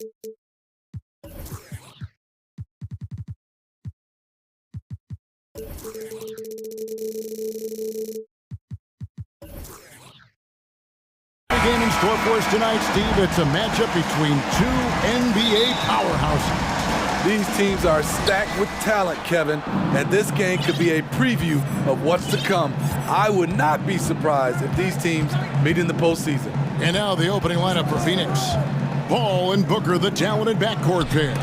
Game in store for us tonight, Steve. It's a matchup between two NBA powerhouses. These teams are stacked with talent, Kevin, and this game could be a preview of what's to come. I would not be surprised if these teams meet in the postseason. And now the opening lineup for Phoenix. Ball and Booker, the talented backcourt pair.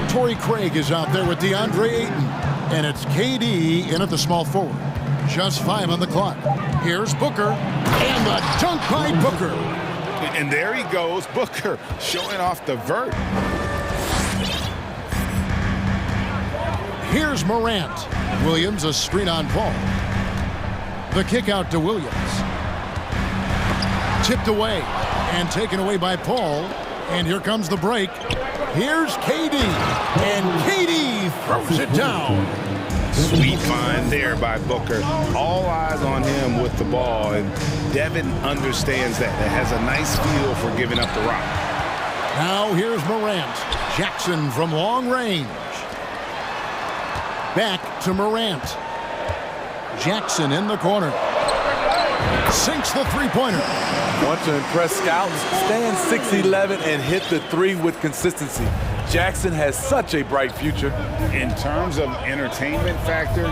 Torrey Craig is out there with DeAndre Ayton. And it's KD in at the small forward. Just 5 on the clock. Here's Booker. And the dunk by Booker. And there he goes, Booker, showing off the vert. Here's Morant. Williams, a screen on Paul. The kick out to Williams. Tipped away and taken away by Paul. And here comes the break. Here's KD. And KD throws it down. Sweet find there by Booker. All eyes on him with the ball. And Devin understands that. It has a nice feel for giving up the rock. Now here's Morant. Jackson from long range. Back to Morant. Jackson in the corner. Sinks the three-pointer. Want to impress scouts? Stand 6'11" and hit the three with consistency. Jackson has such a bright future. In terms of entertainment factor,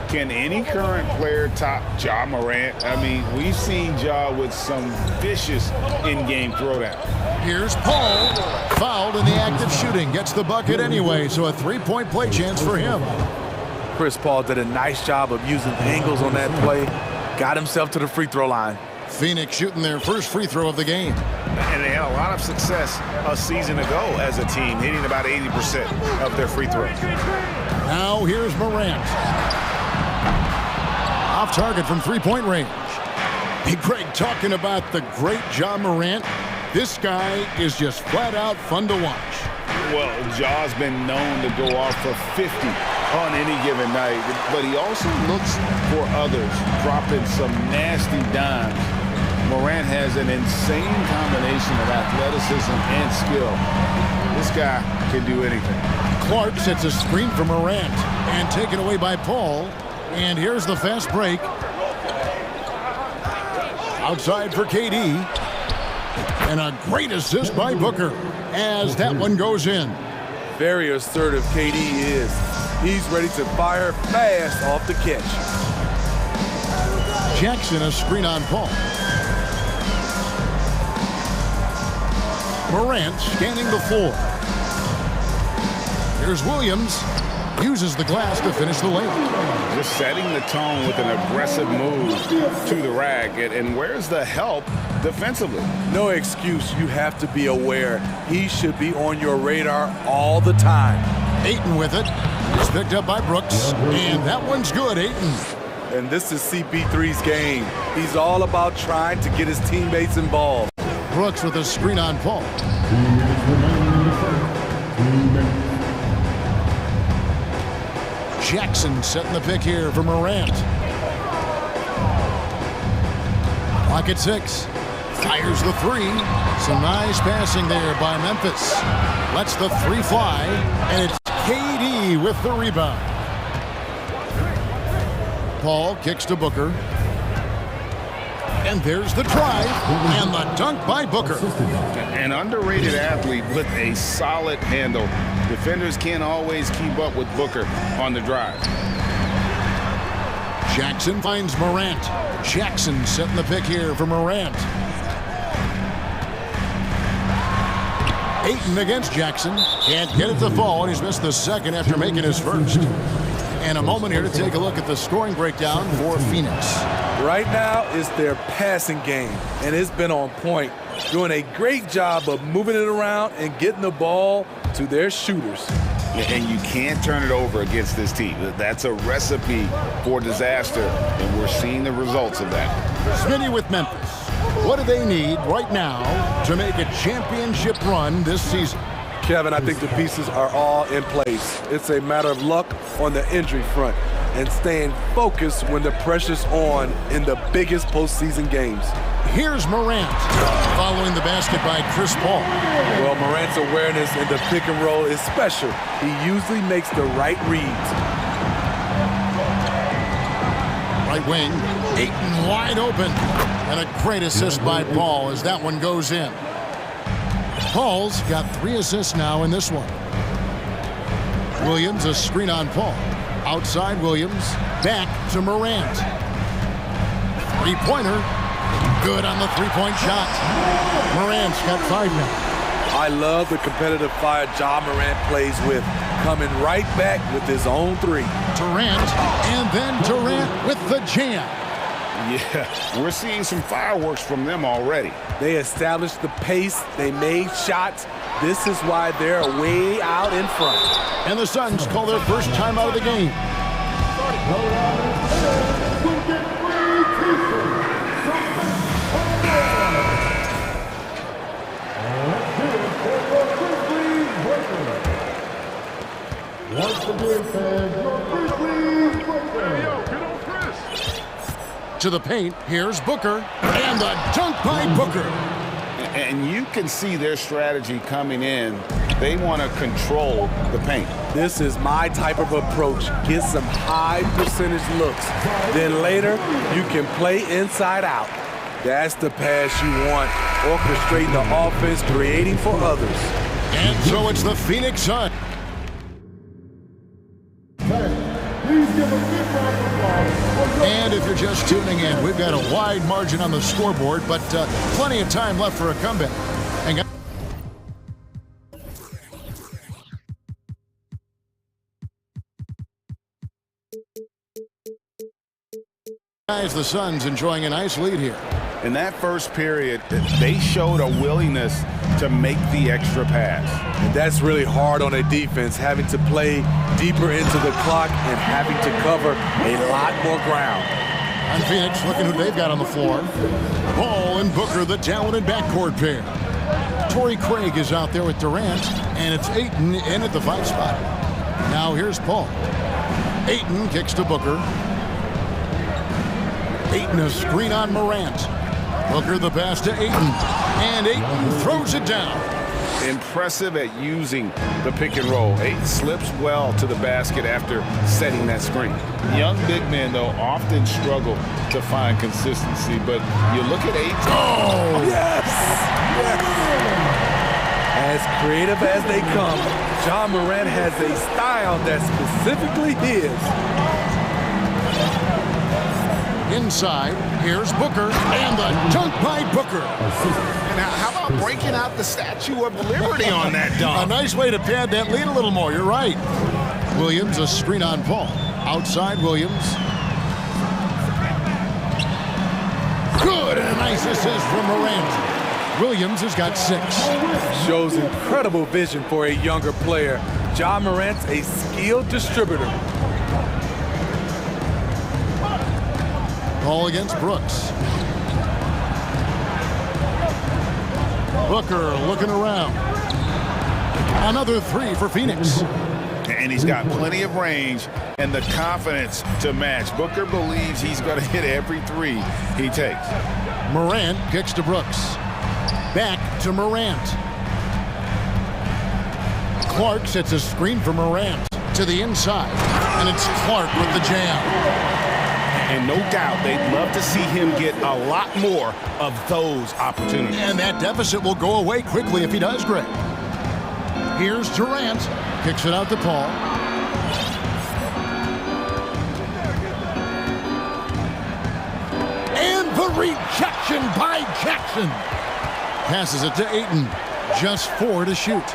can any current player top Ja Morant? I mean, we've seen Ja with some vicious in-game throwdown. Here's Paul. Fouled in the act of shooting. Gets the bucket anyway, so a three-point play chance for him. Chris Paul did a nice job of using angles on that play. Got himself to the free throw line. Phoenix shooting their first free throw of the game. And they had a lot of success a season ago as a team, hitting about 80% of their free throws. Now here's Morant. Off target from three-point range. Hey, Greg, talking about the great Ja Morant, this guy is just flat out fun to watch. Well, Ja's been known to go off for 50 on any given night, but he also looks for others, dropping some nasty dimes. Morant has an insane combination of athleticism and skill. This guy can do anything. Clark sets a screen for Morant and taken away by Paul. And here's the fast break. Outside for KD. And a great assist by Booker as that one goes in. Very assertive KD is. He's ready to fire fast off the catch. Jackson a screen on Paul. Morant scanning the floor. Here's Williams. Uses the glass to finish the layup. Just setting the tone with an aggressive move to the rack. And where's the help defensively? No excuse. You have to be aware. He should be on your radar all the time. Ayton with it. It's picked up by Brooks. And that one's good, Ayton. And this is CP3's game. He's all about trying to get his teammates involved. Brooks with a screen on Paul. Jackson setting the pick here for Morant. Clock at 6. Fires the three. Some nice passing there by Memphis. Lets the three fly. And it's KD with the rebound. Paul kicks to Booker. And there's the drive and the dunk by Booker. An underrated athlete with a solid handle. Defenders can't always keep up with Booker on the drive. Jackson finds Morant. Jackson setting the pick here for Morant. Ayton against Jackson. Can't get it to fall, and he's missed the second after making his first. And a moment here to take a look at the scoring breakdown for Phoenix. Right now is their passing game, and it's been on point. Doing a great job of moving it around and getting the ball to their shooters. And you can't turn it over against this team. That's a recipe for disaster, and we're seeing the results of that. Smitty with Memphis. What do they need right now to make a championship run this season? Kevin, I think the pieces are all in place. It's a matter of luck on the injury front. and staying focused when the pressure's on in the biggest postseason games. Here's Morant, following the basket by Chris Paul. Well, Morant's awareness in the pick and roll is special. He usually makes the right reads. Right wing, Ayton wide open. And a great assist by Paul as that one goes in. Paul's got 3 assists now in this one. Williams, a screen on Paul. Outside Williams, back to Morant. Three-pointer, good on the three-point shot. Morant's got 5 now. I love the competitive fire Ja Morant plays with, coming right back with his own 3. Durant, and then Durant with the jam. Yeah, we're seeing some fireworks from them already. They established the pace, they made shots. This is why they're way out in front. And the Suns call their first time out of the game. To the paint, here's Booker, and the dunk by Booker. And you can see their strategy coming in. They want to control the paint. This is my type of approach. Get some high percentage looks. Then later, you can play inside out. That's the pass you want. Orchestrating the offense, creating for others. And so it's the Phoenix Suns. And if you're just tuning in, we've got a wide margin on the scoreboard, but plenty of time left for a comeback. And guys, the Suns enjoying a nice lead here. In that first period, they showed a willingness to make the extra pass. And that's really hard on a defense, having to play deeper into the clock and having to cover a lot more ground. And Phoenix looking who they've got on the floor. Paul and Booker, the talented backcourt pair. Torrey Craig is out there with Durant, and it's Ayton in at the 5 spot. Now here's Paul. Ayton kicks to Booker. Ayton a screen on Morant. Booker the pass to Ayton, and Ayton throws it down. Impressive at using the pick and roll. Ayton slips well to the basket after setting that screen. Young big men, though, often struggle to find consistency, but you look at Ayton. Oh, yes! Yes! As creative as they come, Ja Morant has a style that's specifically his. Inside, here's Booker, and the dunk by Booker. And how about breaking out the Statue of Liberty on that dunk? A nice way to pad that lead a little more, you're right. Williams, a screen on Paul. Outside Williams. Good, and a nice assist from Morant. Williams has got 6. Shows incredible vision for a younger player. Ja Morant's a skilled distributor. Ball against Brooks. Booker looking around. Another 3 for Phoenix. And he's got plenty of range and the confidence to match. Booker believes he's going to hit every 3 he takes. Morant kicks to Brooks. Back to Morant. Clark sets a screen for Morant to the inside. And it's Clark with the jam. And no doubt they'd love to see him get a lot more of those opportunities. And that deficit will go away quickly if he does, Greg. Here's Durant. Kicks it out to Paul. And the rejection by Jackson. Passes it to Ayton. Just 4 to shoot.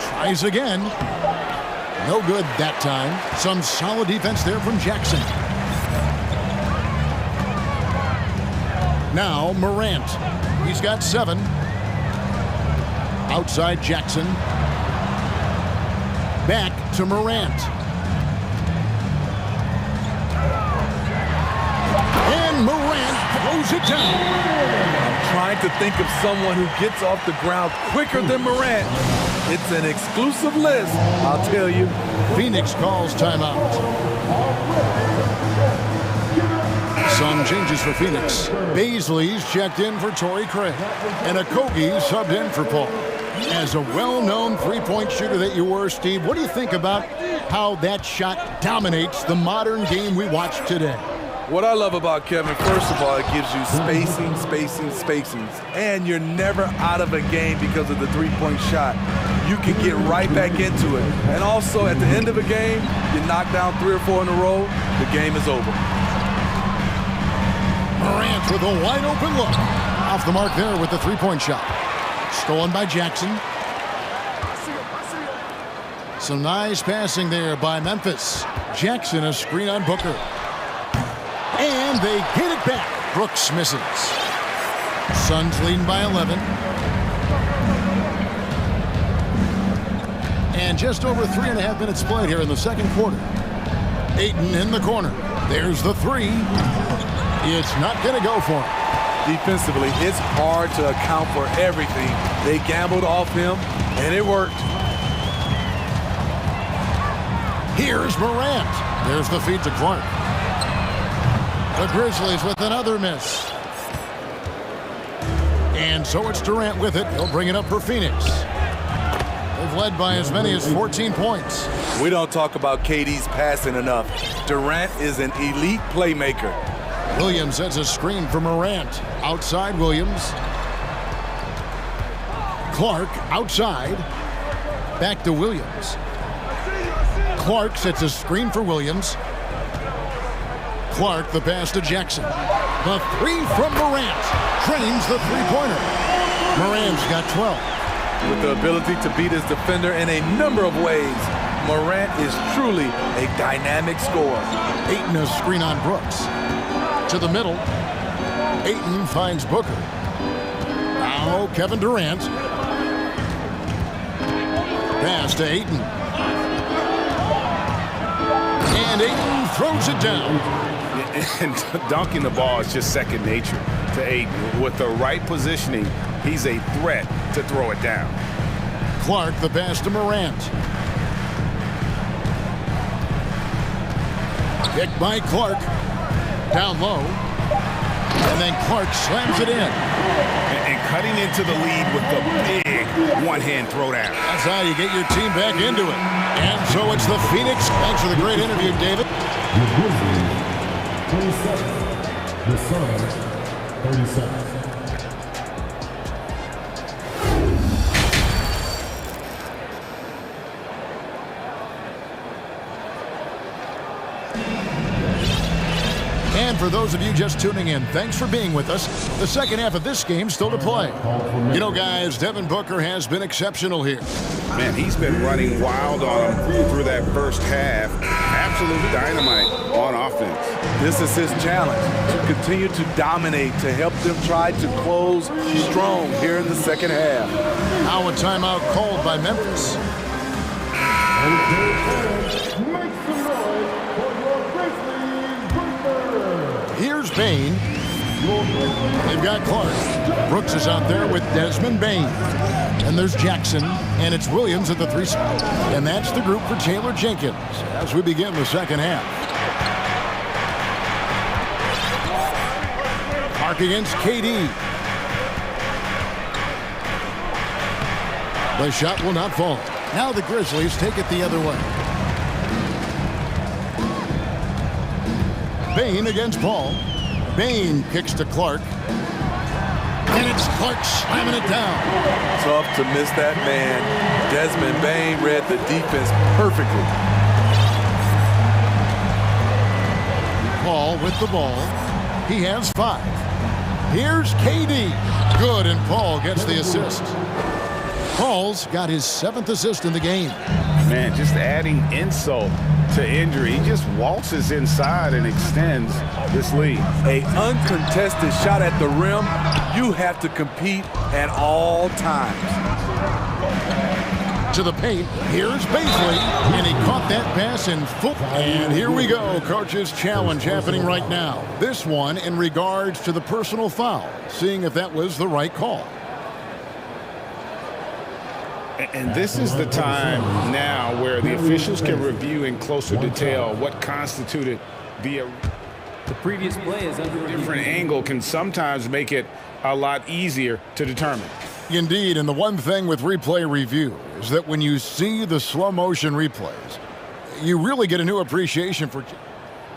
Tries again. No good that time. Some solid defense there from Jackson. Now Morant. He's got 7. Outside Jackson. Back to Morant. And Morant throws it down. I'm trying to think of someone who gets off the ground quicker than Morant. It's an exclusive list, I'll tell you. Phoenix calls timeout. Some changes for Phoenix. Baisley's checked in for Torrey Craig. And Okogie subbed in for Paul. As a well-known three-point shooter that you were, Steve, what do you think about how that shot dominates the modern game we watch today? What I love about Kevin, first of all, it gives you spacing, and you're never out of a game because of the three-point shot. You can get right back into it. And also, at the end of a game, you knock down 3 or 4 in a row, the game is over. Morant with a wide-open look. Off the mark there with the three-point shot. Stolen by Jackson. Some nice passing there by Memphis. Jackson, a screen on Booker. And they get it back. Brooks misses. Suns leading by 11. And just over 3.5 minutes played here in the second quarter. Ayton in the corner. There's the three. It's not going to go for him. Defensively, it's hard to account for everything. They gambled off him, and it worked. Here's Morant. There's the feed to Clark. The Grizzlies with another miss. And so it's Durant with it. He'll bring it up for Phoenix. They've led by as many as 14 points. We don't talk about KD's passing enough. Durant is an elite playmaker. Williams sets a screen for Morant. Outside Williams. Clark outside. Back to Williams. Clark sets a screen for Williams. Clark, the pass to Jackson. The three from Morant. Trains the three-pointer. Morant's got 12. With the ability to beat his defender in a number of ways, Morant is truly a dynamic scorer. Ayton a screen on Brooks. To the middle. Ayton finds Booker. Now Kevin Durant. Pass to Ayton. And Ayton throws it down. And dunking the ball is just second nature to Ayton. With the right positioning, he's a threat to throw it down. Clark, the pass to Morant. Picked by Clark. Down low. And then Clark slams it in. And cutting into the lead with the big one-hand throwdown. That's how you get your team back into it. And so it's the Phoenix. Thanks for the great interview, David. The Grizzlies, 27. The Suns, 37. And for those of you just tuning in, thanks for being with us. The second half of this game still to play. You know, guys, Devin Booker has been exceptional here. Man, he's been running wild on him through that first half. Absolute dynamite on offense. This is his challenge, to continue to dominate, to help them try to close strong here in the second half. Now a timeout called by Memphis. Here's Bain. They've got Clark. Brooks is out there with Desmond Bain. And there's Jackson, and it's Williams at the three spot. And that's the group for Taylor Jenkins as we begin the second half. Clark against KD. The shot will not fall. Now the Grizzlies take it the other way. Bain against Paul. Bain kicks to Clark. And it's Clark slamming it down. Tough to miss that man. Desmond Bain read the defense perfectly. Paul with the ball. He has 5. Here's KD. Good, and Paul gets the assist. Paul's got his 7th assist in the game. Man, just adding insult to injury. He just waltzes inside and extends this lead. A uncontested shot at the rim. You have to compete at all times. To the paint. Here's Baisley, and he caught that pass in full. And here we go. Coach's challenge happening right now. This one in regards to the personal foul. Seeing if that was the right call. And this is the time now where the officials can review in closer detail what constituted the previous play is under review. different angle can sometimes make it a lot easier to determine. Indeed, and the one thing with replay review is that when you see the slow motion replays, you really get a new appreciation for.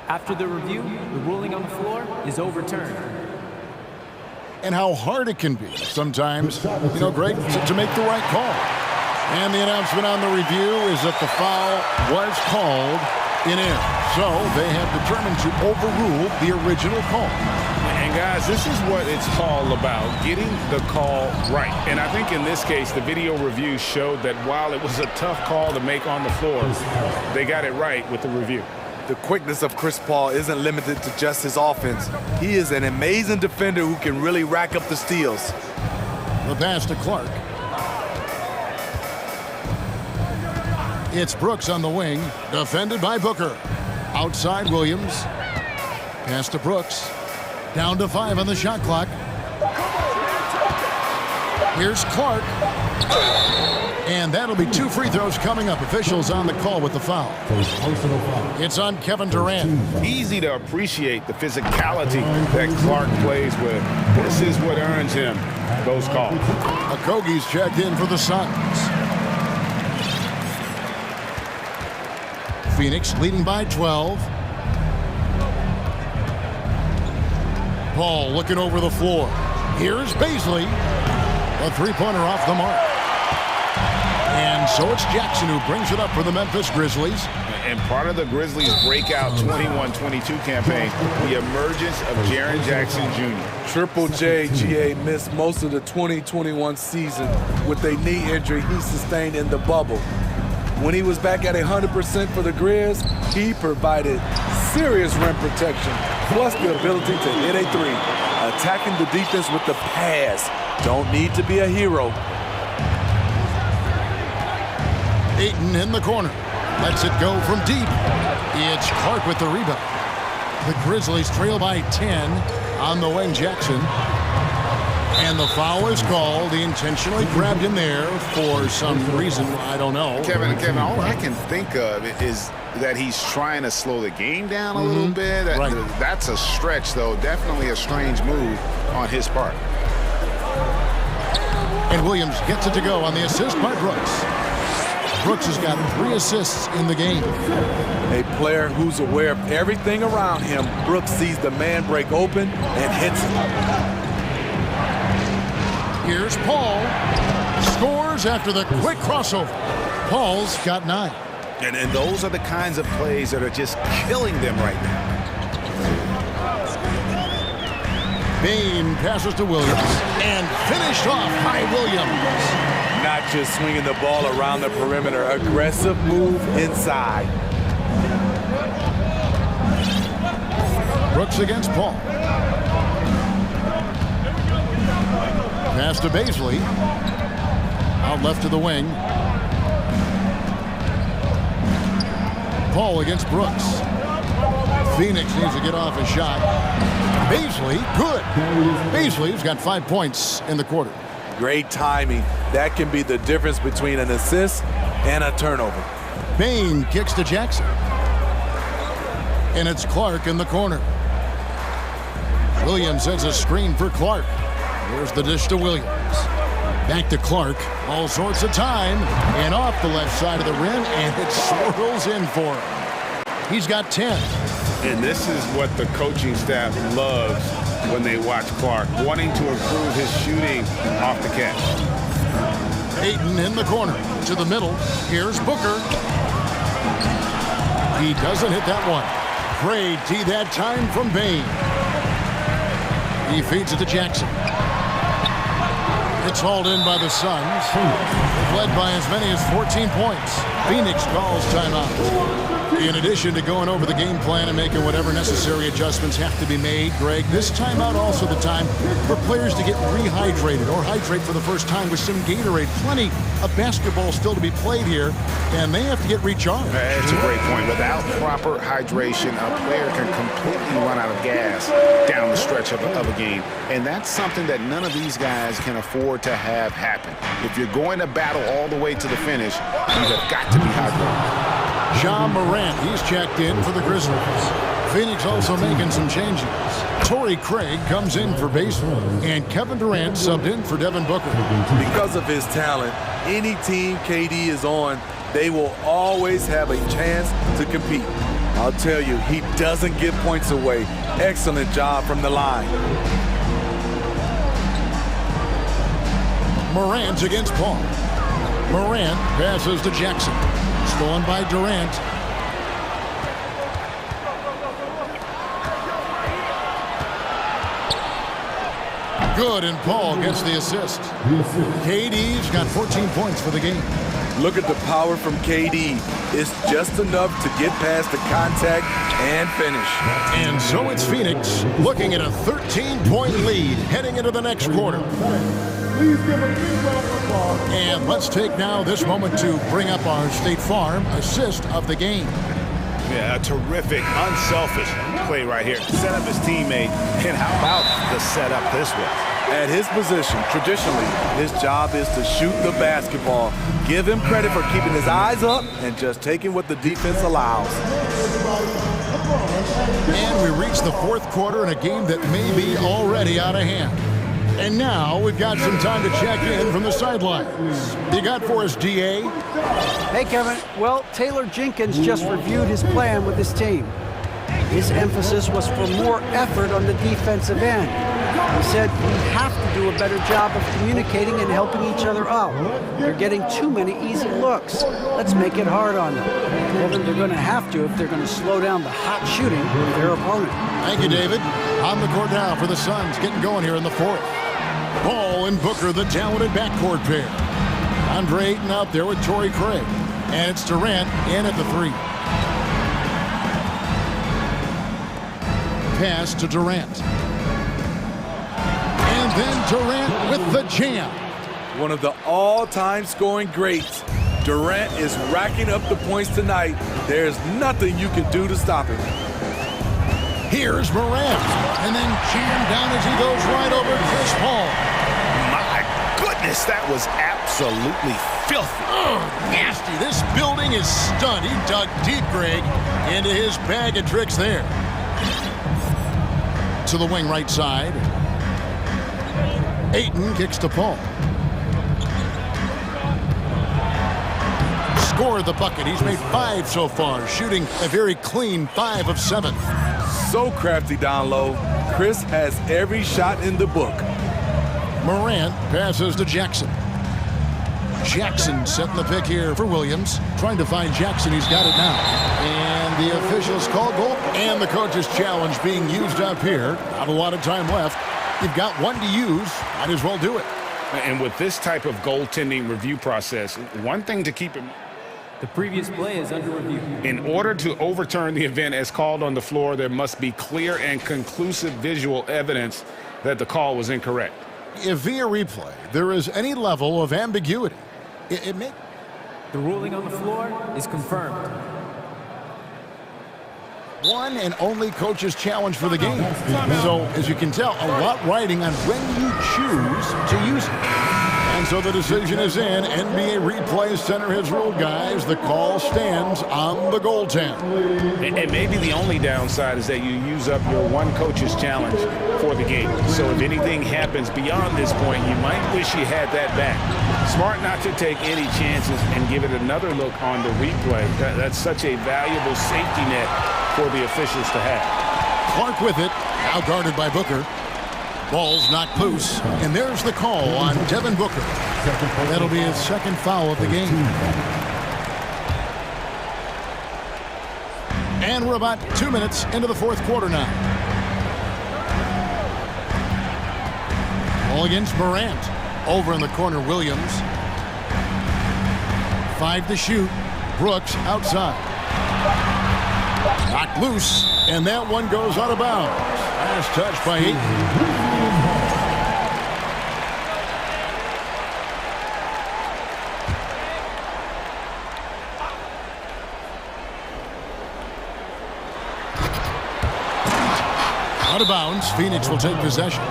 After the review, the ruling on the floor is overturned. And how hard it can be sometimes, Greg, to make the right call. And the announcement on the review is that the foul was called in air. So they have determined to overrule the original call. And guys, this is what it's all about, getting the call right. And I think in this case, the video review showed that while it was a tough call to make on the floor, they got it right with the review. The quickness of Chris Paul isn't limited to just his offense. He is an amazing defender who can really rack up the steals. The pass to Clark. It's Brooks on the wing, defended by Booker. Outside Williams. Pass to Brooks. Down to 5 on the shot clock. Here's Clark. And that'll be 2 free throws coming up. Officials on the call with the foul. It's on Kevin Durant. Easy to appreciate the physicality that Clark plays with. This is what earns him those calls. Okogie's checked in for the Suns. Phoenix leading by 12. Paul looking over the floor. Here's Baisley. A three-pointer off the mark. And so it's Jackson who brings it up for the Memphis Grizzlies. And part of the Grizzlies' breakout 21-22 campaign, the emergence of Jaren Jackson Jr. Triple J, GA, missed most of the 2021 season with a knee injury he sustained in the bubble. When he was back at 100% for the Grizz, he provided serious rim protection, plus the ability to hit a three. Attacking the defense with the pass. Don't need to be a hero. Ayton in the corner. Lets it go from deep. It's Clark with the rebound. The Grizzlies trail by 10 on the wing, Jackson. And the foul is called. He intentionally grabbed him there for some reason. I don't know. Kevin, all I can think of is that he's trying to slow the game down a little bit. Right. That's a stretch, though. Definitely a strange move on his part. And Williams gets it to go on the assist by Brooks. Brooks has got 3 assists in the game. A player who's aware of everything around him. Brooks sees the man break open and hits it. Here's Paul. Scores after the quick crossover. Paul's got 9. And those are the kinds of plays that are just killing them right now. Bain passes to Williams. And finished off by Williams. Not just swinging the ball around the perimeter. Aggressive move inside. Brooks against Paul. Pass to Baisley. Out left to the wing. Paul against Brooks. Phoenix needs to get off a shot. Baisley, good. Baisley's got 5 points in the quarter. Great timing. That can be the difference between an assist and a turnover. Bain kicks to Jackson. And it's Clark in the corner. Williams has a screen for Clark. Here's the dish to Williams. Back to Clark. All sorts of time. And off the left side of the rim. And it swirls in for him. He's got 10. And this is what the coaching staff loves when they watch Clark, wanting to improve his shooting off the catch. Ayton in the corner. To the middle. Here's Booker. He doesn't hit that one. Great D that time from Bain. He feeds it to Jackson. It's hauled in by the Suns. Led by as many as 14 points. Phoenix calls timeout. In addition to going over the game plan and making whatever necessary adjustments have to be made, Greg, this timeout also the time for players to get rehydrated or hydrate for the first time with some Gatorade. Plenty of basketball still to be played here, and they have to get recharged. That's a great point. Without proper hydration, a player can completely run out of gas down the stretch of a game. And that's something that none of these guys can afford to have happen. If you're going to battle all the way to the finish, you have got to be hydrated. John Morant, he's checked in for the Grizzlies. Phoenix also making some changes. Torrey Craig comes in for Basin, and Kevin Durant subbed in for Devin Booker. Because of his talent, any team KD is on, they will always have a chance to compete. I'll tell you, he doesn't give points away. Excellent job from the line. Morant against Paul. Morant passes to Jackson. Stolen by Durant. Good, and Paul gets the assist. KD's got 14 points for the game. Look at the power from KD. It's just enough to get past the contact and finish. And so it's Phoenix looking at a 13-point lead heading into the next quarter. And let's take now this moment to bring up our State Farm assist of the game. Yeah, a terrific, unselfish play right here. Set up his teammate, and how about the setup this way? At his position, traditionally, his job is to shoot the basketball. Give him credit for keeping his eyes up and just taking what the defense allows. And we reach the fourth quarter in a game that may be already out of hand. And now we've got some time to check in from the sidelines. You got for us, DA? Hey, Kevin. Well, Taylor Jenkins just reviewed his plan with his team. His emphasis was for more effort on the defensive end. He said we have to do a better job of communicating and helping each other out. They're getting too many easy looks. Let's make it hard on them. Kevin, they're going to have to if they're going to slow down the hot shooting of their opponent. Thank you, David. On the court now for the Suns, getting going here in the fourth. Ball and Booker, the talented backcourt pair. Andre Ayton out there with Torrey Craig. And it's Durant in at the three. Pass to Durant. And then Durant with the jam. One of the all-time scoring greats. Durant is racking up the points tonight. There's nothing you can do to stop him. Here's Morant, and then jammed down as he goes right over Chris Paul. My goodness, that was absolutely filthy. Oh, nasty. This building is stunned. He dug deep, Greg, into his bag of tricks there. To the wing right side. Ayton kicks to Paul. Scored the bucket. He's made 5 so far, shooting a very clean 5 of 7. So crafty down low. Chris has every shot in the book. Morant passes to Jackson. Jackson setting the pick here for Williams. Trying to find Jackson. He's got it now. And the officials call goal. And the coach's challenge being used up here. Not a lot of time left. You've got one to use. Might as well do it. And with this type of goaltending review process, one thing to keep in mind, The previous play is under review. in order to overturn the event as called on the floor, there must be clear and conclusive visual evidence that the call was incorrect. If via replay there is any level of ambiguity, it may... The ruling on the floor is confirmed. One and only coach's challenge for the game. So, as you can tell, a lot riding on when you choose to use it. And so the decision is in. NBA Replay Center has ruled, guys. The call stands on the goaltend. And maybe the only downside is that you use up your one coach's challenge for the game. So if anything happens beyond this point, you might wish you had that back. Smart not to take any chances and give it another look on the replay. That's such a valuable safety net for the officials to have. Clark with it, now guarded by Booker. Ball's knocked loose, and there's the call on Devin Booker. That'll be his second foul of the game. And we're about 2 minutes into the fourth quarter now. Ball against Morant. Over in the corner, Williams. 5 to shoot. Brooks outside. Knocked loose, and that one goes out of bounds. Last touch by Ayton. Out of bounds. Phoenix will take possession.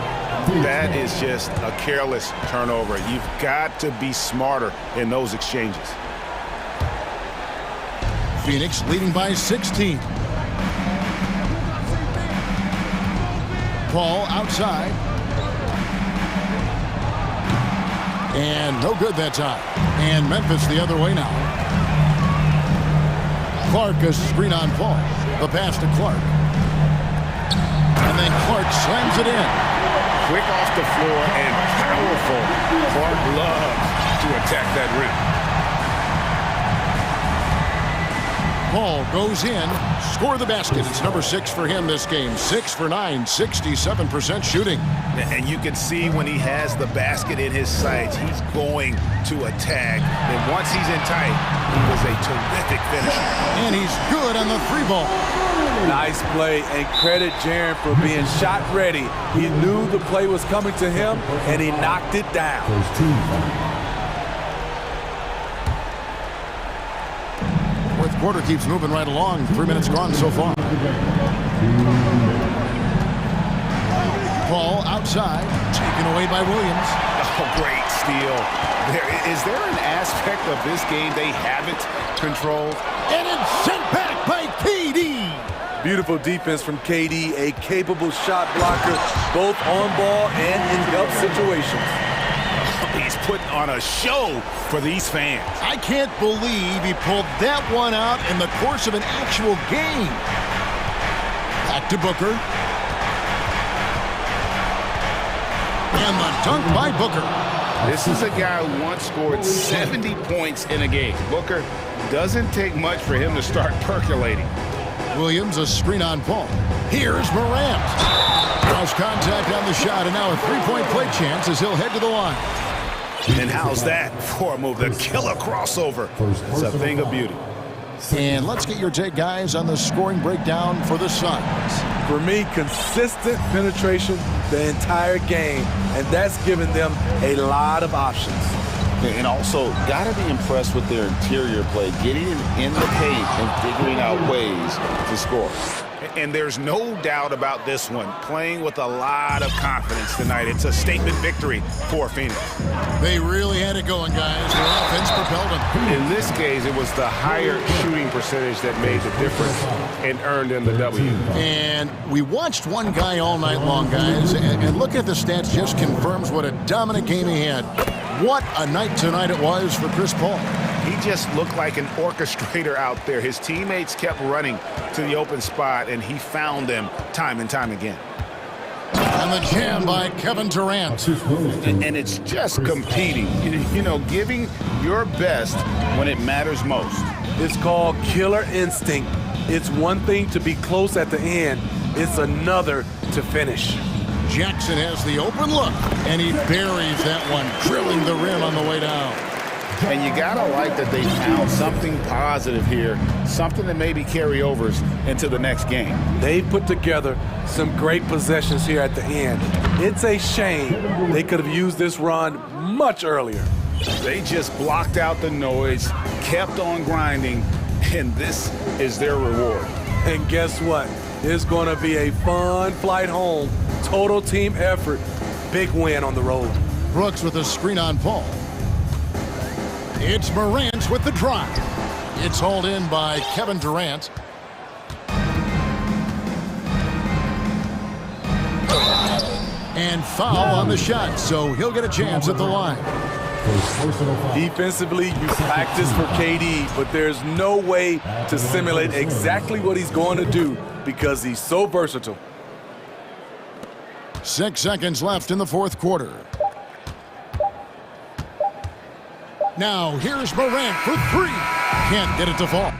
That is just a careless turnover. You've got to be smarter in those exchanges. Phoenix leading by 16. Paul outside. And no good that time. And Memphis the other way now. Clark a screen on Paul. The pass to Clark. And then Clark slams it in. Quick off the floor and powerful. Clark loves to attack that rim. Paul goes in, score the basket. It's number 6 for him this game. 6 for 9, 67% shooting. And you can see when he has the basket in his sights, he's going to attack. And once he's in tight, he was a terrific finisher. And he's good on the 3-ball. Nice play, and credit Jaren for being shot ready. He knew the play was coming to him, and he knocked it down. Fourth quarter keeps moving right along. 3 minutes gone so far. Paul outside, taken away by Williams. Oh, great steal. Is there an aspect of this game they haven't controlled? And it's sent back by KD. Beautiful defense from KD, a capable shot blocker, both on ball and in help situations. He's putting on a show for these fans. I can't believe he pulled that one out in the course of an actual game. Back to Booker. And the dunk by Booker. This is a guy who once scored 70 points in a game. Booker, doesn't take much for him to start percolating. Williams, a screen on Paul. Here's Morant. Cross contact on the shot, and now a three-point play chance as he'll head to the line. And how's that for a move? The killer crossover. It's a thing of beauty. And let's get your take, guys, on the scoring breakdown for the Suns. For me, consistent penetration the entire game, and that's given them a lot of options. And also, got to be impressed with their interior play, getting in the paint and figuring out ways to score. And there's no doubt about this one, playing with a lot of confidence tonight. It's a statement victory for Phoenix. They really had it going, guys. Their offense propelled them. In this case, it was the higher shooting percentage that made the difference and earned them the W. And we watched one guy all night long, guys, and looking at the stats just confirms what a dominant game he had. What a night tonight it was for Chris Paul. He just looked like an orchestrator out there. His teammates kept running to the open spot, and he found them time and time again. And the jam by Kevin Durant. And it's just competing, you know, giving your best when it matters most. It's called killer instinct. It's one thing to be close at the end. It's another to finish. Jackson has the open look, and he buries that one, drilling the rim on the way down. And you gotta like that they found something positive here, something that maybe carry overs into the next game. They put together some great possessions here at the end. It's a shame they could have used this run much earlier. They just blocked out the noise, kept on grinding, and this is their reward. And guess what? It's going to be a fun flight home. Total team effort. Big win on the road. Brooks with a screen on Paul. It's Morant with the drive. It's hauled in by Kevin Durant. And foul on the shot, so he'll get a chance at the line. Defensively, you practice for KD, but there's no way to simulate exactly what he's going to do because he's so versatile. 6 seconds left in the fourth quarter. Now here's Morant for three. Can't get it to fall.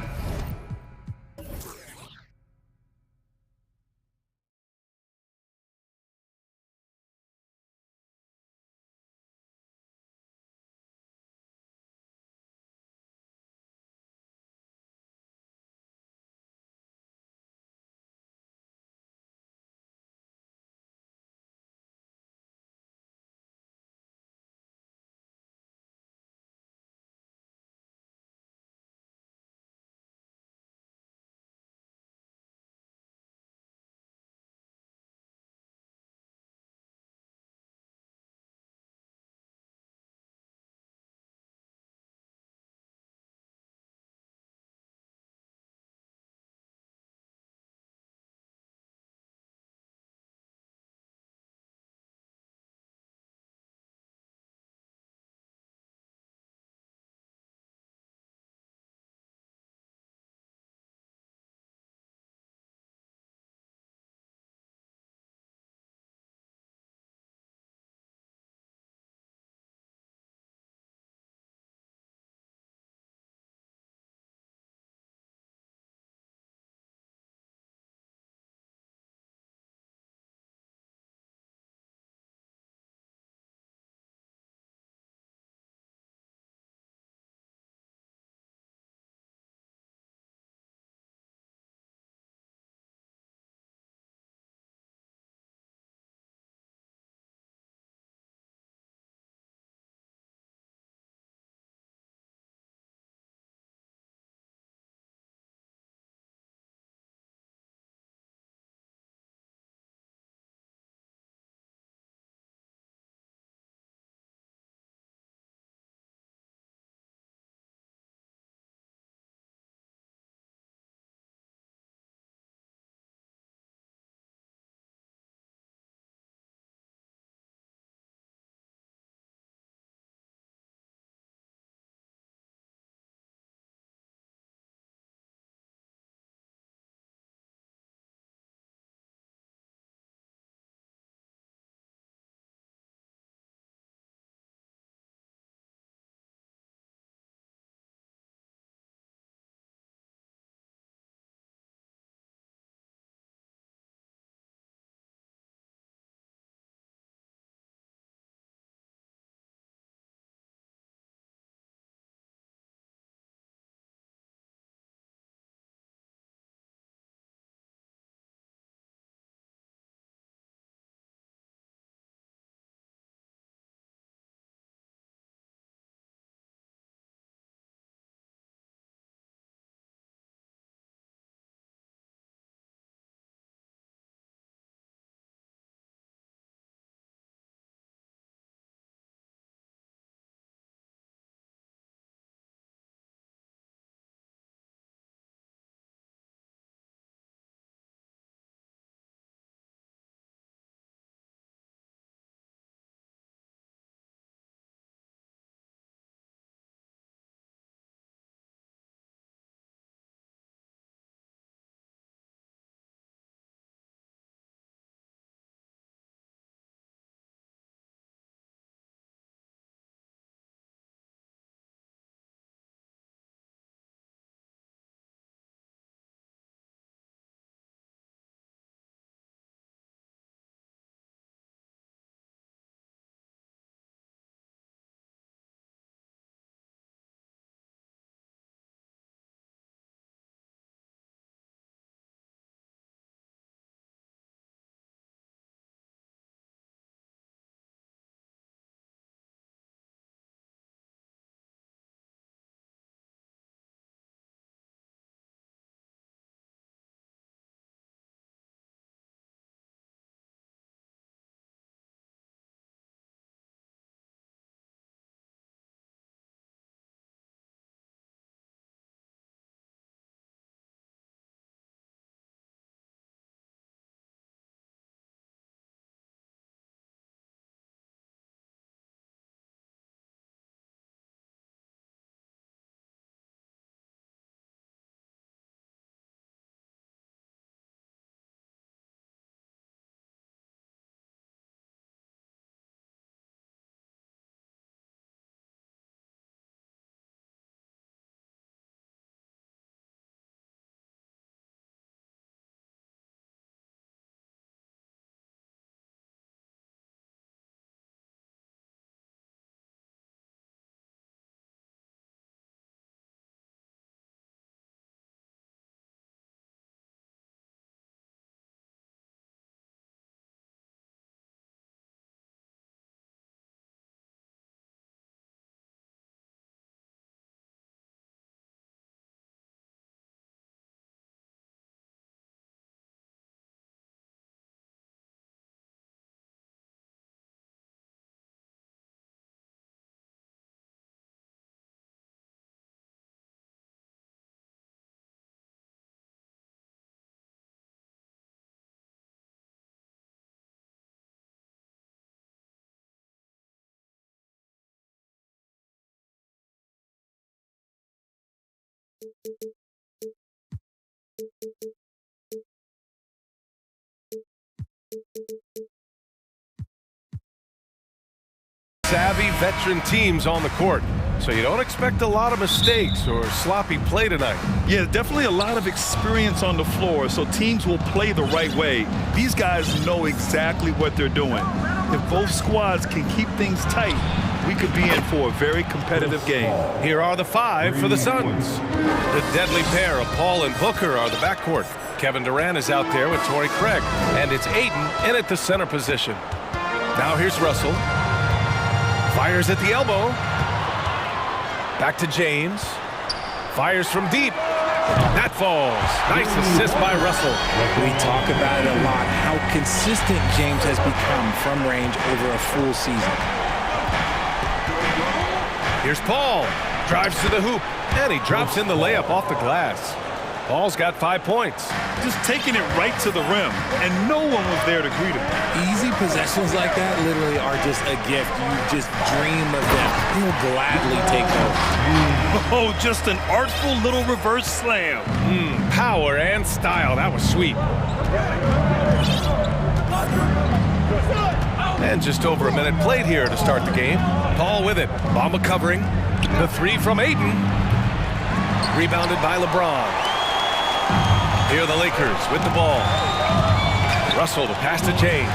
Savvy veteran teams on the court, so you don't expect a lot of mistakes or sloppy play tonight. Yeah, definitely a lot of experience on the floor, so teams will play the right way. These guys know exactly what they're doing. If both squads can keep things tight, we could be in for a very competitive game. Here are the five for the Suns. The deadly pair of Paul and Booker are the backcourt. Kevin Durant is out there with Torrey Craig, and it's Ayton in at the center position. Now here's Russell. Fires at the elbow. Back to James. Fires from deep. That falls. Nice assist by Russell. We talk about it a lot, how consistent James has become from range over a full season. Here's Paul. Drives to the hoop, and he drops in the layup off the glass. Paul's got 5 points. Just taking it right to the rim, and no one was there to greet him. Easy possessions like that literally are just a gift. You just dream of them. He'll gladly take those. Oh, just an artful little reverse slam. Power and style. That was sweet. And just over a minute played here to start the game. Paul with it. Bamba covering. The three from Ayton. Rebounded by LeBron. Here are the Lakers with the ball. Russell to pass to James.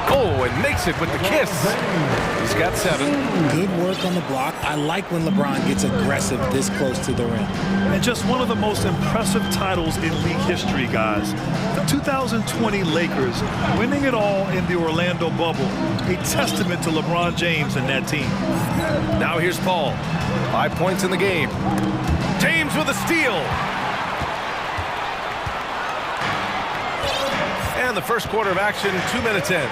Oh, and makes it with the kiss. He's got 7. Good work on the block. I like when LeBron gets aggressive this close to the rim. And just one of the most impressive titles in league history, guys. The 2020 Lakers winning it all in the Orlando bubble. A testament to LeBron James and that team. Now here's Paul. 5 points in the game. James with a steal. And the first quarter of action, 2 minutes in.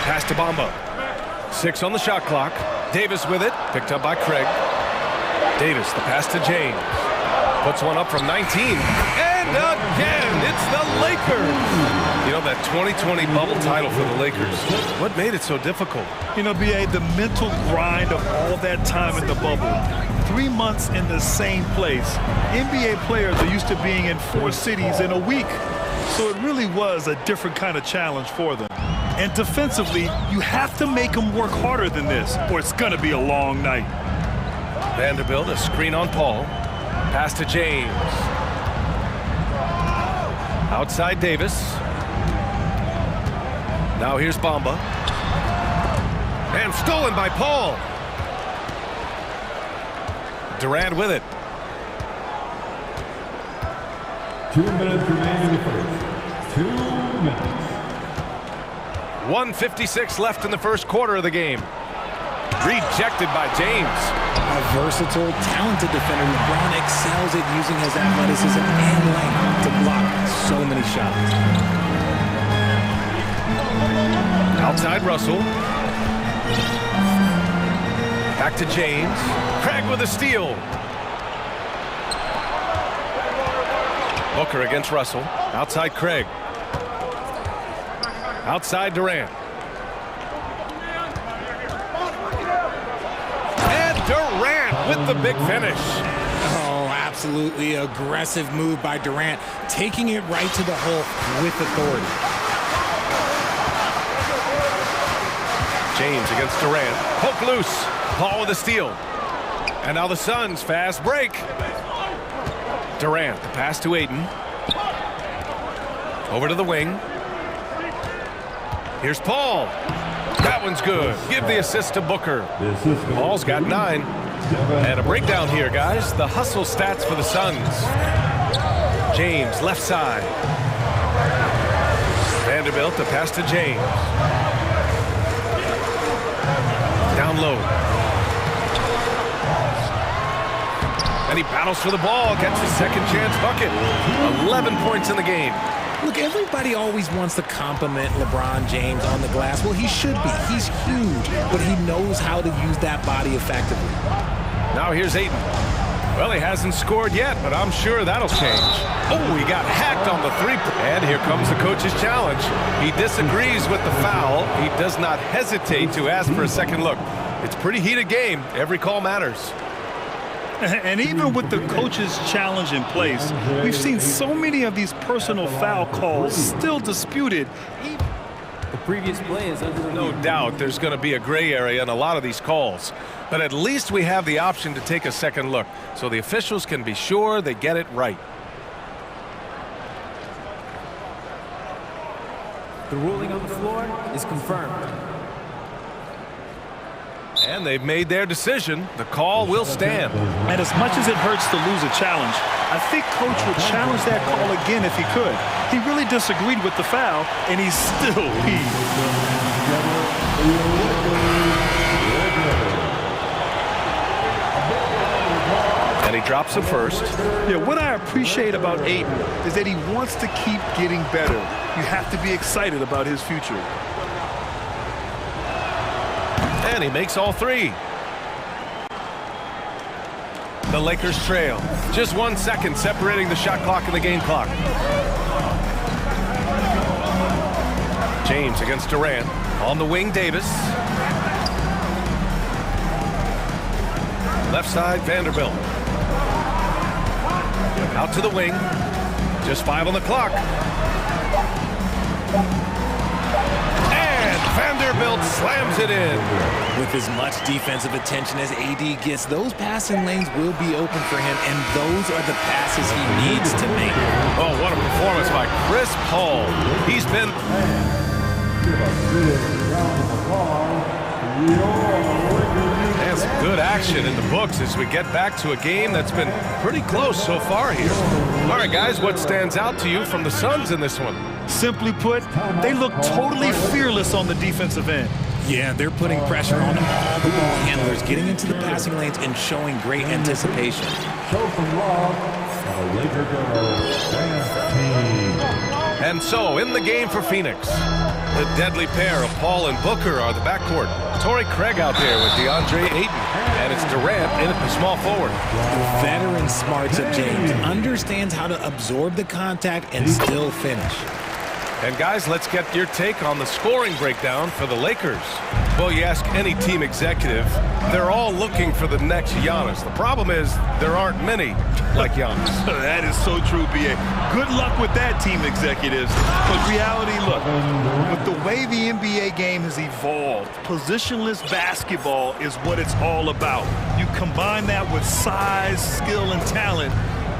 Pass to Bamba. 6 on the shot clock. Davis with it. Picked up by Craig. Davis, the pass to James. Puts one up from 19. And again, it's the Lakers. You know, that 2020 bubble title for the Lakers. What made it so difficult? You know, B.A., the mental grind of all that time in the bubble. 3 months in the same place. NBA players are used to being in 4 cities in a week. So it really was a different kind of challenge for them. And defensively, you have to make them work harder than this, or it's going to be a long night. Vanderbilt, a screen on Paul. Pass to James. Outside Davis. Now here's Bamba. And stolen by Paul. Durant with it. 2 minutes remaining in the first. 2 minutes. 1:56 left in the first quarter of the game. Rejected by James. A versatile, talented defender. LeBron excels at using his athleticism and length to block so many shots. Outside Russell. Back to James. Craig with a steal. Booker against Russell. Outside Craig. Outside Durant. And Durant with the big finish. Oh, absolutely aggressive move by Durant, taking it right to the hole with authority. James against Durant. Poke loose. Paul with a steal. And now the Suns fast break. Durant, the pass to Ayton. Over to the wing. Here's Paul. That one's good. Give the assist to Booker. Paul's got 9. And a breakdown here, guys. The hustle stats for the Suns. James, left side. Vanderbilt, the pass to James. Down low. And he battles for the ball, gets his second chance bucket. 11 points in the game. Look, everybody always wants to compliment LeBron James on the glass. Well, he should be. He's huge, but he knows how to use that body effectively. Now here's Ayton. Well, he hasn't scored yet, but I'm sure that'll change. Oh, he got hacked on the three. And here comes the coach's challenge. He disagrees with the foul. He does not hesitate to ask for a second look. It's a pretty heated game. Every call matters. And even with the coach's challenge in place, we've seen so many of these personal foul calls still disputed. The previous play is under review. No doubt there's going to be a gray area in a lot of these calls. But at least we have the option to take a second look, so the officials can be sure they get it right. The ruling on the floor is confirmed. And they've made their decision. The call will stand. And as much as it hurts to lose a challenge, I think Coach would challenge that call again if he could. He really disagreed with the foul, and he's still peeved. And he drops it first. Yeah, what I appreciate about Aiden is that he wants to keep getting better. You have to be excited about his future. And he makes all three. The Lakers trail. Just 1 second separating the shot clock and the game clock. James against Durant. On the wing, Davis. Left side, Vanderbilt. Out to the wing. Just 5 on the clock. And Vanderbilt slams it in. With as much defensive attention as AD gets, those passing lanes will be open for him, and those are the passes he needs to make. Oh, what a performance by Chris Paul. He's been... And some good action in the books as we get back to a game that's been pretty close so far here. All right, guys, what stands out to you from the Suns in this one? Simply put, they look totally fearless on the defensive end. Yeah, they're putting pressure on all the ball handlers, getting into the passing lanes and showing great anticipation. And so, in the game for Phoenix, the deadly pair of Paul and Booker are the backcourt. Torrey Craig out there with DeAndre Ayton, and it's Durant in at the small forward. The veteran smarts of James understands how to absorb the contact and still finish. And guys, let's get your take on the scoring breakdown for the Lakers. Well, you ask any team executive, they're all looking for the next Giannis. The problem is there aren't many like Giannis. That is so true, B.A. Good luck with that, team executives. But reality, look, with the way the NBA game has evolved, positionless basketball is what it's all about. You combine that with size, skill, and talent,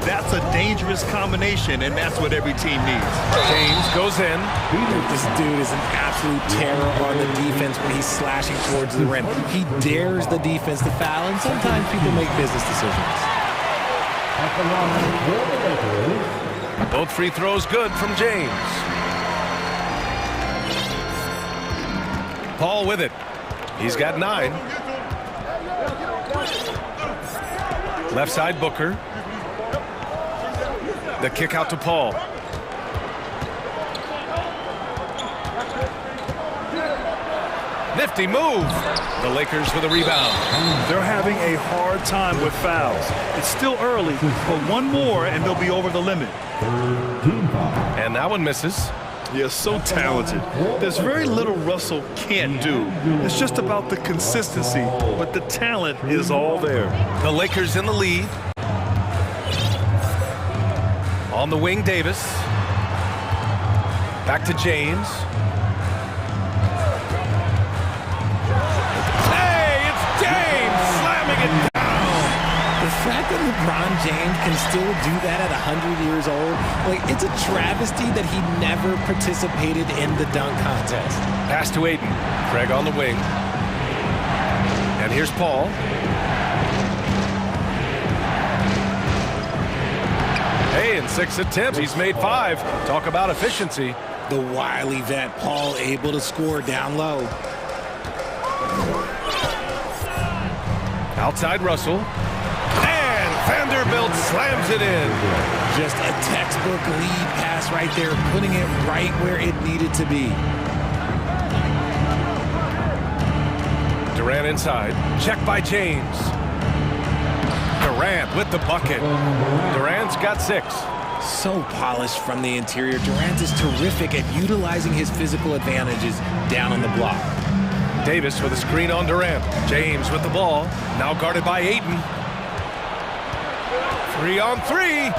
that's a dangerous combination, and that's what every team needs. James goes in. This dude is an absolute terror on the defense when he's slashing towards the rim. He dares the defense to foul, and sometimes people make business decisions. Both free throws good from James. Paul with it. He's got 9. Left side, Booker. The kick out to Paul. Nifty move. The Lakers with a rebound. They're having a hard time with fouls. It's still early, but one more and they'll be over the limit. And that one misses. Yeah, so talented. There's very little Russell can't do. It's just about the consistency, but the talent is all there. The Lakers in the lead. On the wing, Davis. Back to James. Hey, it's James slamming it down. The fact that LeBron James can still do that at 100 years old, like, it's a travesty that he never participated in the dunk contest. Pass to Ayton. Craig on the wing. And here's Paul. Hey, in 6 attempts, he's made 5. Talk about efficiency. The wily vet Paul able to score down low. Outside Russell. And Vanderbilt slams it in. Just a textbook lead pass right there, putting it right where it needed to be. Durant inside. Check by James. Durant with the bucket. Durant's got 6. So polished from the interior. Durant is terrific at utilizing his physical advantages down on the block. Davis with a screen on Durant. James with the ball. Now guarded by Ayton. 3 on 3.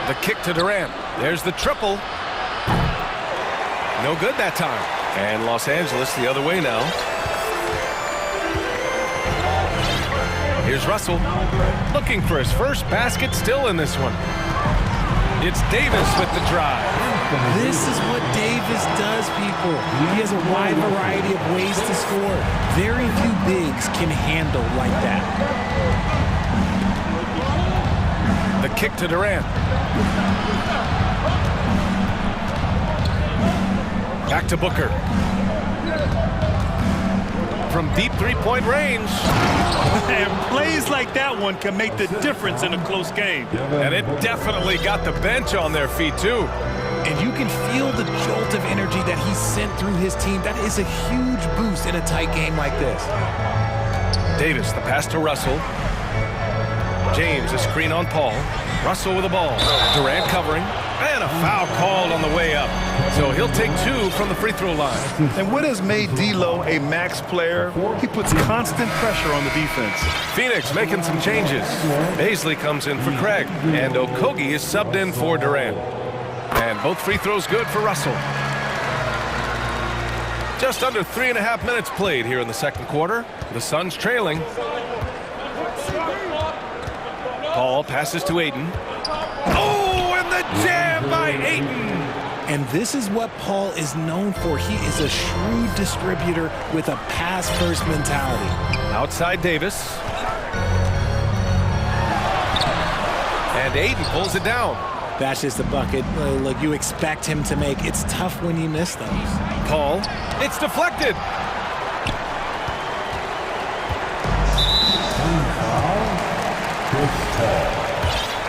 The kick to Durant. There's the triple. No good that time. And Los Angeles the other way now. Here's Russell, looking for his first basket, still in this one. It's Davis with the drive. This is what Davis does, people. He has a wide variety of ways to score. Very few bigs can handle like that. The kick to Durant. Back to Booker. From deep three-point range. And plays like that one can make the difference in a close game. And it definitely got the bench on their feet, too. And you can feel the jolt of energy that he sent through his team. That is a huge boost in a tight game like this. Davis, the pass to Russell. James, a screen on Paul. Russell with the ball. Durant covering. And a foul called on the way up. So he'll take 2 from the free throw line. And what has made D'Lo a max player? He puts constant pressure on the defense. Phoenix making some changes. Baisley comes in for Craig. And Okogie is subbed in for Durant. And both free throws good for Russell. Just under 3.5 minutes played here in the second quarter. The Suns trailing. Paul passes to Ayton. Oh, and the jam by Ayton! And this is what Paul is known for. He is a shrewd distributor with a pass-first mentality. Outside Davis. And Ayton pulls it down. That's just a bucket. Look, you expect him to make. It's tough when you miss those. Paul, it's deflected.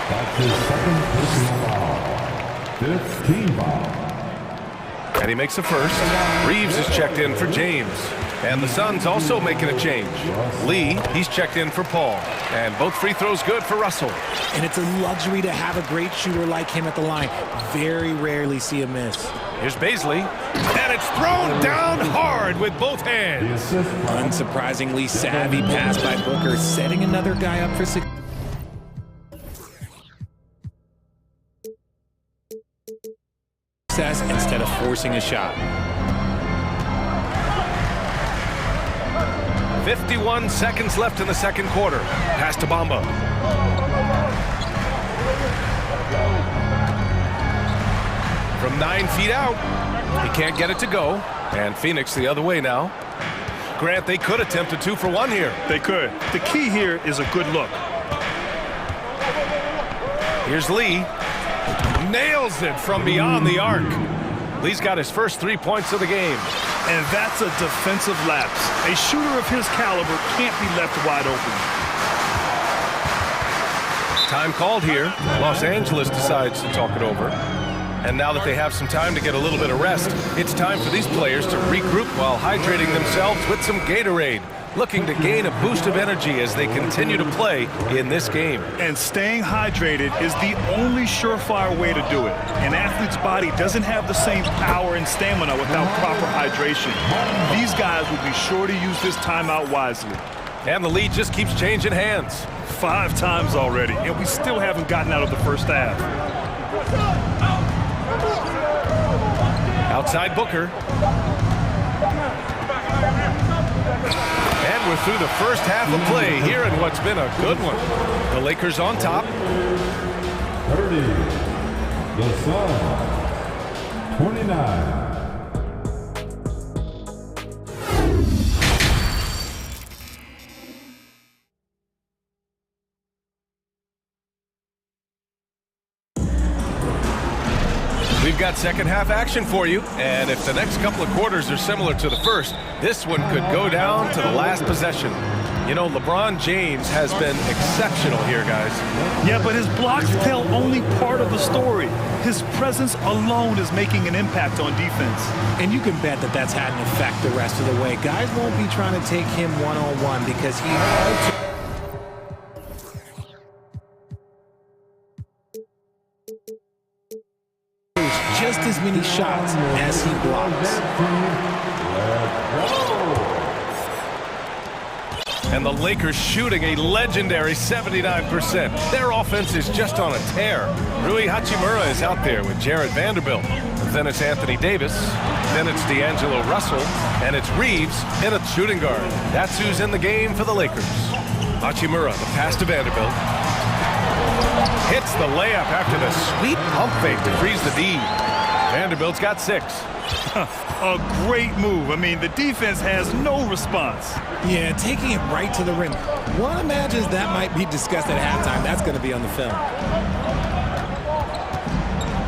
That's his second personal foul. 15 foul. And he makes a first. Reeves is checked in for James. And the Suns also making a change. Lee, he's checked in for Paul. And both free throws good for Russell. And it's a luxury to have a great shooter like him at the line. Very rarely see a miss. Here's Baisley. And it's thrown down hard with both hands. Unsurprisingly savvy pass by Booker, setting another guy up for success. Instead of forcing a shot. 51 seconds left in the second quarter. Pass to Bamba. From 9 feet out. He can't get it to go. And Phoenix the other way now. Grant, they could attempt a 2 for 1 here. They could. The key here is a good look. Here's Lee. Nails it from beyond the arc. Lee's got his first 3 points of the game. And that's a defensive lapse. A shooter of his caliber can't be left wide open. Time called here. Los Angeles decides to talk it over. And now that they have some time to get a little bit of rest, it's time for these players to regroup while hydrating themselves with some Gatorade, looking to gain a boost of energy as they continue to play in this game. And staying hydrated is the only surefire way to do it. An athlete's body doesn't have the same power and stamina without proper hydration. These guys will be sure to use this timeout wisely. And the lead just keeps changing hands. 5 times already, and we still haven't gotten out of the first half. Outside Booker. And we're through the first half of play here in what's been a good one. The Lakers on top. 30. The Suns. 29. We've got second half action for you, and if the next couple of quarters are similar to the first, this one could go down to the last possession. You know, LeBron James has been exceptional here, guys. Yeah, but his blocks tell only part of the story. His presence alone is making an impact on defense. And you can bet that that's had an effect the rest of the way. Guys won't be trying to take him one-on-one because he just as many shots as he blocks. And the Lakers shooting a legendary 79%. Their offense is just on a tear. Rui Hachimura is out there with Jared Vanderbilt. Then it's Anthony Davis. Then it's D'Angelo Russell. And it's Reeves in a shooting guard. That's who's in the game for the Lakers. Hachimura, the pass to Vanderbilt. Hits the layup after the sweet pump fake to freeze the D. Vanderbilt's got 6. A great move. I mean, the defense has no response. Yeah, taking it right to the rim. One imagines that might be discussed at halftime. That's going to be on the film.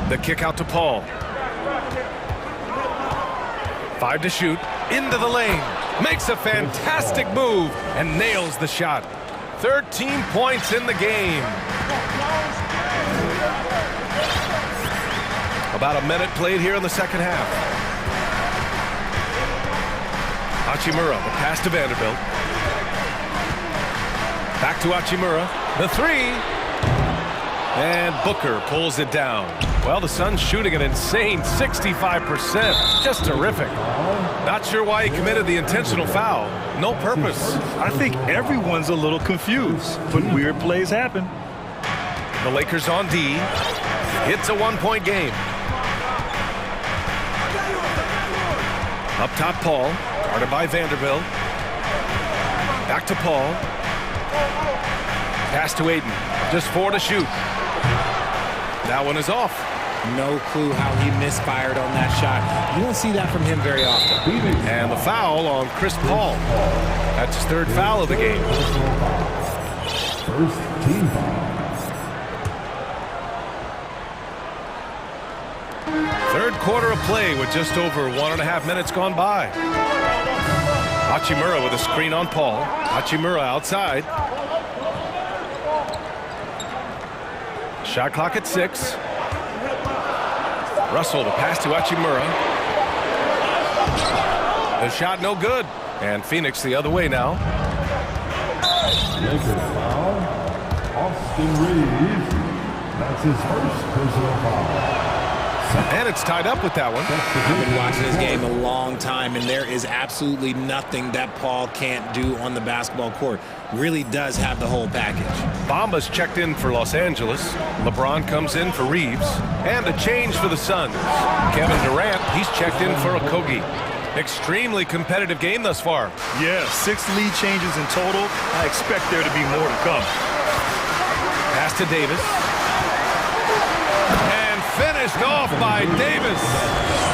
The kick out to Paul. 5 to shoot. Into the lane. Makes a fantastic move and nails the shot. 13 points in the game. About a minute played here in the second half. Hachimura, the pass to Vanderbilt. Back to Hachimura. The 3. And Booker pulls it down. Well, the Suns shooting an insane 65%. Just terrific. Not sure why he committed the intentional foul. No purpose. I think everyone's a little confused, but weird plays happen. The Lakers on D. It's a 1-point game. Up top, Paul. Guarded by Vanderbilt. Back to Paul. Pass to Aiden. Just 4 to shoot. That one is off. No clue how he misfired on that shot. You don't see that from him very often. And the foul on Chris Paul. That's his 3rd foul of the game. First team foul. 3rd quarter of play with just over 1.5 minutes gone by. Hachimura with a screen on Paul. Hachimura outside. Shot clock at 6. Russell to pass to Hachimura. The shot no good. And Phoenix the other way now. Lakers foul. Austin Reeves. That's his first personal foul. And it's tied up with that one. I've been watching this game a long time, and there is absolutely nothing that Paul can't do on the basketball court. Really does have the whole package. Bamba's checked in for Los Angeles. LeBron comes in for Reeves. And a change for the Suns. Kevin Durant, he's checked in for Okogie. Extremely competitive game thus far. Yeah, 6 lead changes in total. I expect there to be more to come. Pass to Davis. Finished off by Davis.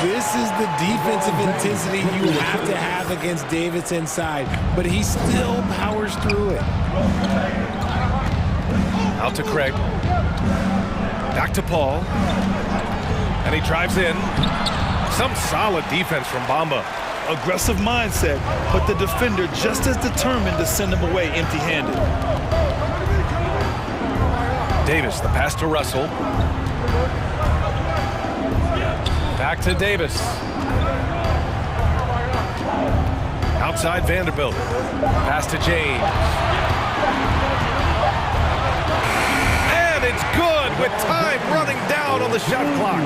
This is the defensive intensity you have to have against Davis inside, but he still powers through it. Out to Craig. Back to Paul. And he drives in. Some solid defense from Bamba. Aggressive mindset, but the defender just as determined to send him away empty-handed. Davis, the pass to Russell. Back to Davis. Outside Vanderbilt. Pass to James. And it's good with time running down on the shot clock.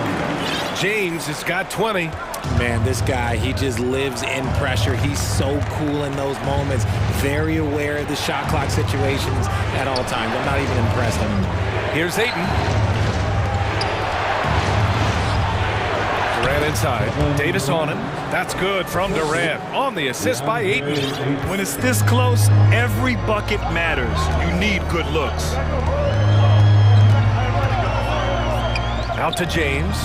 James has got 20. Man, this guy, he just lives in pressure. He's so cool in those moments. Very aware of the shot clock situations at all times. I'm not even impressed anymore. Here's Ayton. Durant inside. Davis on him. That's good from Durant. On the assist by Ayton. When it's this close, every bucket matters. You need good looks. Out to James.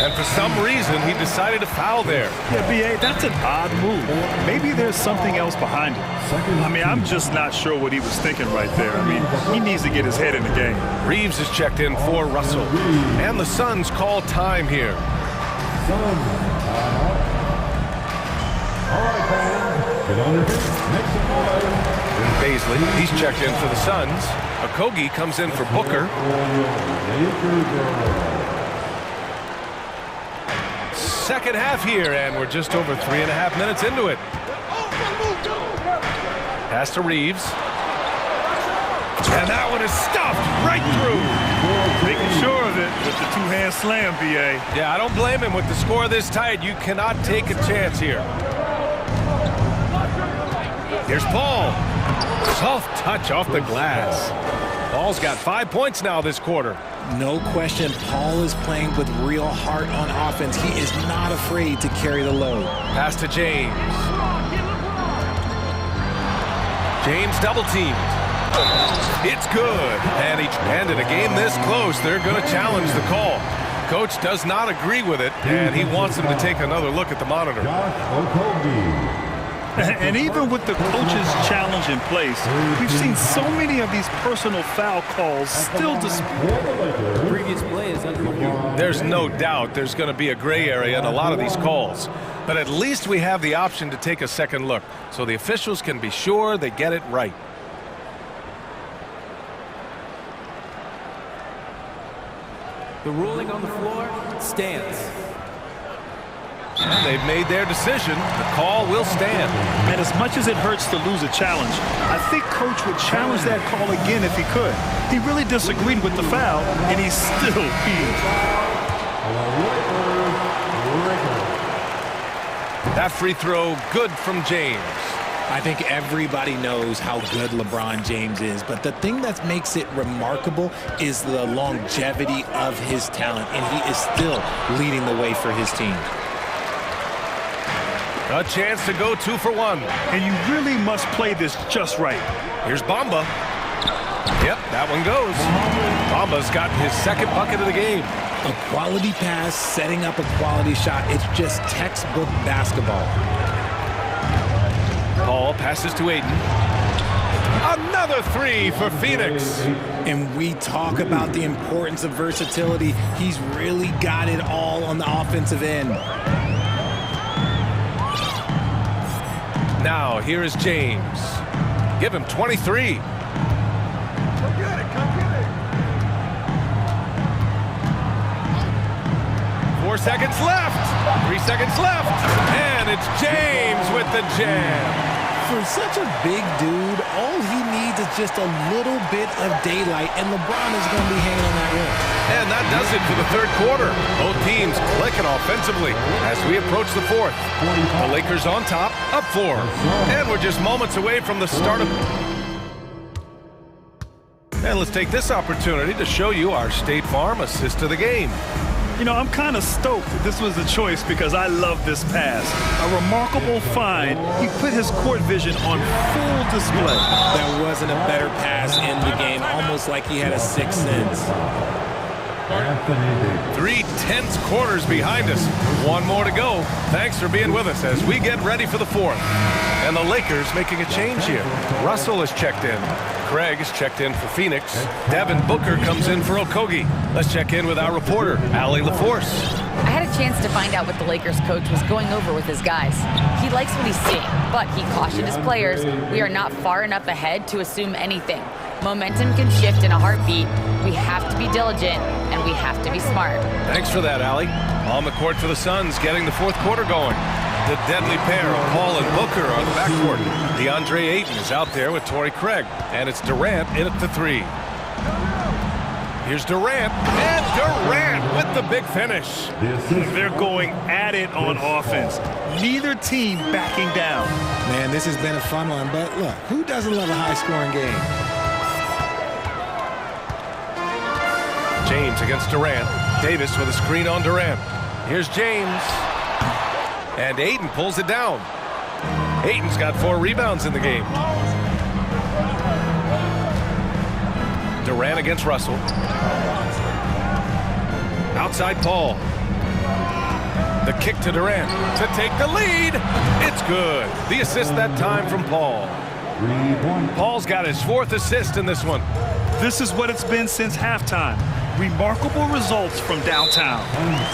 And for some reason, he decided to foul there. Yeah, B.A., that's an odd move. Maybe there's something else behind it. I mean, I'm just not sure what he was thinking right there. I mean, he needs to get his head in the game. Reeves is checked in for Russell. And the Suns call time here. All right, fans. Baisley, he's checked in for the Suns. Okogie comes in for Booker. Second half here, and we're just over 3.5 minutes into it. Pass to Reeves. And that one is stuffed right through. Making sure of it with the two-hand slam, B.A. Yeah, I don't blame him. With the score this tight, you cannot take a chance here. Here's Paul. Soft touch off the glass. Paul's got 5 points now this quarter. No question, Paul is playing with real heart on offense. He is not afraid to carry the load. Pass to James. James double teamed. It's good. And in a game this close, they're going to challenge the call. Coach does not agree with it, and he wants him to take another look at the monitor. And even with the coach's challenge in place, we've seen so many of these personal foul calls still displayed. Previous play is under review. There's no doubt there's going to be a gray area in a lot of these calls. But at least we have the option to take a second look, so the officials can be sure they get it right. The ruling on the floor stands. And they've made their decision. The call will stand. And as much as it hurts to lose a challenge, I think Coach would challenge that call again if he could. He really disagreed with the foul, and he's still beat. That free throw, good from James. I think everybody knows how good LeBron James is, but the thing that makes it remarkable is the longevity of his talent, and he is still leading the way for his team. A chance to go 2 for 1. And you really must play this just right. Here's Bamba. Yep, that one goes. Bamba's got his second bucket of the game. A quality pass, setting up a quality shot. It's just textbook basketball. Paul passes to Aiden. Another 3 for Phoenix. And we talk about the importance of versatility. He's really got it all on the offensive end. Now, here is James. Give him 23. Come get it, come get it. 4 seconds left. 3 seconds left. And it's James with the jam. For such a big dude, all he needs is just a little bit of daylight, and LeBron is going to be hanging on that rim. And that does it for the third quarter. Both teams clicking offensively as we approach the fourth. The Lakers on top, up 4. And we're just moments away from the start of... And let's take this opportunity to show you our State Farm assist of the game. You know, I'm kind of stoked that this was a choice because I love this pass. A remarkable find. He put his court vision on full display. There wasn't a better pass in the game, almost like he had a sixth sense. 3 tense quarters behind us. 1 more to go. Thanks for being with us as we get ready for the fourth. And the Lakers making a change here. Russell is checked in. Craig is checked in for Phoenix. Devin Booker comes in for Okogie. Let's check in with our reporter, Allie LaForce. I had a chance to find out what the Lakers coach was going over with his guys. He likes what he's seeing, but he cautioned his players, we are not far enough ahead to assume anything. Momentum can shift in a heartbeat. We have to be diligent, and we have to be smart. Thanks for that, Allie. On the court for the Suns, getting the fourth quarter going. The deadly pair of Paul and Booker on the backcourt. DeAndre Ayton is out there with Torrey Craig, and it's Durant in at the 3. Here's Durant, and Durant with the big finish. They're going at it on offense. Neither team backing down. Man, this has been a fun one, but look, who doesn't love a high-scoring game? James against Durant. Davis with a screen on Durant. Here's James. And Ayton pulls it down. Ayton's got 4 rebounds in the game. Durant against Russell. Outside Paul. The kick to Durant to take the lead. It's good. The assist that time from Paul. Paul's got his 4th assist in this one. This is what it's been since halftime. remarkable results from downtown.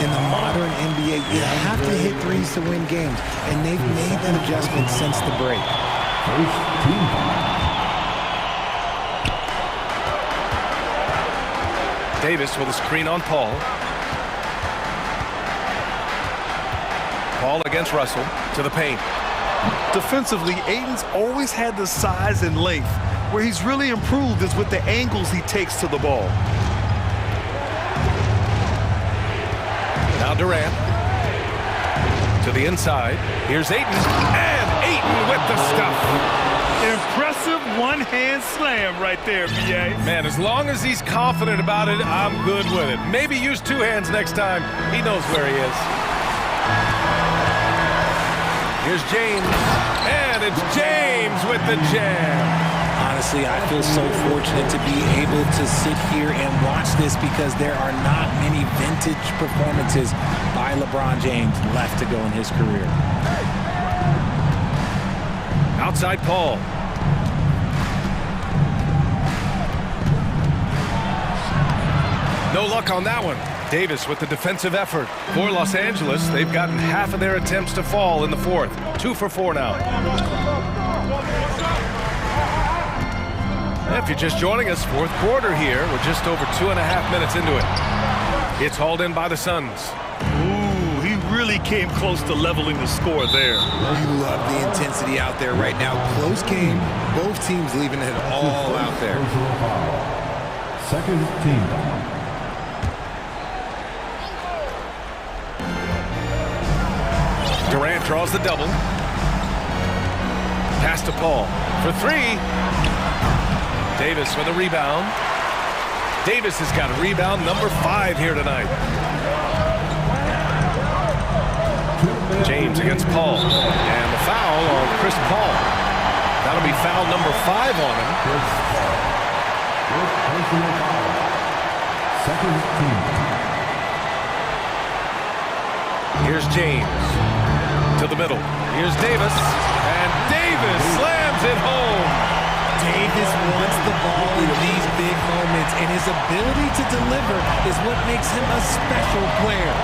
In the modern NBA, you have to hit threes to win games, and they've made that adjustment since the break. First team foul. Davis with a screen on Paul. Paul against Russell to the paint. Defensively, Ayton's always had the size and length. Where he's really improved is with the angles he takes to the ball. Now Durant to the inside. Here's Ayton, and Ayton with the stuff. Impressive one-hand slam right there, B.A. Man, as long as he's confident about it, I'm good with it. Maybe use two hands next time. He knows where he is. Here's James, and it's James with the jam. Honestly, I feel so fortunate to be able to sit here and watch this because there are not many vintage performances by LeBron James left to go in his career. Outside Paul. No luck on that one. Davis with the defensive effort. For Los Angeles, they've gotten half of their attempts to fall in the fourth. 2 for 4 now. If you're just joining us, fourth quarter here. We're just over 2.5 minutes into it. It's hauled in by the Suns. Ooh, he really came close to leveling the score there. You love the intensity out there right now. Close game. Both teams leaving it all out there. Second team foul. Durant draws the double. Pass to Paul for 3. Davis with a rebound. Davis has got rebound number 5 here tonight. James against Paul. And the foul on Chris Paul. That'll be foul number 5 on him. Second team. Here's James to the middle. Here's Davis. And Davis slams it home. Davis wants the ball in these big moments, and his ability to deliver is what makes him a special player.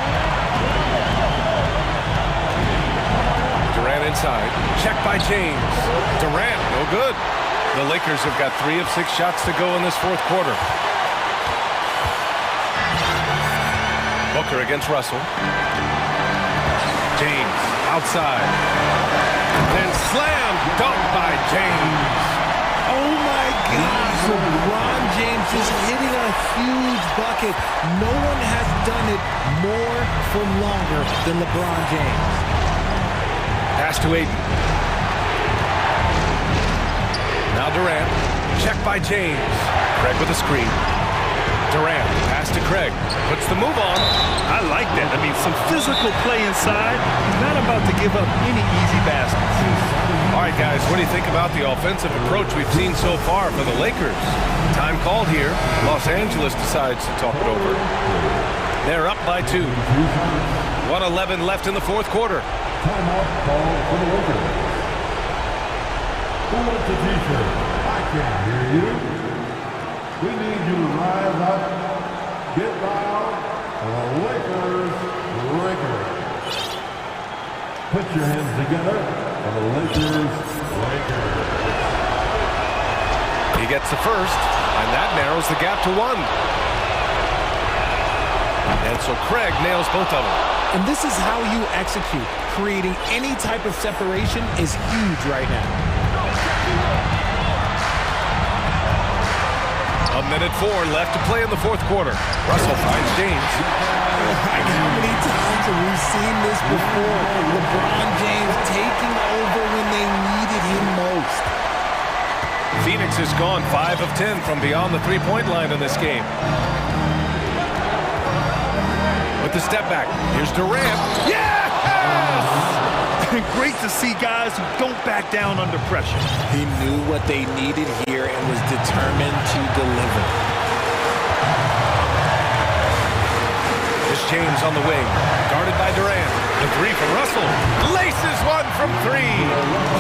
Durant inside. Check by James. Durant, no good. The Lakers have got 3 of 6 shots to go in this fourth quarter. Booker against Russell. James outside. Then slam dunk by James. Oh my gosh, LeBron James is hitting a huge bucket. No one has done it more for longer than LeBron James. Pass to Ayton. Now Durant. Check by James. Craig with a screen. Durant. Pass to Craig. Puts the move on. I like that. I mean, some physical play inside. He's not about to give up any easy baskets. All right, guys, what do you think about the offensive approach we've seen so far for the Lakers? Time called here. Los Angeles decides to talk it over. They're up by 2. 1:11 left in the fourth quarter. Timeout call for the Lakers. Who wants a t-shirt? I can't hear you. We need you to rise up, get loud, for the Lakers. Put your hands together for the Lakers. He gets the first, and that narrows the gap to 1. And so Craig nails both of them. And this is how you execute. Creating any type of separation is huge right now. 1:04 left to play in the fourth quarter. Russell finds James. Like how many times have we seen this before? LeBron James taking over when they needed him most. Phoenix has gone 5 of 10 from beyond the three-point line in this game. With the step back, here's Durant. Yes! Great to see guys who don't back down under pressure. He knew what they needed here and was determined to deliver. Here's James on the wing, guarded by Durant. The 3 from Russell. Laces one from 3.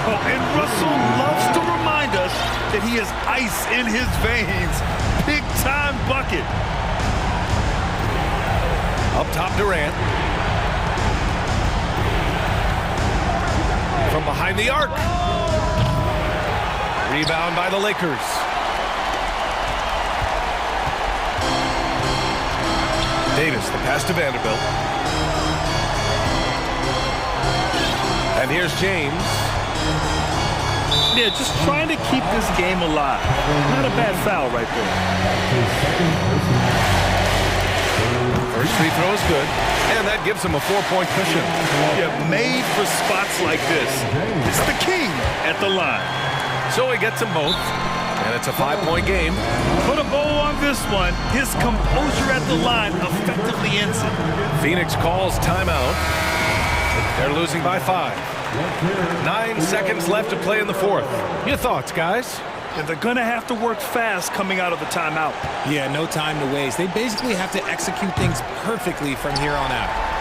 Oh, and Russell loves to remind us that he has ice in his veins. Big-time bucket. Up top, Durant. From behind the arc. Rebound by the Lakers. Davis, the pass to Vanderbilt. And here's James. Yeah, just trying to keep this game alive. Not a bad foul right there. First free throw is good, and that gives him a 4-point cushion. Yeah, made for spots like this. It's the king at the line. So he gets them both, and it's a 5-point game. Put a bow on this one. His composure at the line effectively ends it. Phoenix calls timeout. They're losing by 5. 9 seconds left to play in the fourth. Your thoughts, guys? And they're going to have to work fast coming out of the timeout. Yeah, no time to waste. They basically have to execute things perfectly from here on out.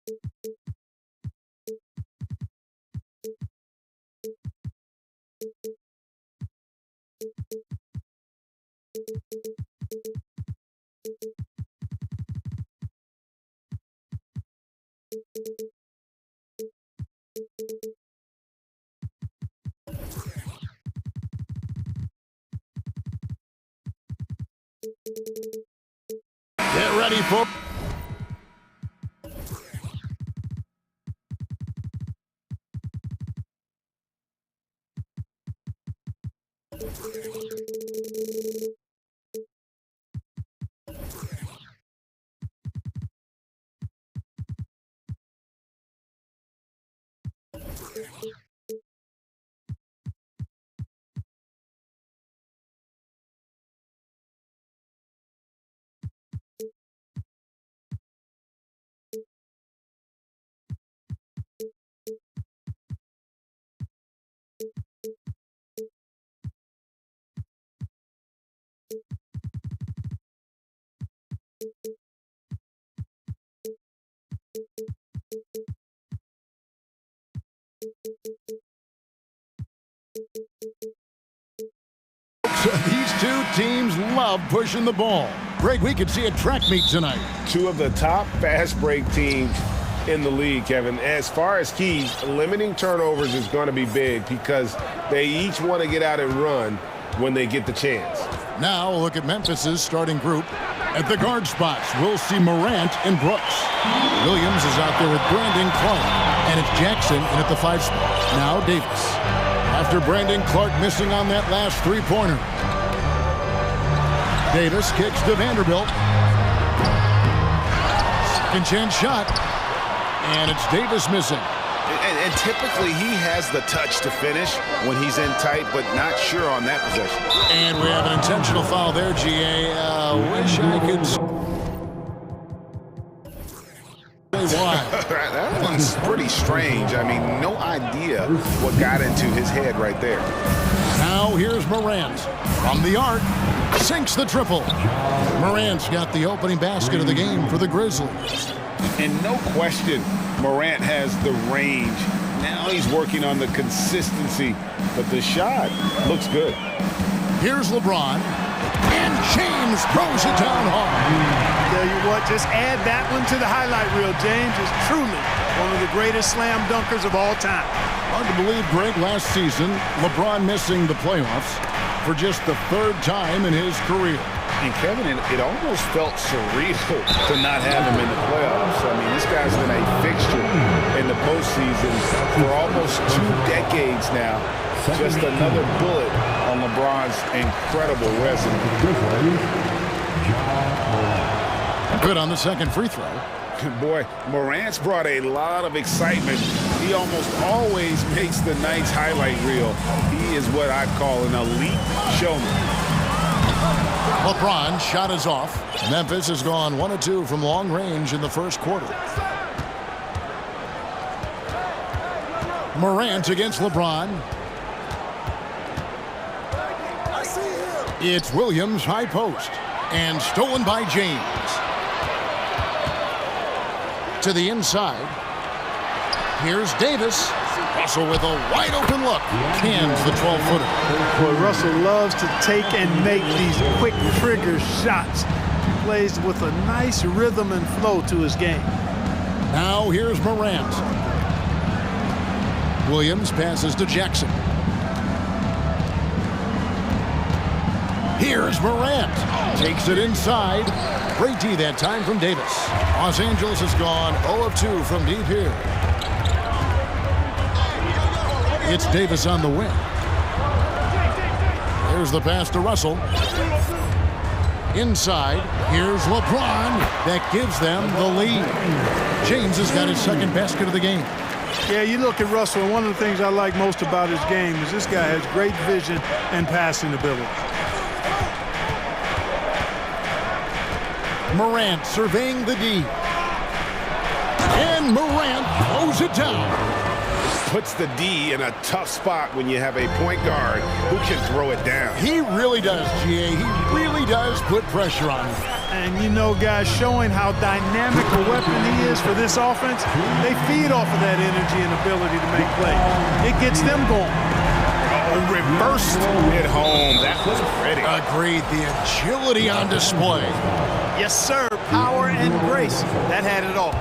Get ready, folks. These two teams love pushing the ball. Greg, we could see a track meet tonight. Two of the top fast break teams in the league, Kevin. As far as keys, limiting turnovers is going to be big because they each want to get out and run when they get the chance. Now a look at Memphis's starting group. At the guard spots, we'll see Morant and Brooks. Williams is out there with Brandon Clark, and it's Jackson in at the 5 spot. Now Davis. After Brandon Clark missing on that last three-pointer. Davis kicks to Vanderbilt. Second chance shot. And it's Davis missing. And typically he has the touch to finish when he's in tight, but not sure on that possession. And we have an intentional foul there, GA. Wish I could say why. That one's pretty strange. I mean, no idea what got into his head right there. Now here's Morant from the arc. Sinks the triple. Morant's got the opening basket of the game for the Grizzlies. And no question, Morant has the range. Now he's working on the consistency, but the shot looks good. Here's LeBron, and James throws it down hard. Tell you what, just add that one to the highlight reel. James is truly one of the greatest slam dunkers of all time. Hard to believe, Greg, last season, LeBron missing the playoffs for just the 3rd time in his career. And Kevin, it almost felt surreal to not have him in the playoffs. I mean, this guy's been a fixture in the postseason for almost 2 decades now. Just another bullet on LeBron's incredible resume. Good on the second free throw. Boy, Morant's brought a lot of excitement. He almost always makes the night's highlight reel. He is what I call an elite showman. LeBron shot is off. Memphis has gone 1 of 2 from long range in the first quarter. Morant against LeBron. It's Williams high post and stolen by James. To the inside. Here's Davis. Russell with a wide open look. Cans the 12-footer. Boy, Russell loves to take and make these quick trigger shots. He plays with a nice rhythm and flow to his game. Now here's Morant. Williams passes to Jackson. Here's Morant. Takes it inside. Great D that time from Davis. Los Angeles has gone 0 of 2 from deep here. It's Davis on the wing. There's the pass to Russell. Inside, here's LeBron. That gives them the lead. James has got his second basket of the game. Yeah, you look at Russell, and one of the things I like most about his game is this guy has great vision and passing ability. Morant surveying the D. And Morant throws it down. puts the D in a tough spot when you have a point guard who can throw it down. He really does, GA. He really does put pressure on him. And you know, guys, showing how dynamic a weapon he is for this offense, they feed off of that energy and ability to make plays. It gets them going. Oh, reversed it home. That was pretty. Agreed. The agility on display. Yes, sir. Power and grace. That had it all.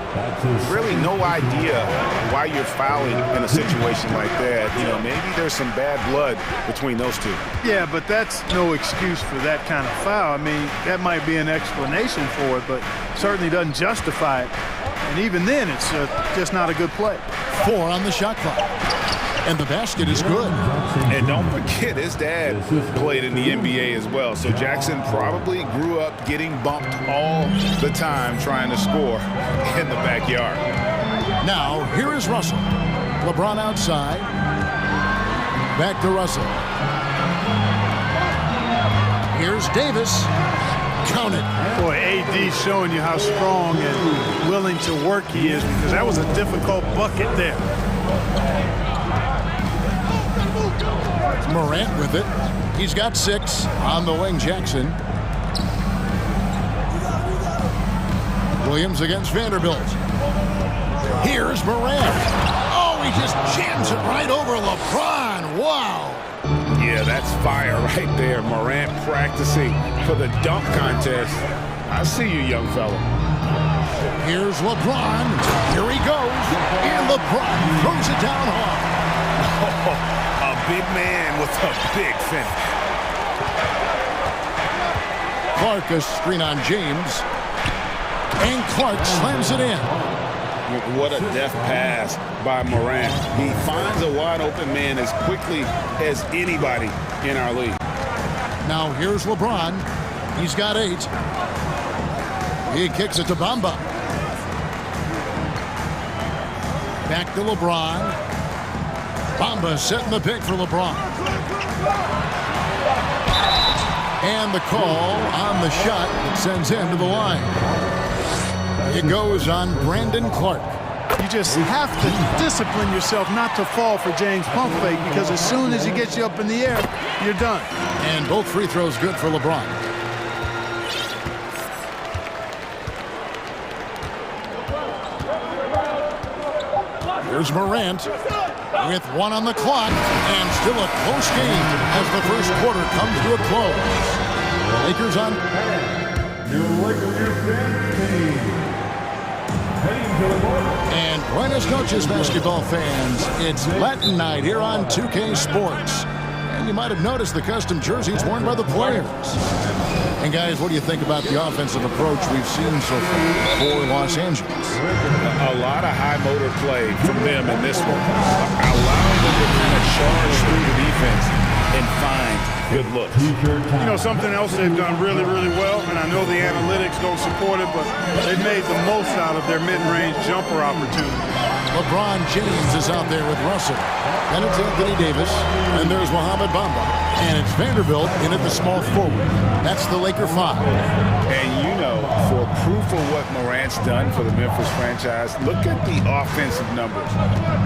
Really no idea why you're fouling in a situation like that. You know, maybe there's some bad blood between those two. Yeah, but that's no excuse for that kind of foul. I mean, that might be an explanation for it, but certainly doesn't justify it. And even then, it's just not a good play. 4 on the shot clock. And the basket is good. And don't forget, his dad played in the NBA as well. So Jackson probably grew up getting bumped all the time trying to score in the backyard. Now, here is Russell. LeBron outside. Back to Russell. Here's Davis. Count it. Boy, AD showing you how strong and willing to work he is, because that was a difficult bucket there. Morant with it. He's got 6 on the wing. Jackson. Williams against Vanderbilt. Here's Morant. Oh, he just jams it right over LeBron. Wow. Yeah, that's fire right there. Morant practicing for the dunk contest. I see you, young fella. Here's LeBron. Here he goes. And LeBron throws it down hard. A big man with a big finish. Clark, a screen on James. And Clark slams it in. What a deft pass by Morant. He finds a wide open man as quickly as anybody in our league. Now here's LeBron. He's got 8. He kicks it to Bamba. Back to LeBron. Bamba setting the pick for LeBron. And the call on the shot that sends him to the line. It goes on Brandon Clark. You just have to discipline yourself not to fall for James pump fake, because as soon as he gets you up in the air, you're done. And both free throws good for LeBron. Here's Morant with 1 on the clock, and still a close game as the first quarter comes to a close. Lakers on. And buenas noches, basketball fans. It's Latin night here on 2K Sports. And you might have noticed the custom jerseys worn by the players. And guys, what do you think about the offensive approach we've seen so far for Los Angeles? A lot of high motor play from them in this one. Allowing them to kind of charge through the defense and find good looks. You know, something else they've done really, really well, and I know the analytics don't support it, but they've made the most out of their mid-range jumper opportunities. LeBron James is out there with Russell. Then it's Anthony Davis, and there's Mohamed Bamba. And it's Vanderbilt in at the small forward. That's the Laker 5. And you know, for proof of what Morant's done for the Memphis franchise, look at the offensive numbers.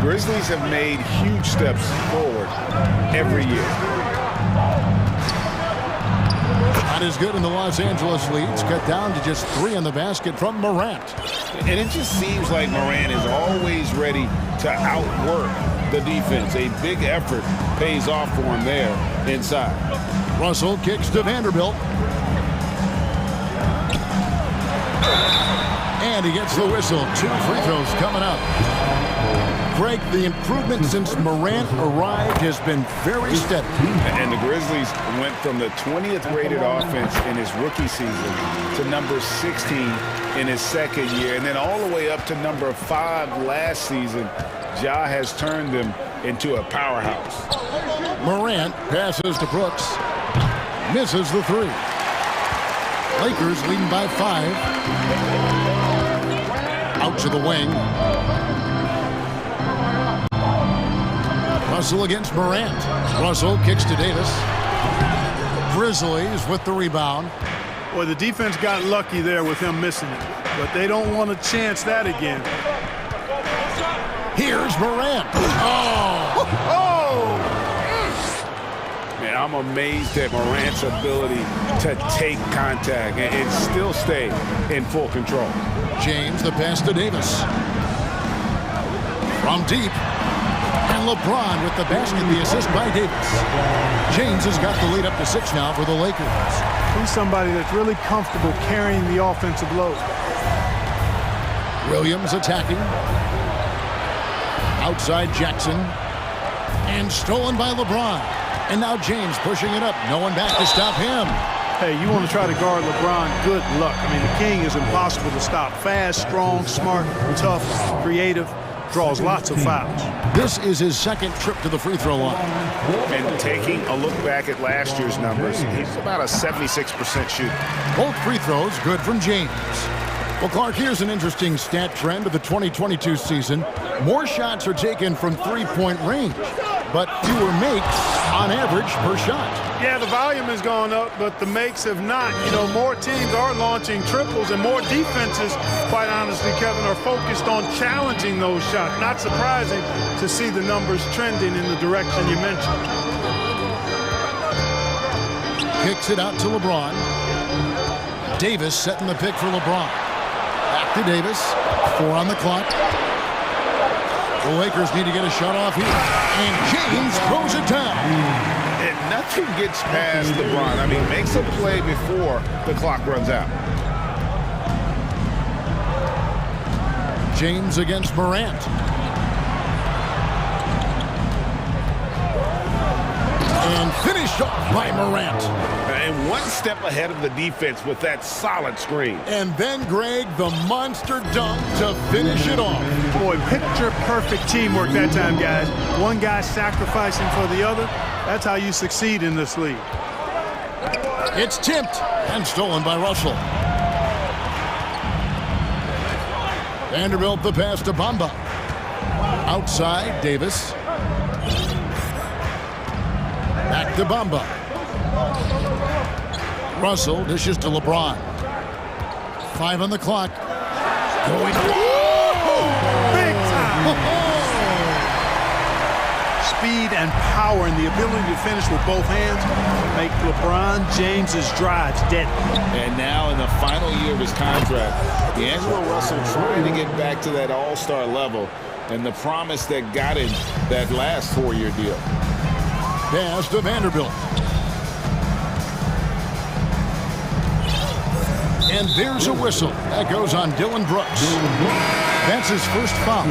Grizzlies have made huge steps forward every year. Not as good in the Los Angeles leads, cut down to just 3 on the basket from Morant. And it just seems like Morant is always ready to outwork the defense. A big effort pays off for him there inside. Russell kicks to Vanderbilt. And he gets the whistle. 2 free throws coming up. Greg, the improvement since Morant arrived has been very steady. And the Grizzlies went from the 20th rated offense in his rookie season to number 16 in his second year, and then all the way up to number 5 last season. Ja has turned them into a powerhouse. Morant passes to Brooks. Misses the 3. Lakers leading by 5. Out to the wing. Russell against Morant. Russell kicks to Davis. Grizzlies with the rebound. Boy, the defense got lucky there with him missing it, but they don't want to chance that again. Here's Morant. Oh! Man, I'm amazed at Morant's ability to take contact and still stay in full control. James, the pass to Davis. From deep. And LeBron with the basket, the assist by Davis. James has got the lead up to 6 now for the Lakers. He's somebody that's really comfortable carrying the offensive load. Williams attacking. Outside Jackson. And stolen by LeBron. And now James pushing it up. No one back to stop him. Hey, you want to try to guard LeBron, good luck. I mean, the king is impossible to stop. Fast, strong, smart, tough, creative, draws lots of fouls. This is his second trip to the free throw line. And taking a look back at last year's numbers, he's about a 76% shooter. Both free throws good from James. Well, Clark, here's an interesting stat trend of the 2022 season. More shots are taken from three-point range, but fewer makes on average per shot. Yeah, the volume has gone up, but the makes have not. You know, more teams are launching triples, and more defenses, quite honestly, Kevin, are focused on challenging those shots. Not surprising to see the numbers trending in the direction you mentioned. Kicks it out to LeBron. Davis setting the pick for LeBron. Back to Davis. 4 on the clock. The Lakers need to get a shot off here. And James throws it down. And nothing gets past LeBron. I mean, makes a play before the clock runs out. James against Morant. And finished off by Morant. And one step ahead of the defense with that solid screen. And then, Greg, the monster dunk to finish it off. Boy, picture-perfect teamwork that time, guys. One guy sacrificing for the other. That's how you succeed in this league. It's tipped and stolen by Russell. Vanderbilt the pass to Bamba. Outside, Davis. Back to Bamba. Russell dishes to LeBron. 5 on the clock. Going. Big time! Speed and power and the ability to finish with both hands make LeBron James's drives deadly. And now in the final year of his contract, D'Angelo Russell trying to get back to that all-star level and the promise that got him that last 4-year deal. Pass to Vanderbilt. And there's a whistle. That goes on Dylan Brooks. That's his first foul.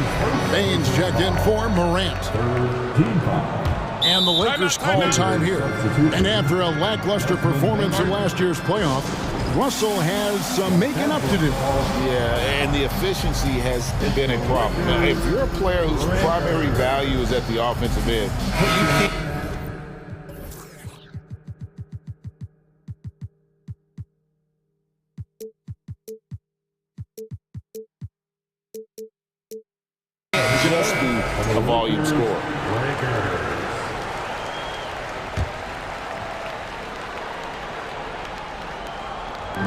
Baines checked in for Morant. And the Lakers call time here. And after a lackluster performance in last year's playoff, Russell has some making up to do. Yeah, and the efficiency has been a problem. Now, if you're a player whose primary value is at the offensive end, you can't. Just be a volume scorer.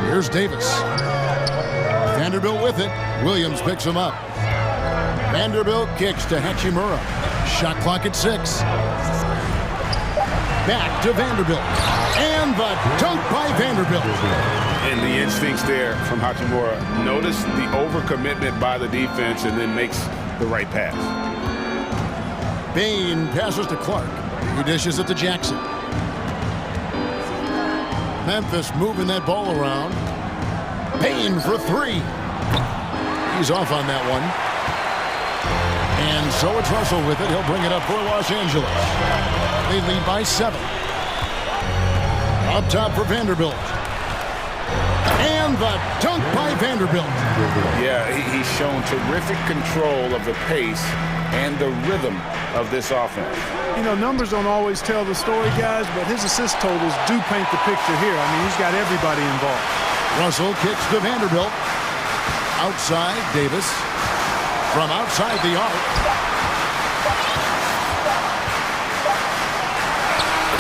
Here's Davis. Vanderbilt with it. Williams picks him up. Vanderbilt kicks to Hachimura. Shot clock at 6. Back to Vanderbilt. And the dunk by Vanderbilt. And the instincts there from Hachimura. Notice the overcommitment by the defense and then makes the right pass. Bain passes to Clark. He dishes it to Jackson. Memphis moving that ball around. Bain for 3. He's off on that one. And so it's Russell with it. He'll bring it up for Los Angeles. They lead by 7. Up top for Vanderbilt. And the dunk by Vanderbilt. Yeah, he's shown terrific control of the pace and the rhythm of this offense. You know, numbers don't always tell the story, guys, but his assist totals do paint the picture here. I mean, he's got everybody involved. Russell kicks to Vanderbilt. Outside, Davis. From outside the arc.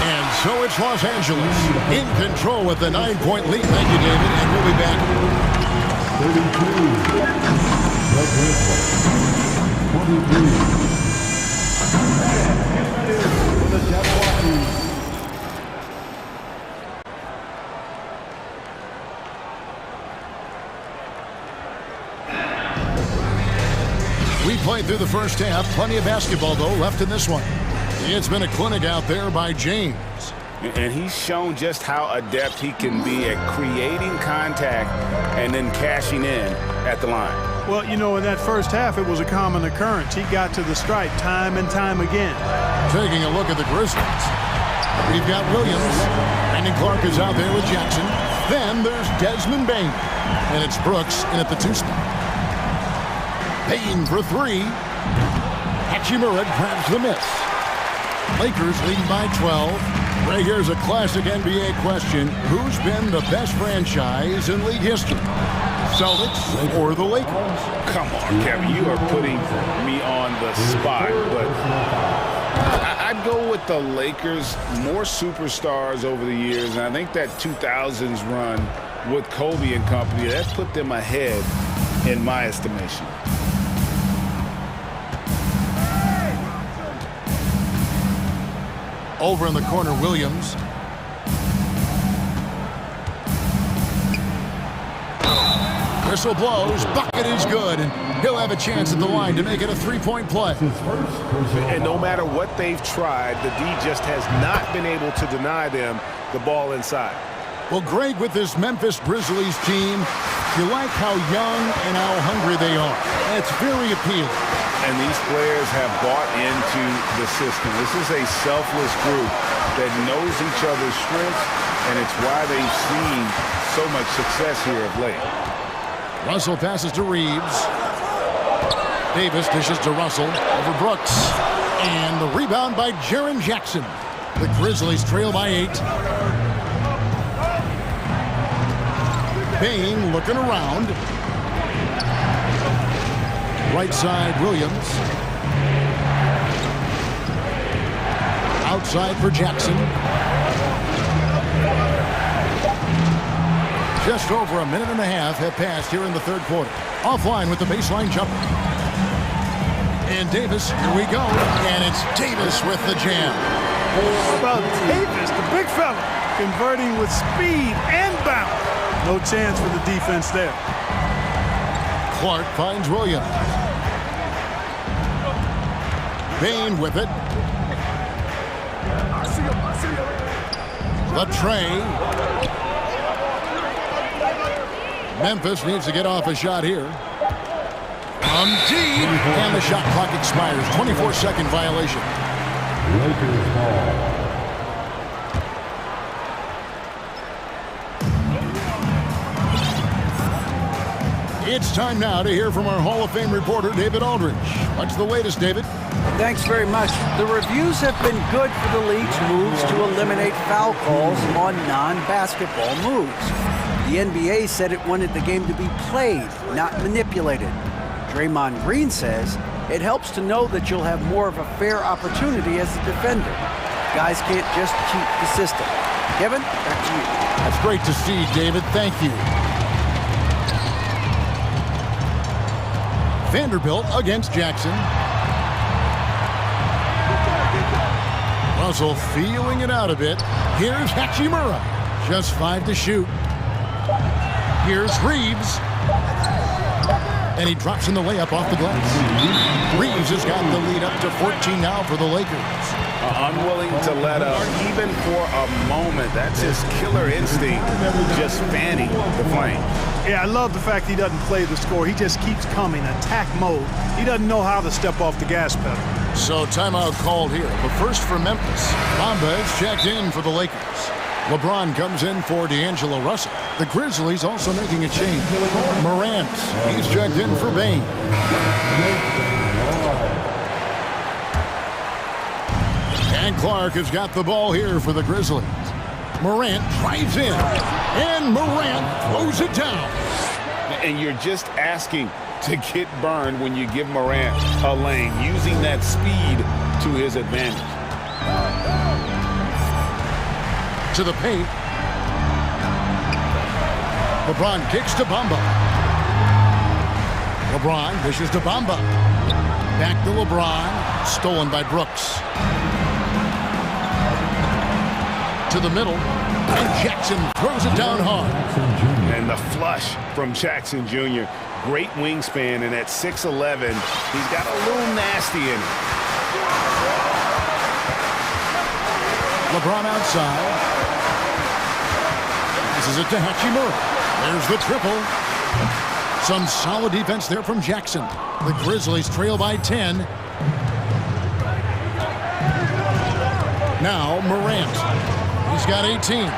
And so it's Los Angeles in control with the 9-point lead. Thank you, David, and we'll be back. 32. For the Jabberwockies. We played through the first half. Plenty of basketball, though, left in this one. It's been a clinic out there by James. And he's shown just how adept he can be at creating contact and then cashing in at the line. Well, you know, in that first half, it was a common occurrence. He got to the stripe time and time again. Taking a look at the Grizzlies. We've got Williams. Brandon Clark is out there with Jackson. Then there's Desmond Bain. And it's Brooks in at the 2 spot. Bain for 3. Hachimura grabs the miss. Lakers leading by 12. Right here's a classic NBA question. Who's been the best franchise in league history? Celtics or the Lakers? Come on, Kevin, you are putting me on the spot, but I'd go with the Lakers. More superstars over the years, and I think that 2000s run with Kobe and company, that put them ahead in my estimation. Over in the corner, Williams. Whistle blows, bucket is good, and he'll have a chance at the line to make it a 3-point play. And no matter what they've tried, the D just has not been able to deny them the ball inside. Well, Greg, with this Memphis Grizzlies team, you like how young and how hungry they are. It's very appealing. And these players have bought into the system. This is a selfless group that knows each other's strengths, and it's why they've seen so much success here of late. Russell passes to Reeves. Davis dishes to Russell over Brooks. And the rebound by Jaren Jackson. The Grizzlies trail by 8. Bain looking around. Right side, Williams. Outside for Jackson. Just over a minute and a half have passed here in the third quarter. Offline with the baseline jumper. And Davis, here we go. And it's Davis with the jam. How about Davis, the big fella, converting with speed and bounce. No chance for the defense there. Clark finds Williams. Bain with it. The tray. Memphis needs to get off a shot here. From deep. And the shot clock expires. 24-second violation. Lakers ball. It's time now to hear from our Hall of Fame reporter, David Aldridge. What's the latest, David? Thanks very much. The reviews have been good for the league's moves to eliminate foul calls on non-basketball moves. The NBA said it wanted the game to be played, not manipulated. Draymond Green says it helps to know that you'll have more of a fair opportunity as a defender. Guys can't just cheat the system. Kevin, back to you. That's great to see, David. Thank you. Vanderbilt against Jackson. Russell feeling it out a bit. Here's Hachimura. Just 5 to shoot. Here's Reeves. And he drops in the layup off the glass. Reeves has got the lead up to 14 now for the Lakers. Unwilling to let up, even for a moment. That's his killer instinct, just fanning the flame. Yeah, I love the fact he doesn't play the score. He just keeps coming, attack mode. He doesn't know how to step off the gas pedal. So timeout called here. But first for Memphis. Bamba is checked in for the Lakers. LeBron comes in for D'Angelo Russell. The Grizzlies also making a change. Morant, he's checked in for Bain. And Clark has got the ball here for the Grizzlies. Morant drives in, and Morant throws it down. And you're just asking to get burned when you give Morant a lane, using that speed to his advantage. To the paint. LeBron kicks to Bamba. LeBron dishes to Bamba. Back to LeBron. Stolen by Brooks. To the middle. And Jackson throws it down hard. And the flush from Jackson Jr. Great wingspan, and at 6'11", he's got a little nasty in it. LeBron outside. This is it to Hachimura. There's the triple. Some solid defense there from Jackson. The Grizzlies trail by 10. Now Morant. He's got 18.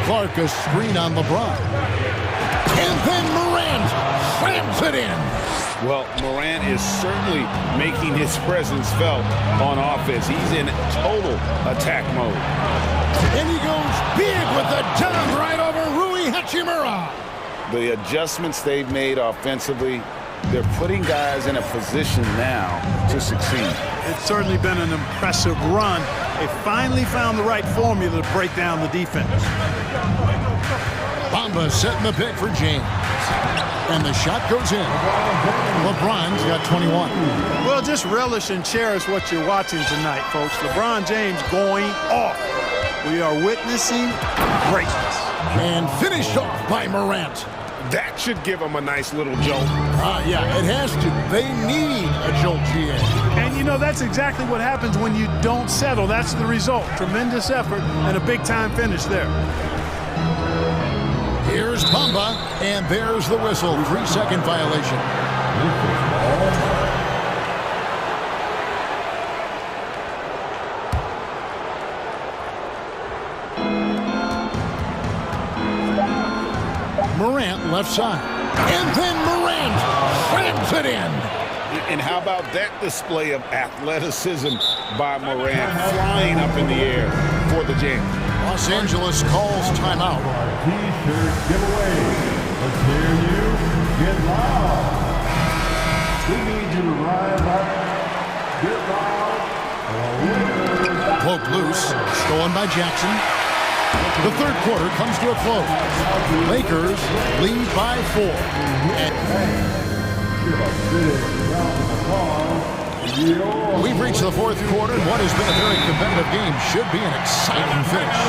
Clark a screen on LeBron. And then Morant slams it in. Well, Morant is certainly making his presence felt on offense. He's in total attack mode. And he goes big with the dunk right over Rui Hachimura. The adjustments they've made offensively, they're putting guys in a position now to succeed. It's certainly been an impressive run. They finally found the right formula to break down the defense. Bamba setting the pick for James. And the shot goes in. LeBron's got 21. Well, just relish and cherish what you're watching tonight, folks. LeBron James going off. We are witnessing greatness. And finished off by Morant. That should give them a nice little jolt. Yeah, it has to. They need a jolt, GA. And, you know, that's exactly what happens when you don't settle. That's the result. Tremendous effort and a big-time finish there. Here's Bamba, and there's the whistle. 3-second violation. Morant left side. And then Morant slams it in. And how about that display of athleticism by Morant, flying up in the air for the jam. Los Angeles calls timeout. T-shirt giveaway. Let's hear you get loud. We need you to rise up, get loud. Poke loose, stolen by Jackson. The third quarter comes to a close. Lakers lead by 4. We've reached the fourth quarter, and what has been a very competitive game should be an exciting finish.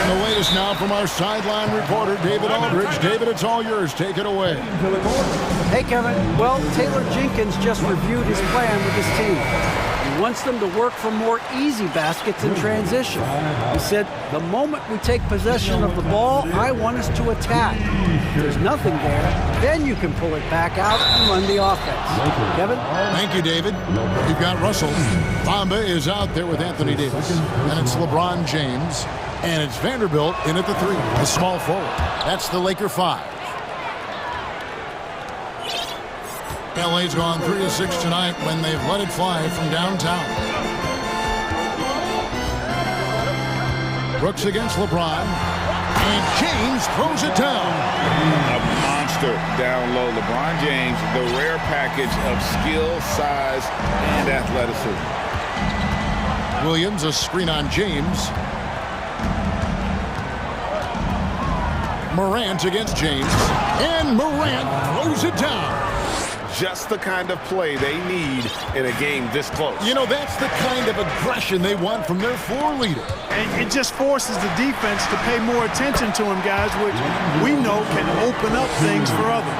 And the latest now from our sideline reporter, David Aldridge. David, it's all yours. Take it away. Hey, Kevin. Well, Taylor Jenkins just reviewed his plan with his team. He wants them to work for more easy baskets in transition. He said, the moment we take possession of the ball, I want us to attack. If there's nothing there, then you can pull it back out and run the offense. Kevin? Thank you, David. You've got Russell. Bamba is out there with Anthony Davis. And it's LeBron James. And it's Vanderbilt in at the 3, the small forward. That's the Laker 5. LA's gone 3 of 6 tonight when they've let it fly from downtown. Brooks against LeBron. And James throws it down. A monster down low. LeBron James, the rare package of skill, size, and athleticism. Williams, a screen on James. Morant against James. And Morant throws it down. Just the kind of play they need in a game this close. You know, that's the kind of aggression they want from their floor leader. And it just forces the defense to pay more attention to him, guys, which we know can open up things for others.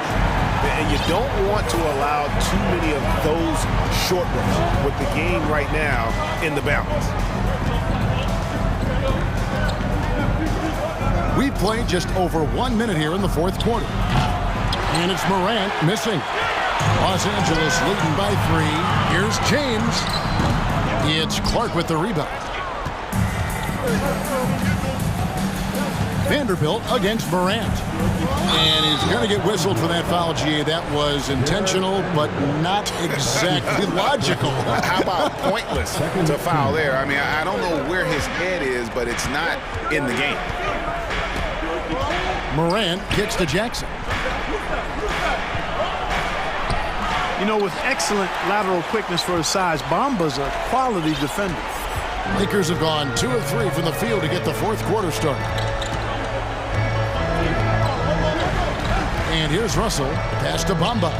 And you don't want to allow too many of those short ones with the game right now in the balance. We played just over 1 minute here in the fourth quarter. And it's Morant missing. Los Angeles leading by 3. Here's James. It's Clark with the rebound. Vanderbilt against Morant. And he's going to get whistled for that foul, GA. That was intentional, but not exactly logical. How about pointless to foul there? I mean, I don't know where his head is, but it's not in the game. Morant kicks to Jackson. You know, with excellent lateral quickness for his size, Bamba's a quality defender. Lakers have gone 2 of 3 from the field to get the fourth quarter started. And here's Russell. Pass to Bamba.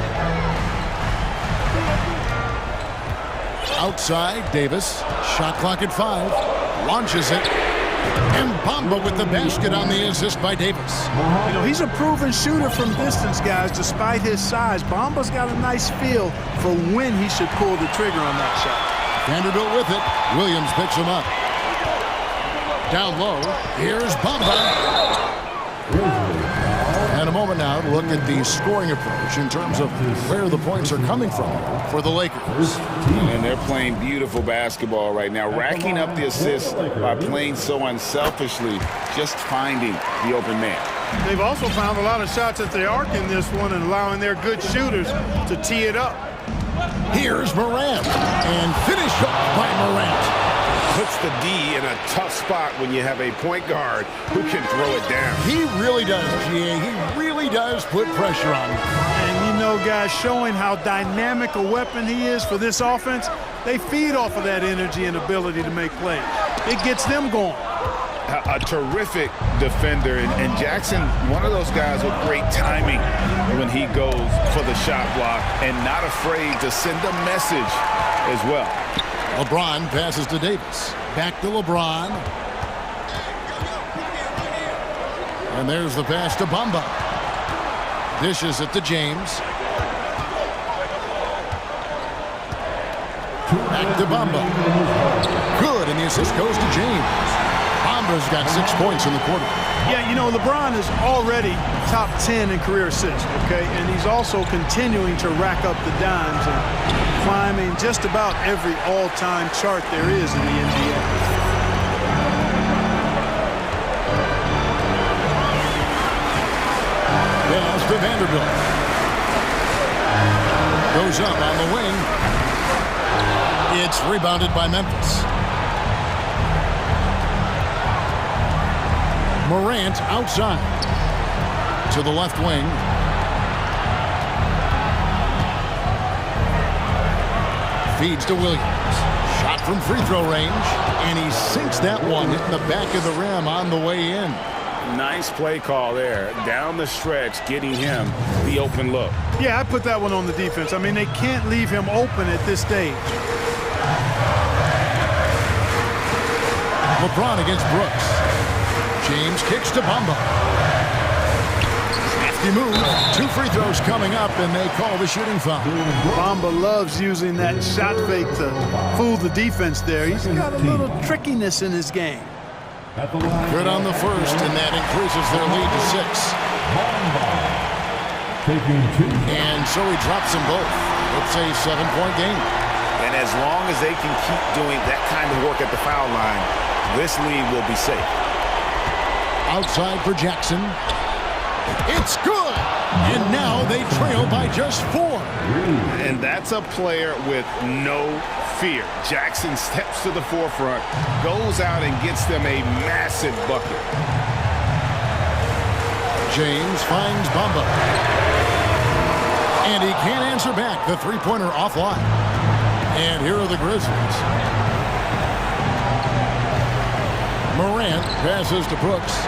Outside, Davis. Shot clock at 5. Launches it. And Bamba with the basket on the assist by Davis. You know, he's a proven shooter from distance, guys, despite his size. Bamba's got a nice feel for when he should pull the trigger on that shot. Vanderbilt with it. Williams picks him up. Down low. Here's Bamba. And a moment now to look at the scoring approach in terms of where the points are coming from for the Lakers. And they're playing beautiful basketball right now, racking up the assists by playing so unselfishly, just finding the open man. They've also found a lot of shots at the arc in this one and allowing their good shooters to tee it up. Here's Morant. And finished off by Morant. Puts the D in a tough spot when you have a point guard who can throw it down. He really does, GA. He really does put pressure on him. And you know, guys, showing how dynamic a weapon he is for this offense, they feed off of that energy and ability to make plays. It gets them going. A terrific defender, and Jackson, one of those guys with great timing when he goes for the shot block and not afraid to send a message as well. LeBron passes to Davis. Back to LeBron. And there's the pass to Bamba. Dishes it to James. Back to Bamba. Good, and the assist goes to James. Bamba's got 6 points in the quarter. Yeah, you know, LeBron is already top 10 in career assists, okay? And he's also continuing to rack up the dimes and climbing just about every all-time chart there is in the NBA. Pass to Vanderbilt. Goes up on the wing. It's rebounded by Memphis. Morant outside to the left wing. Feeds to Williams. Shot from free throw range. And he sinks that one, hitting the back of the rim on the way in. Nice play call there. Down the stretch, getting him the open look. Yeah, I put that one on the defense. I mean, they can't leave him open at this stage. LeBron against Brooks. James kicks to Bamba. Crafty move. 2 free throws coming up, and they call the shooting foul. Bamba loves using that shot fake to fool the defense there. He's got a little trickiness in his game. Good on the first, and that increases their lead to 6. And so he drops them both. It's a 7-point game. And as long as they can keep doing that kind of work at the foul line, this lead will be safe. Outside for Jackson. It's good! And now they trail by just 4. And that's a player with no fear. Jackson steps to the forefront, goes out and gets them a massive bucket. James finds Bamba. And he can't answer back. The three-pointer offline. And here are the Grizzlies. Morant passes to Brooks.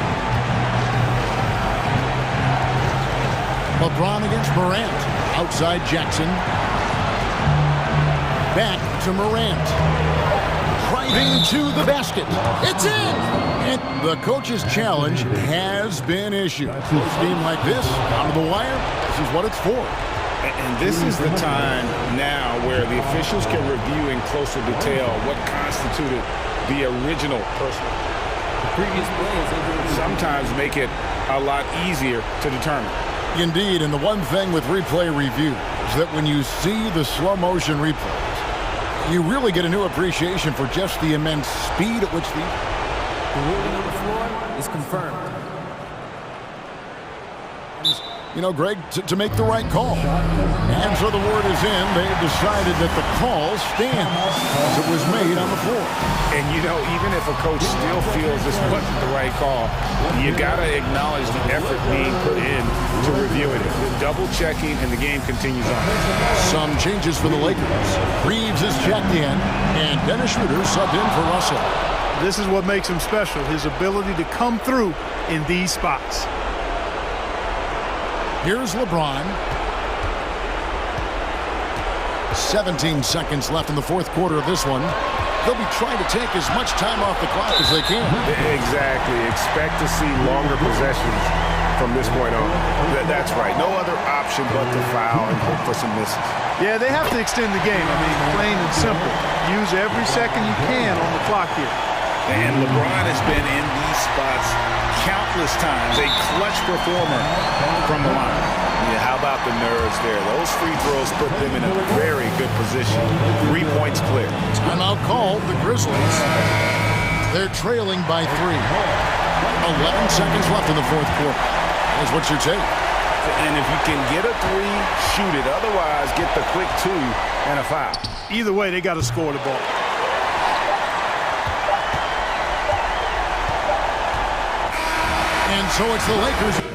LeBron against Morant. Outside Jackson. Back to Morant. Driving to the basket. It's in! And the coach's challenge has been issued. A game like this, down to the wire, this is what it's for. And this is the time now where the officials can review in closer detail what constituted the original personal. The previous play is sometimes make it a lot easier to determine. Indeed, and the one thing with replay review is that when you see the slow motion replays, you really get a new appreciation for just the immense speed at which the ruling on the floor is confirmed. You know, Greg, to make the right call. And so the word is in. They've decided that the call stands as it was made on the floor. And, you know, even if a coach still feels this wasn't the right call, you got to acknowledge the effort being put in to reviewing it. Double checking, and the game continues on. Some changes for the Lakers. Reeves is checked in, and Dennis Schroeder subbed in for Russell. This is what makes him special, his ability to come through in these spots. Here's LeBron. 17 seconds left in the fourth quarter of this one. They'll be trying to take as much time off the clock as they can. Exactly. Expect to see longer possessions from this point on. That's right. No other option but to foul and hope for some misses. Yeah, they have to extend the game. I mean, plain and simple. Use every second you can on the clock here. And LeBron has been in these spots countless times. A clutch performer from the line. Yeah, how about the nerves there? Those free throws put them in a very good position. 3 points clear. Timeout called, the Grizzlies. They're trailing by 3. 11 seconds left in the fourth quarter. Here's what you take. And if you can get a 3, shoot it. Otherwise, get the quick 2 and a foul. Either way, they got to score the ball. And so it's the Lakers.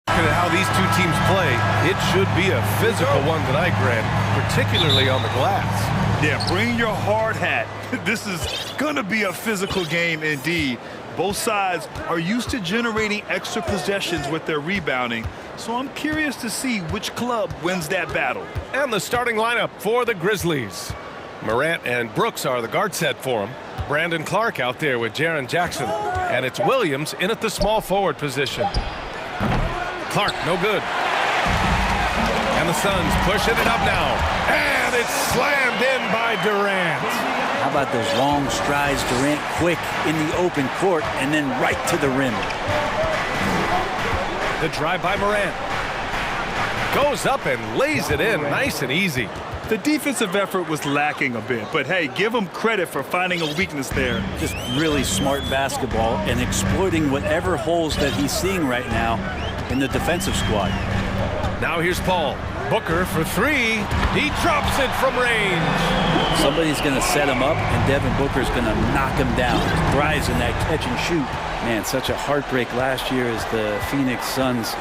Looking at how these two teams play, it should be a physical one tonight, Grant, particularly on the glass. Yeah, bring your hard hat. This is going to be a physical game indeed. Both sides are used to generating extra possessions with their rebounding, so I'm curious to see which club wins that battle. And the starting lineup for the Grizzlies. Morant and Brooks are the guard set for him. Brandon Clark out there with Jaren Jackson. And it's Williams in at the small forward position. Clark, no good. And the Suns pushing it up now. And it's slammed in by Durant. How about those long strides, Durant quick in the open court and then right to the rim. The drive by Morant. Goes up and lays it in nice and easy. The defensive effort was lacking a bit, but hey, give him credit for finding a weakness there. Just really smart basketball and exploiting whatever holes that he's seeing right now in the defensive squad. Now here's Paul. Booker for three. He drops it from range. Somebody's going to set him up, and Devin Booker's going to knock him down. Thrives in that catch and shoot. Man, such a heartbreak last year as the Phoenix Suns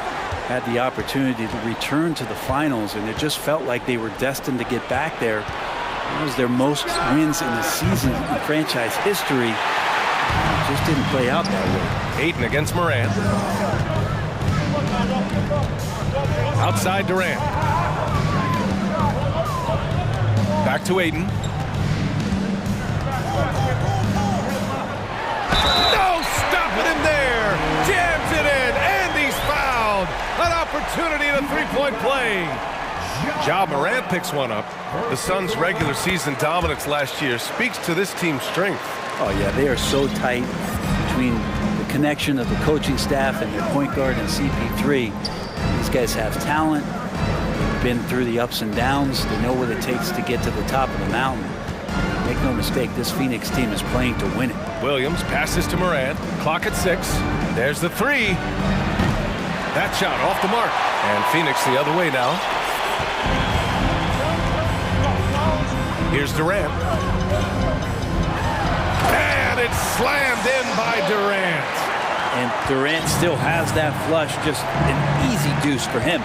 had the opportunity to return to the finals, and it just felt like they were destined to get back there. It was their most wins in the season in franchise history. It just didn't play out that way. Ayton against Morant. Outside Durant. Back to Ayton. No, stopping him there. Jams it in, and he's fouled. An opportunity in a three-point play. Ja Morant picks one up. The Suns' regular season dominance last year speaks to this team's strength. Oh, yeah, they are so tight between the connection of the coaching staff and their point guard and CP3. These guys have talent. They've been through the ups and downs. They know what it takes to get to the top of the mountain. Make no mistake, this Phoenix team is playing to win it. Williams passes to Morant. Clock at 6. There's the three. That shot off the mark. And Phoenix the other way now. Here's Durant. And it's slammed in by Durant. And Durant still has that flush, just an easy deuce for him.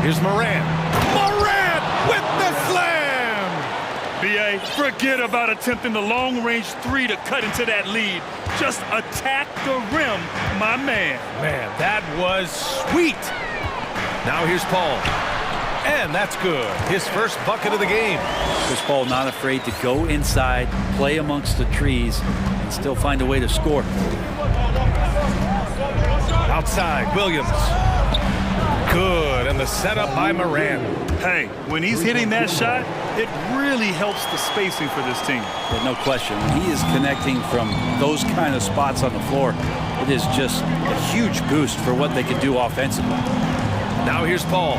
Here's Morant. Morant with the slam! B.A., forget about attempting the long-range three to cut into that lead. Just attack the rim, my man. Man, that was sweet. Now here's Paul. And that's good. His first bucket of the game. Chris Paul not afraid to go inside, play amongst the trees, and still find a way to score. Outside, Williams. Good, and the setup by Morant. Hey, when he's hitting that shot, it really helps the spacing for this team. But no question, when he is connecting from those kind of spots on the floor, it is just a huge boost for what they can do offensively. Now here's Paul.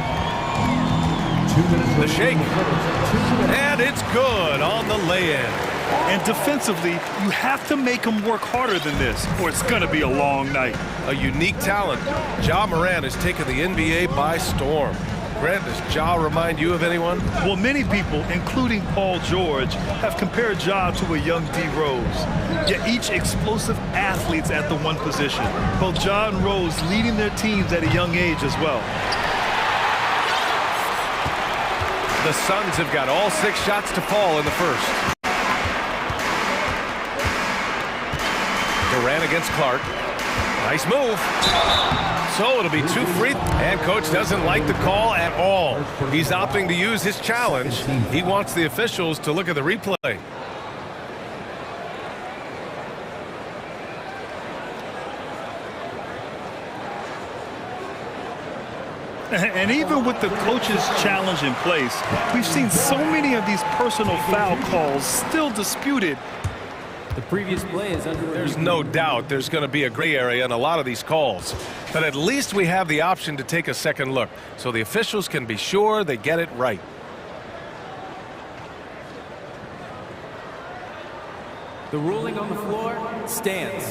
The shake. And it's good on the lay-in. And defensively, you have to make him work harder than this, or it's going to be a long night. A unique talent. Ja Morant has taken the NBA by storm. Grant, does Ja remind you of anyone? Well, many people, including Paul George, have compared Ja to a young D. Rose. Yet each explosive athletes at the one position. Both Ja and Rose leading their teams at a young age as well. The Suns have got all 6 shots to fall in the first. Durant against Clark. Nice move. So it'll be 2 free. And coach doesn't like the call at all. He's opting to use his challenge. He wants the officials to look at the replay. And even with the coach's challenge in place, we've seen so many of these personal foul calls still disputed. The previous play is under. There's no doubt there's going to be a gray area in a lot of these calls. But at least we have the option to take a second look, so the officials can be sure they get it right. The ruling on the floor stands.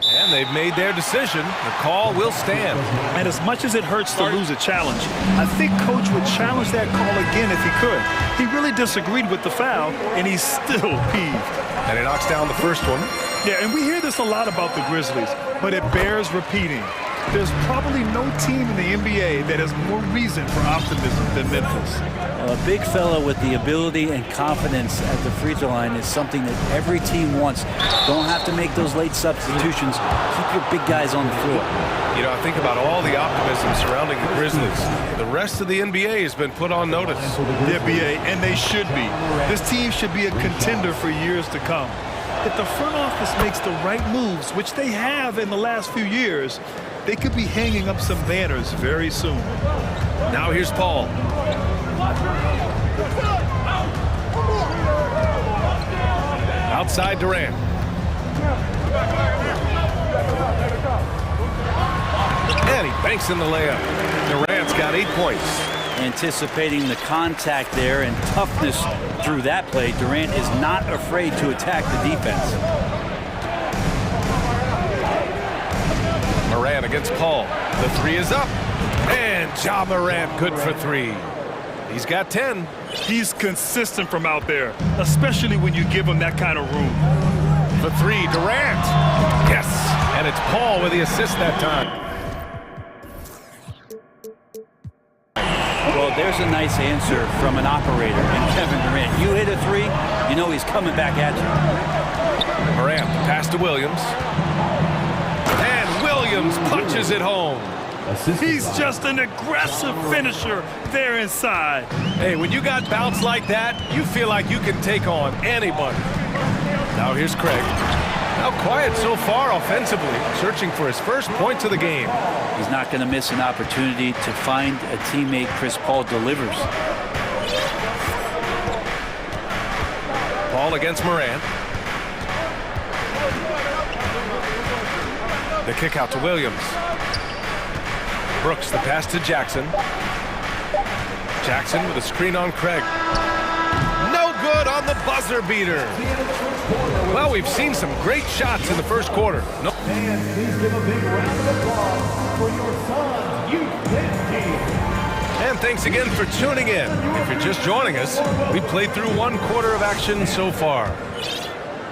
And they've made their decision. The call will stand. And as much as it hurts to lose a challenge, I think Coach would challenge that call again if he could. He really disagreed with the foul, and he's still peeved. And he knocks down the first one. Yeah, and we hear this a lot about the Grizzlies, but it bears repeating. There's probably no team in the NBA that has more reason for optimism than Memphis. A big fella with the ability and confidence at the free throw line is something that every team wants. Don't have to make those late substitutions. Keep your big guys on the floor. You know, think about all the optimism surrounding the Grizzlies. The rest of the NBA has been put on notice. The NBA, and they should be. This team should be a contender for years to come. If the front office makes the right moves, which they have in the last few years, they could be hanging up some banners very soon. Now here's Paul. Outside Durant. And he banks in the layup. Durant's got 8 points. Anticipating the contact there and toughness through that play, Durant is not afraid to attack the defense. Morant against Paul. The three is up. And Ja Morant good for 3. He's got 10. He's consistent from out there, especially when you give him that kind of room. For 3, Durant. Yes. And it's Paul with the assist that time. Well, there's a nice answer from an operator. And Kevin Durant, you hit a 3, you know he's coming back at you. Morant, pass to Williams. And Williams punches it home. He's just an aggressive finisher there inside. Hey, when you got bounce like that, you feel like you can take on anybody. Now here's Craig. Now quiet so far offensively, searching for his first points of the game. He's not going to miss an opportunity to find a teammate. Chris Paul delivers. Paul against Morant. The kick out to Williams. Brooks, the pass to Jackson. Jackson with a screen on Craig. No good on the buzzer beater. Well, we've seen some great shots in the first quarter. No. And please give a big round of applause for your son's youth team. And thanks again for tuning in. If you're just joining us, we played through 1 quarter of action so far.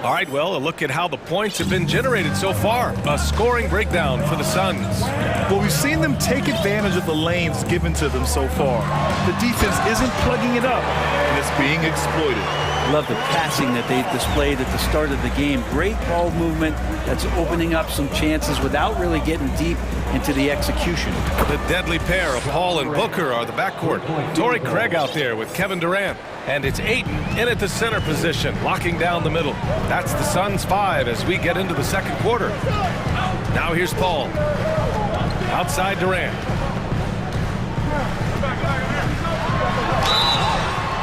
All right, well, a look at how the points have been generated so far. A scoring breakdown for the Suns. Well, we've seen them take advantage of the lanes given to them so far. The defense isn't plugging it up, and it's being exploited. Love the passing that they displayed at the start of the game. Great ball movement that's opening up some chances without really getting deep into the execution. The deadly pair of Paul and Booker are the backcourt. Torrey Craig out there with Kevin Durant. And it's Ayton in at the center position, locking down the middle. That's the Suns 5 as we get into the second quarter. Now here's Paul. Outside Durant.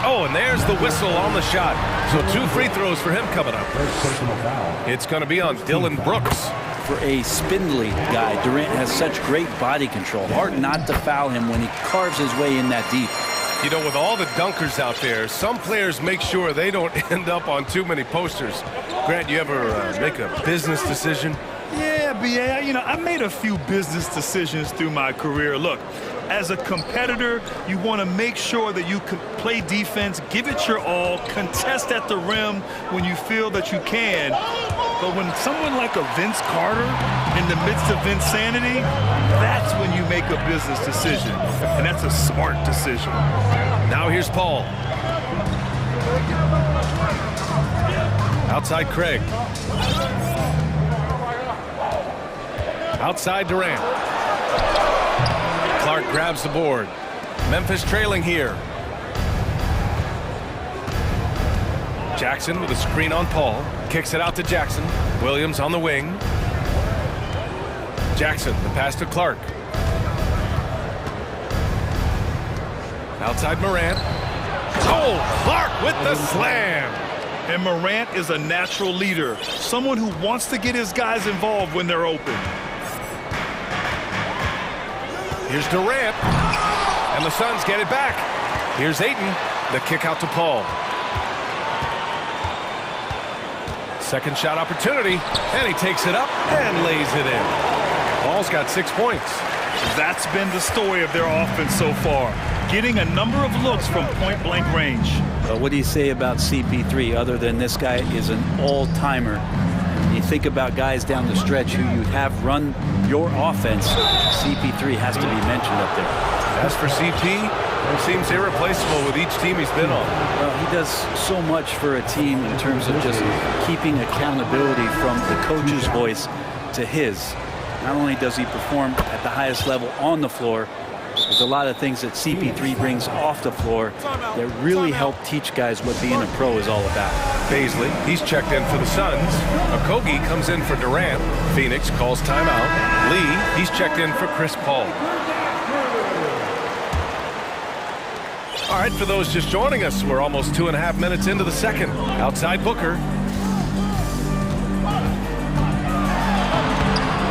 Oh, and there's the whistle on the shot. So 2 free throws for him coming up. It's going to be on Dylan Brooks. For a spindly guy, Durant has such great body control. Hard not to foul him when he carves his way in that deep. You know, with all the dunkers out there, some players make sure they don't end up on too many posters. Grant, you ever make a business decision? Yeah, B.A., you know, I made a few business decisions through my career. Look, as a competitor, you want to make sure that you can play defense, give it your all, contest at the rim when you feel that you can. But when someone like a Vince Carter in the midst of insanity, that's when you make a business decision. And that's a smart decision. Now here's Paul. Outside Craig. Outside Durant. Clark grabs the board. Memphis trailing here. Jackson with a screen on Paul. Kicks it out to Jackson. Williams on the wing. Jackson, the pass to Clark. Outside Morant. Oh, Clark with the slam. And Morant is a natural leader, someone who wants to get his guys involved when they're open. Here's Durant, and the Suns get it back. Here's Ayton, the kick out to Paul. Second shot opportunity, and he takes it up and lays it in. Paul's got 6 points. That's been the story of their offense so far, getting a number of looks from point-blank range. What do you say about CP3 other than this guy is an all-timer? You think about guys down the stretch who you have run your offense, CP3 has to be mentioned up there. As for CP, he seems irreplaceable with each team he's been on. Well, he does so much for a team in terms of just keeping accountability from the coach's voice to his. Not only does he perform at the highest level on the floor, there's a lot of things that CP3 brings off the floor that really help teach guys what being a pro is all about. Baisley, he's checked in for the Suns. Okogie comes in for Durant. Phoenix calls timeout. Lee, he's checked in for Chris Paul. All right, for those just joining us, we're almost 2.5 minutes into the second. Outside Booker.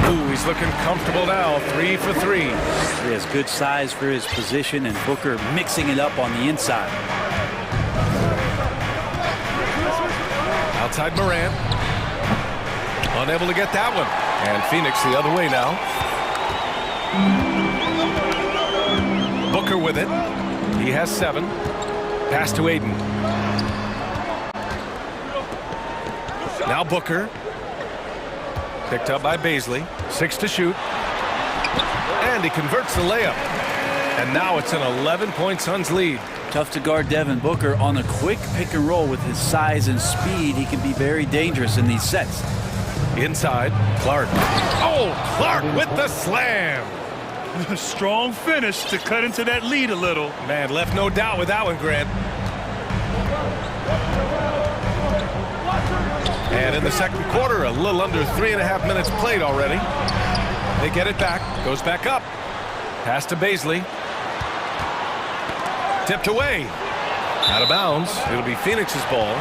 Ooh, he's looking comfortable now, 3 for 3. He has good size for his position, and Booker mixing it up on the inside. Outside Morant. Unable to get that one. And Phoenix the other way now. Booker with it. He has 7. Pass to Ayton. Now Booker. Picked up by Baisley. 6 to shoot. And he converts the layup. And now it's an 11-point Suns lead. Tough to guard Devin Booker on a quick pick and roll with his size and speed. He can be very dangerous in these sets. Inside, Clark. Oh, Clark with the slam. Strong finish to cut into that lead a little. Man, left no doubt with that one, Grant. And in the second quarter, a little under 3.5 minutes played already. They get it back, goes back up. Pass to Baisley. Tipped away. Out of bounds. It'll be Phoenix's ball.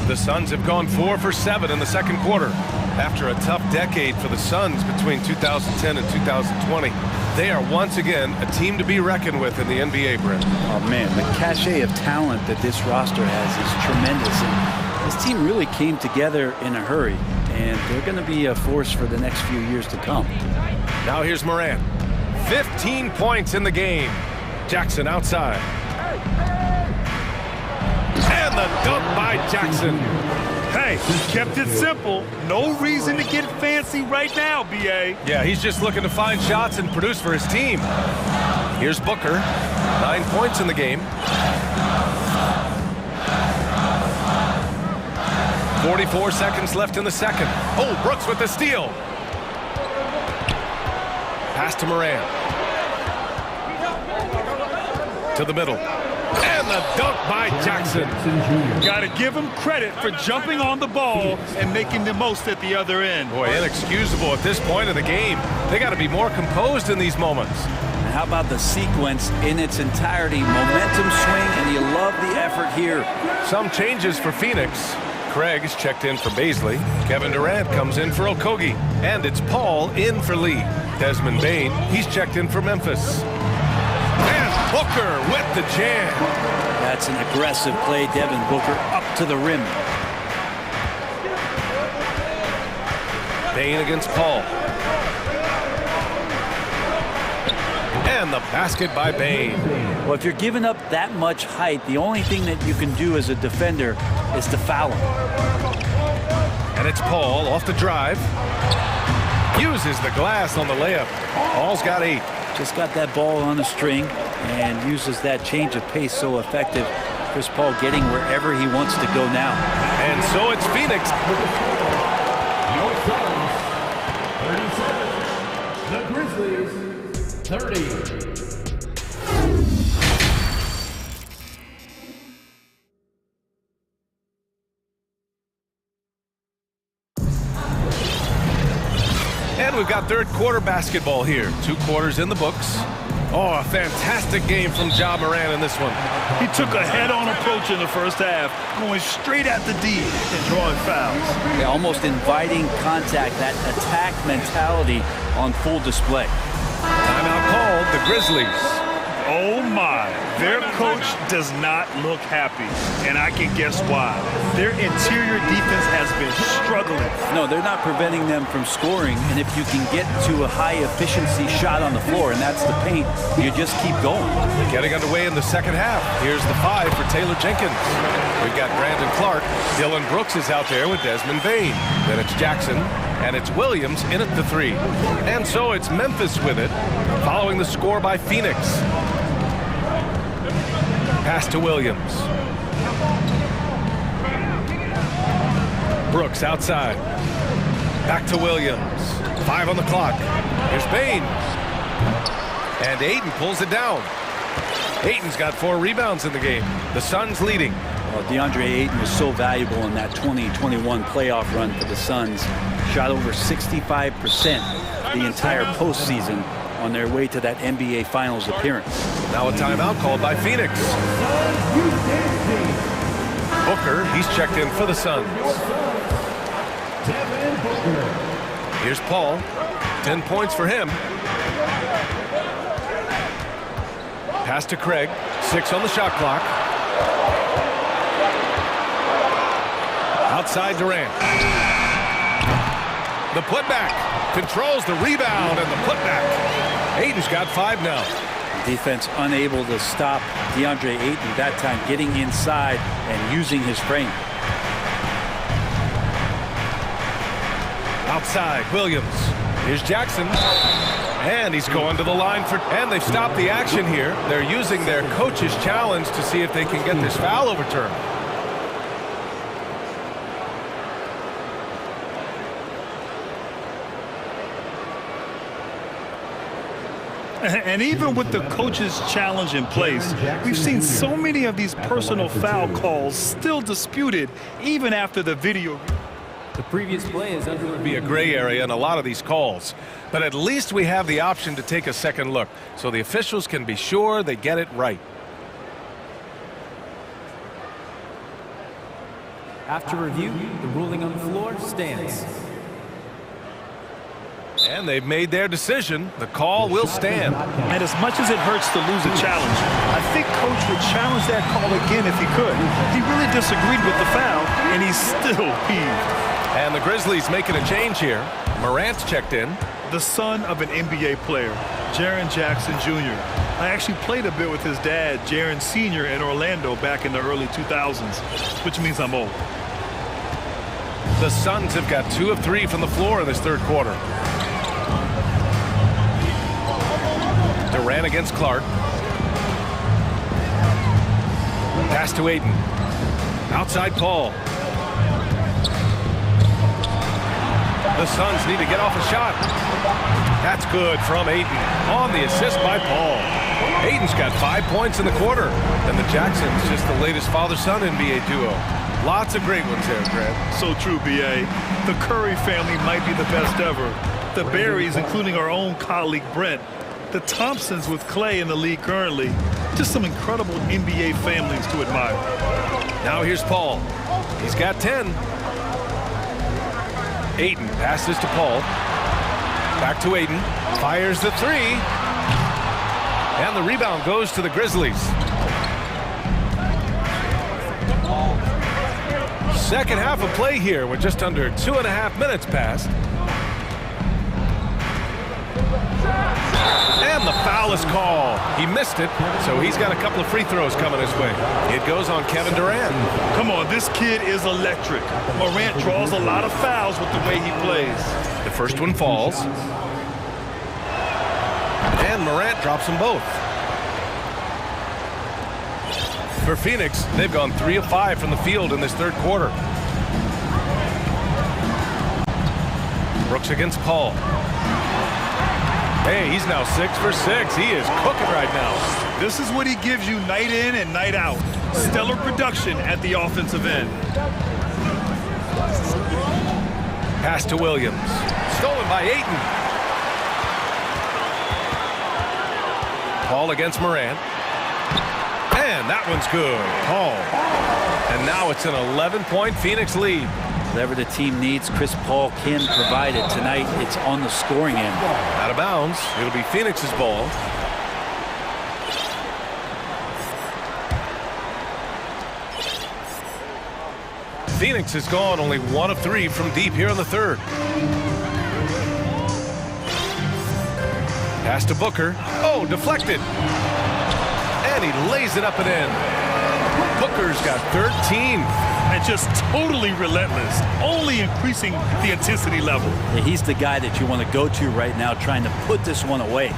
The Suns have gone 4 for 7 in the second quarter. After a tough decade for the Suns between 2010 and 2020, they are once again a team to be reckoned with in the NBA, Brent. Oh, man, the cachet of talent that this roster has is tremendous. And this team really came together in a hurry, and they're going to be a force for the next few years to come. Now here's Morant. 15 points in the game. Jackson outside. And the dunk by Jackson. Hey, kept it simple. No reason to get fancy right now, B.A. Yeah, he's just looking to find shots and produce for his team. Here's Booker. 9 points in the game. 44 seconds left in the second. Oh, Brooks with the steal. Pass to Morant. To the middle. And the dunk by Jackson. Got to give him credit for jumping on the ball and making the most at the other end. Boy, inexcusable at this point of the game. They got to be more composed in these moments. And how about the sequence in its entirety? Momentum swing, and you love the effort here. Some changes for Phoenix. Craig is checked in for Baisley. Kevin Durant comes in for Okogie. And it's Paul in for Lee. Desmond Bane, he's checked in for Memphis. And Booker with the jam. That's an aggressive play. Devin Booker up to the rim. Bane against Paul. And the basket by Bane. Well, if you're giving up that much height, the only thing that you can do as a defender is to foul him. And it's Paul off the drive. Uses the glass on the layup. Paul's got 8. Just got that ball on a string and uses that change of pace so effective. Chris Paul getting wherever he wants to go now. And so it's Phoenix. The Grizzlies, 30. And we've got third quarter basketball here. 2 quarters in the books. Oh, a fantastic game from Ja Morant in this one. He took a head-on approach in the first half, going straight at the D and drawing fouls. Yeah, almost inviting contact, that attack mentality on full display. Timeout called, the Grizzlies. Oh my, their coach does not look happy, and I can guess why. Their interior defense has been struggling. No, they're not preventing them from scoring, and if you can get to a high-efficiency shot on the floor, and that's the paint, you just keep going. Getting underway in the second half. Here's the 5 for Taylor Jenkins. We've got Brandon Clark. Dylan Brooks is out there with Desmond Bain. Then it's Jackson, and it's Williams in at the 3. And so it's Memphis with it, following the score by Phoenix. Pass to Williams. Brooks outside. Back to Williams. 5 on the clock. Here's Bain. And Ayton pulls it down. Ayton's got 4 rebounds in the game. The Suns leading. Well, DeAndre Ayton was so valuable in that 2021 playoff run for the Suns. Shot over 65% the entire postseason on their way to that NBA Finals appearance. Now a timeout called by Phoenix. Booker, he's checked in for the Suns. Here's Paul. 10 points for him. Pass to Craig. 6 on the shot clock. Outside Durant. The putback. Controls the rebound and the putback. Ayton's got 5 now. Defense unable to stop DeAndre Ayton that time, getting inside and using his frame. Outside, Williams. Here's Jackson. And he's going to the line for... And they've stopped the action here. They're using their coach's challenge to see if they can get this foul overturned. And even with the coach's challenge in place, we've seen so many of these personal foul calls still disputed even after the video. The previous play is under There would be a gray area in a lot of these calls, but at least we have the option to take a second look so the officials can be sure they get it right. After review, the ruling on the floor stands. And they've made their decision. The call will stand. And as much as it hurts to lose a challenge, I think Coach would challenge that call again if he could. He really disagreed with the foul, and he's still peeved. And the Grizzlies making a change here. Morant's checked in. The son of an NBA player, Jaren Jackson Jr. I actually played a bit with his dad, Jaren Sr. in Orlando back in the early 2000s, which means I'm old. The Suns have got 2 of 3 from the floor in this third quarter. Durant against Clark. Pass to Ayton. Outside Paul. The Suns need to get off a shot. That's good from Ayton on the assist by Paul. Ayton's got 5 points in the quarter. And the Jacksons, just the latest father-son NBA duo. Lots of great ones there, Grant. So true, B.A. The Curry family might be the best ever. The Berries, including our own colleague Brent. The Thompsons with Clay in the league currently. Just some incredible NBA families to admire. Now here's Paul. He's got 10. Ayton passes to Paul. Back to Ayton. Fires the 3. And the rebound goes to the Grizzlies. Second half of play here with just under 2.5 minutes passed. And the foul is called. He missed it, so he's got a couple of free throws coming his way. It goes on Kevin Durant. Come on, this kid is electric. Morant draws a lot of fouls with the way he plays. The first one falls. And Morant drops them both. For Phoenix, they've gone 3 of 5 from the field in this third quarter. Brooks against Paul. Hey, he's now 6 for 6. He is cooking right now. This is what he gives you night in and night out. Stellar production at the offensive end. Pass to Williams. stolen by Ayton. Paul against Morant. And that one's good. Paul. And now it's an 11-point Phoenix lead. Whatever the team needs, Chris Paul can provide it. Tonight, it's on the scoring end. Out of bounds. It'll be Phoenix's ball. Phoenix has gone only 1 of 3 from deep here in the third. Pass to Booker. Oh, deflected. And he lays it up and in. Booker's got 13. And just totally relentless, only increasing the intensity level. Yeah, he's the guy that you want to go to right now, trying to put this one away.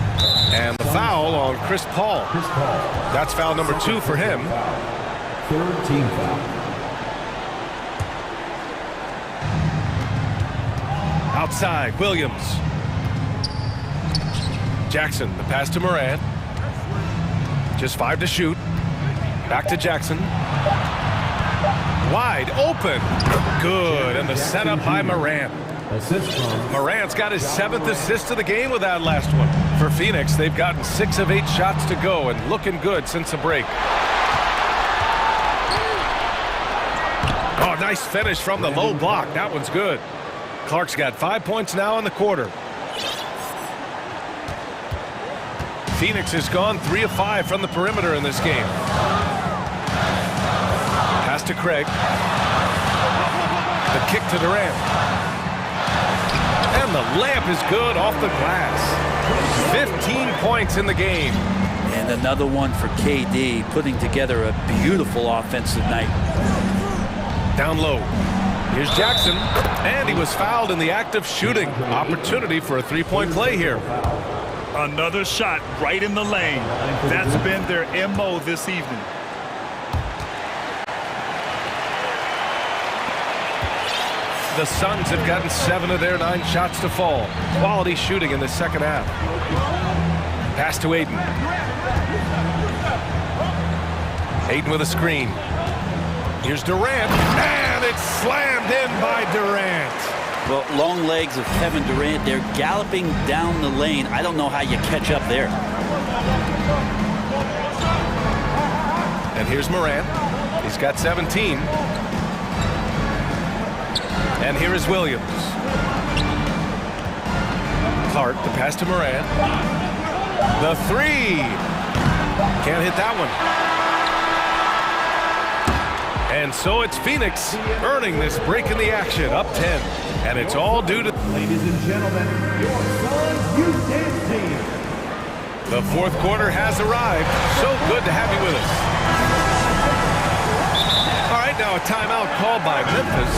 And the foul on Chris Paul. That's foul number 2 for him. Third team foul. Outside, Williams. Jackson, the pass to Morant. Just 5 to shoot. Back to Jackson. Wide open. Good. And the setup by Morant. Morant's got his 7th assist of the game with that last one. For Phoenix, they've gotten 6 of 8 shots to go and looking good since the break. Oh, nice finish from the low block. That one's good. Clark's got 5 points now in the quarter. Phoenix has gone 3 of 5 from the perimeter in this game. Pass to Craig. The kick to Durant. And the layup is good off the glass. 15 points in the game. And another one for KD, putting together a beautiful offensive night. Down low. Here's Jackson. And he was fouled in the act of shooting. Opportunity for a 3-point play here. Another shot right in the lane. That's been their MO this evening. The Suns have gotten 7 of their 9 shots to fall. Quality shooting in the second half. Pass to Ayton. Ayton with a screen. Here's Durant. And it's slammed in by Durant. Well, long legs of Kevin Durant. They're galloping down the lane. I don't know how you catch up there. And here's Morant. He's got 17. And here is Williams. Clark, the pass to Morant. The 3. Can't hit that one. And so it's Phoenix earning this break in the action, up 10. And it's all due to... Ladies and gentlemen, your Suns Youth Dance Team. The fourth quarter has arrived. So good to have you with us. All right, now a timeout called by Memphis.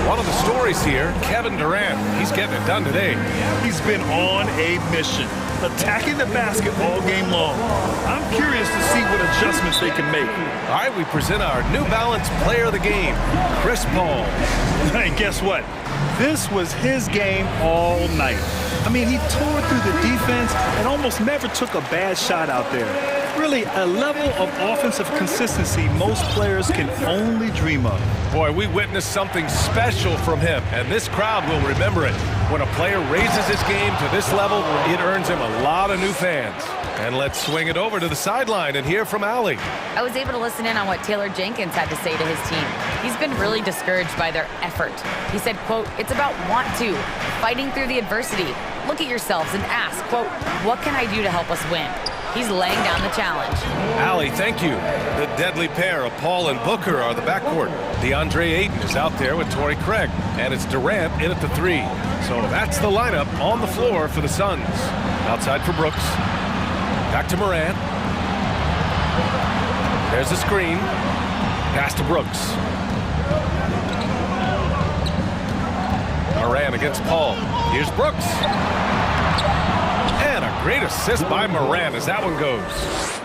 One of the stories here, Kevin Durant. He's getting it done today. He's been on a mission, attacking the basket all game long. I'm curious to see what adjustments they can make. All right, we present our New Balance player of the game, Chris Paul. And guess what? This was his game all night. I mean, he tore through the defense and almost never took a bad shot out there. Really, a level of offensive consistency most players can only dream of. Boy, we witnessed something special from him, and this crowd will remember it. When a player raises his game to this level, it earns him a lot of new fans. And let's swing it over to the sideline and hear from Allie. I was able to listen in on what Taylor Jenkins had to say to his team. He's been really discouraged by their effort. He said, quote, "It's about want to, fighting through the adversity. Look at yourselves and ask, quote, what can I do to help us win?" He's laying down the challenge. Allie, thank you. The deadly pair of Paul and Booker are the backcourt. DeAndre Ayton is out there with Torrey Craig, and it's Durant in at the 3. So that's the lineup on the floor for the Suns. Outside for Brooks. Back to Morant. There's the screen. Pass to Brooks. Morant against Paul. Here's Brooks. And a great assist by Morant as that one goes.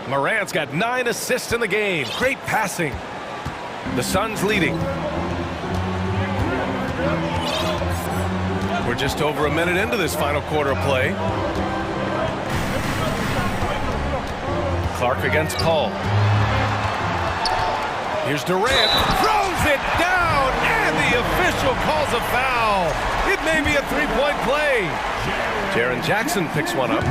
Morant's got 9 assists in the game. Great passing. The Suns leading. We're just over a minute into this final quarter of play. Clark against Paul. Here's Durant. Throws it down and And the official calls a foul. It may be a three-point play. Jaren Jackson picks one up.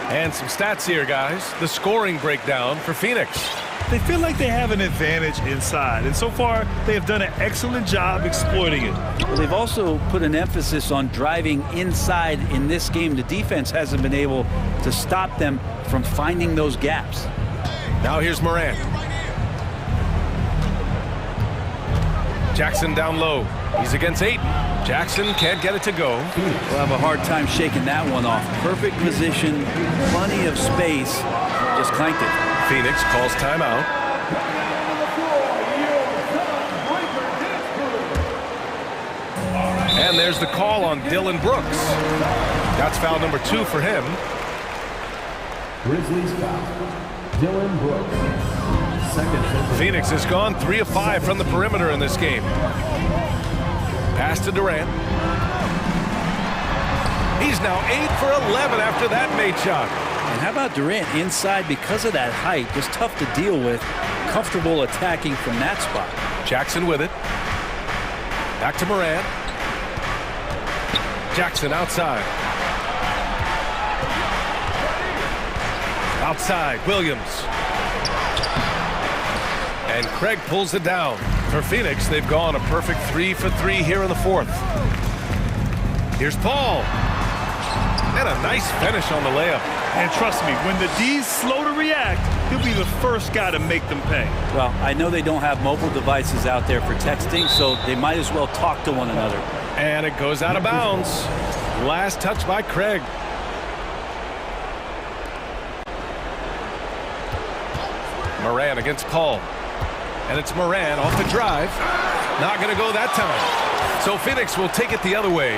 And some stats here, guys. The scoring breakdown for Phoenix. They feel like they have an advantage inside, and so far they have done an excellent job exploiting it. Well, they've also put an emphasis on driving inside in this game. The defense hasn't been able to stop them from finding those gaps. Now here's Morant. Jackson down low. He's against Ayton. Jackson can't get it to go. We'll have a hard time shaking that one off. Perfect position, plenty of space, just clanked it. Phoenix calls timeout. And there's the call on Dillon Brooks. That's foul number 2 for him. Grizzlies foul. Dillon Brooks. Second. Phoenix has gone 3 of 5 from the perimeter in this game. Pass to Durant. He's now 8 for 11 after that made shot. And how about Durant inside because of that height? Just tough to deal with. Comfortable attacking from that spot. Jackson with it. Back to Morant. Jackson outside. Outside, Williams. And Craig pulls it down. For Phoenix, they've gone a perfect 3 for 3 here in the fourth. Here's Paul. And a nice finish on the layup. And trust me, when the D's slow to react, he'll be the first guy to make them pay. Well, I know they don't have mobile devices out there for texting, so they might as well talk to one another. And it goes out of bounds. Last touch by Craig. Moran against Paul. And it's Moran off the drive. Not going to go that time. So Phoenix will take it the other way.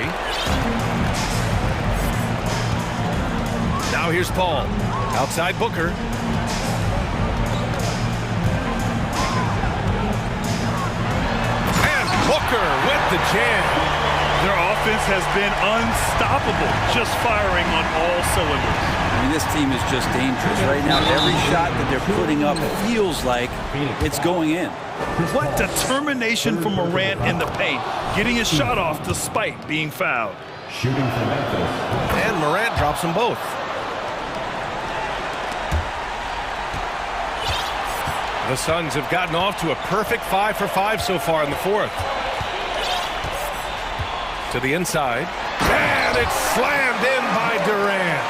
Now here's Paul. Outside Booker. And Booker with the jam. Their offense has been unstoppable, just firing on all cylinders. I mean, this team is just dangerous right now. Every shot that they're putting up feels like it's going in. What determination from Morant in the paint, getting his shot off despite being fouled. Shooting for Memphis. And Morant drops them both. The Suns have gotten off to a perfect 5 for 5 so far in the fourth. To the inside. And it's slammed in by Durant.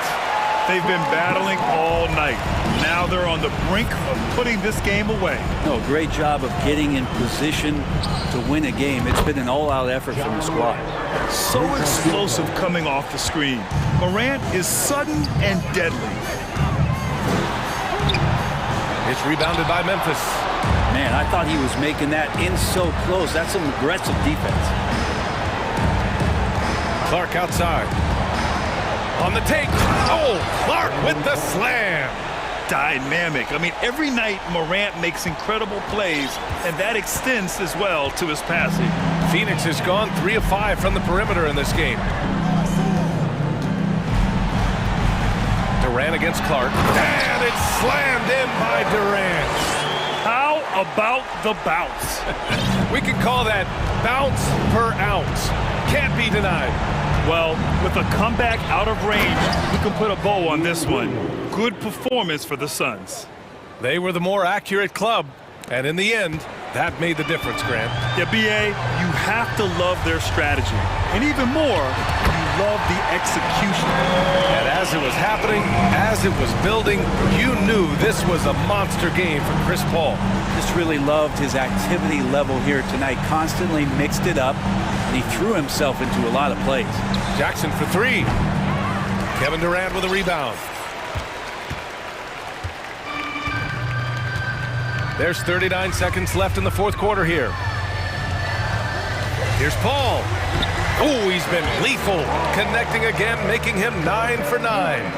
They've been battling all night. Now they're on the brink of putting this game away. No, great job of getting in position to win a game. It's been an all-out effort from the squad. So explosive coming off the screen. Morant is sudden and deadly. It's rebounded by Memphis. Man, I thought he was making that in so close. That's some aggressive defense. Clark outside. On the take. Oh, Clark with the slam. Dynamic. I mean, every night Morant makes incredible plays, and that extends as well to his passing. Phoenix has gone 3 of 5 from the perimeter in this game. Durant against Clark. And it's slammed in by Durant. How about the bounce? We can call that bounce per ounce. Can't be denied. Well, with a comeback out of range, we can put a bow on this one. Good performance for the Suns. They were the more accurate club, and in the end, that made the difference, Grant. Yeah, B.A., you have to love their strategy. And even more, you love the execution. And as it was happening, as it was building, you knew this was a monster game for Chris Paul. Just really loved his activity level here tonight. Constantly mixed it up, and he threw himself into a lot of plays. Jackson for 3. Kevin Durant with a rebound. There's 39 seconds left in the fourth quarter here. Here's Paul. Oh, he's been lethal. Connecting again, making him 9 for 9.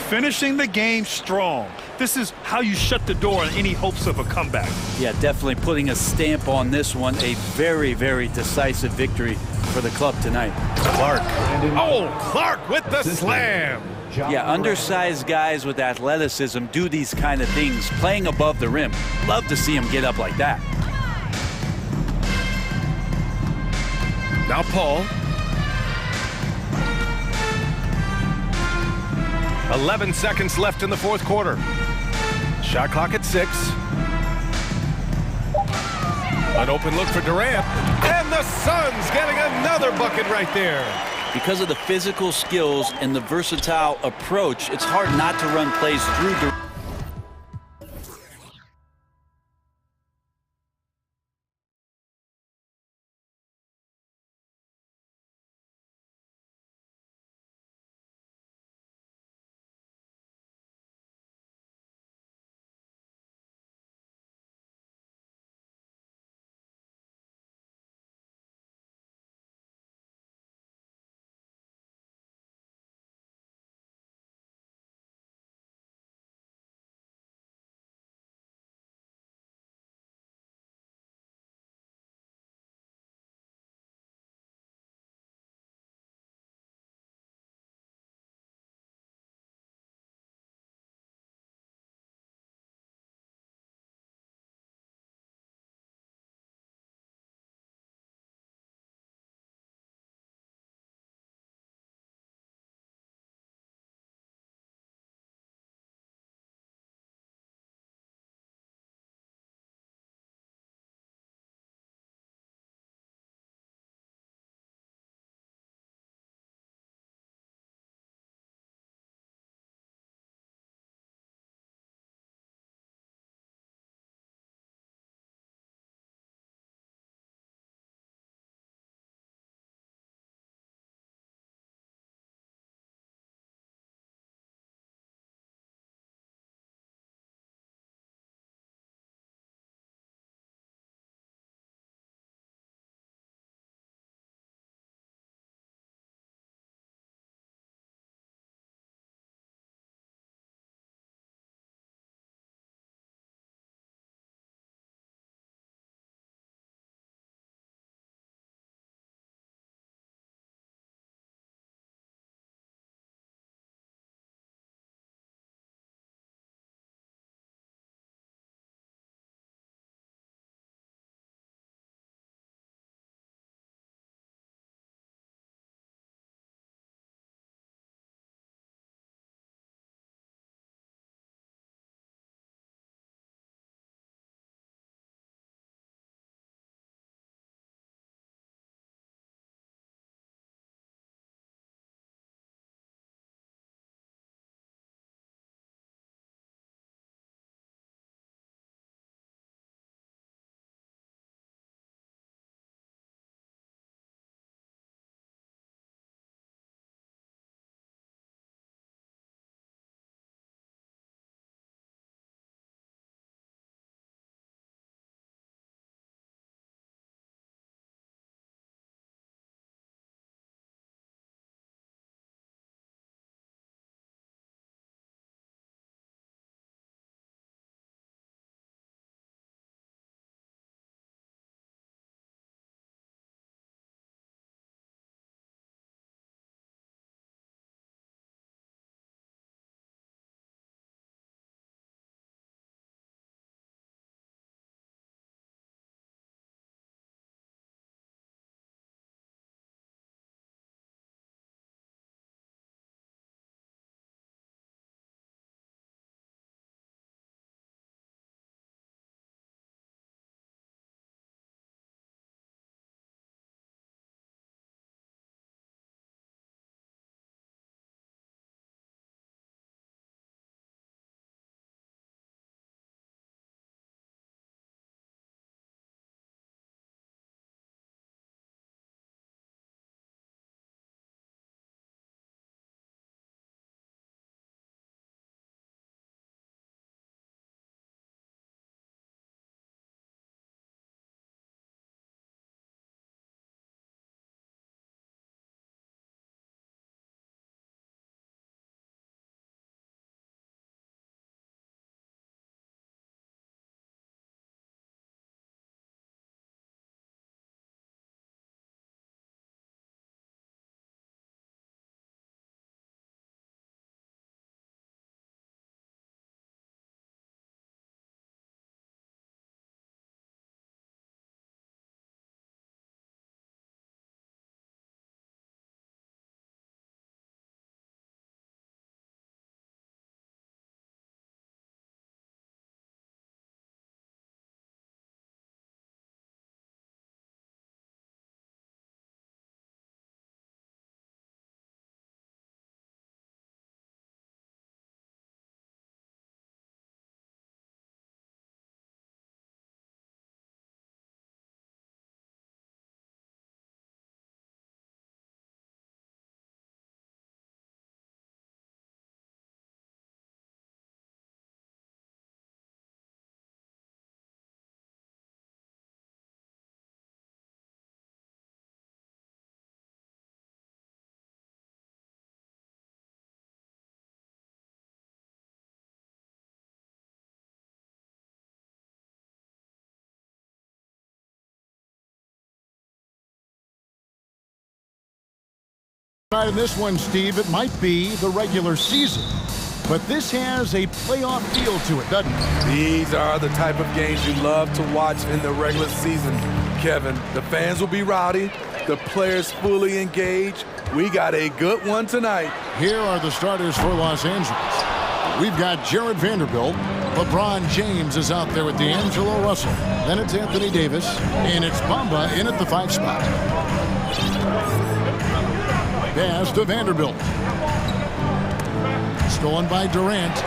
Finishing the game strong. This is how you shut the door on any hopes of a comeback. Yeah, definitely putting a stamp on this one. A very, very decisive victory for the club tonight. Clark. Oh, Clark with the slam. Yeah, undersized guys with athleticism do these kind of things, playing above the rim. Love to see him get up like that. Now Paul. 11 seconds left in the fourth quarter. Shot clock at 6. An open look for Durant. And the Suns getting another bucket right there. Because of the physical skills and the versatile approach, it's hard not to run plays through Durant. In this one, Steve, it might be the regular season, but this has a playoff feel to it, doesn't it? These are the type of games you love to watch in the regular season, Kevin. The fans will be rowdy, the players fully engaged. We got a good one tonight. Here are the starters for Los Angeles. We've got Jared Vanderbilt. LeBron James is out there with D'Angelo Russell. Then it's Anthony Davis, and it's Bamba in at the 5 spot. Pass to Vanderbilt. Stolen by Durant.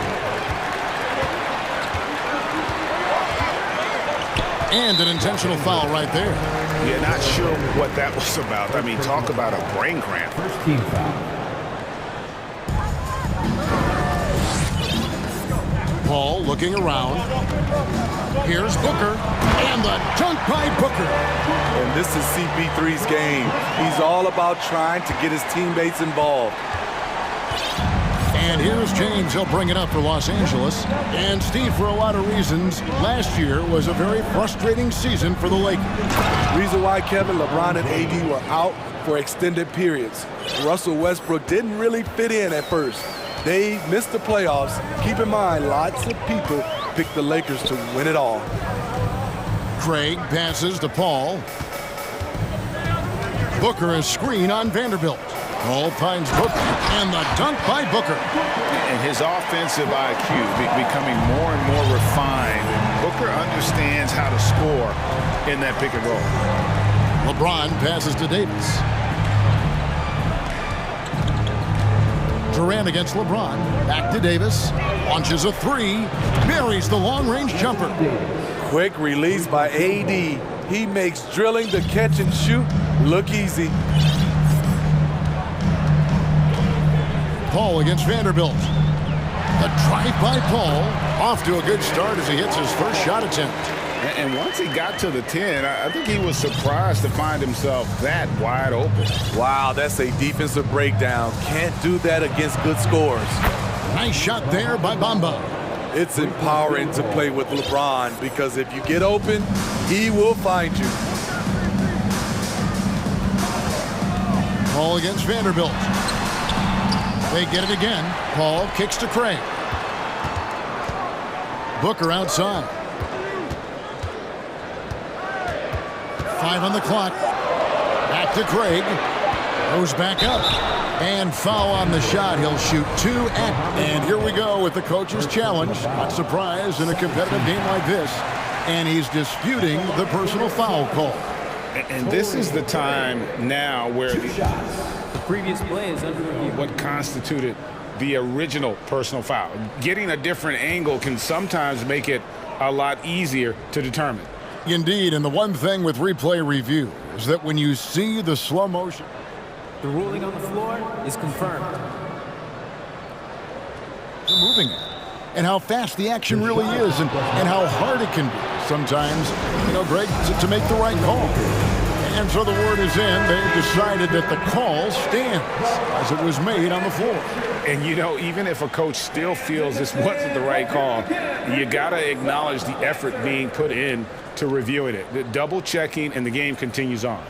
And an intentional foul right there. Yeah, not sure what that was about. I mean, talk about a brain cramp. First team foul. Paul looking around. Here's Booker. And the dunk by Booker. And this is CP3's game. He's all about trying to get his teammates involved. And here's James. He'll bring it up for Los Angeles. And Steve, for a lot of reasons, last year was a very frustrating season for the Lakers. Reason why, Kevin, LeBron and AD were out for extended periods. Russell Westbrook didn't really fit in at first. They missed the playoffs. Keep in mind, lots of people picked the Lakers to win it all. Craig passes to Paul. Booker is screen on Vanderbilt. Paul finds Booker, and the dunk by Booker. And his offensive IQ becoming more and more refined. Booker understands how to score in that pick and roll. LeBron passes to Davis. Durant against LeBron. Back to Davis. Launches a 3. Buries the long-range jumper. Quick release by AD. He makes drilling the catch and shoot look easy. Paul against Vanderbilt. The drive by Paul. Off to a good start as he hits his first shot attempt. And once he got to the 10, I think he was surprised to find himself that wide open. Wow, that's a defensive breakdown. Can't do that against good scores. Nice shot there by Bamba. It's empowering to play with LeBron because if you get open, he will find you. Paul against Vanderbilt. They get it again. Paul kicks to Craig. Booker outside. 5 on the clock. Back to Craig. Goes back up. And foul on the shot. He'll shoot 2 and here we go with the coach's challenge. Not surprised in a competitive game like this. And he's disputing the personal foul call. And this is the time now where The previous play is under review. what constituted the original personal foul. Getting a different angle can sometimes make it a lot easier to determine. Indeed, and the one thing with replay review is that when you see the slow motion, The ruling on the floor is confirmed. moving it, and how fast the action really is, and how hard it can be sometimes, Greg, to make the right call. And so the word is in. They've decided that the call stands as it was made on the floor. And even if a coach still feels this wasn't the right call, you got to acknowledge the effort being put in to reviewing it. The double checking, and the game continues on.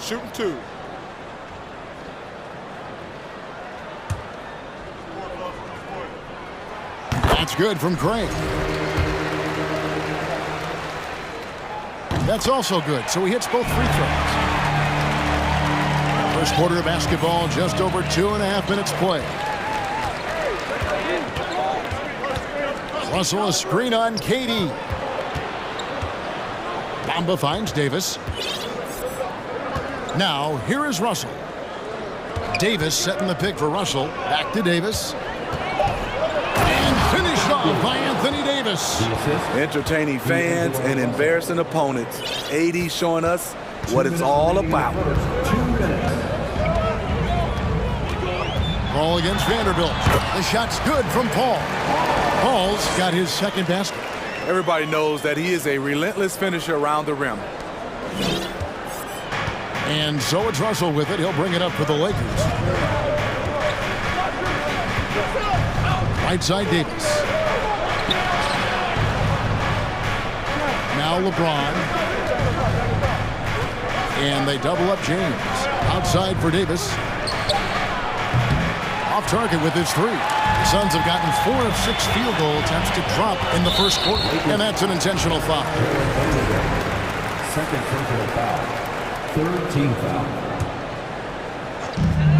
Shooting 2. That's good from Craig. That's also good, so he hits both free throws. First quarter of basketball, just over 2.5 minutes play. Russell, a screen on KD. Bamba finds Davis. Now, here is Russell. Davis setting the pick for Russell. Back to Davis. And finished off by Anthony Davis. Entertaining fans and embarrassing opponents. AD showing us what it's all about. Paul against Vanderbilt. The shot's good from Paul. Paul's got his second basket. Everybody knows that he is a relentless finisher around the rim. And so it's Russell with it. He'll bring it up for the Lakers. Right side Davis. Now LeBron. And they double up James. Outside for Davis. Off target with his three. The Suns have gotten 4 of 6 field goal attempts to drop in the first quarter. And that's an intentional foul. Second personal foul. Third team foul.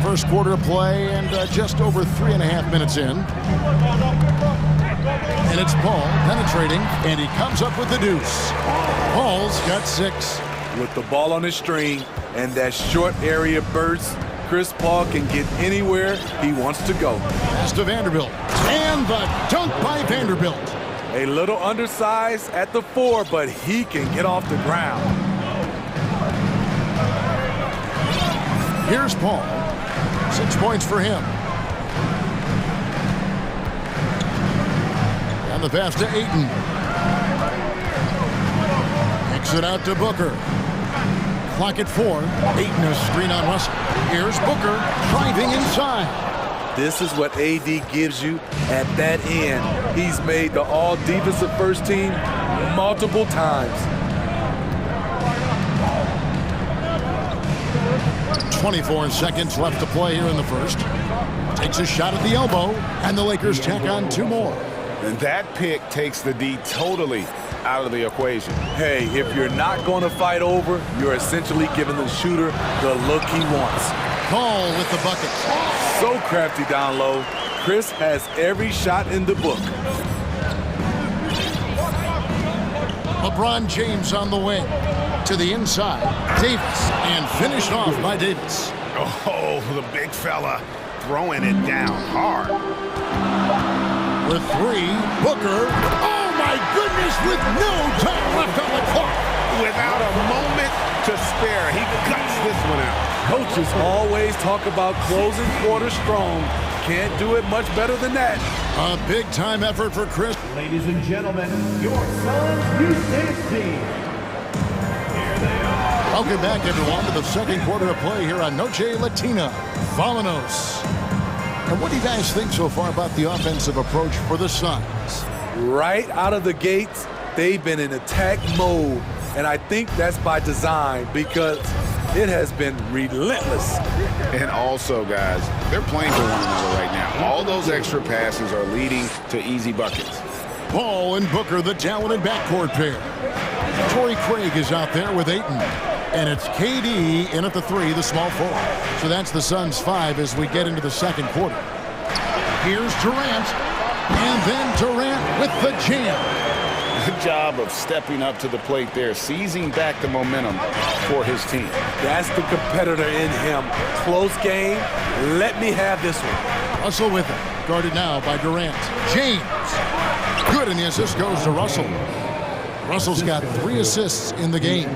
First quarter of play and just over 3.5 minutes in. And it's Paul penetrating, and he comes up with the deuce. Paul's got 6. With the ball on the string and that short area burst, Chris Paul can get anywhere he wants to go. Pass to Vanderbilt. And the dunk by Vanderbilt. A little undersized at the 4, but he can get off the ground. Here's Paul. 6 points for him. And the pass to Ayton. Kicks it out to Booker. Clock at 4. Ayton a screen on Russell. Here's Booker driving inside. This is what AD gives you at that end. He's made the all-defensive first team multiple times. 24 seconds left to play here in the first. Takes a shot at the elbow, and the Lakers tack on 2 more. And that pick takes the D totally out of the equation. Hey, if you're not going to fight over, you're essentially giving the shooter the look he wants. Paul with the bucket. So crafty down low. Chris has every shot in the book. LeBron James on the wing. To the inside. Davis. And finished off by Davis. Oh, the big fella throwing it down hard. With 3, Booker. Oh, my goodness, with no time left on the clock. Without a moment to spare, he guts this one out. Coaches always talk about closing quarter strong. Can't do it much better than that. A big-time effort for Chris. Ladies and gentlemen, your Suns U6 team. Here they are. Welcome back, everyone, to the second quarter of play here on Noche Latina. Vámonos. And what do you guys think so far about the offensive approach for the Suns? Right out of the gates, they've been in attack mode. And I think that's by design because it has been relentless. And also, guys, they're playing for one another right now. All those extra passes are leading to easy buckets. Paul and Booker, the talented backcourt pair. Torrey Craig is out there with Ayton. And it's KD in at the 3, the small forward. So that's the Suns' 5 as we get into the second quarter. Here's Durant. And then Durant with the jam. Good job of stepping up to the plate there, seizing back the momentum for his team. That's the competitor in him. Close game. Let me have this one. Russell with it. Guarded now by Durant. James. Good, and the assist goes to Russell. Russell's got 3 assists in the game.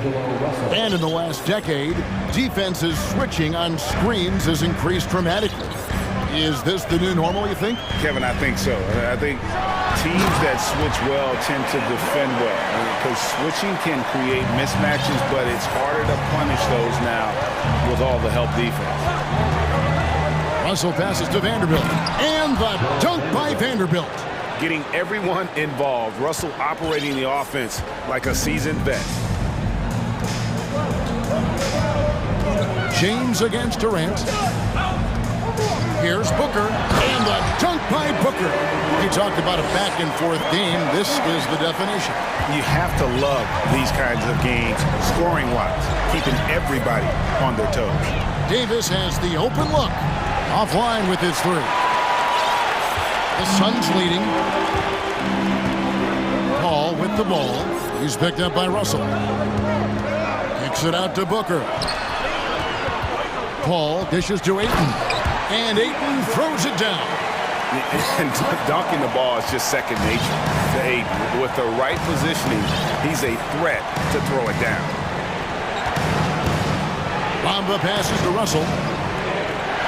And in the last decade, defenses switching on screens has increased dramatically. Is this the new normal, you think? Kevin, I think so. I think teams that switch well tend to defend well. Because switching can create mismatches, but it's harder to punish those now with all the help defense. Russell passes to Vanderbilt. And the dunk by Vanderbilt. Getting everyone involved. Russell operating the offense like a seasoned vet. James against Durant. Here's Booker, and the dunk by Booker. You talked about a back-and-forth game. This is the definition. You have to love these kinds of games, scoring-wise, keeping everybody on their toes. Davis has the open look. Offline with his 3. The Suns leading. Paul with the ball. He's picked up by Russell. Kicks it out to Booker. Paul dishes to Ayton. And Ayton throws it down. And dunking the ball is just second nature to Ayton. With the right positioning, he's a threat to throw it down. Bamba passes to Russell.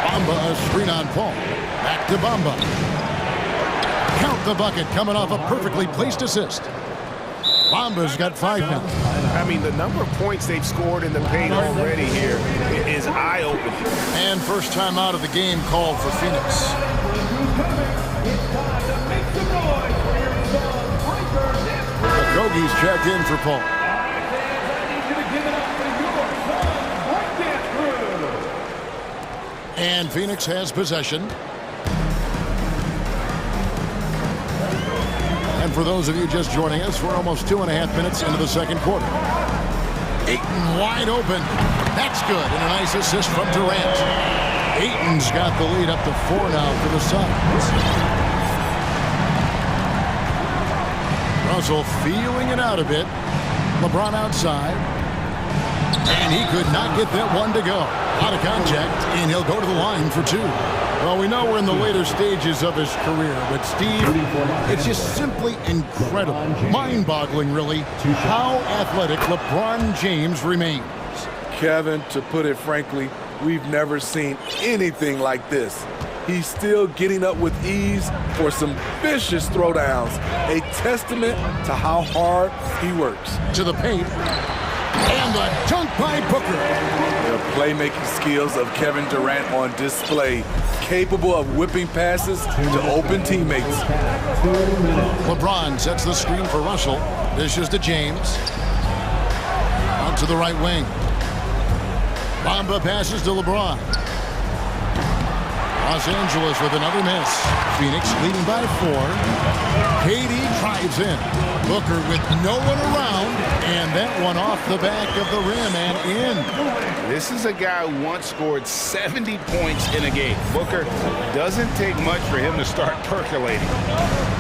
Bamba a screen on Paul. Back to Bamba. Count the bucket coming off a perfectly placed assist. Bamba's got 5 now. I mean, the number of points they've scored in the paint already here is eye-opening. And first time out of the game called for Phoenix. Okogie's checked in for Paul. And Phoenix has possession. And for those of you just joining us, we're almost 2.5 minutes into the second quarter. Ayton wide open. That's good. And a nice assist from Durant. Ayton's got the lead up to 4 now for the Suns. Russell feeling it out a bit. LeBron outside. And he could not get that one to go. Out of contact, and he'll go to the line for 2. Well, we know we're in the later stages of his career, but Steve, it's just simply incredible, mind-boggling, really, how athletic LeBron James remains. Kevin, to put it frankly, we've never seen anything like this. He's still getting up with ease for some vicious throwdowns, a testament to how hard he works. To the paint, and the dunk by Booker. The playmaking skills of Kevin Durant on display, capable of whipping passes to open teammates. LeBron sets the screen for Russell. Dishes to James. Out to the right wing. Bamba passes to LeBron. Los Angeles with another miss. Phoenix leading by 4. KD drives in. Booker with no one around, and that one off the back of the rim and in. This is a guy who once scored 70 points in a game. Booker doesn't take much for him to start percolating.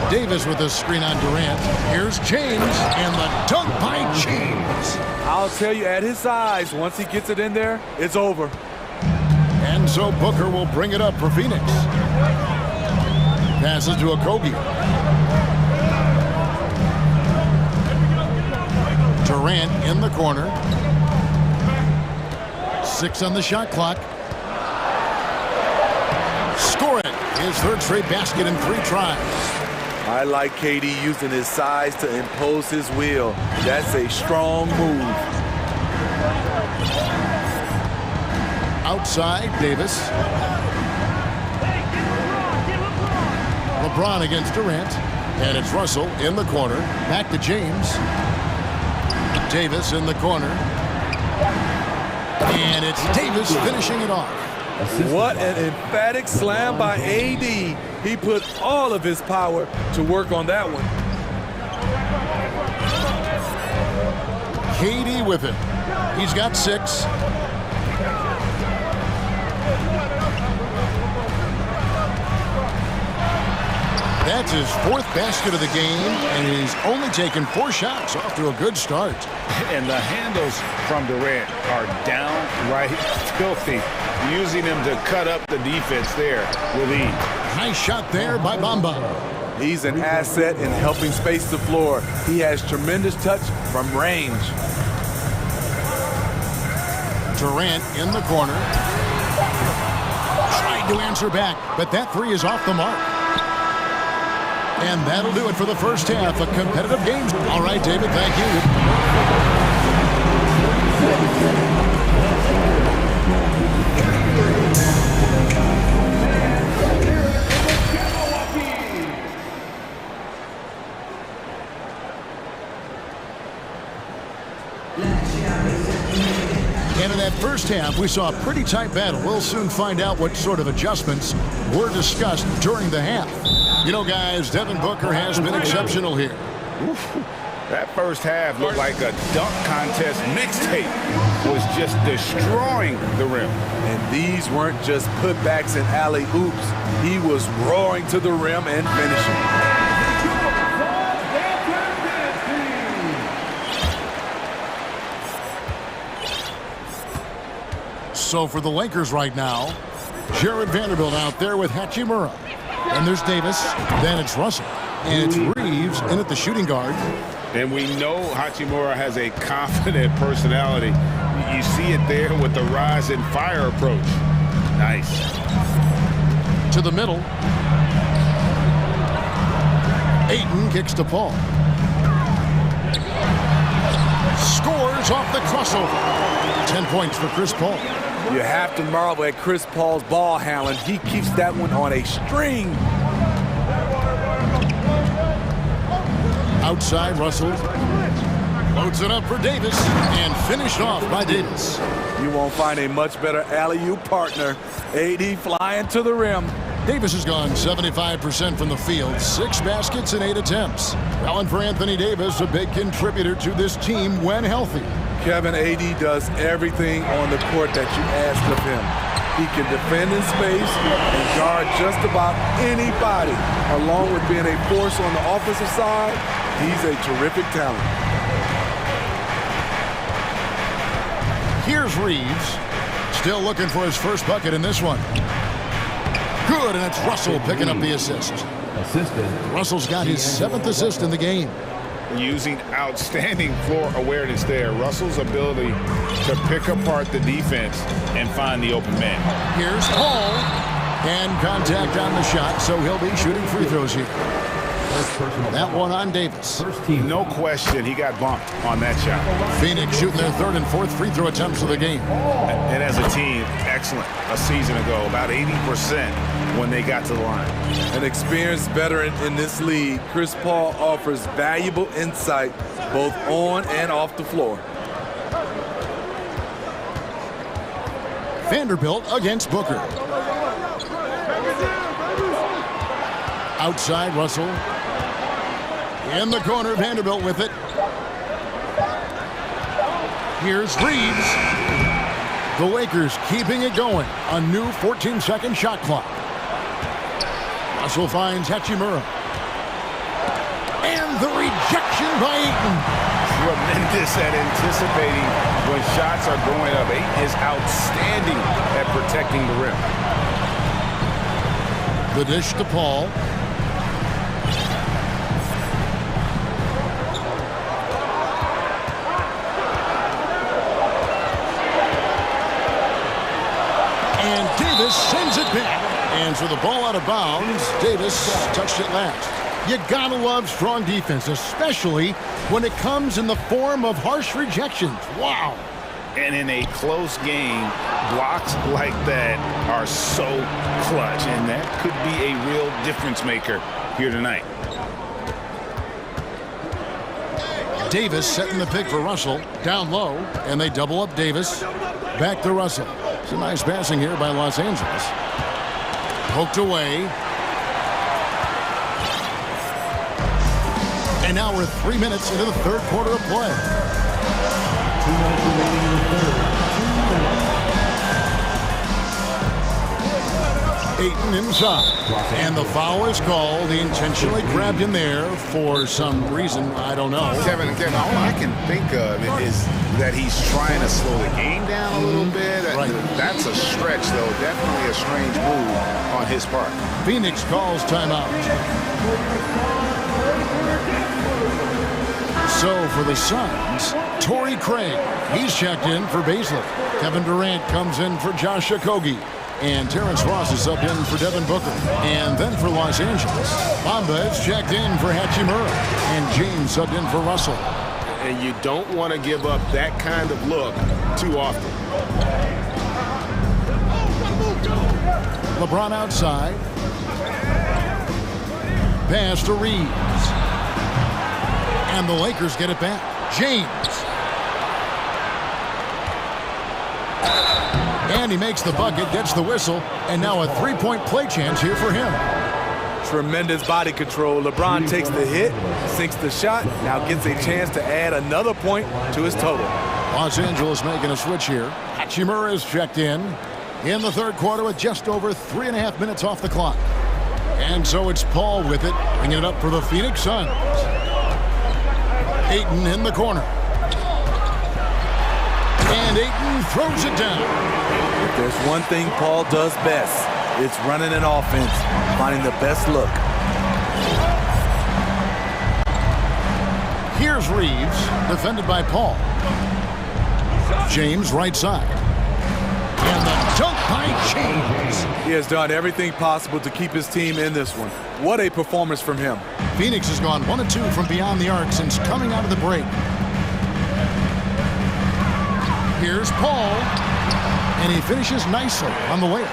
Davis with a screen on Durant. Here's James, and the dunk by James. I'll tell you, at his size, once he gets it in there, it's over. And so Booker will bring it up for Phoenix. Passes to Okogie. Durant in the corner. 6 on the shot clock. Score it. His third straight basket in 3 tries. I like KD using his size to impose his will. That's a strong move. Outside, Davis. LeBron against Durant. And it's Russell in the corner. Back to James. Davis in the corner. And it's Davis finishing it off. What an emphatic slam by AD. He put all of his power to work on that one. KD with it. He's got 6. That's his 4th basket of the game, and he's only taken 4 shots. Off to a good start. And the handles from Durant are downright filthy, using him to cut up the defense there with ease. Nice shot there by Bamba. He's an asset in helping space the floor. He has tremendous touch from range. Durant in the corner. Tried to answer back, but that 3 is off the mark. And that'll do it for the first half. A competitive game. All right, David, thank you. And in that first half, we saw a pretty tight battle. We'll soon find out what sort of adjustments were discussed during the half. You know, guys, Devin Booker has been exceptional here. Oof. That first half looked like a dunk contest mixtape. Was just destroying the rim. And these weren't just putbacks and alley-oops. He was roaring to the rim and finishing. So for the Lakers right now, Jared Vanderbilt out there with Hachimura. And there's Davis. Then it's Russell. And it's Reeves in at the shooting guard. And we know Hachimura has a confident personality. You see it there with the rise and fire approach. Nice. To the middle. Ayton kicks to Paul. Scores off the crossover. 10 points for Chris Paul. You have to marvel at Chris Paul's ball handling. He keeps that one on a string. Outside, Russell. Loads it up for Davis and finished off by Davis. You won't find a much better alley-oop partner. AD flying to the rim. Davis has gone 75% from the field, 6 baskets in 8 attempts. Well, and for Anthony Davis, a big contributor to this team when healthy. Kevin, AD does everything on the court that you ask of him. He can defend in space and guard just about anybody. Along with being a force on the offensive side, he's a terrific talent. Here's Reeves, still looking for his first bucket in this one. Good, and it's Russell picking up the assist. Russell's got his 7th assist in the game. Using outstanding floor awareness there. Russell's ability to pick apart the defense and find the open man. Here's Paul, and contact on the shot, so he'll be shooting free throws here. That one on Davis. No question, he got bumped on that shot. Phoenix shooting their 3rd and 4th free throw attempts of the game. And as a team, excellent. A season ago, about 80% when they got to the line. An experienced veteran in this league, Chris Paul offers valuable insight both on and off the floor. Vanderbilt against Booker. Outside, Russell. In the corner, Vanderbilt with it. Here's Reeves. The Lakers keeping it going. A new 14-second shot clock. Russell finds Hachimura. And the rejection by Ayton. Tremendous at anticipating when shots are going up. Ayton is outstanding at protecting the rim. The dish to Paul. And Davis sends it back. And so the ball out of bounds. Davis touched it last. You gotta love strong defense, especially when it comes in the form of harsh rejections. Wow. And in a close game, blocks like that are so clutch, and that could be a real difference maker here tonight. Davis setting the pick for Russell. Down low, and they double up Davis. Back to Russell. It's a nice passing here by Los Angeles. Poked away. And now we're 3 minutes into the 3rd quarter of play. 2 minutes remaining in the 3rd. 2 minutes. Ayton inside. And the foul is called. He intentionally grabbed him there for some reason. I don't know. Kevin, all I can think of is that he's trying to slow the game down a little bit. Right. That's a stretch, though. Definitely a strange move on his part. Phoenix calls timeout. So for the Suns, Torrey Craig, he's checked in for Baisley. Kevin Durant comes in for Josh Okogie. And Terrence Ross is subbed in for Devin Booker. And then for Los Angeles, Bamba is checked in for Hachimura. And James subbed in for Russell. And you don't want to give up that kind of look too often. LeBron outside. Pass to Reeves. And the Lakers get it back. James. And he makes the bucket, gets the whistle, and now a 3-point play chance here for him. Tremendous body control. LeBron takes the hit, sinks the shot, now gets a chance to add another point to his total. Los Angeles making a switch here. Hachimura is checked in the 3rd quarter with just over 3.5 minutes off the clock. And so it's Paul with it, bringing it up for the Phoenix Suns. Ayton in the corner. And Ayton throws it down. If there's one thing Paul does best, it's running an offense, finding the best look. Here's Reeves, defended by Paul. James right side. And the dunk by James. He has done everything possible to keep his team in this one. What a performance from him. Phoenix has gone 1 of 2 from beyond the arc since coming out of the break. Here's Paul. And he finishes nicely on the layup.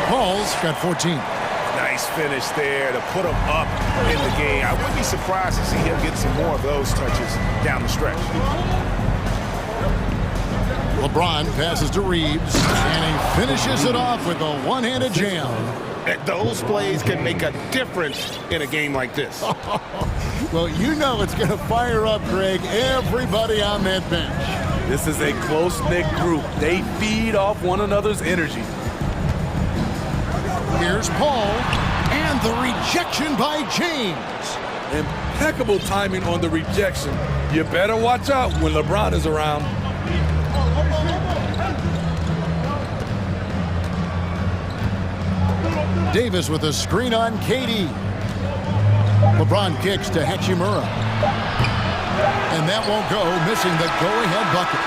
Paul's got 14. Nice Nice finish there to put him up in the game. I wouldn't be surprised to see him get some more of those touches down the stretch. LeBron passes to Reeves, and he finishes it off with a one-handed jam. Those plays can make a difference in a game like this. Well, you know it's going to fire up, Greg, everybody on that bench. This is a close-knit group. They feed off one another's energy. Here's Paul, and the rejection by James. Impeccable timing on the rejection. You better watch out when LeBron is around. Davis with a screen on KD. LeBron kicks to Hachimura. And that won't go, missing the go-ahead bucket.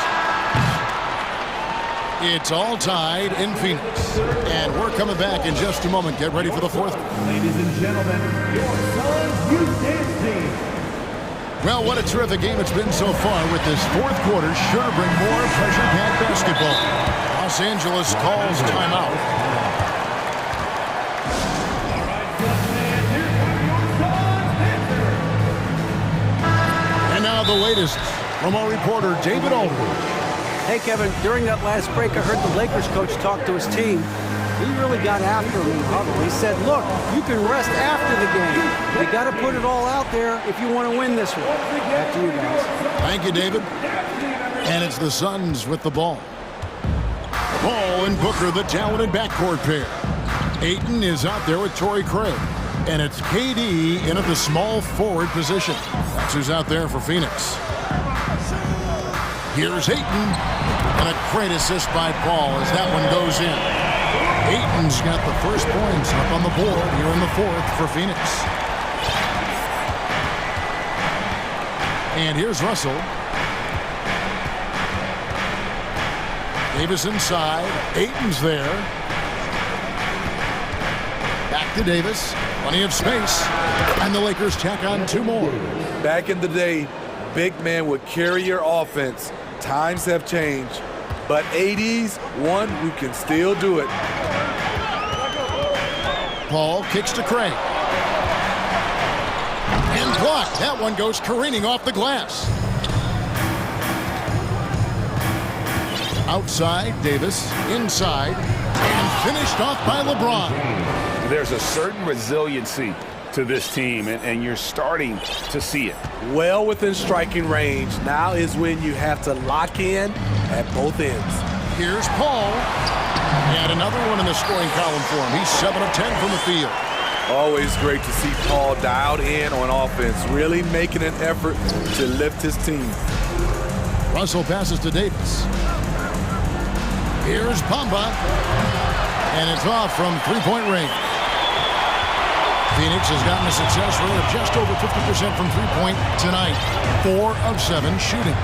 It's all tied in Phoenix. And we're coming back in just a moment. Get ready for the fourth. Ladies and gentlemen, your Suns Youth Dance Team. Well, what a terrific game it's been so far with this fourth quarter. Sure to bring more pressure-packed basketball. Los Angeles calls timeout. And now the latest from our reporter, David Aldridge. Hey, Kevin, during that last break, I heard the Lakers coach talk to his team. He really got after him in the huddle. He said, look, you can rest after the game. You got to put it all out there if you want to win this one. Back to you guys. Thank you, David. And it's the Suns with the ball. Paul and Booker, the talented backcourt pair. Ayton is out there with Torrey Craig. And it's KD in at the small forward position. That's who's out there for Phoenix. Here's Ayton. And a great assist by Paul as that one goes in. Ayton's got the first points up on the board here in the fourth for Phoenix. And here's Russell. Davis inside. Ayton's there. Back to Davis. Plenty of space. And the Lakers tack on two more. Back in the day, big man would carry your offense. Times have changed. But 80s, one who can still do it. Paul kicks to Craig. And blocked. That one goes careening off the glass. Outside, Davis. Inside. And finished off by LeBron. There's a certain resiliency to this team, and you're starting to see it. Well within striking range. Now is when you have to lock in at both ends. Here's Paul. And another one in the scoring column for him. He's 7 of 10 from the field. Always great to see Paul dialed in on offense, really making an effort to lift his team. Russell passes to Davis. Here's Bamba. And it's off from three-point range. Phoenix has gotten a success rate of just over 50% from three-point tonight. 4 of 7 shooting.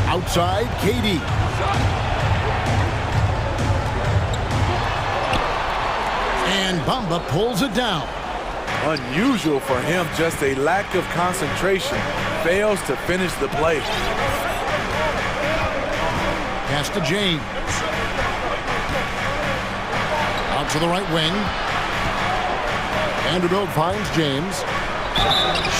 Outside, KD. And Bamba pulls it down. Unusual for him, just a lack of concentration. Fails to finish the play. Pass to James. Out to the right wing. Vanderbilt finds James.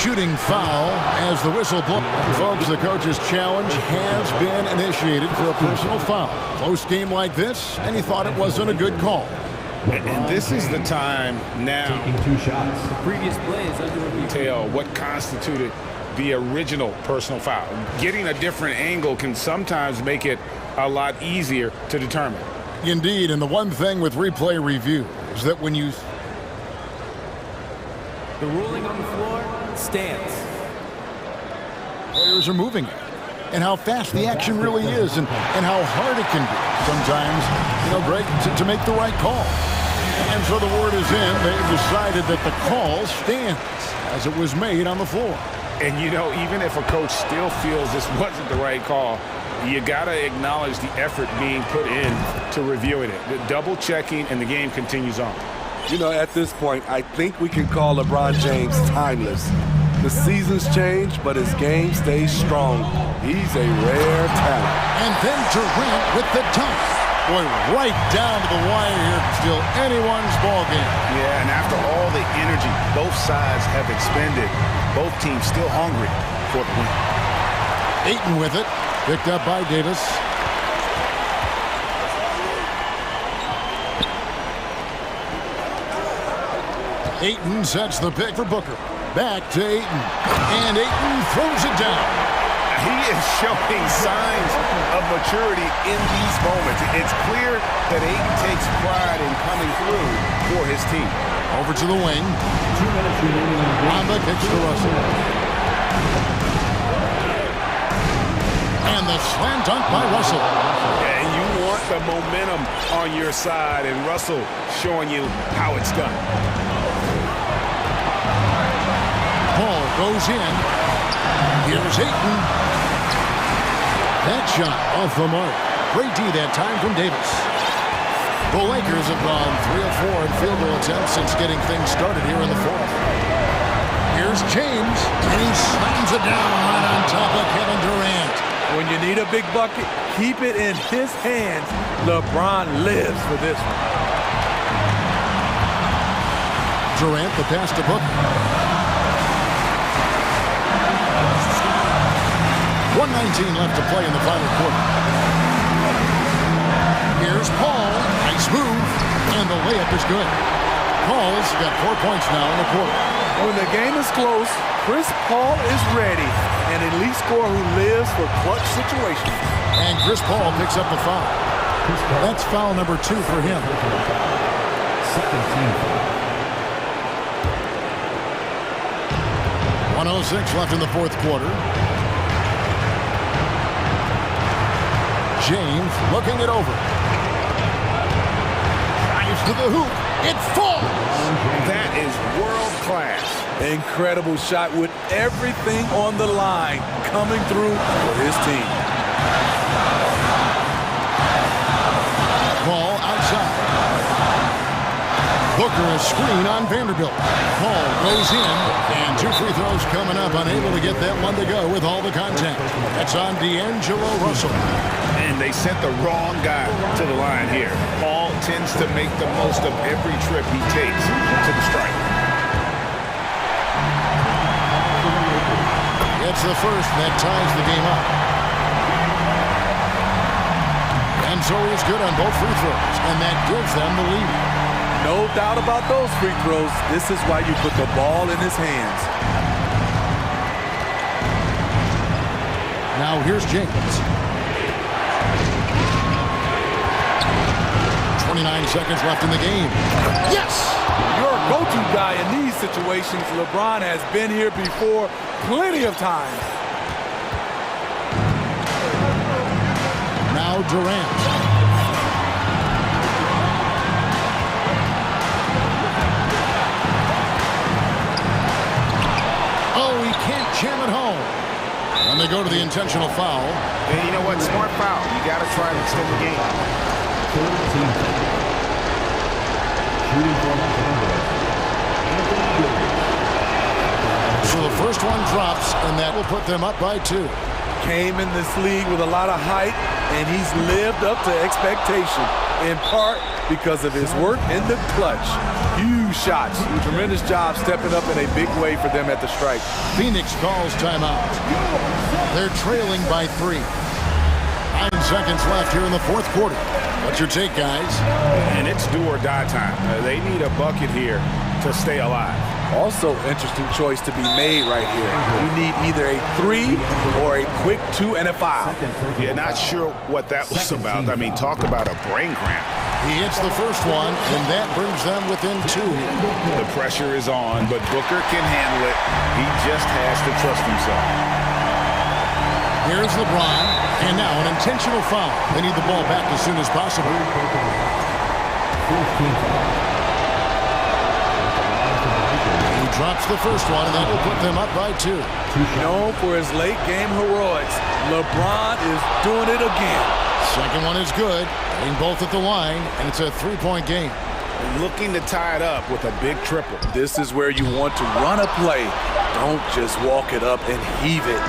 Shooting foul as the whistle blows. Folks, the coach's challenge has been initiated for a personal foul. Close game like this, and he thought it wasn't a good call. And this is the time now. Taking 2 shots. The previous play is under review. Tell what constituted the original personal foul. Getting a different angle can sometimes make it a lot easier to determine. Indeed, and the one thing with replay review is that when you... The ruling on the floor stands. Players are moving it, and how fast the action really is, and how hard it can be sometimes, Greg, to make the right call. And so the word is in. They've decided that the call stands as it was made on the floor. And, even if a coach still feels this wasn't the right call, you got to acknowledge the effort being put in to reviewing it. The double-checking, and the game continues on. At this point, I think we can call LeBron James timeless. The seasons change, but his game stays strong. He's a rare talent. And then Durant with the dunk. Boy, right down to the wire here. Still anyone's ball game. Yeah, and after all the energy both sides have expended, both teams still hungry for the win. Ayton with it. Picked up by Davis. Ayton sets the pick for Booker. Back to Ayton. And Ayton throws it down. He is showing signs of maturity in these moments. It's clear that Ayton takes pride in coming through for his team. Over to the wing. 2 minutes remaining. Ramba kicks to Russell. And the slam dunk by Russell. And you want the momentum on your side, and Russell showing you how it's done. Paul goes in. Here's Ayton. That shot off the mark. Great D that time from Davis. The Lakers have gone 3 of 4 in field goal attempts since getting things started here in the fourth. Here's James, and he slams it down right on top of Kevin Durant. When you need a big bucket, keep it in his hands. LeBron lives for this one. Durant, the pass to Booker. 1:19 left to play in the final quarter. Here's Paul. Nice move. And the layup is good. Paul's got 4 points now in the quarter. When the game is close, Chris Paul is ready. An elite scorer who lives for clutch situations. And Chris Paul picks up the foul. That's foul number 2 for him. Second team. 1:06 left in the fourth quarter. James looking it over. Drives to the hoop. It falls. That is world class. Incredible shot with everything on the line coming through for his team. Ball outside. Booker a screen on Vanderbilt. Paul goes in, and 2 free throws coming up. Unable to get that one to go with all the contact. That's on D'Angelo Russell. And they sent the wrong guy to the line here. Paul tends to make the most of every trip he takes to the strike. It's the first that ties the game up. And so he's good on both free throws, and that gives them the lead. No doubt about those free throws. This is why you put the ball in his hands. Now here's James. 29 seconds left in the game. Yes! Your go-to guy in these situations. LeBron has been here before plenty of times. Now Durant. Oh, he can't jam it home. And they go to the intentional foul. And you know what? Smart foul. You got to try to extend the game. So the first one drops, and that will put them up by 2. Came in this league with a lot of height, and he's lived up to expectation, in part because of his work in the clutch. Huge shots. Tremendous job stepping up in a big way for them at the strike. Phoenix calls timeout. They're trailing by 3. 9 seconds left here in the fourth quarter. What's your take, guys? And it's do or die time. They need a bucket here to stay alive. Also, interesting choice to be made right here. You need either a 3 or a quick 2 and a foul. Yeah, not sure what that was about. I mean, talk about a brain cramp. He hits the first one, and that brings them within 2. The pressure is on, but Booker can handle it. He just has to trust himself. Here's LeBron, and now an intentional foul. They need the ball back as soon as possible. He drops the first one, and that will put them up by 2. Known for his late game heroics, LeBron is doing it again. Second one is good, hitting both at the line, and it's a 3-point game. Looking to tie it up with a big triple. This is where you want to run a play. Don't just walk it up and heave it.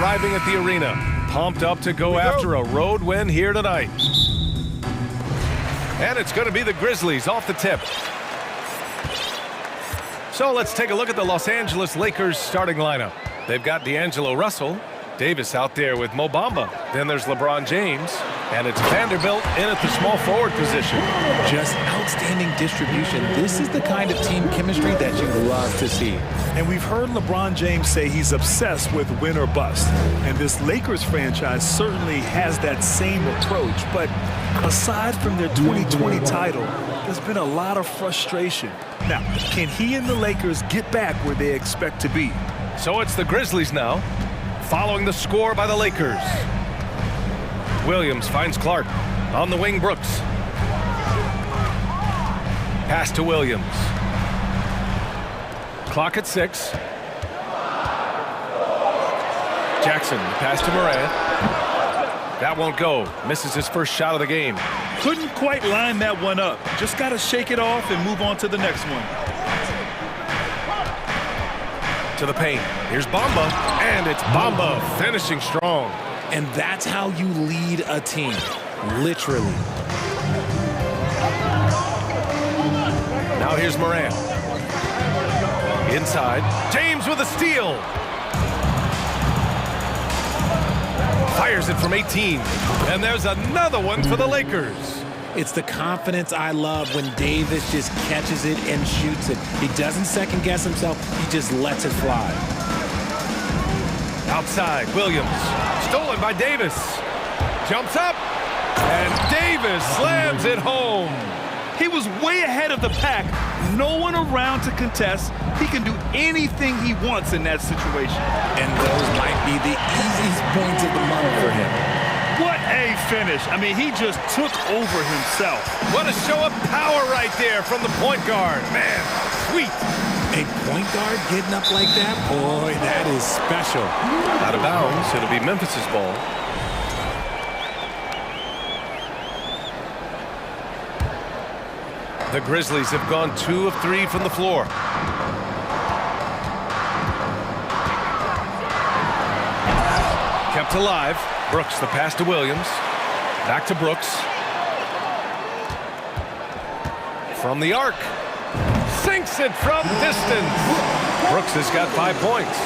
arriving at the arena, pumped up to go after a road win here tonight. And it's going to be the Grizzlies off the tip. So let's take a look at the Los Angeles Lakers starting lineup. They've got D'Angelo Russell, Davis out there with Mo Bamba. Then there's LeBron James, and it's Vanderbilt in at the small forward position. Just outstanding distribution. This is the kind of team chemistry that you love to see. And we've heard LeBron James say he's obsessed with win or bust. And this Lakers franchise certainly has that same approach. But aside from their 2020 title, there's been a lot of frustration. Now, can he and the Lakers get back where they expect to be? So it's the Grizzlies now, following the score by the Lakers. Williams finds Clark. On the wing, Brooks. Pass to Williams. Clock at 6. Jackson, pass to Morant. That won't go. Misses his first shot of the game. Couldn't quite line that one up. Just got to shake it off and move on to the next one. To the paint. Here's Bamba, and it's Bamba finishing strong. And that's how you lead a team, literally. Now here's Morant. Inside, James with a steal. Fires it from 18, and there's another one for the Lakers. It's the confidence I love when Davis just catches it and shoots it. He doesn't second guess himself, he just lets it fly. Outside, Williams, stolen by Davis. Jumps up, and Davis slams it home. He was way ahead of the pack. No one around to contest. He can do anything he wants in that situation. And those might be the easiest points of the month for him. What a finish. I mean, he just took over himself. What a show of power right there from the point guard. Man, sweet. A point guard getting up like that? Boy, that is special. Out of bounds, it'll be Memphis's ball. The Grizzlies have gone 2 of 3 from the floor. Kept alive. Brooks, the pass to Williams. Back to Brooks. From the arc. Sinks it from distance. Brooks has got 5 points.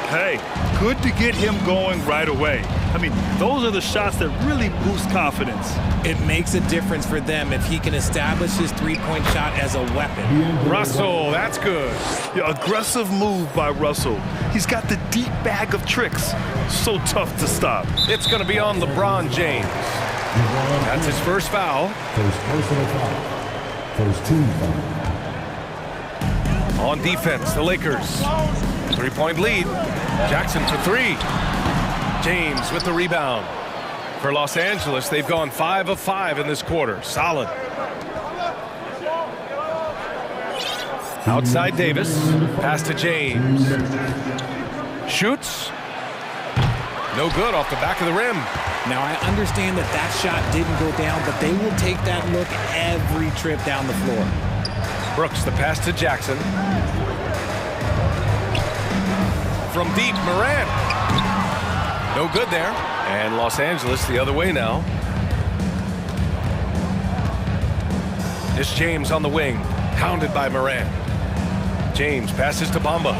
Hey, good to get him going right away. I mean, those are the shots that really boost confidence. It makes a difference for them if he can establish his three-point shot as a weapon. Russell, that's good. Yeah, aggressive move by Russell. He's got the deep bag of tricks. So tough to stop. It's going to be on LeBron James. That's his first foul. First personal foul. First team foul. On defense, the Lakers. 3-point lead. Jackson for 3. James with the rebound. For Los Angeles, they've gone 5 of 5 in this quarter. Solid. Outside Davis. Pass to James. Shoots. No good off the back of the rim. Now, I understand that that shot didn't go down, but they will take that look every trip down the floor. Brooks, the pass to Jackson. From deep, Morant. No good there. And Los Angeles the other way now. It's James on the wing, hounded by Morant. James passes to Bamba.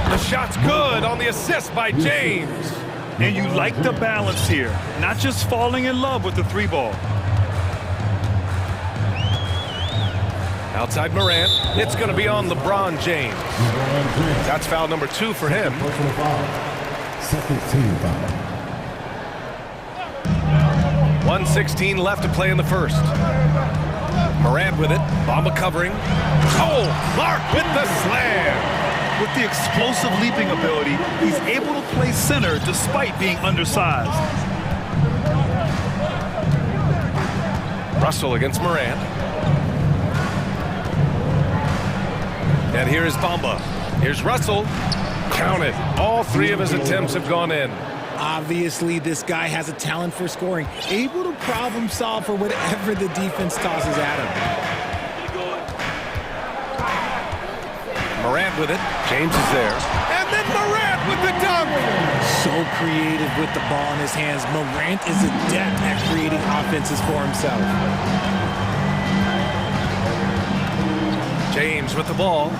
The shot's good on the assist by James. And you like the balance here, not just falling in love with the 3-ball. Outside Morant, it's going to be on LeBron James. That's foul number 2 for him. Second team foul. 1:16 left to play in the first. Morant with it. Bamba covering. Oh, Clark with the slam. With the explosive leaping ability, he's able to play center despite being undersized. Russell against Morant. And here is Bamba. Here's Russell. Count it. All 3 of his attempts have gone in. Obviously, this guy has a talent for scoring, able to problem solve for whatever the defense tosses at him. Morant with it. James is there. And then Morant with the dunk. So so creative with the ball in his hands. Morant is adept at creating offenses for himself. James with the ball.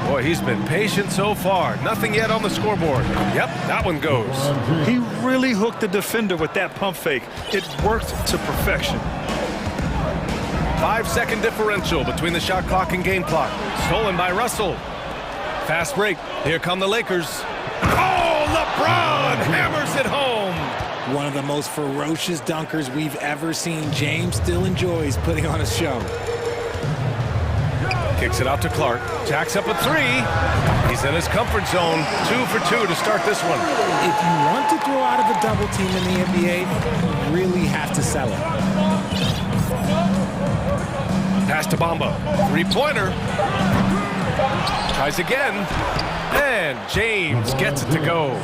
Boy, he's been patient so far. Nothing yet on the scoreboard. Yep, that one goes. He really hooked the defender with that pump fake. It worked to perfection. 5-second differential between the shot clock and game clock. Stolen by Russell. Fast break. Here come the Lakers. Oh, LeBron hammers it home. One of the most ferocious dunkers we've ever seen. James still enjoys putting on a show. Kicks it out to Clark. Jacks up a three. He's in his comfort zone. 2 for 2 to start this one. If you want to throw out of a double team in the NBA, you really have to sell it. Pass to Bamba. Three-pointer. Tries again. And James gets it to go.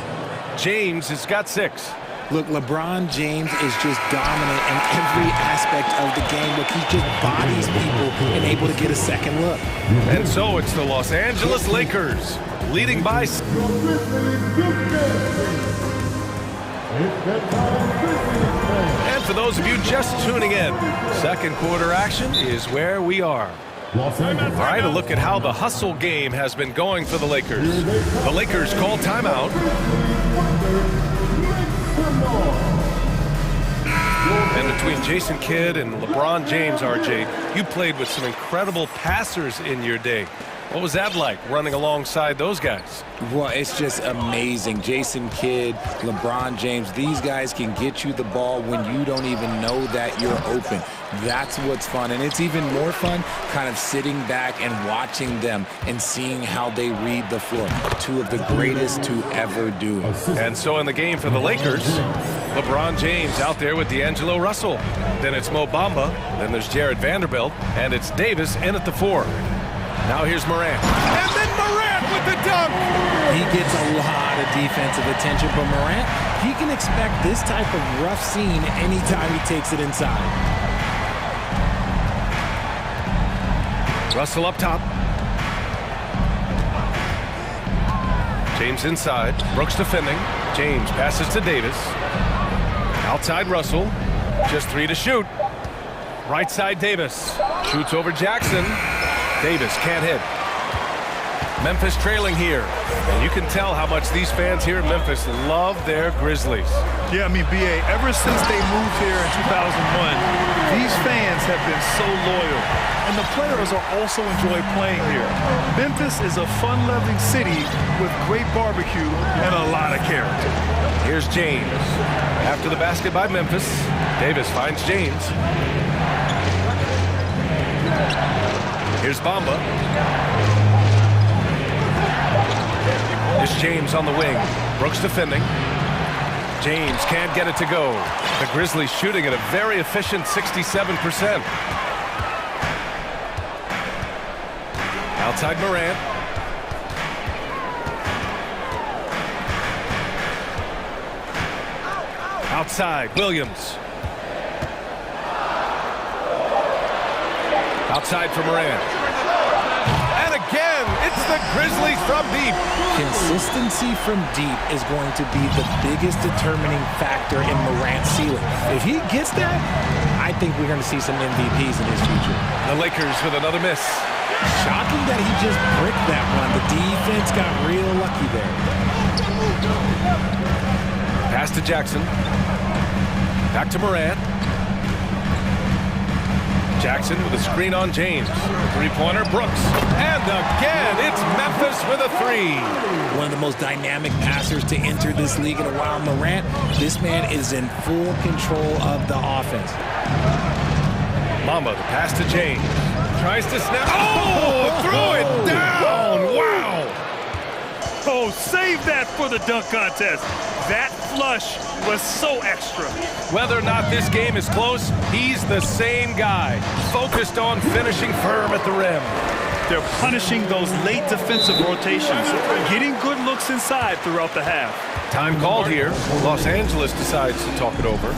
James has got 6. Look, LeBron James is just dominant in every aspect of the game. Look, he just bodies people and able to get a second look. And so it's the Los Angeles Lakers leading by... And for those of you just tuning in, second quarter action is where we are. All right, a look at how the hustle game has been going for the Lakers. The Lakers call timeout. And between Jason Kidd and LeBron James, RJ, you played with some incredible passers in your day. What was that like, running alongside those guys? Well, it's just amazing. Jason Kidd, LeBron James, these guys can get you the ball when you don't even know that you're open. That's what's fun. And it's even more fun kind of sitting back and watching them and seeing how they read the floor. Two of the greatest to ever do it. And so in the game for the Lakers, LeBron James out there with D'Angelo Russell. Then it's Mo Bamba. Then there's Jared Vanderbilt. And it's Davis in at the 4. Now here's Morant. And then Morant with the dunk! He gets a lot of defensive attention, but Morant, he can expect this type of rough scene anytime he takes it inside. Russell up top. James inside. Brooks defending. James passes to Davis. Outside Russell. Just 3 to shoot. Right side Davis. Shoots over Jackson. Davis can't hit. Memphis trailing here. And you can tell how much these fans here in Memphis love their Grizzlies. Yeah, I mean, B.A., ever since they moved here in 2001, these fans have been so loyal. And the players are also enjoy playing here. Memphis is a fun-loving city with great barbecue and a lot of character. Here's James. After the basket by Memphis, Davis finds James. Here's Bamba. Here's James on the wing. Brooks defending. James can't get it to go. The Grizzlies shooting at a very efficient 67%. Outside Morant. Outside Williams. Outside for Morant. And again, it's the Grizzlies from deep. Consistency from deep is going to be the biggest determining factor in Morant's ceiling. If he gets that, I think we're going to see some MVPs in his future. The Lakers with another miss. Shocking that he just bricked that one. The defense got real lucky there. Pass to Jackson. Back to Morant. Jackson with a screen on James. Three-pointer, Brooks. And again, it's Memphis with a 3. One of the most dynamic passers to enter this league in a while. Morant, this man is in full control of the offense. Bamba, the pass to James. Tries to snap. Oh, throw it down. Wow. Oh, save that for the dunk contest. That flush was so extra. Whether or not this game is close, he's the same guy, focused on finishing firm at the rim. They're punishing those late defensive rotations, getting good looks inside throughout the half. Time called here. Los Angeles decides to talk it over.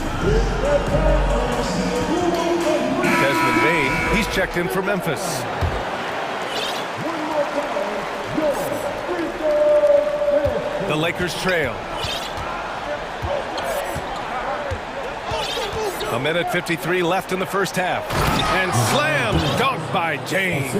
Desmond Bain, he's checked in for Memphis. The Lakers trail. A minute 53 left in the first half. And slam dunk by James.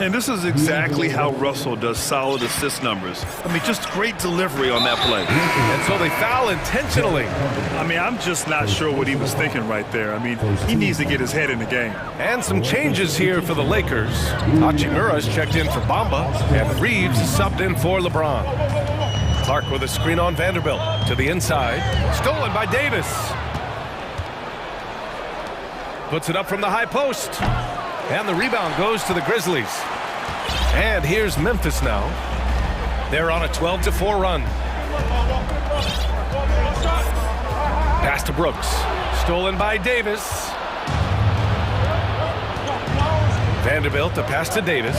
And this is exactly how Russell does solid assist numbers. I mean, just great delivery on that play. And so they foul intentionally. I mean, I'm just not sure what he was thinking right there. I mean, he needs to get his head in the game. And some changes here for the Lakers. Hachimura's checked in for Bamba, and Reeves is subbed in for LeBron. Clark with a screen on Vanderbilt to the inside. Stolen by Davis. Puts it up from the high post. And the rebound goes to the Grizzlies. And here's Memphis now. They're on a 12-4 run. Pass to Brooks. Stolen by Davis. Vanderbilt, a pass to Davis.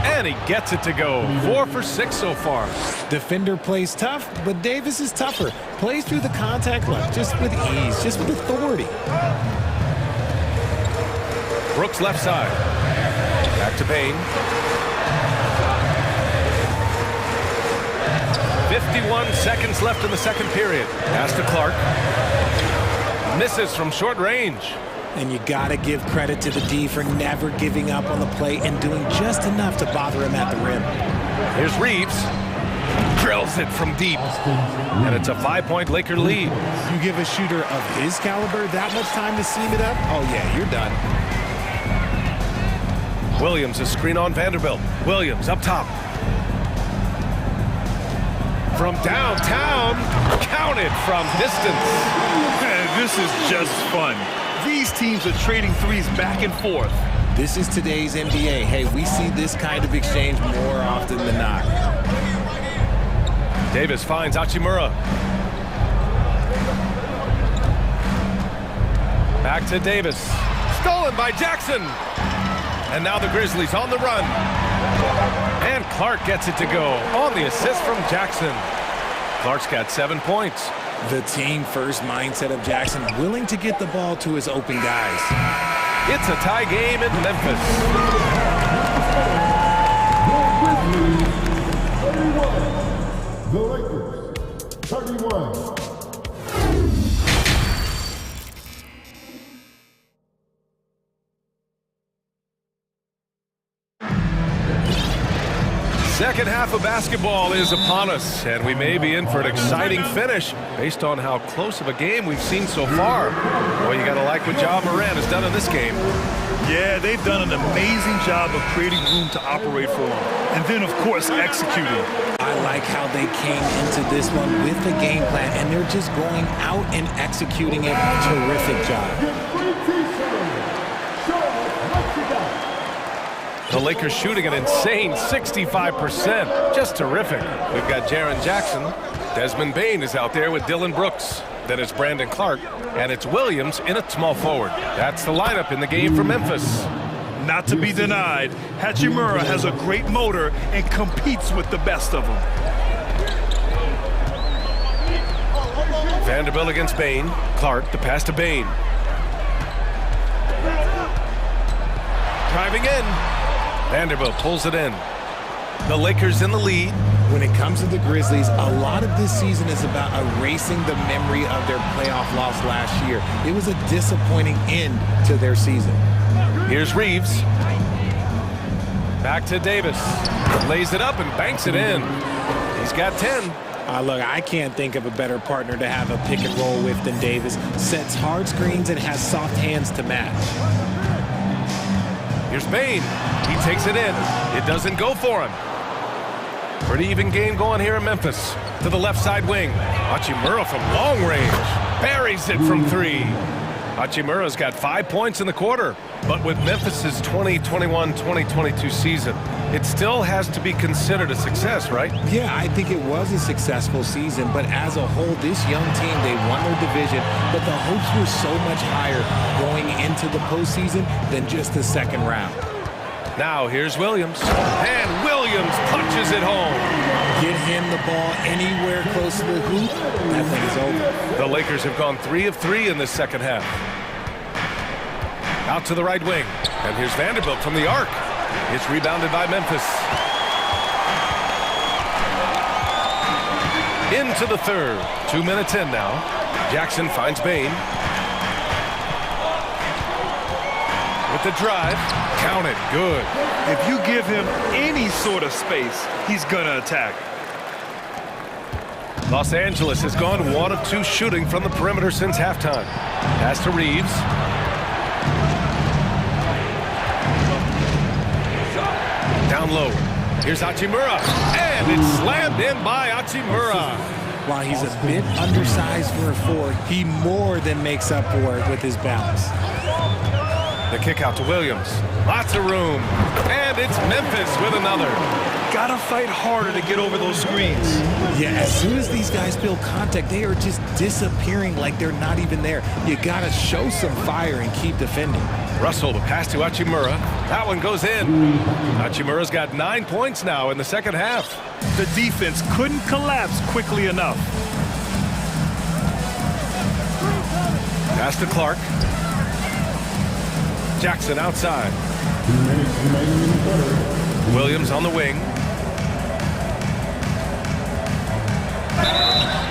And he gets it to go. 4 for 6 so far. Defender plays tough, but Davis is tougher. Plays through the contact line just with ease, just with authority. Brooks left side. Back to Payne. 51 seconds left in the second period. Pass to Clark. Misses from short range. And you got to give credit to the D for never giving up on the play and doing just enough to bother him at the rim. Here's Reeves. Drills it from deep. And it's a 5-point Laker lead. You give a shooter of his caliber that much time to seam it up? Oh, yeah, you're done. Williams, a screen on Vanderbilt. Williams up top. From downtown, counted from distance. Man, this is just fun. These teams are trading threes back and forth. This is today's NBA. Hey, we see this kind of exchange more often than not. Davis finds Hachimura. Back to Davis. Stolen by Jackson. And now the Grizzlies on the run. And Clark gets it to go on the assist from Jackson. Clark's got 7 points. The team-first mindset of Jackson, willing to get the ball to his open guys. It's a tie game in Memphis. The Lakers, 31. Second half of basketball is upon us, and we may be in for an exciting finish based on how close of a game we've seen so far. Boy, you gotta like what Ja Morant has done in this game. Yeah, they've done an amazing job of creating room to operate for him. And then, of course, executing. I like how they came into this one with the game plan, and they're just going out and executing it. Terrific job. The Lakers shooting an insane 65%. Just terrific. We've got Jaren Jackson. Desmond Bane is out there with Dylan Brooks. Then it's Brandon Clark. And it's Williams in at small forward. That's the lineup in the game for Memphis. Not to be denied, Hachimura has a great motor and competes with the best of them. Vanderbilt against Bane. Clark, the pass to Bane. Driving in. Vanderbilt pulls it in. The Lakers in the lead. When it comes to the Grizzlies, a lot of this season is about erasing the memory of their playoff loss last year. It was a disappointing end to their season. Here's Reeves. Back to Davis. Lays it up and banks it in. He's got 10. Look, I can't think of a better partner to have a pick and roll with than Davis. Sets hard screens and has soft hands to match. Here's Bane. He takes it in. It doesn't go for him. Pretty even game going here in Memphis. To the left side wing. Hachimura from long range. Buries it from 3. Hachimura's got 5 points in the quarter. But with Memphis's 2021-2022 season, it still has to be considered a success, right? Yeah, I think it was a successful season, but as a whole, this young team, they won their division, but the hopes were so much higher going into the postseason than just the second round. Now here's Williams, and Williams punches it home. Get him the ball anywhere close to the hoop, that thing is over. The Lakers have gone 3 of 3 in this second half. Out to the right wing, and here's Vanderbilt from the arc. It's rebounded by Memphis. Into the third. 2 minutes in now. Jackson finds Bane. the drive. Count it. Good. If you give him any sort of space, he's going to attack. Los Angeles has gone 1 of 2 shooting from the perimeter since halftime. Pass to Reeves. Down low. Here's Hachimura. And it's slammed in by Hachimura. While he's a bit undersized for a 4, he more than makes up for it with his balance. The kick out to Williams. Lots of room. And it's Memphis with another. Gotta fight harder to get over those screens. Yeah, as soon as these guys feel contact, they are just disappearing like they're not even there. You gotta show some fire and keep defending. Russell, the pass to Hachimura. That one goes in. Hachimura's got 9 points now in the second half. The defense couldn't collapse quickly enough. Pass to Clark. Jackson outside. Williams on the wing.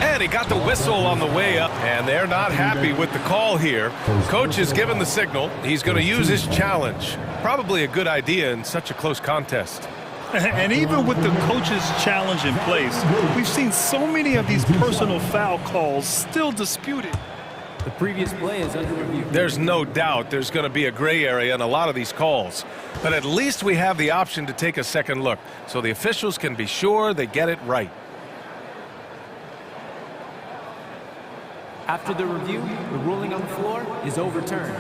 And he got the whistle on the way up, and they're not happy with the call here. Coach has given the signal. He's going to use his challenge. Probably a good idea in such a close contest. And even with the coach's challenge in place, we've seen so many of these personal foul calls still disputed. The previous play is under review. There's no doubt there's going to be a gray area in a lot of these calls. But at least we have the option to take a second look, so the officials can be sure they get it right. After the review, the ruling on the floor is overturned.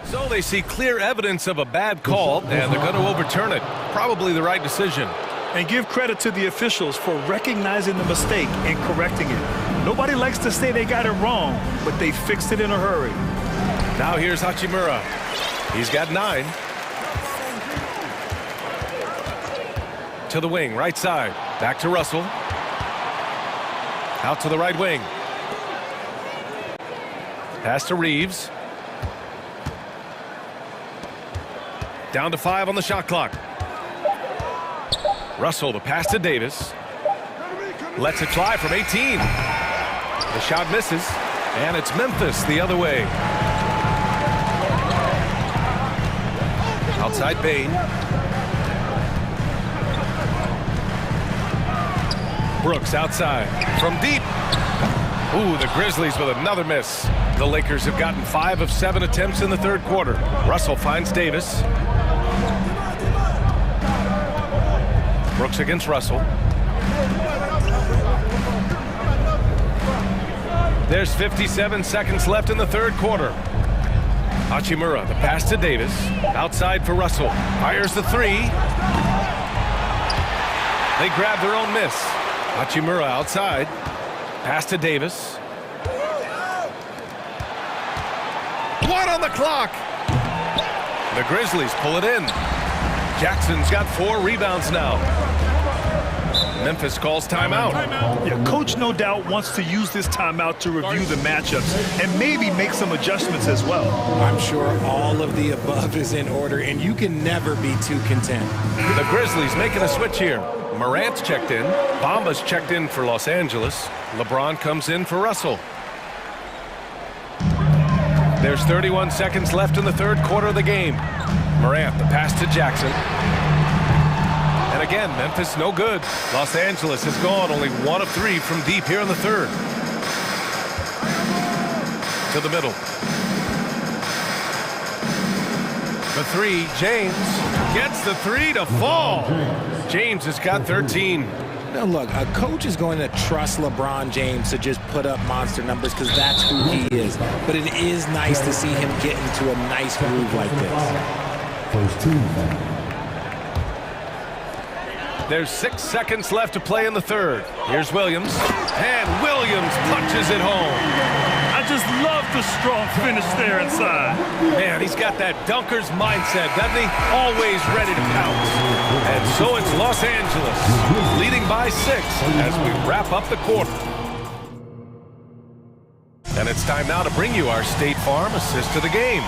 So they see clear evidence of a bad call, and they're going to overturn it. Probably the right decision. And give credit to the officials for recognizing the mistake and correcting it. Nobody likes to say they got it wrong, but they fixed it in a hurry. Now here's Hachimura. He's got 9. To the wing, right side. Back to Russell. Out to the right wing. Pass to Reeves. Down to 5 on the shot clock. Russell, the pass to Davis. Lets it fly from 18. The shot misses, and it's Memphis the other way. Outside Bain. Brooks outside from deep. Ooh, the Grizzlies with another miss. The Lakers have gotten 5 of 7 attempts in the third quarter. Russell finds Davis. Brooks against Russell. There's 57 seconds left in the third quarter. Hachimura, the pass to Davis. Outside for Russell. Fires the 3. They grab their own miss. Hachimura outside. Pass to Davis. 1 on the clock. The Grizzlies pull it in. Jackson's got 4 rebounds now. Memphis calls timeout. Yeah, coach no doubt wants to use this timeout to review the matchups and maybe make some adjustments as well. I'm sure all of the above is in order, and you can never be too content. The Grizzlies making a switch here. Morant's checked in. Bamba's checked in for Los Angeles. LeBron comes in for Russell. There's 31 seconds left in the third quarter of the game. Morant, the pass to Jackson. And again, Memphis no good. Los Angeles has gone only 1 of 3 from deep here in the third. To the middle. The 3, James gets the 3 to fall. James has got 13. Now look, a coach is going to trust LeBron James to just put up monster numbers because that's who he is. But it is nice to see him get into a nice groove like this. First team foul. There's 6 seconds left to play in the third. Here's Williams. And Williams punches it home. I just love the strong finish there inside. Man, he's got that dunker's mindset, doesn't he? Always ready to pounce. And so it's Los Angeles, leading by 6 as we wrap up the quarter. And it's time now to bring you our State Farm assist of the game.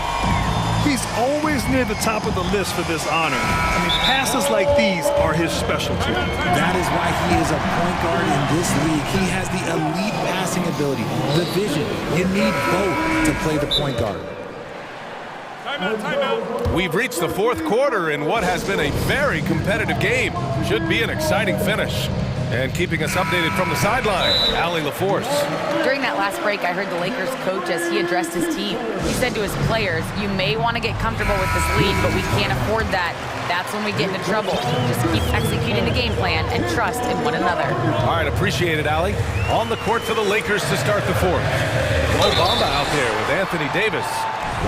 He's always near the top of the list for this honor. I mean, passes like these are his specialty. That is why he is a point guard in this league. He has the elite passing ability, the vision. You need both to play the point guard. We've reached the fourth quarter in what has been a very competitive game. Should be an exciting finish. And keeping us updated from the sideline, Allie LaForce. During that last break, I heard the Lakers coach as he addressed his team. He said to his players, you may want to get comfortable with this lead, but we can't afford that. That's when we get into trouble. Just keep executing the game plan and trust in one another. All right, appreciate it, Allie. On the court for the Lakers to start the fourth. Obama out there with Anthony Davis.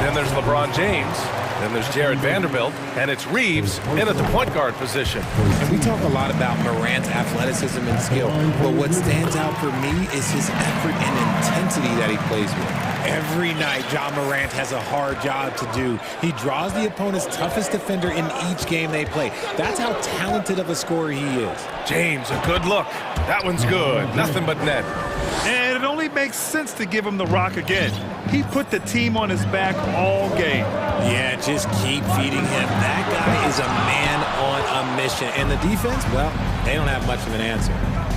Then there's LeBron James. Then there's Jared Vanderbilt, and it's Reeves in at the point guard position. And we talk a lot about Morant's athleticism and skill, but what stands out for me is his effort and intensity that he plays with. Every night, Ja Morant has a hard job to do. He draws the opponent's toughest defender in each game they play. That's how talented of a scorer he is. James, a good look. That one's good. Nothing but net. And it only makes sense to give him the rock again. He put the team on his back all game. Yeah, just keep feeding him. That guy is a man on a mission. And the defense, well, they don't have much of an answer.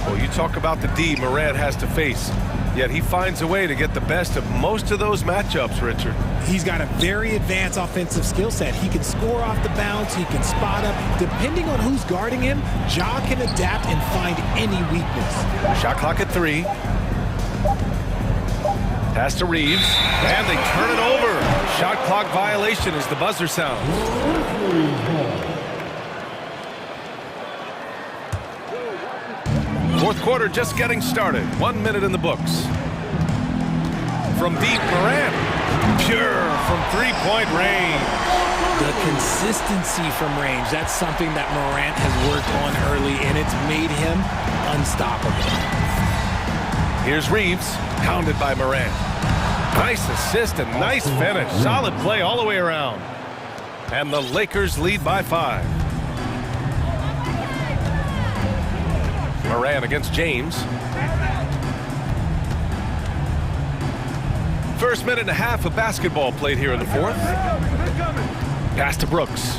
Well, you talk about the D Morant has to face. Yet he finds a way to get the best of most of those matchups, Richard. He's got a very advanced offensive skill set. He can score off the bounce. He can spot up. Depending on who's guarding him, Ja can adapt and find any weakness. Shot clock at 3. Pass to Reeves, and they turn it over. Shot clock violation as the buzzer sounds. Fourth quarter just getting started. 1 minute in the books. From deep, Morant. Pure from three-point range. The consistency from range, that's something that Morant has worked on early, and it's made him unstoppable. Here's Reeves, pounded by Morant. Nice assist and nice finish. Solid play all the way around. And the Lakers lead by 5. Morant against James. First minute and a half of basketball played here in the fourth. Pass to Brooks.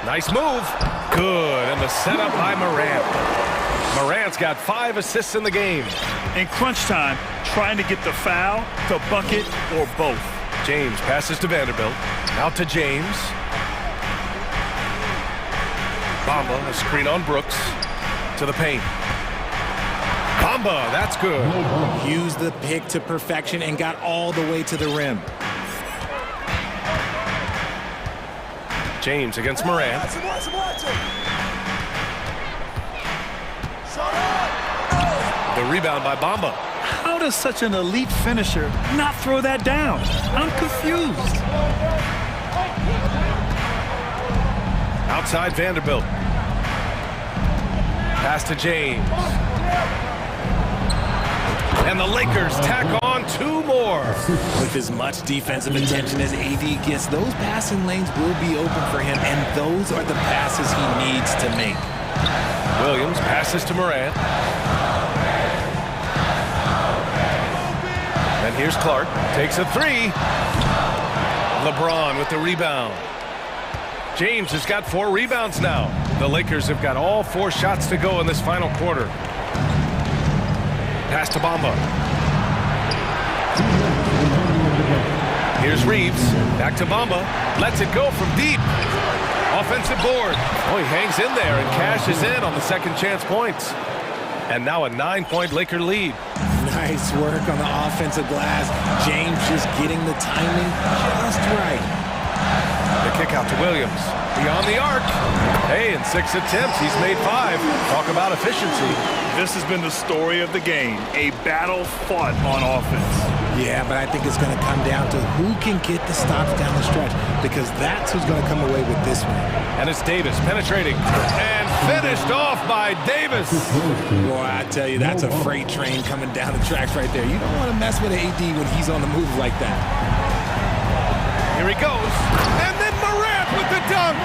Nice move. Good, and the setup by Morant. Morant's got 5 assists in the game. In crunch time, trying to get the foul, the bucket, or both. James passes to Vanderbilt. Out to James. Bamba, a screen on Brooks. To the paint. Bamba, that's good. Used the pick to perfection and got all the way to the rim. James against Morant. The rebound by Bamba. How does such an elite finisher not throw that down? I'm confused. Outside Vanderbilt. Pass to James. And the Lakers tack on 2 more. With as much defensive attention as AD gets, those passing lanes will be open for him, and those are the passes he needs to make. Williams passes to Morant. And here's Clark. Takes a 3. LeBron with the rebound. James has got 4 rebounds now. The Lakers have got all 4 shots to go in this final quarter. Pass to Bamba. Here's Reeves. Back to Bamba. Lets it go from deep. Offensive board. Oh, he hangs in there and cashes in on the second chance points. And now a 9-point Laker lead. Nice work on the offensive glass. James just getting the timing just right. The kick out to Williams. Beyond the arc. Hey, in 6 attempts, he's made 5. Talk about efficiency. This has been the story of the game. A battle fought on offense. Yeah, but I think it's going to come down to who can get the stops down the stretch, because that's who's going to come away with this one. And it's Davis penetrating and finished off by Davis. Boy, I tell you, that's a freight train coming down the tracks right there. You don't want to mess with AD when he's on the move like that. Here he goes. And then Morant with the dunk.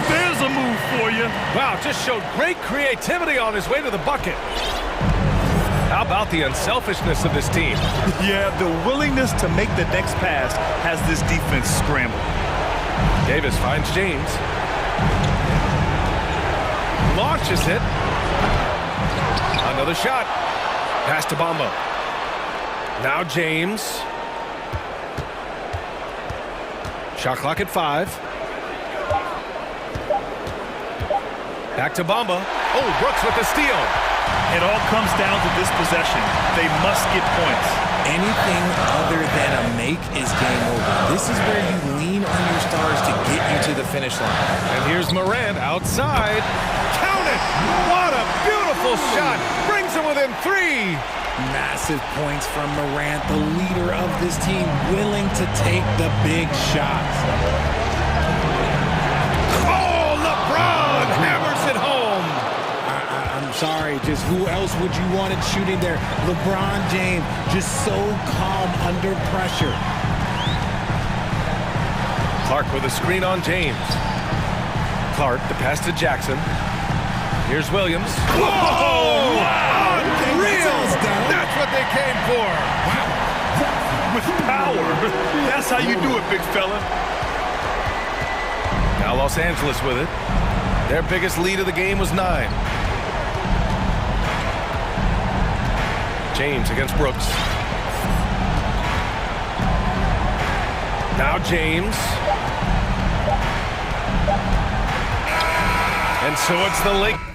There's a move for you. Wow, just showed great creativity on his way to the bucket. How about the unselfishness of this team? Yeah, the willingness to make the next pass has this defense scrambled. Davis finds James. Launches it. Another shot. Pass to Bamba. Now James. Shot clock at 5. Back to Bamba. Oh, Brooks with the steal. It all comes down to this possession. They must get points. Anything other than a make is game over. This is where you lean on your stars to get you to the finish line. And here's Morant outside. Count it! What a beautiful shot! Brings him within 3. Massive points from Morant, the leader of this team, willing to take the big shots. Oh, LeBron hammers it home! I'm sorry, just who else would you want it shooting there? LeBron James, just so calm under pressure. Clark with a screen on James. Clark, the pass to Jackson. Here's Williams. Whoa! Unreal! That's what they came for. Wow. With power. That's how you do it, big fella. Now Los Angeles with it. Their biggest lead of the game was 9. James against Brooks. Now James. And so it's the Lakers.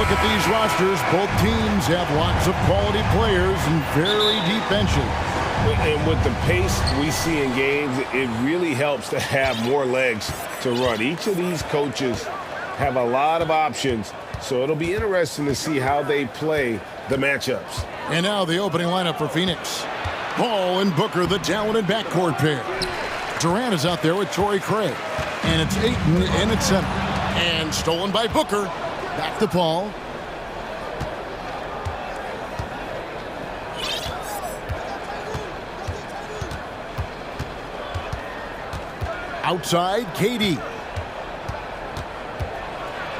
look at these rosters, both teams have lots of quality players and very deep benches. And with the pace we see in games, it really helps to have more legs to run. Each of these coaches have a lot of options, so it'll be interesting to see how they play the matchups. And now the opening lineup for Phoenix. Paul and Booker, the talented backcourt pair. Durant is out there with Torrey Craig. And it's Ayton in at center. And stolen by Booker. Back to Paul. Outside, KD.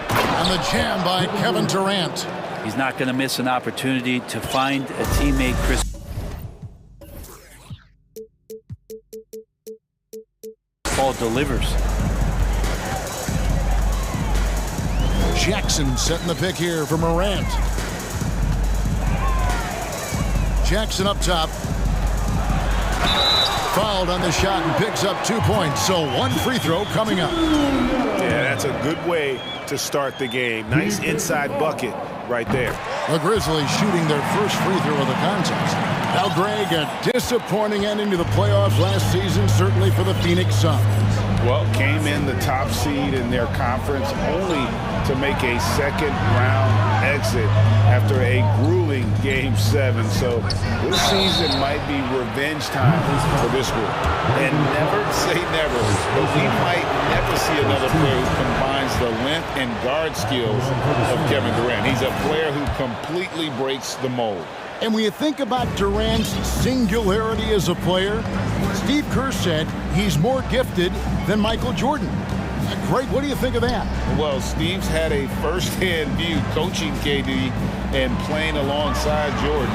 And the jam by Kevin Durant. He's not going to miss an opportunity to find a teammate, Chris. Paul delivers. Jackson setting the pick here for Morant. Jackson up top. Fouled on the shot and picks up 2 points. So one free throw coming up. Yeah, that's a good way to start the game. Nice inside bucket right there. The Grizzlies shooting their first free throw of the contest. Now, Greg, a disappointing ending to the playoffs last season, certainly for the Phoenix Suns. Well, came in the top seed in their conference only to make a second-round exit after a grueling Game 7. So this season might be revenge time for this group. And never say never, but we might never see another player who combines the length and guard skills of Kevin Durant. He's a player who completely breaks the mold. And when you think about Durant's singularity as a player, Steve Kerr said he's more gifted than Michael Jordan. Greg, what do you think of that? Well, Steve's had a first-hand view coaching KD and playing alongside Jordan.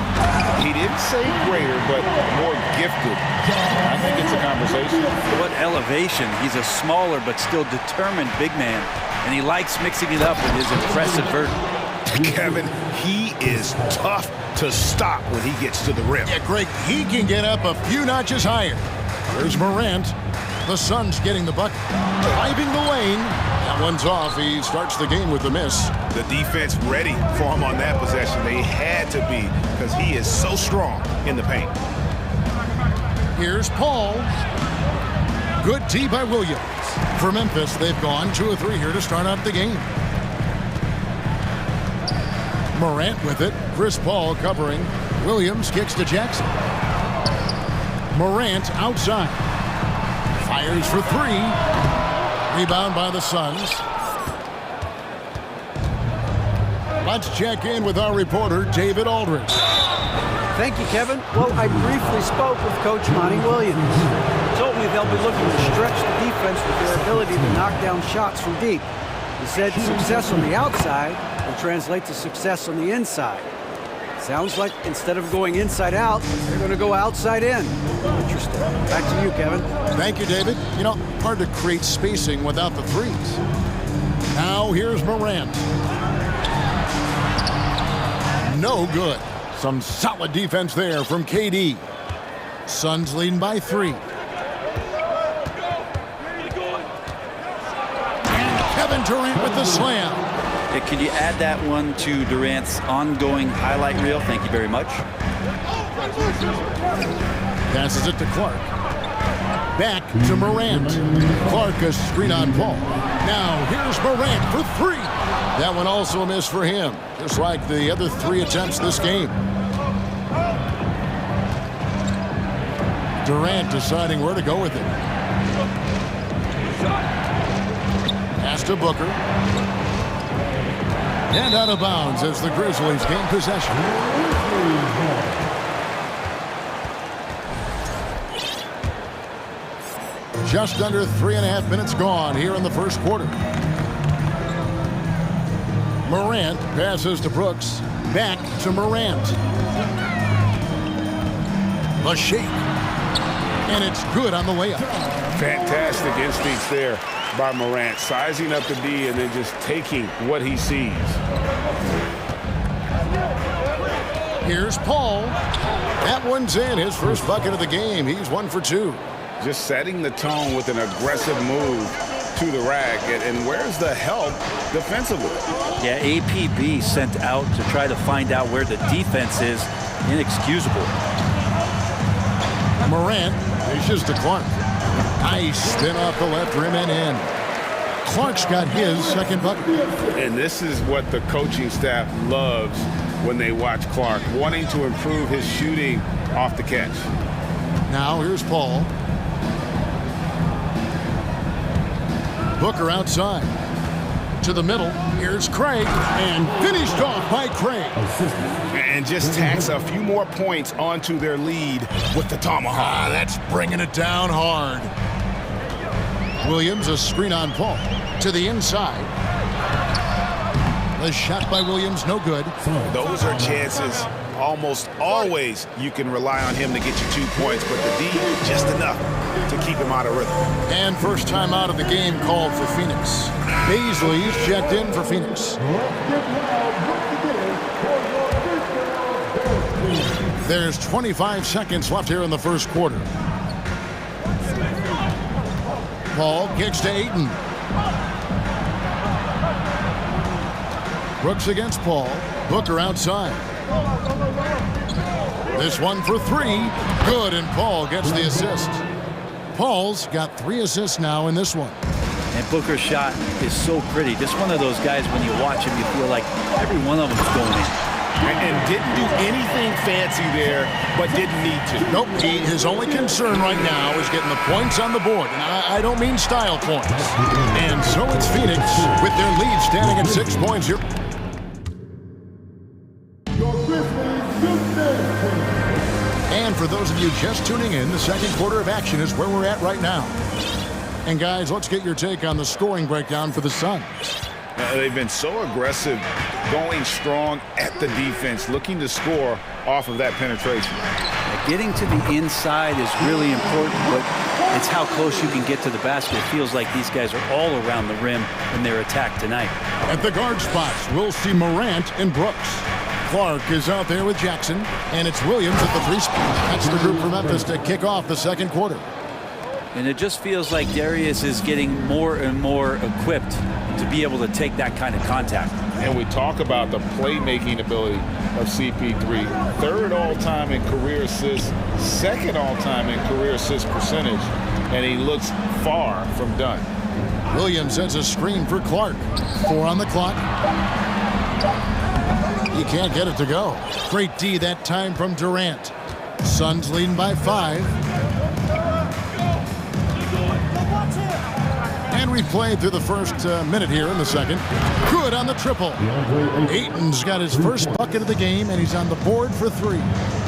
He didn't say greater, but more gifted. I think it's a conversation. What elevation. He's a smaller but still determined big man, and he likes mixing it up with his impressive vert. Kevin, he is tough to stop when he gets to the rim. Yeah, Greg, he can get up a few notches higher. There's Morant. The Suns getting the bucket. Driving the lane. That one's off. He starts the game with the miss. The defense ready for him on that possession. They had to be because he is so strong in the paint. Here's Paul. Good tee by Williams. For Memphis, they've gone 2 of 3 here to start out the game. Morant with it. Chris Paul covering. Williams kicks to Jackson. Morant outside. Fires for 3. Rebound by the Suns. Let's check in with our reporter, David Aldridge. Thank you, Kevin. Well, I briefly spoke with Coach Monty Williams. He told me they'll be looking to stretch the defense with their ability to knock down shots from deep. He said success on the outside will translate to success on the inside. Sounds like instead of going inside out, they're going to go outside in. Interesting. Back to you, Kevin. Thank you, David. You know, hard to create spacing without the threes. Now here's Morant. No good. Some solid defense there from KD. Suns leading by 3. And Kevin Durant with the slam. Can you add that one to Durant's ongoing highlight reel? Thank you very much. Passes it to Clark. Back to Morant. Clark a screen on Paul. Now here's Morant for 3. That one also a miss for him, just like the other 3 attempts this game. Durant deciding where to go with it. Pass to Booker. And out of bounds as the Grizzlies gain possession. Just under 3.5 minutes gone here in the first quarter. Morant passes to Brooks. Back to Morant. The shake. And it's good on the layup. Fantastic instincts there by Morant, sizing up the D and then just taking what he sees. Here's Paul. That one's in. His first bucket of the game. He's 1 for 2. Just setting the tone with an aggressive move to the rack. And where's the help defensively? Yeah, APB sent out to try to find out where the defense is. Inexcusable. Morant dishes to Clark. Nice spin off the left rim and in. Clark's got his second bucket. And this is what the coaching staff loves when they watch Clark, wanting to improve his shooting off the catch. Now here's Paul. Booker outside. To the middle. Here's Craig. And finished off by Craig. And just tacks a few more points onto their lead with the tomahawk. That's bringing it down hard. Williams, a screen on Paul. To the inside. The shot by Williams, no good. Those are chances. Almost always you can rely on him to get you 2 points, but the D, just enough to keep him out of rhythm. And first time out of the game called for Phoenix. Beasley's checked in for Phoenix. There's 25 seconds left here in the first quarter. Paul kicks to Ayton. Brooks against Paul. Booker outside. This one for three. Good, and Paul gets the assist. Paul's got 3 assists now in this one. And Booker's shot is so pretty. Just one of those guys, when you watch him, you feel like every one of them is going in. And didn't do anything fancy there, but didn't need to. Nope, his only concern right now is getting the points on the board. And I don't mean style points. And so it's Phoenix with their lead standing at 6 points here. And for those of you just tuning in, the second quarter of action is where we're at right now. And guys, let's get your take on the scoring breakdown for the Suns. They've been so aggressive, going strong at the defense, looking to score off of that penetration. Getting to the inside is really important, but it's how close you can get to the basket. It feels like these guys are all around the rim in their attack tonight. At the guard spots, we'll see Morant and Brooks. Clark is out there with Jackson, and it's Williams at the 3 spot. That's the group from Memphis to kick off the second quarter. And it just feels like Darius is getting more and more equipped to be able to take that kind of contact. And we talk about the playmaking ability of CP3. 3rd all-time in career assists, 2nd all-time in career assist percentage, and he looks far from done. Williams sets a screen for Clark. 4 on the clock. He can't get it to go. Great D that time from Durant. Suns leading by 5. And we played through the first minute here in the second. Good on the triple. Ayton's got his first bucket of the game, and he's on the board for 3.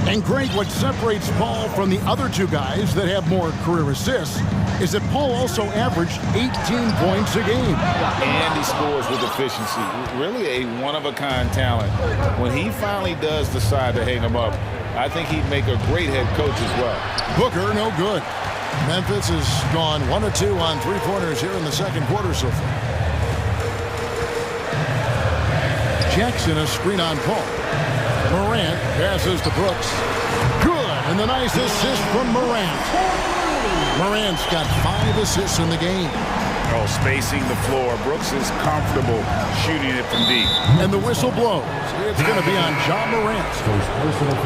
And Greg, what separates Paul from the other 2 guys that have more career assists is that Paul also averaged 18 points a game. And he scores with efficiency. Really a one-of-a-kind talent. When he finally does decide to hang him up, I think he'd make a great head coach as well. Booker, no good. Memphis has gone 1 of 2 on 3-pointers here in the second quarter so far. Jackson, a screen on Paul. Morant passes to Brooks. Good, and the nice assist from Morant. Morant's got 5 assists in the game. Oh, spacing the floor. Brooks is comfortable shooting it from deep. And the whistle blows. It's going to be on John Morant.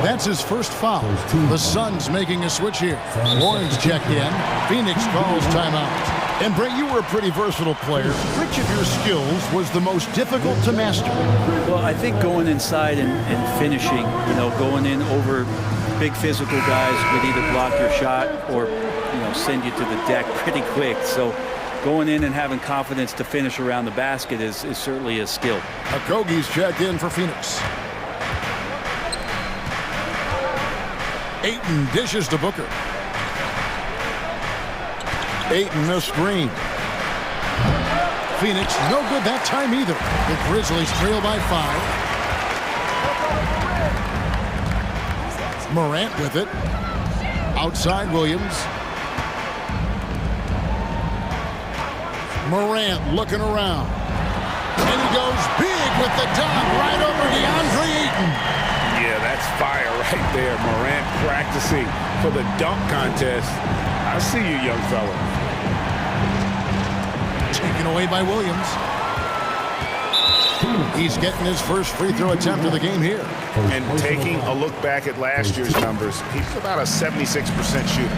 That's his first foul. The Suns making a switch here. Warren's checked in. Phoenix calls timeout. And Brett, you were a pretty versatile player. Which of your skills was the most difficult to master? Well, I think going inside and finishing, going in over big physical guys would either block your shot or, send you to the deck pretty quick. So going in and having confidence to finish around the basket is certainly a skill. Okogie's checked in for Phoenix. Ayton dishes to Booker. Ayton, a screen. Phoenix, no good that time either. The Grizzlies trail by 5. Morant with it. Outside Williams. Morant looking around. And he goes big with the dunk right over DeAndre Ayton. Yeah, that's fire right there. Morant practicing for the dunk contest. I see you, young fella. Taken away by Williams. He's getting his first free throw attempt of the game here. And taking a look back at last year's numbers, he's about a 76% shooter.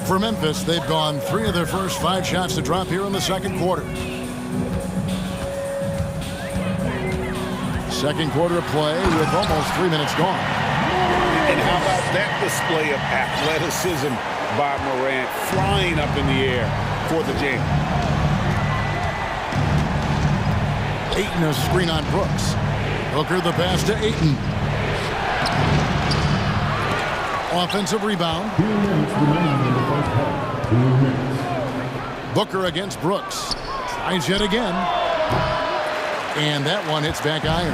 For Memphis, they've gone 3 of their first 5 shots to drop here in the second quarter. Second quarter of play with almost 3 minutes gone. And how about that display of athleticism by Morant, flying up in the air for the jam. Ayton a screen on Brooks. Booker the pass to Ayton. Offensive rebound. 2 minutes remaining in the first half. 2 minutes. Booker against Brooks. Tries yet again. And that one hits back iron.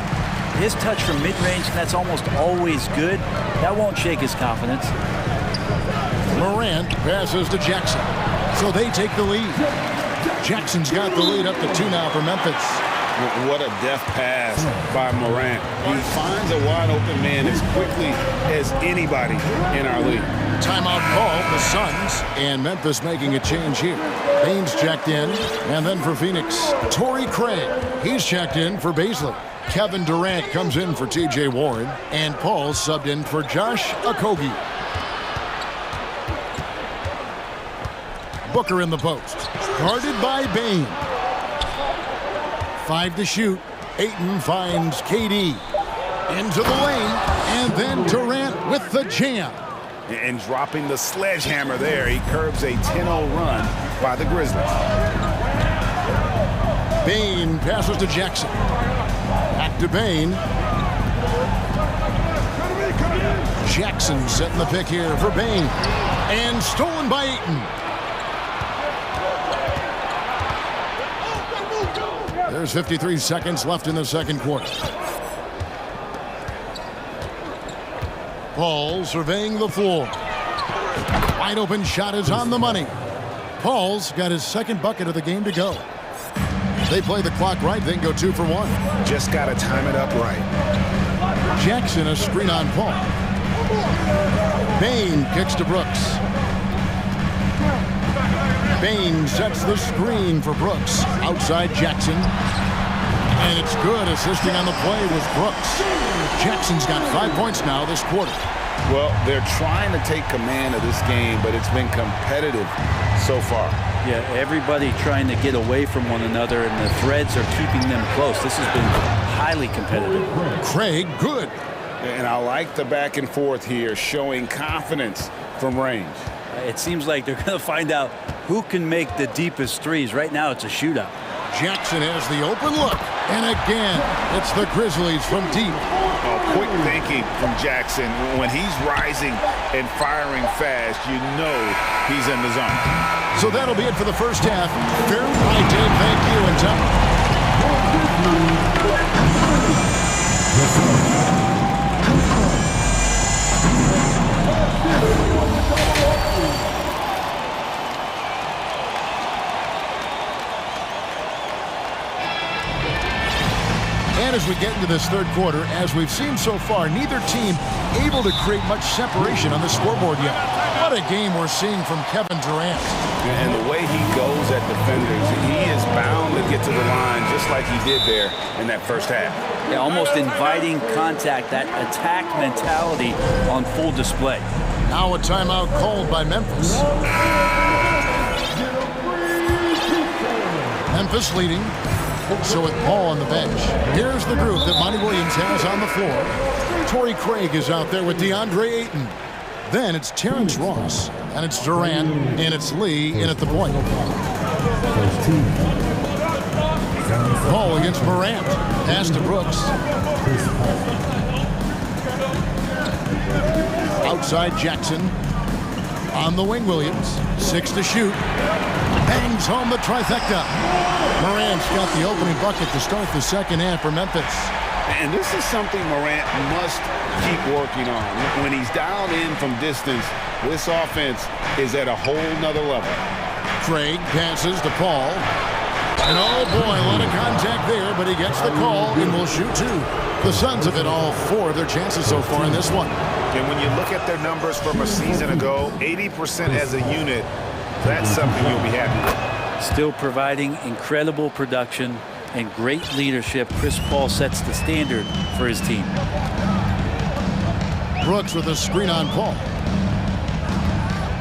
His touch from mid-range, that's almost always good. That won't shake his confidence. Morant passes to Jackson. So they take the lead. Jackson's got the lead up to 2 now for Memphis. What a deft pass by Morant. He finds a wide open man as quickly as anybody in our league. Timeout call, the Suns, and Memphis making a change here. Baines checked in, and then for Phoenix, Torrey Craig. He's checked in for Baisley. Kevin Durant comes in for T.J. Warren, and Paul subbed in for Josh Okogie. Booker in the post, guarded by Bane. 5 to shoot. Ayton finds KD into the lane, and then Durant with the jam. And dropping the sledgehammer there, he curbs a 10-0 run by the Grizzlies. Bane passes to Jackson. Back to Bane. Jackson setting the pick here for Bane. And stolen by Ayton. There's 53 seconds left in the second quarter. Paul surveying the floor. Wide open shot is on the money. Paul's got his second bucket of the game to go. They play the clock right, then go 2 for 1. Just got to time it up right. Jackson a screen on Paul. Bane kicks to Brooks. Bane sets the screen for Brooks. Outside Jackson. And it's good. Assisting on the play was Brooks. Jackson's got 5 points now this quarter. Well, they're trying to take command of this game, but it's been competitive so far. Yeah, everybody trying to get away from one another, and the threads are keeping them close. This has been highly competitive. Craig, good. And I like the back and forth here, showing confidence from range. It seems like they're going to find out who can make the deepest threes. Right now, it's a shootout. Jackson has the open look. And again, it's the Grizzlies from deep. Oh, quick thinking from Jackson. When he's rising and firing fast, you know he's in the zone. So that'll be it for the first half. Fair fight, Dave. Thank you, and And as we get into this third quarter, as we've seen so far, neither team able to create much separation on the scoreboard yet. What a game we're seeing from Kevin Durant. And the way he goes at defenders, he is bound to get to the line just like he did there in that first half. Yeah, almost inviting contact, that attack mentality on full display. Now a timeout called by Memphis. Memphis leading. So with Paul on the bench, here's the group that Monty Williams has on the floor. Torrey Craig is out there with DeAndre Ayton. Then it's Terrence Ross, and it's Durant, and it's Lee in at the point. Paul against Morant. Pass to Brooks. Outside Jackson. On the wing, Williams. 6 to shoot. Bangs home the trifecta. Morant's got the opening bucket to start the second half for Memphis. And this is something Morant must keep working on. When he's dialed in from distance, this offense is at a whole nother level. Craig passes to Paul. And oh boy, a lot of contact there, but he gets the call and will shoot two. The Suns have hit all 4 of their chances so far in this one. And when you look at their numbers from a season ago, 80% as a unit, that's something you'll be happy with. Still providing incredible production and great leadership. Chris Paul sets the standard for his team. Brooks with a screen on Paul.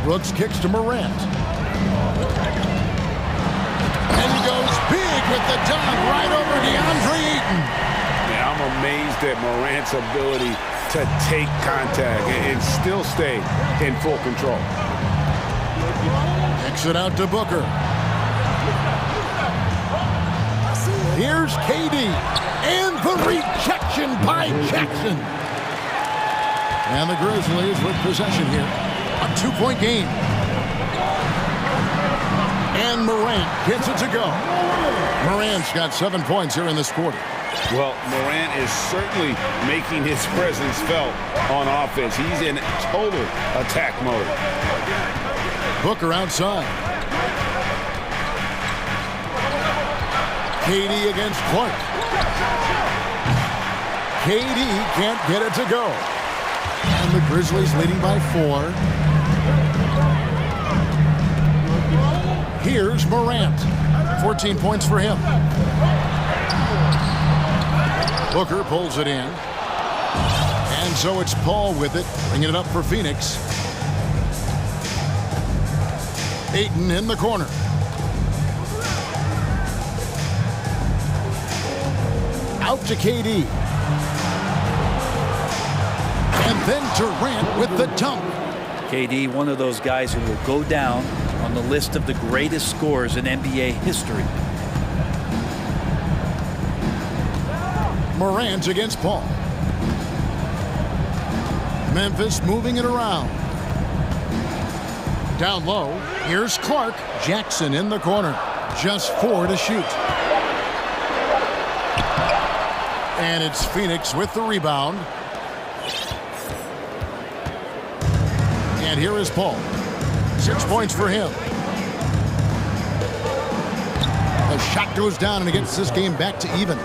Brooks kicks to Morant. And he goes big with the dunk right over DeAndre Ayton. Yeah, I'm amazed at Morant's ability to take contact and still stay in full control. Kicks it out to Booker. Here's KD. And the rejection by Jackson. And the Grizzlies with possession here. A 2-point game. And Morant gets it to go. Morant's got 7 points here in this quarter. Well, Morant is certainly making his presence felt on offense. He's in total attack mode. Booker outside. KD against Clark. KD can't get it to go. And the Grizzlies leading by 4. Here's Morant. 14 points for him. Booker pulls it in. And so it's Paul with it, bringing it up for Phoenix. Ayton in the corner. Out to KD. And then Durant with the dunk. KD, one of those guys who will go down on the list of the greatest scorers in NBA history. Morant against Paul. Memphis moving it around. Down low, here's Clark. Jackson in the corner. Just 4 to shoot. And it's Phoenix with the rebound. And here is Paul. 6 points for him. The shot goes down and it gets this game back to even.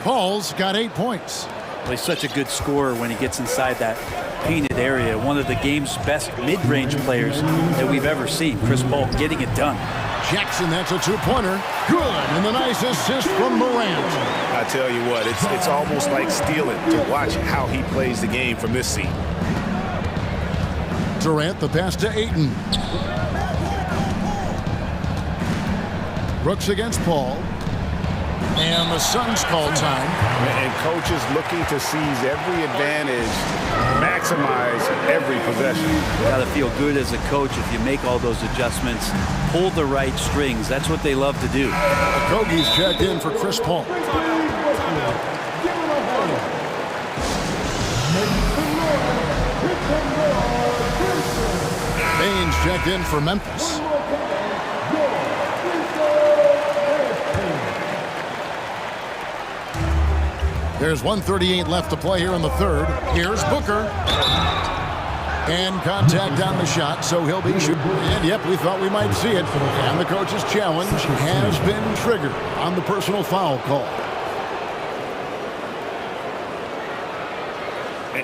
Paul's got 8 points. Well, he's such a good scorer when he gets inside that painted area. One of the game's best mid-range players that we've ever seen. Chris Paul getting it done. Jackson, that's a 2-pointer. Good, and the nice assist from Morant. I tell you what, it's almost like stealing to watch how he plays the game from this seat. Durant, the pass to Ayton. Brooks against Paul. And the Suns call time. And coaches looking to seize every advantage, maximize every possession. You gotta feel good as a coach if you make all those adjustments, pull the right strings. That's what they love to do. Kogi's checked in for Chris Paul. Baines checked in for Memphis. There's 1:38 left to play here in the third. Here's Booker. And contact on the shot, so he'll be shooting. And yep, we thought we might see it. And the coach's challenge has been triggered on the personal foul call.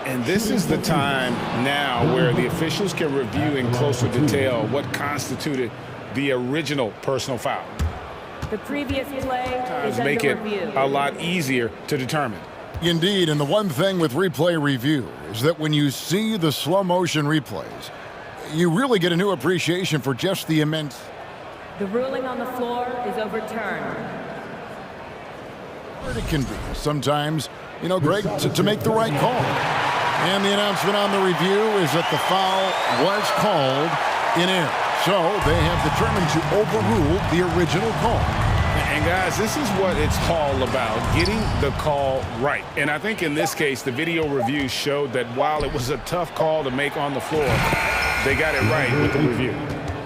And this is the time now where the officials can review in closer detail what constituted the original personal foul. The previous play is make under it review. a lot easier to determine. Indeed, and the one thing with replay review is that when you see the slow motion replays, you really get a new appreciation for just the immense. The ruling on the floor is overturned. It can be sometimes, you know, Greg, to make the right call. And the announcement on the review is that the foul was called in error. So they have determined to overrule the original call. And guys, this is what it's all about, getting the call right. And I think in this case, the video review showed that while it was a tough call to make on the floor, they got it right with the review.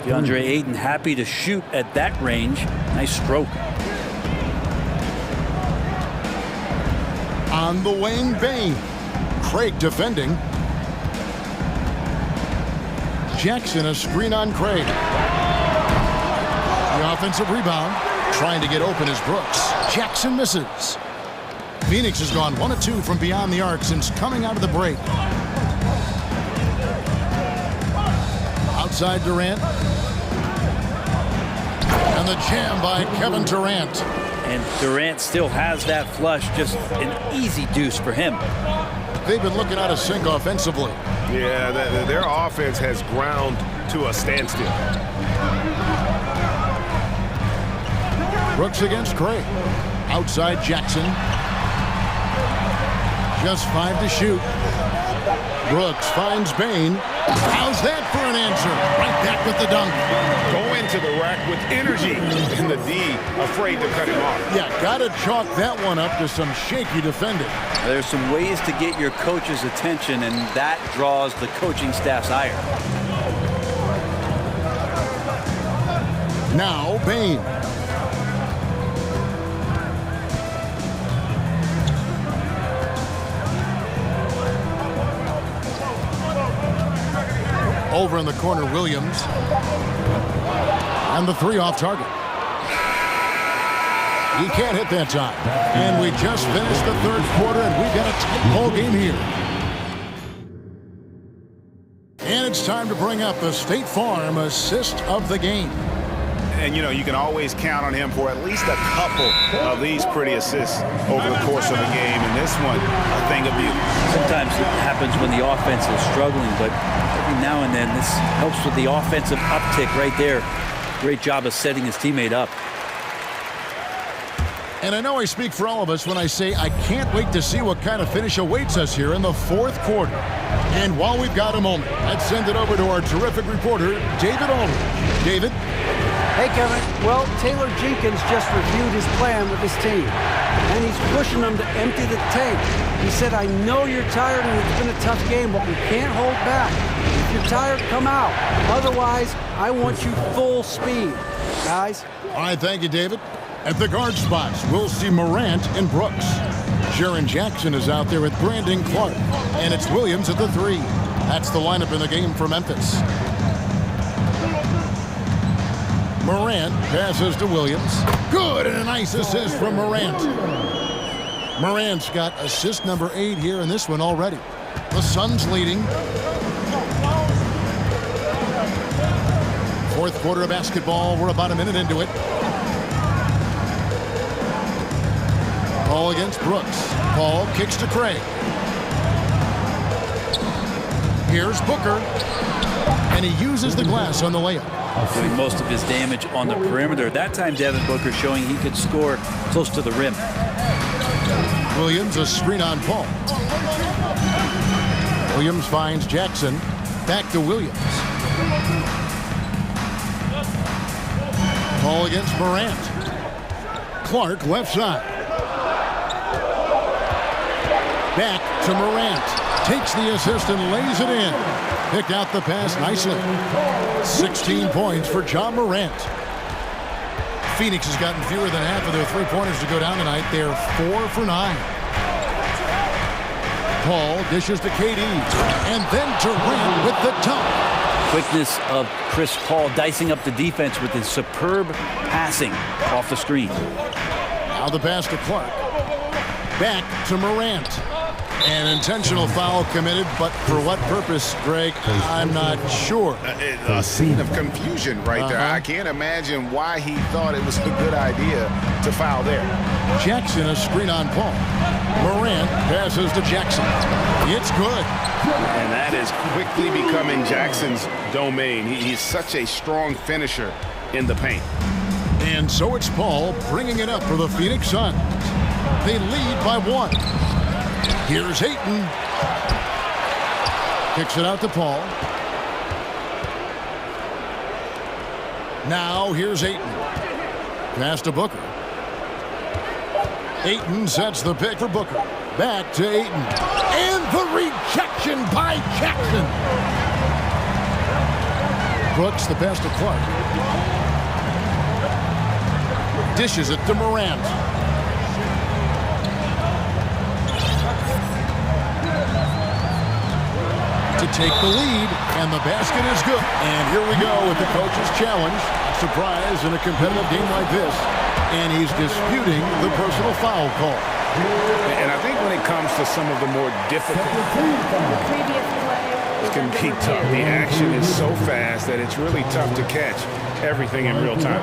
DeAndre Ayton happy to shoot at that range. Nice stroke. On the wing, Bain. Craig defending. Jackson, a screen on Craig. The offensive rebound. Trying to get open is Brooks. Jackson misses. Phoenix has gone 1 of 2 from beyond the arc since coming out of the break. Outside Durant. And the jam by Kevin Durant. And Durant still has that flush, just an easy deuce for him. They've been looking out of sync offensively. Yeah, their offense has ground to a standstill. Brooks against Craig. Outside Jackson. Just 5 to shoot. Brooks finds Bain. How's that for an answer? Right back with the dunk. Go into the rack with energy. And the D afraid to cut him off. Yeah, gotta chalk that one up to some shaky defending. There's some ways to get your coach's attention, and that draws the coaching staff's ire. Now Bain. Over in the corner, Williams. And the 3 off target. He can't hit that time. And we just finished the 3rd quarter, and we've got a tight ball game here. And it's time to bring up the State Farm assist of the game. And, you know, you can always count on him for at least a couple of these pretty assists over the course of a game. And this one, a thing of beauty. Sometimes it happens when the offense is struggling, but every now and then this helps with the offensive uptick right there. Great job of setting his teammate up. And I know I speak for all of us when I say I can't wait to see what kind of finish awaits us here in the 4th quarter. And while we've got a moment, let's send it over to our terrific reporter, David Aldridge. David? Hey, Kevin. Well, Taylor Jenkins just reviewed his plan with his team, and he's pushing them to empty the tank. He said, I know you're tired and it's been a tough game, but we can't hold back. If you're tired, come out. Otherwise, I want you full speed. Guys? All right, thank you, David. At the guard spots, we'll see Morant and Brooks. Jaren Jackson is out there with Brandon Clark, and it's Williams at the 3. That's the lineup in the game for Memphis. Morant passes to Williams. Good, and a nice assist from Morant. Morant's got assist number 8 here in this one already. The Suns leading. 4th quarter of basketball. We're about a minute into it. Paul against Brooks. Paul kicks to Craig. Here's Booker. And he uses the glass on the layup. Doing most of his damage on the perimeter. That time, Devin Booker showing he could score close to the rim. Williams, a screen on Paul. Williams finds Jackson. Back to Williams. Paul against Morant. Clark left side. Back to Morant. Takes the assist and lays it in. Picked out the pass nicely. 16 points for John Morant. Phoenix has gotten fewer than half of their 3-pointers to go down tonight. They're 4 for 9. Paul dishes to KD. And then Durant with the dunk. Quickness of Chris Paul dicing up the defense with his superb passing off the screen. Now the pass to Clark. Back to Morant. An intentional foul committed, but for what purpose, Greg, I'm not sure. A scene of confusion right there. I can't imagine why he thought it was a good idea to foul there. Jackson, a screen on Paul. Morant passes to Jackson. It's good. And that is quickly becoming Jackson's domain. He's such a strong finisher in the paint. And so it's Paul bringing it up for the Phoenix Suns. They lead by 1. Here's Ayton. Kicks it out to Paul. Now here's Ayton. Pass to Booker. Ayton sets the pick for Booker. Back to Ayton. And the rejection by Jackson. Brooks the pass to Clark. Dishes it to Morant. To take the lead, and the basket is good. And here we go with the coach's challenge. Surprise in a competitive game like this. And he's disputing the personal foul call. And I think when it comes to some of the more difficult, it can be tough. The action is so fast that it's really tough to catch everything in real time.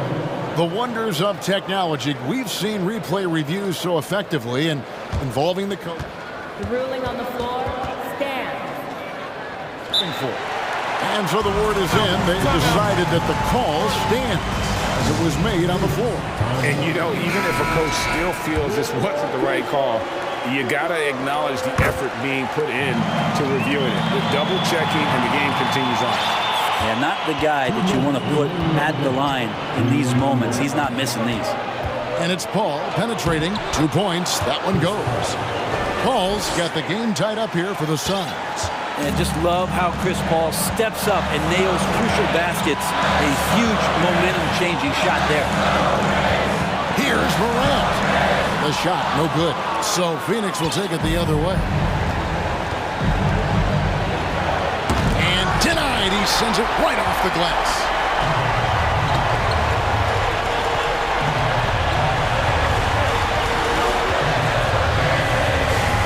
The wonders of technology. We've seen replay reviews so effectively and involving the coach. The ruling on the floor stands. And so the word is in. They decided that the call stands as it was made on the floor. And you know, even if a coach still feels this wasn't the right call, you got to acknowledge the effort being put in to reviewing it. The double checking and the game continues on. Yeah, not the guy that you want to put at the line in these moments. He's not missing these. And it's Paul penetrating. 2 points. That one goes. Paul's got the game tied up here for the Suns. And just love how Chris Paul steps up and nails crucial baskets. A huge momentum-changing shot there. Here's Morant. The shot, no good. So Phoenix will take it the other way. And denied. He sends it right off the glass.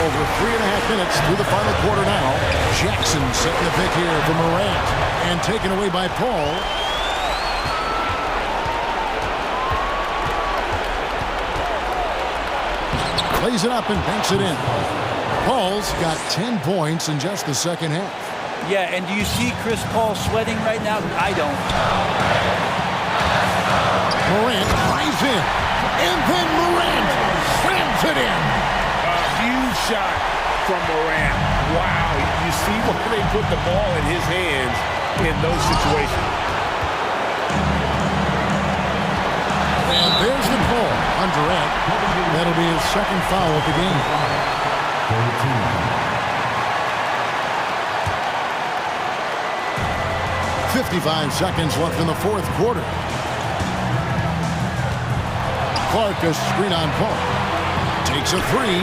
Over 3.5 minutes through the final quarter now. Jackson setting the pick here for Morant. And taken away by Paul. Plays it up and banks it in. Paul's got 10 points in just the second half. Yeah, and do you see Chris Paul sweating right now? I don't. Morant drives in. And then Morant slams it in. Huge shot from Morant. Wow, you see why they put the ball in his hands in those situations. And there's the call on Durant. That'll be his second foul of the game. 55 seconds left in the fourth quarter. Clark, a screen on Paul. Takes a three.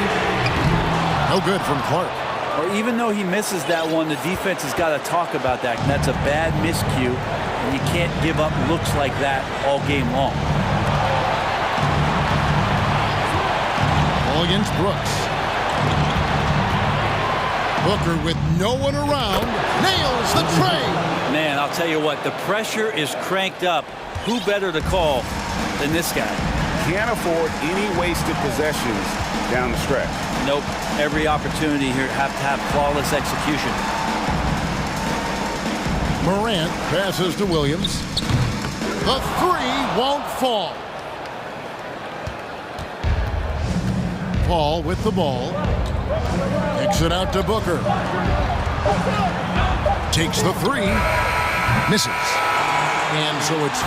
No good from Clark. Or even though he misses that one, the defense has got to talk about that. And that's a bad miscue. And you can't give up looks like that all game long. Ball against Brooks. Booker with no one around. Nails the tray. Man, I'll tell you what, the pressure is cranked up. Who better to call than this guy? Can't afford any wasted possessions down the stretch. Nope. Every opportunity here have to have flawless execution. Morant passes to Williams. The three won't fall. Paul with the ball. Kicks it out to Booker. Takes the three. Misses. And so it's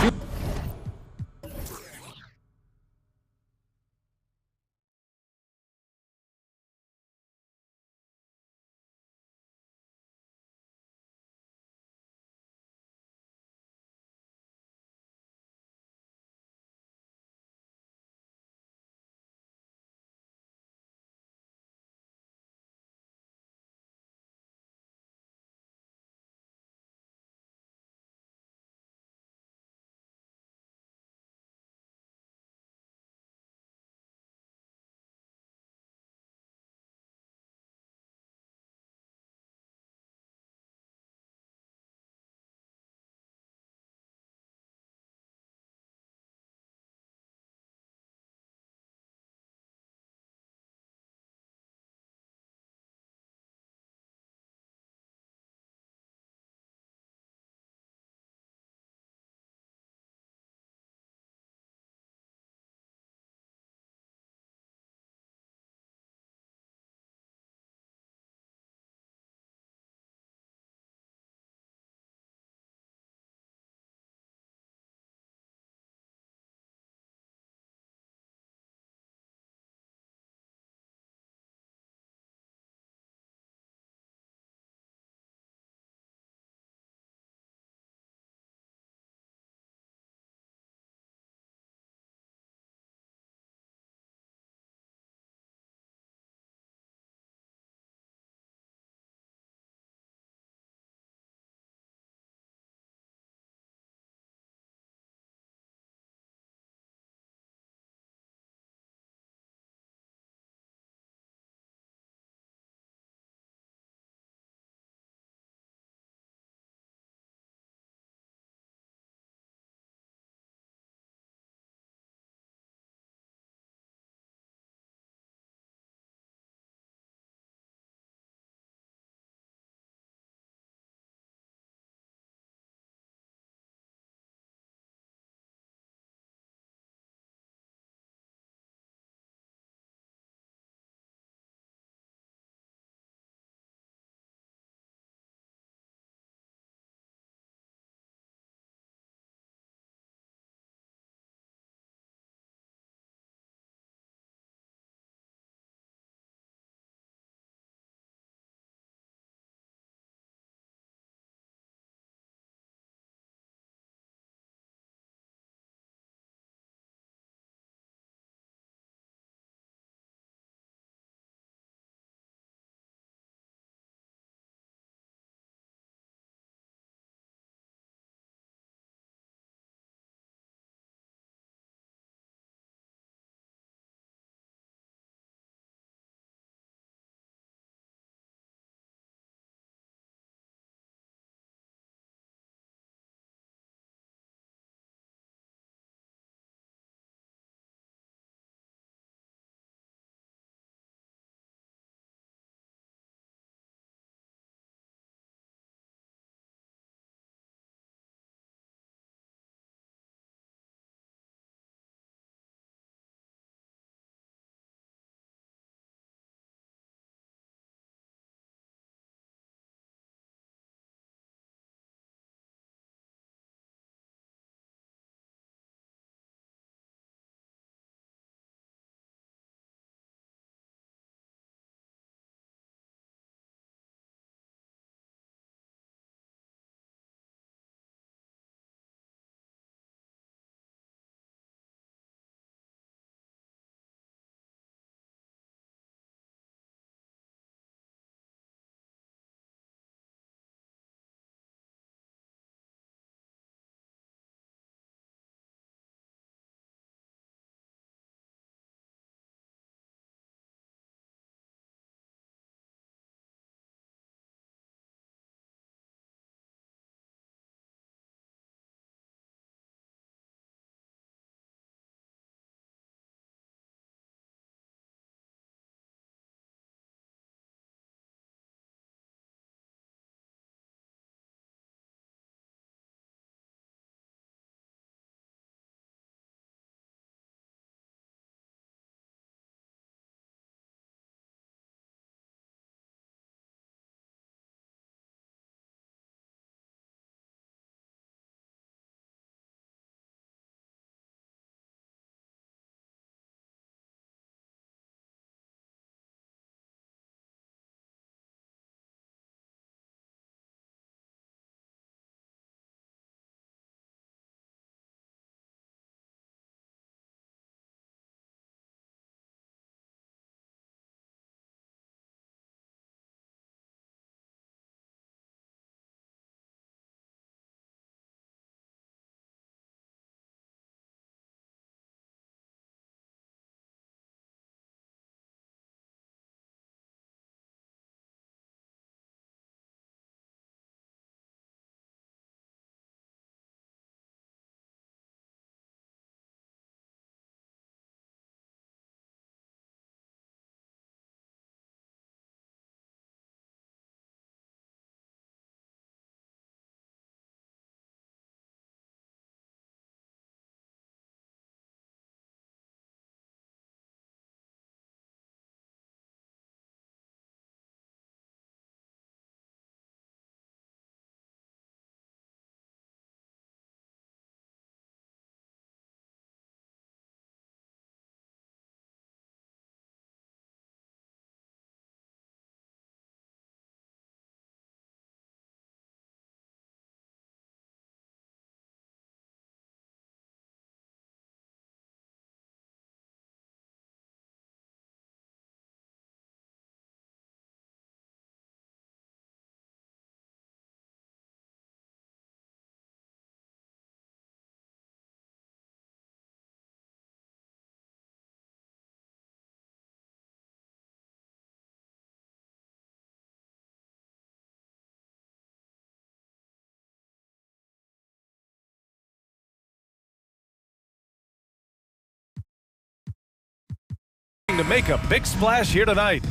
to make a big splash here tonight.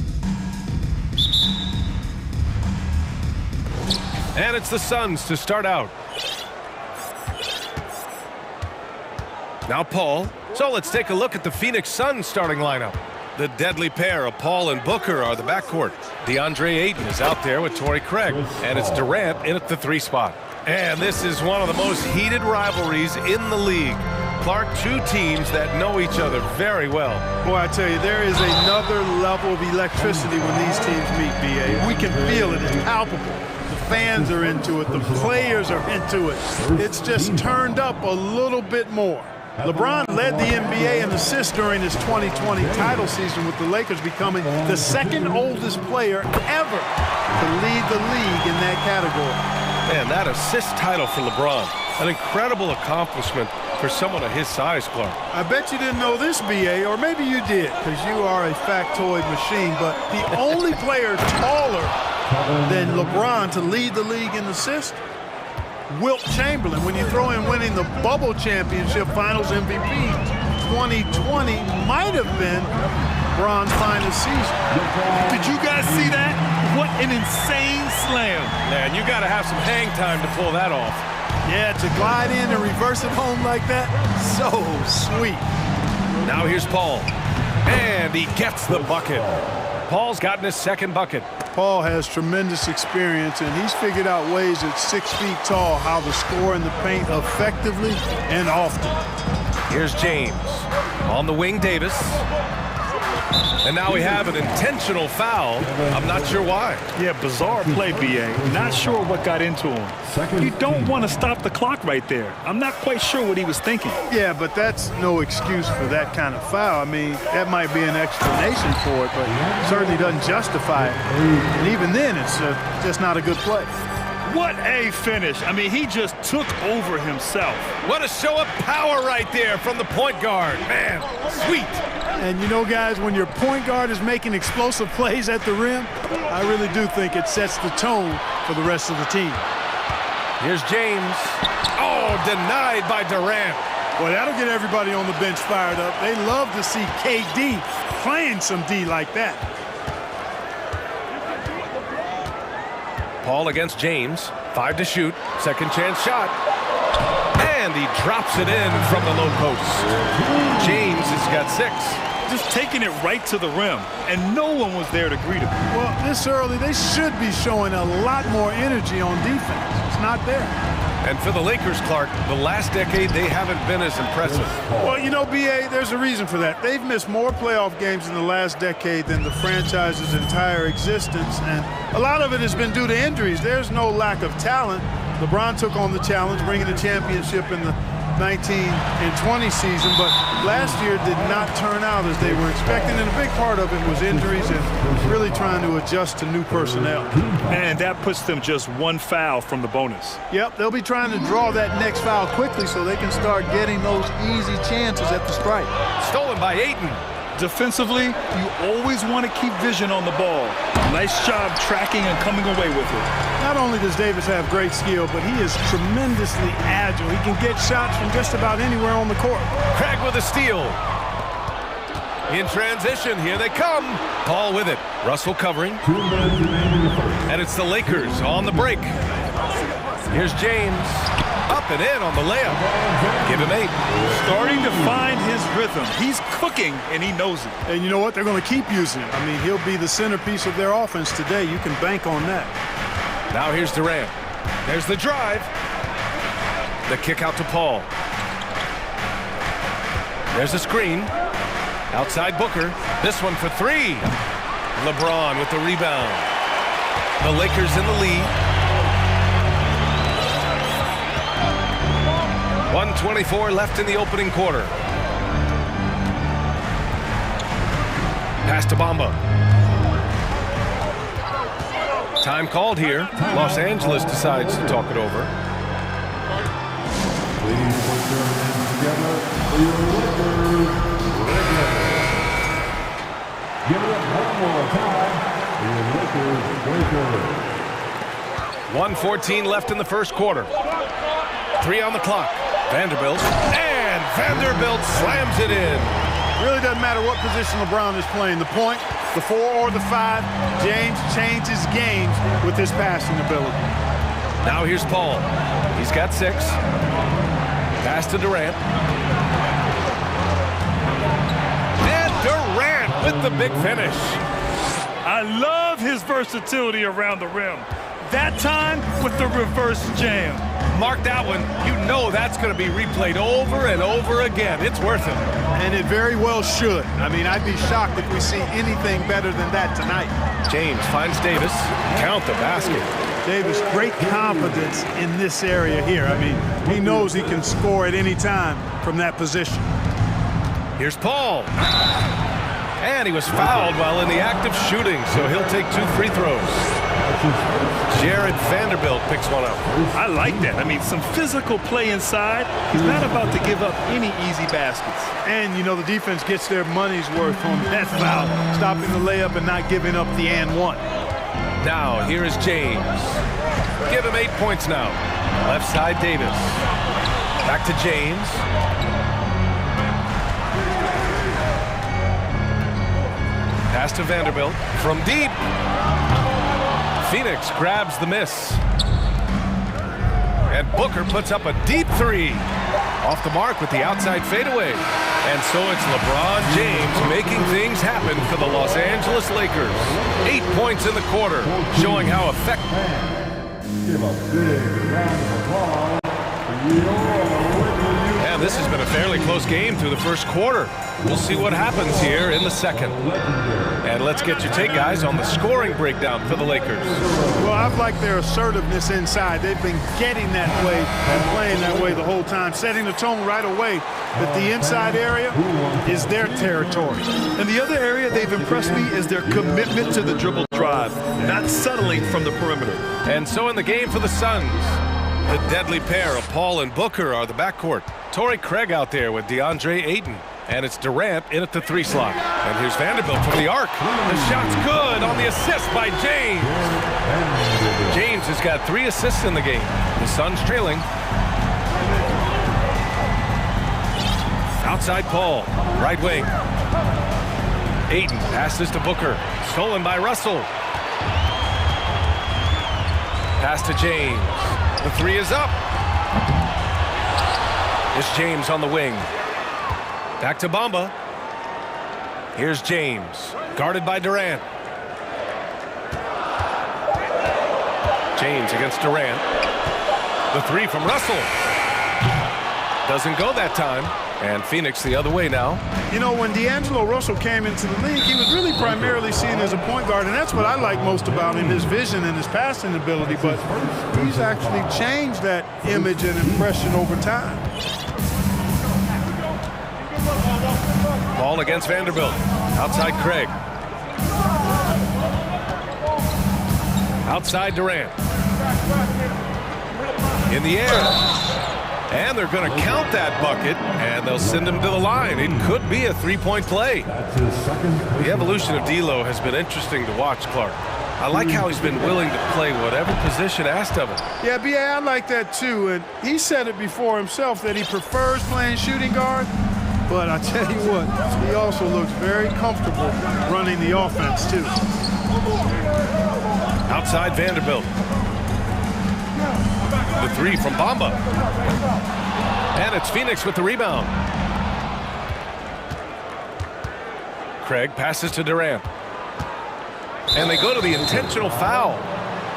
And it's the Suns to start out. Now Paul. So let's take a look at the Phoenix Suns starting lineup. The deadly pair of Paul and Booker are the backcourt. DeAndre Ayton is out there with Torrey Craig. And it's Durant in at the 3 spot. And this is one of the most heated rivalries in the league. Clark, two teams that know each other very well. Boy, I tell you, there is another level of electricity when these teams meet, B.A. We can feel it. It's palpable. The fans are into it. The players are into it. It's just turned up a little bit more. LeBron led the NBA in assists during his 2020 title season, with the Lakers becoming the second oldest player ever to lead the league in that category. Man, that assist title for LeBron, an incredible accomplishment for someone of his size, Clark. I bet you didn't know this, B.A., or maybe you did, because you are a factoid machine, but the only player taller than LeBron to lead the league in assists, Wilt Chamberlain. When you throw in winning the Bubble Championship Finals MVP, 2020 might have been LeBron's finest season. Did you guys see that? What an insane slam. Man, you got to have some hang time to pull that off. Yeah, to glide in and reverse it home like that, so sweet. Now here's Paul, and he gets the bucket. Paul's gotten his second bucket. Paul has tremendous experience, and he's figured out ways at 6 feet tall how to score in the paint effectively and often. Here's James. On the wing, Davis. And now we have an intentional foul. I'm not sure why. Yeah, bizarre play, B.A. Not sure what got into him. You don't want to stop the clock right there. I'm not quite sure what he was thinking. Yeah, but that's no excuse for that kind of foul. I mean, that might be an explanation for it, but it certainly doesn't justify it. And even then, it's just not a good play. What a finish. I mean, he just took over himself. What a show of power right there from the point guard. Man, sweet. And you know, guys, when your point guard is making explosive plays at the rim, I really do think it sets the tone for the rest of the team. Here's James. Oh, denied by Durant. Well, that'll get everybody on the bench fired up. They love to see KD playing some D like that. Paul against James. 5 to shoot. Second chance shot. And he drops it in from the low post. James has got 6. Just taking it right to the rim, and no one was there to greet him. Well, this early, they should be showing a lot more energy on defense. It's not there. And for the Lakers, Clark, the last decade, they haven't been as impressive. Well, you know, B.A., there's a reason for that. They've missed more playoff games in the last decade than the franchise's entire existence, and a lot of it has been due to injuries. There's no lack of talent. LeBron took on the challenge, bringing the championship in the 19 and 20 season, but last year did not turn out as they were expecting, and a big part of it was injuries and really trying to adjust to new personnel. And that puts them just 1 foul from the bonus. Yep, they'll be trying to draw that next foul quickly so they can start getting those easy chances at the stripe. Stolen by Ayton. Defensively, you always want to keep vision on the ball. Nice job tracking and coming away with it. Not only does Davis have great skill, but he is tremendously agile. He can get shots from just about anywhere on the court. Craig with a steal. In transition, here they come. Paul with it. Russell covering. And it's the Lakers on the break. Here's James. Up and in on the layup. Give him 8. Starting to find his rhythm. He's cooking, and he knows it. And you know what? They're going to keep using it. I mean, he'll be the centerpiece of their offense today. You can bank on that. Now here's Durant. There's the drive. The kick out to Paul. There's a screen. Outside Booker. This one for 3. LeBron with the rebound. The Lakers in the lead. 1:24 left in the opening quarter. Pass to Bamba. Time called here. Los Angeles decides to talk it over. Please put your hands together for your Lakers. Give it up one more time for your Lakers. 1:14 left in the first quarter. 3 on the clock. Vanderbilt. And Vanderbilt slams it in. Really doesn't matter what position LeBron is playing, the point, the 4 or the 5, James changes games with his passing ability. Now here's Paul. He's got 6. Pass to Durant. And Durant with the big finish. I love his versatility around the rim. That time with the reverse jam. Mark that one. You know that's going to be replayed over and over again. It's worth it. And it very well should. I mean, I'd be shocked if we see anything better than that tonight. James finds Davis. Count the basket. Davis, great confidence in this area here. I mean, he knows he can score at any time from that position. Here's Paul. And he was fouled while in the act of shooting, so he'll take 2 free throws. Jared Vanderbilt picks one up. I like that. I mean, some physical play inside. He's not about to give up any easy baskets. And, you know, the defense gets their money's worth on that foul, stopping the layup and not giving up the and one. Now, here is James. Give him 8 points now. Left side, Davis. Back to James. Pass to Vanderbilt. From deep. Phoenix grabs the miss. And Booker puts up a deep 3. Off the mark with the outside fadeaway. And so it's LeBron James making things happen for the Los Angeles Lakers. 8 points in the quarter, showing how effective. Give a big round of applause for your And this has been a fairly close game through the first quarter. We'll see what happens here in the second. And let's get your take, guys, on the scoring breakdown for the Lakers. Well, I've liked their assertiveness inside. They've been getting that way and playing that way the whole time, setting the tone right away that the inside area is their territory. And the other area they've impressed me is their commitment to the dribble drive, not settling from the perimeter. And so in the game for the Suns, the deadly pair of Paul and Booker are the backcourt. Torrey Craig out there with DeAndre Ayton. And it's Durant in at the 3 slot. And here's Vanderbilt from the arc. The shot's good on the assist by James. James has got 3 assists in the game. The Suns trailing. Outside Paul, right wing. Ayton passes to Booker. Stolen by Russell. Pass to James. The 3 is up. It's James on the wing. Back to Bamba. Here's James, guarded by Durant. James against Durant. The 3 from Russell. Doesn't go that time. And Phoenix the other way now. You know, when D'Angelo Russell came into the league, he was really primarily seen as a point guard, and that's what I like most about him, his vision and his passing ability, but he's actually changed that image and impression over time. Ball against Vanderbilt. Outside Craig. Outside Durant. In the air. And they're going to count that bucket, and they'll send him to the line. It could be a 3-point play. The evolution of D'Lo has been interesting to watch, Clark. I like how he's been willing to play whatever position asked of him. Yeah, B.A., I like that too. And he said it before himself that he prefers playing shooting guard. But I tell you what, he also looks very comfortable running the offense too. Outside Vanderbilt. The 3 from Bamba. And it's Phoenix with the rebound. Craig passes to Durant. And they go to the intentional foul.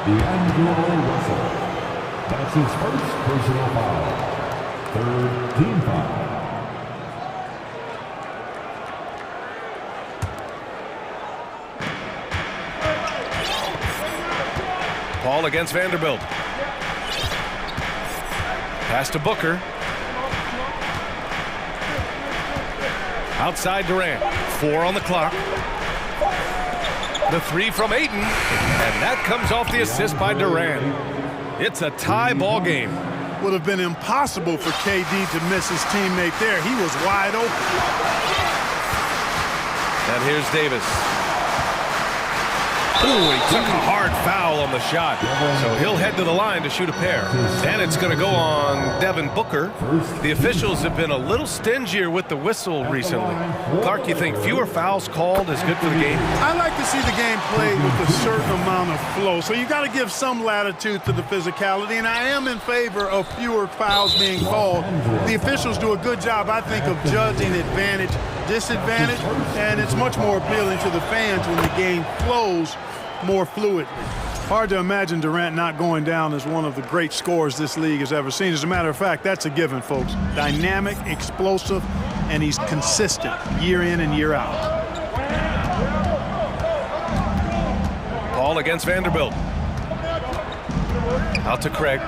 D'Angelo Russell. That's his first personal foul. 3rd team foul. Paul against Vanderbilt. Pass to Booker. Outside Durant. 4 on the clock. The 3 from Ayton. And that comes off the assist by Durant. It's a tie ball game. Would have been impossible for KD to miss his teammate there. He was wide open. And here's Davis. Ooh, he took a hard foul on the shot. So he'll head to the line to shoot a pair. And it's going to go on Devin Booker. The officials have been a little stingier with the whistle recently. Clark, you think fewer fouls called is good for the game? I like to see the game played with a certain amount of flow. So you got to give some latitude to the physicality, and I am in favor of fewer fouls being called. The officials do a good job, I think, of judging advantage, disadvantage, and it's much more appealing to the fans when the game flows more fluidly. Hard to imagine Durant not going down as one of the great scorers this league has ever seen. As a matter of fact, that's a given, folks. Dynamic, explosive, and he's consistent year in and year out. Paul against Vanderbilt. Out to Craig.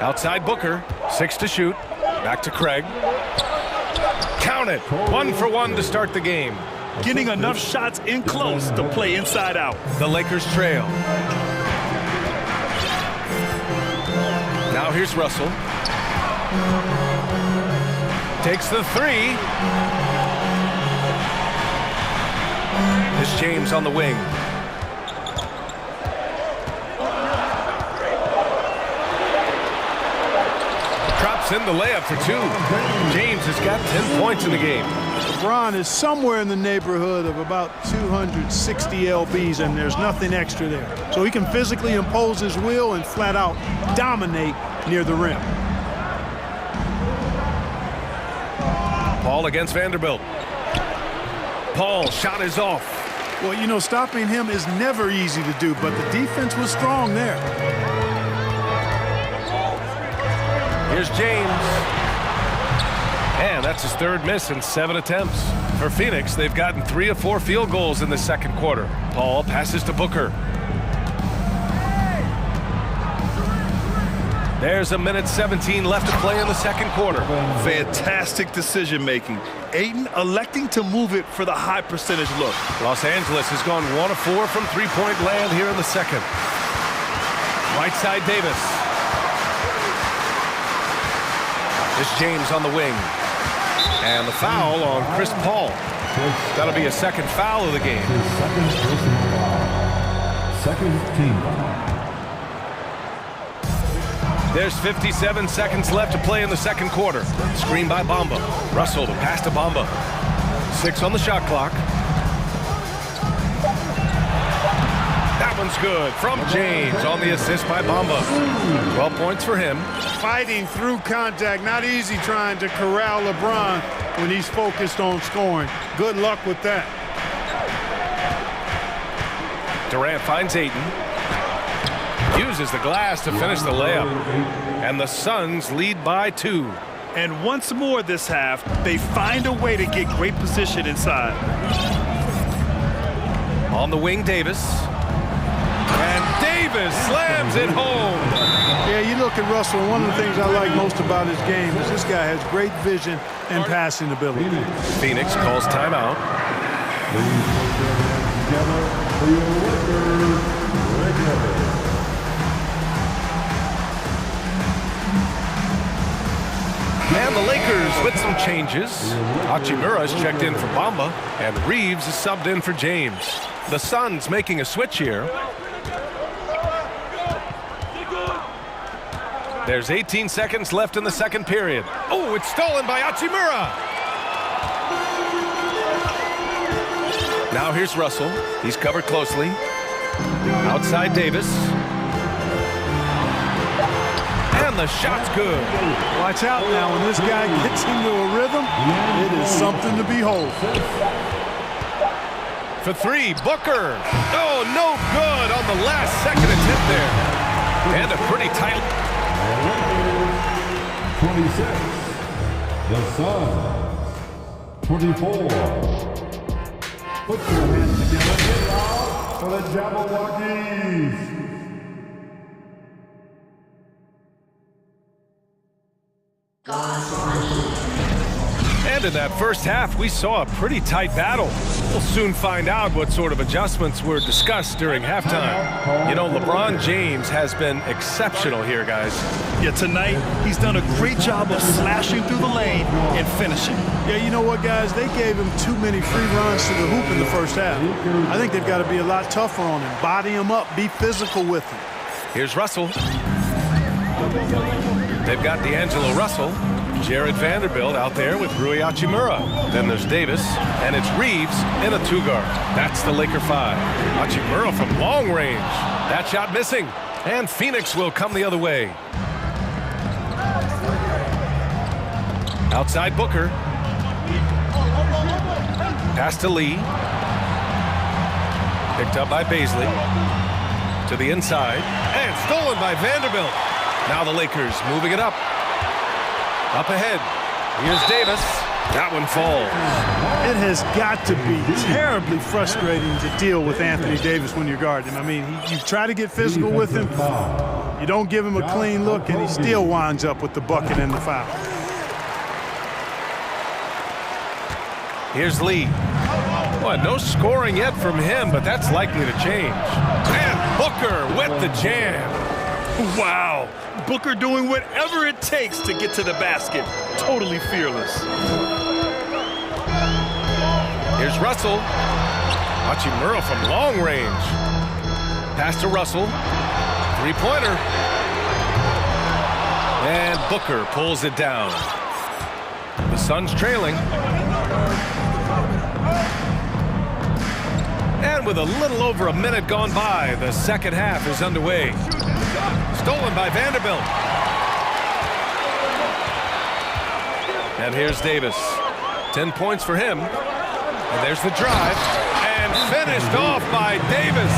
Outside Booker. 6 to shoot. Back to Craig. Count it. 1 for 1 to start the game. Getting enough shots in close to play inside out. The Lakers trail. Now here's Russell. Takes the 3. Here's James on the wing. Drops in the layup for 2. James has got 10 points in the game. LeBron is somewhere in the neighborhood of about 260 lbs, and there's nothing extra there. So he can physically impose his will and flat out dominate near the rim. Paul against Vanderbilt. Paul, shot is off. Well, you know, stopping him is never easy to do, but the defense was strong there. Here's James. And that's his 3rd miss in 7 attempts. For Phoenix, they've gotten 3 of 4 field goals in the second quarter. Paul passes to Booker. There's a minute 17 left to play in the second quarter. Fantastic decision making. Ayton electing to move it for the high percentage look. Los Angeles has gone 1 of 4 from three-point land here in the second. Right side Davis. This James on the wing. And the foul on Chris Paul. That'll be a second foul of the game. Second team foul. There's 57 seconds left to play in the second quarter. Screen by Bamba. Russell to pass to Bamba. 6 on the shot clock. That one's good from James on the assist by Bamba. 12 points for him. Fighting through contact, not easy trying to corral LeBron when he's focused on scoring. Good luck with that. Durant finds Ayton. Uses the glass to finish the layup. And the Suns lead by 2. And once more this half, they find a way to get great position inside. On the wing, Davis. And Davis slams it home. Yeah, you look at Russell, one of the things I like most about his game is this guy has great vision and passing ability. Phoenix calls timeout. And the Lakers with some changes. Hachimura's checked in for Bamba, and Reeves is subbed in for James. The Suns making a switch here. There's 18 seconds left in the second period. Oh, it's stolen by Hachimura. Now here's Russell. He's covered closely. Outside Davis. And the shot's good. Watch out now. When this guy gets into a rhythm, it is something to behold. For 3, Booker. Oh, no good on the last second attempt there. And a pretty tight. 26. The Suns. 24. Put your hands together. Get out for the Jabberwockies. And in that first half, we saw a pretty tight battle. We'll soon find out what sort of adjustments were discussed during halftime. You know, LeBron James has been exceptional here, guys. Yeah, tonight he's done a great job of slashing through the lane and finishing. Yeah, you know what, guys? They gave him too many free runs to the hoop in the first half. I think they've got to be a lot tougher on him. Body him up, be physical with him. Here's Russell. They've got D'Angelo Russell. Jared Vanderbilt out there with Rui Hachimura. Then there's Davis, and it's Reeves in a two-guard. That's the Laker 5. Hachimura from long range. That shot missing, and Phoenix will come the other way. Outside Booker. Pass to Lee. Picked up by Baisley. To the inside, and stolen by Vanderbilt. Now the Lakers moving it up. Up ahead, here's Davis. That one falls. It has got to be terribly frustrating to deal with Anthony Davis when you're guarding him. I mean, you try to get physical with him, you don't give him a clean look, and he still winds up with the bucket and the foul. Here's Lee. Boy, no scoring yet from him, but that's likely to change. And Booker with the jam. Wow. Booker doing whatever it takes to get to the basket. Totally fearless. Here's Russell. Hachimura from long range. Pass to Russell. Three-pointer. And Booker pulls it down. The Suns trailing. And with a little over a minute gone by, the second half is underway. Stolen by Vanderbilt. And here's Davis. 10 points for him. And there's the drive. And finished off by Davis.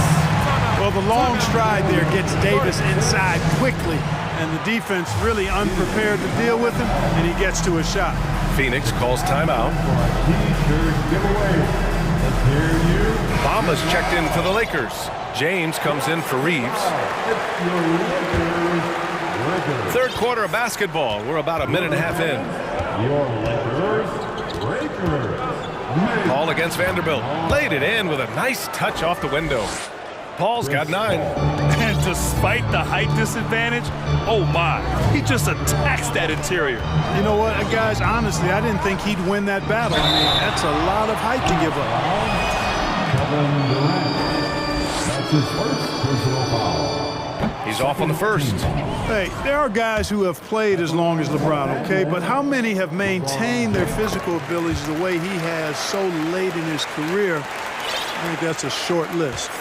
Well, the long stride there gets Davis inside quickly. And the defense really unprepared to deal with him. And he gets to a shot. Phoenix calls timeout. Bamba's checked in for the Lakers. James comes in for Reeves. Third quarter of basketball. We're about a minute and a half in. Paul against Vanderbilt. Laid it in with a nice touch off the window. Paul's got 9. And despite the height disadvantage, oh my, he just attacks that interior. You know what, guys, honestly, I didn't think he'd win that battle. I mean, that's a lot of height to give up. That's his first personal foul. He's off on the first. Hey, there are guys who have played as long as LeBron, okay? But how many have maintained their physical abilities the way he has so late in his career? I think that's a short list.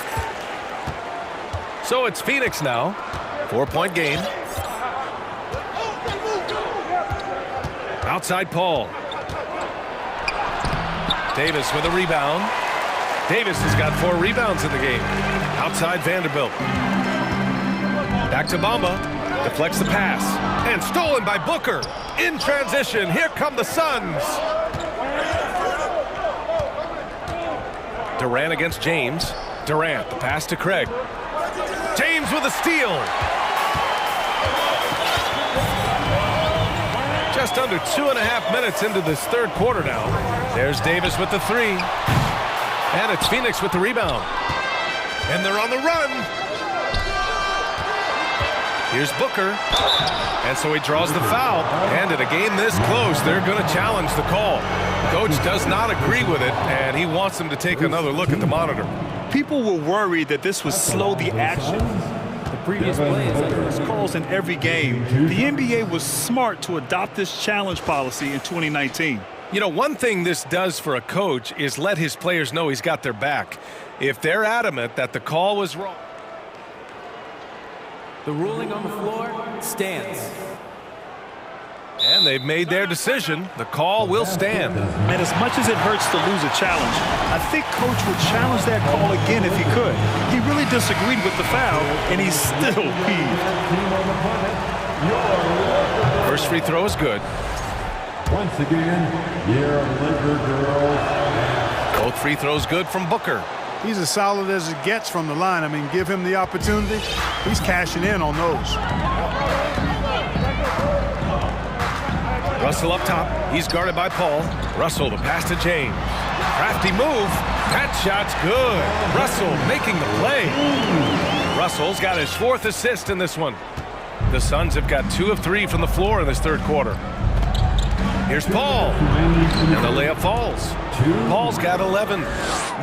So it's Phoenix now. 4-point game. Outside Paul. Davis with a rebound. Davis has got 4 rebounds in the game. Outside Vanderbilt. Back to Bamba. Deflects the pass. And stolen by Booker. In transition. Here come the Suns. Durant against James. Durant, the pass to Craig. James with a steal. Just under 2.5 minutes into this third quarter now. There's Davis with the 3. And it's Phoenix with the rebound. And they're on the run. Here's Booker. And so he draws the foul. And in a game this close, they're going to challenge the call. Coach does not agree with it, and he wants them to take another look at the monitor. People were worried that this would slow the action. The previous play is like There's calls in every game. The NBA was smart to adopt this challenge policy in 2019. You know, one thing this does for a coach is let his players know he's got their back. If they're adamant that the call was wrong. the ruling on the floor stands. And they've made their decision. The call will stand. And as much as it hurts to lose a challenge, I think Coach would challenge that call again if he could. He really disagreed with the foul, and he's still peeved. First free throw is good. Once again, your Laker girls. Both free throws good from Booker. He's as solid as it gets from the line. I mean, give him the opportunity. He's cashing in on those. Russell up top. He's guarded by Paul. Russell, the pass to James. Crafty move. That shot's good. Russell making the play. Russell's got his 4th assist in this one. The Suns have got 2 of 3 from the floor in this 3rd quarter. Here's Paul, and the layup falls. Paul's got 11.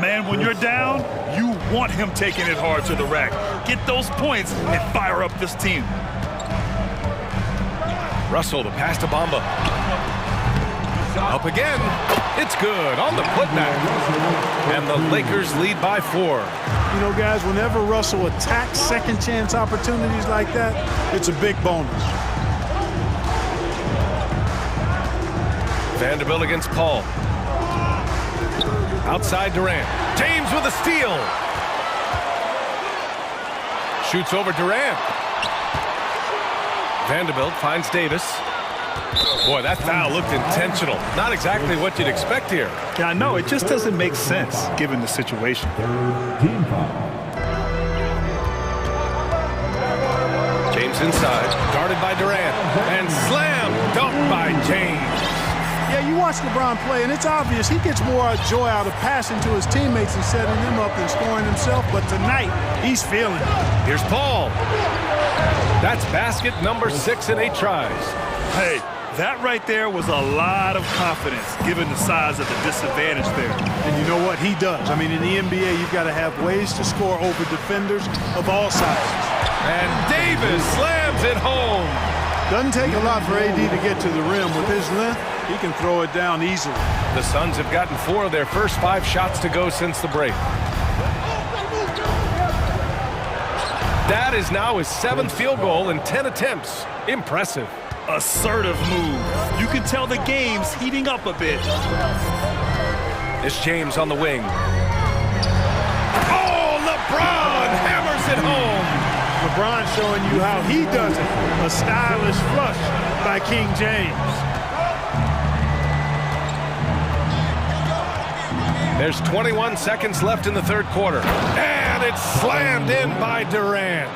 Man, when you're down, you want him taking it hard to the rack. Get those points and fire up this team. Russell to pass to Bamba. Up again. It's good on the putback. And the Lakers lead by 4. You know, guys, whenever Russell attacks second chance opportunities like that, it's a big bonus. Vanderbilt against Paul. Outside Durant. James with a steal. Shoots over Durant. Vanderbilt finds Davis. Boy, that foul looked intentional. Not exactly what you'd expect here. Yeah, I know. It just doesn't make sense given the situation. James inside, guarded by Durant, and slam dunk by James. Yeah, you watch LeBron play, and it's obvious he gets more joy out of passing to his teammates and setting them up than scoring himself, but tonight, he's feeling it. Here's Paul. That's basket number 6 in 8 tries. Hey, that right there was a lot of confidence, given the size of the disadvantage there. And you know what? He does. I mean, in the NBA, you've got to have ways to score over defenders of all sizes. And Davis slams it home. Doesn't take a lot for AD to get to the rim. With his length, he can throw it down easily. The Suns have gotten 4 of their first 5 shots to go since the break. That is now his 7th field goal in 10 attempts. Impressive. Assertive move. You can tell the game's heating up a bit. It's James on the wing. Oh, LeBron hammers it home. LeBron showing you how he does it. A stylish flush by King James. There's 21 seconds left in the 3rd quarter. And it's slammed in by Durant.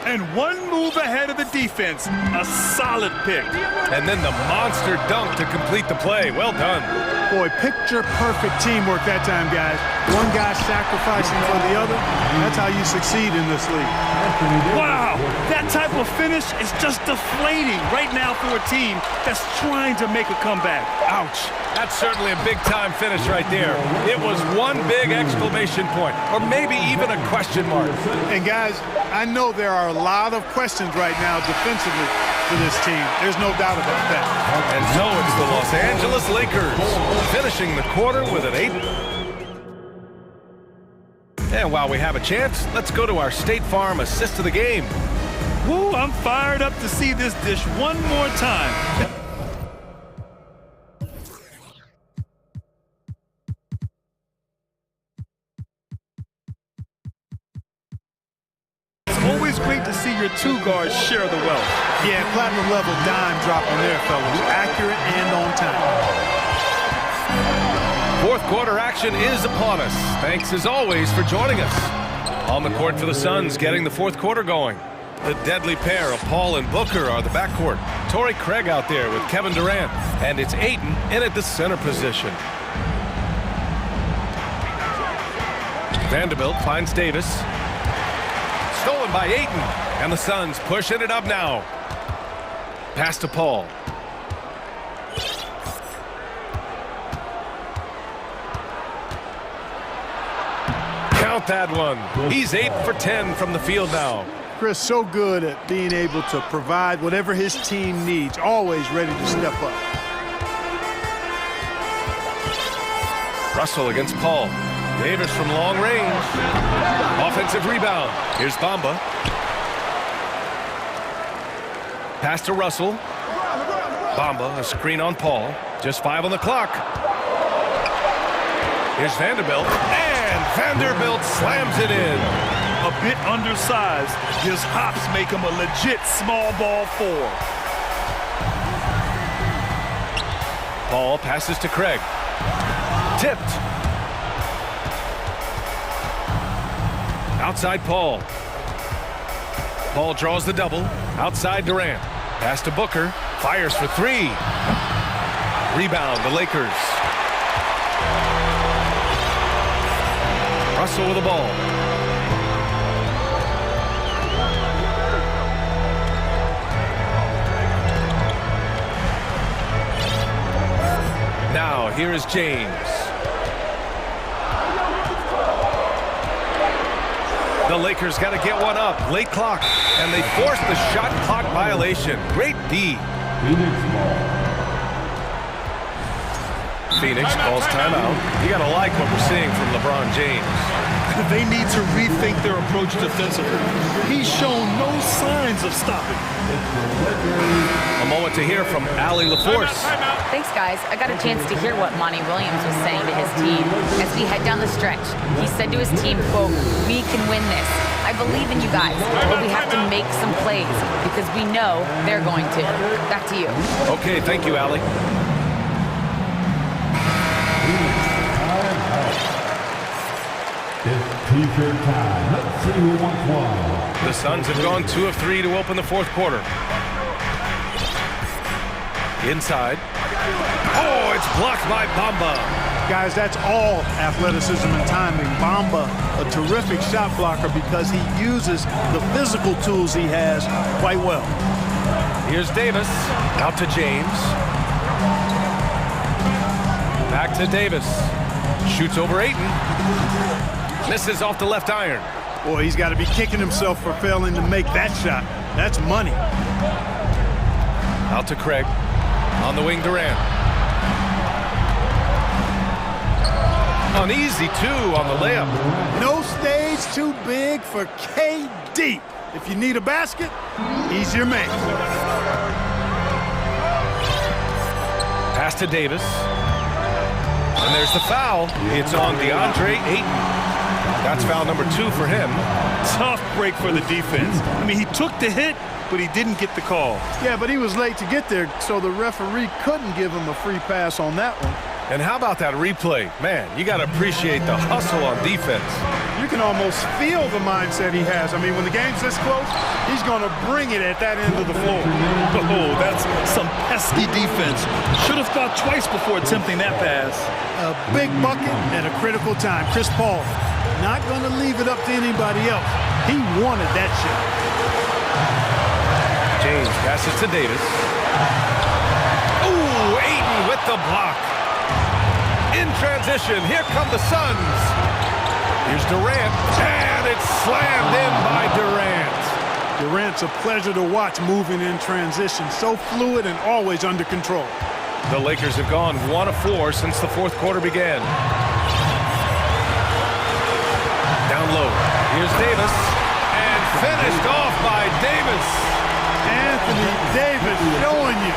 And 1 move ahead of the defense. A solid pick. And then the monster dunk to complete the play. Well done. Boy, picture-perfect teamwork that time, guys. One guy sacrificing for the other. That's how you succeed in this league. Wow, that type of finish is just deflating right now for a team that's trying to make a comeback. Ouch. That's certainly a big-time finish right there. It was one big exclamation point, or maybe even a question mark. And guys, I know there are a lot of questions right now defensively for this team. There's no doubt about that. And so it's the Los Angeles Lakers finishing the quarter with an 8. And while we have a chance, let's go to our State Farm assist of the game. Woo, I'm fired up to see this dish one more time. Always great to see your 2 guards share the wealth. Yeah, platinum level dime dropping there, fellas. Accurate and on time. 4th quarter action is upon us. Thanks as always for joining us. On the court for the Suns, getting the 4th quarter going. The deadly pair of Paul and Booker are the backcourt. Torrey Craig out there with Kevin Durant. And it's Ayton in at the center position. Vanderbilt finds Davis. Stolen by Ayton, and the Suns pushing it up now. Pass to Paul. Count that one. He's 8 for 10 from the field now. Chris, so good at being able to provide whatever his team needs, always ready to step up. Russell against Paul. Davis from long range. Offensive rebound. Here's Bamba. Pass to Russell. Bamba, a screen on Paul. Just 5 on the clock. Here's Vanderbilt. And Vanderbilt slams it in. A bit undersized. His hops make him a legit small ball 4. Paul passes to Craig. Tipped. Outside Paul. Paul draws the double. Outside Durant. Pass to Booker. Fires for 3. Rebound, the Lakers. Russell with the ball. Now, here is James. The Lakers got to get one up. Late clock, and they force the shot clock violation. Great D. Phoenix calls timeout. You got to like what we're seeing from LeBron James. They need to rethink their approach defensively. He's shown no signs of stopping. A moment to hear from Allie LaForce. Thanks, guys. I got a chance to hear what Monty Williams was saying to his team as we head down the stretch. He said to his team, quote, "We can win this. I believe in you guys, but we have to make some plays because we know they're going to." Back to you. Okay, thank you, Allie. It's T-shirt time. Let's see who wants one. The Suns have gone 2 of 3 to open the fourth quarter. Inside. Oh, it's blocked by Bamba. Guys, that's all athleticism and timing. Bamba, a terrific shot blocker because he uses the physical tools he has quite well. Here's Davis. Out to James. Back to Davis. Shoots over Ayton. Misses off the left iron. Boy, he's got to be kicking himself for failing to make that shot. That's money. Out to Craig. On the wing, Durant. An easy 2 on the layup. No stage too big for KD. If you need a basket, he's your man. Pass to Davis. And there's the foul. It's on DeAndre Ayton. That's foul number 2 for him. Tough break for the defense. I mean, he took the hit, but he didn't get the call. Yeah, but he was late to get there, so the referee couldn't give him a free pass on that one. And how about that replay? Man, you got to appreciate the hustle on defense. You can almost feel the mindset he has. I mean, when the game's this close, he's going to bring it at that end of the floor. Oh, that's some pesky defense. Should have thought twice before attempting that pass. A big bucket at a critical time. Chris Paul, not going to leave it up to anybody else. He wanted that shot. James passes to Davis. Ooh, Ayton with the block. In transition, here come the Suns. Here's Durant, and it's slammed in by Durant. Durant's a pleasure to watch moving in transition. So fluid and always under control. The Lakers have gone 1 of 4 since the fourth quarter began. Down low, here's Davis, and finished off by Davis. Anthony Davis showing you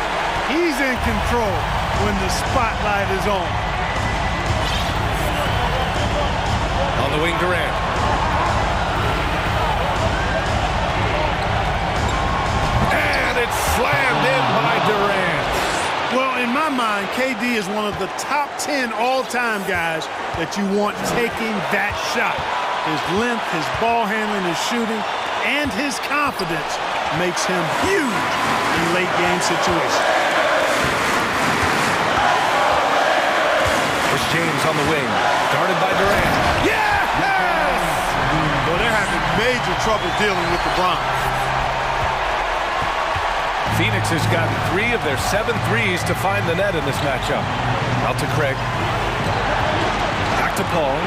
he's in control when the spotlight is on. On the wing, Durant. And it's slammed in by Durant. Well, in my mind, KD is one of the top 10 all-time guys that you want taking that shot. His length, his ball handling, his shooting, and his confidence makes him huge in late-game situations. Here's James on the wing, guarded by Durant. Yes! Well, they're having major trouble dealing with LeBron. Phoenix has gotten 3 of their 7 threes to find the net in this matchup. Out to Craig. Back to Paul.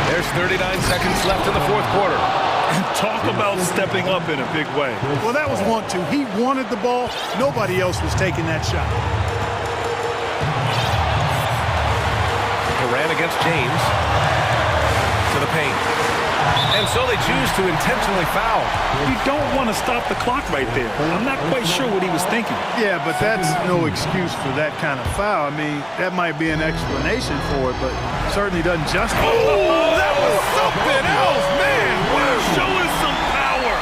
There's 39 seconds left in the fourth quarter. And talk about stepping up in a big way. Well, that was 1-2. He wanted the ball. Nobody else was taking that shot. Durant against James. To the paint. And so they choose to intentionally foul. You don't want to stop the clock right there. I'm not quite sure what he was thinking. Yeah, but that's no excuse for that kind of foul. I mean, that might be an explanation for it, but certainly doesn't justify it. Oh, that was something else, man. We're showing some power.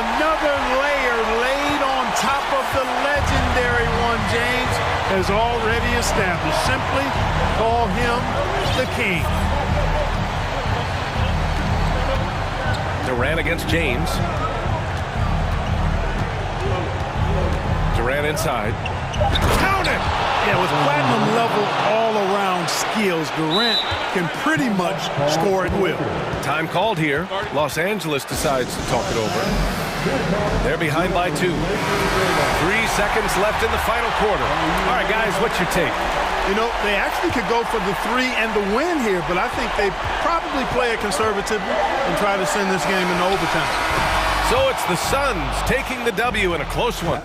Another layer laid on top of the legendary one, James has already established. Simply call him the king. Durant against James. Durant inside. Count it! Yeah, with platinum level all-around skills, Durant can pretty much score at will. Time called here. Los Angeles decides to talk it over. They're behind by 2. 3 seconds left in the final quarter. All right, guys, what's your take? You know, they actually could go for the 3 and the win here, but I think they probably play it conservatively and try to send this game into overtime. So it's the Suns taking the W in a close one.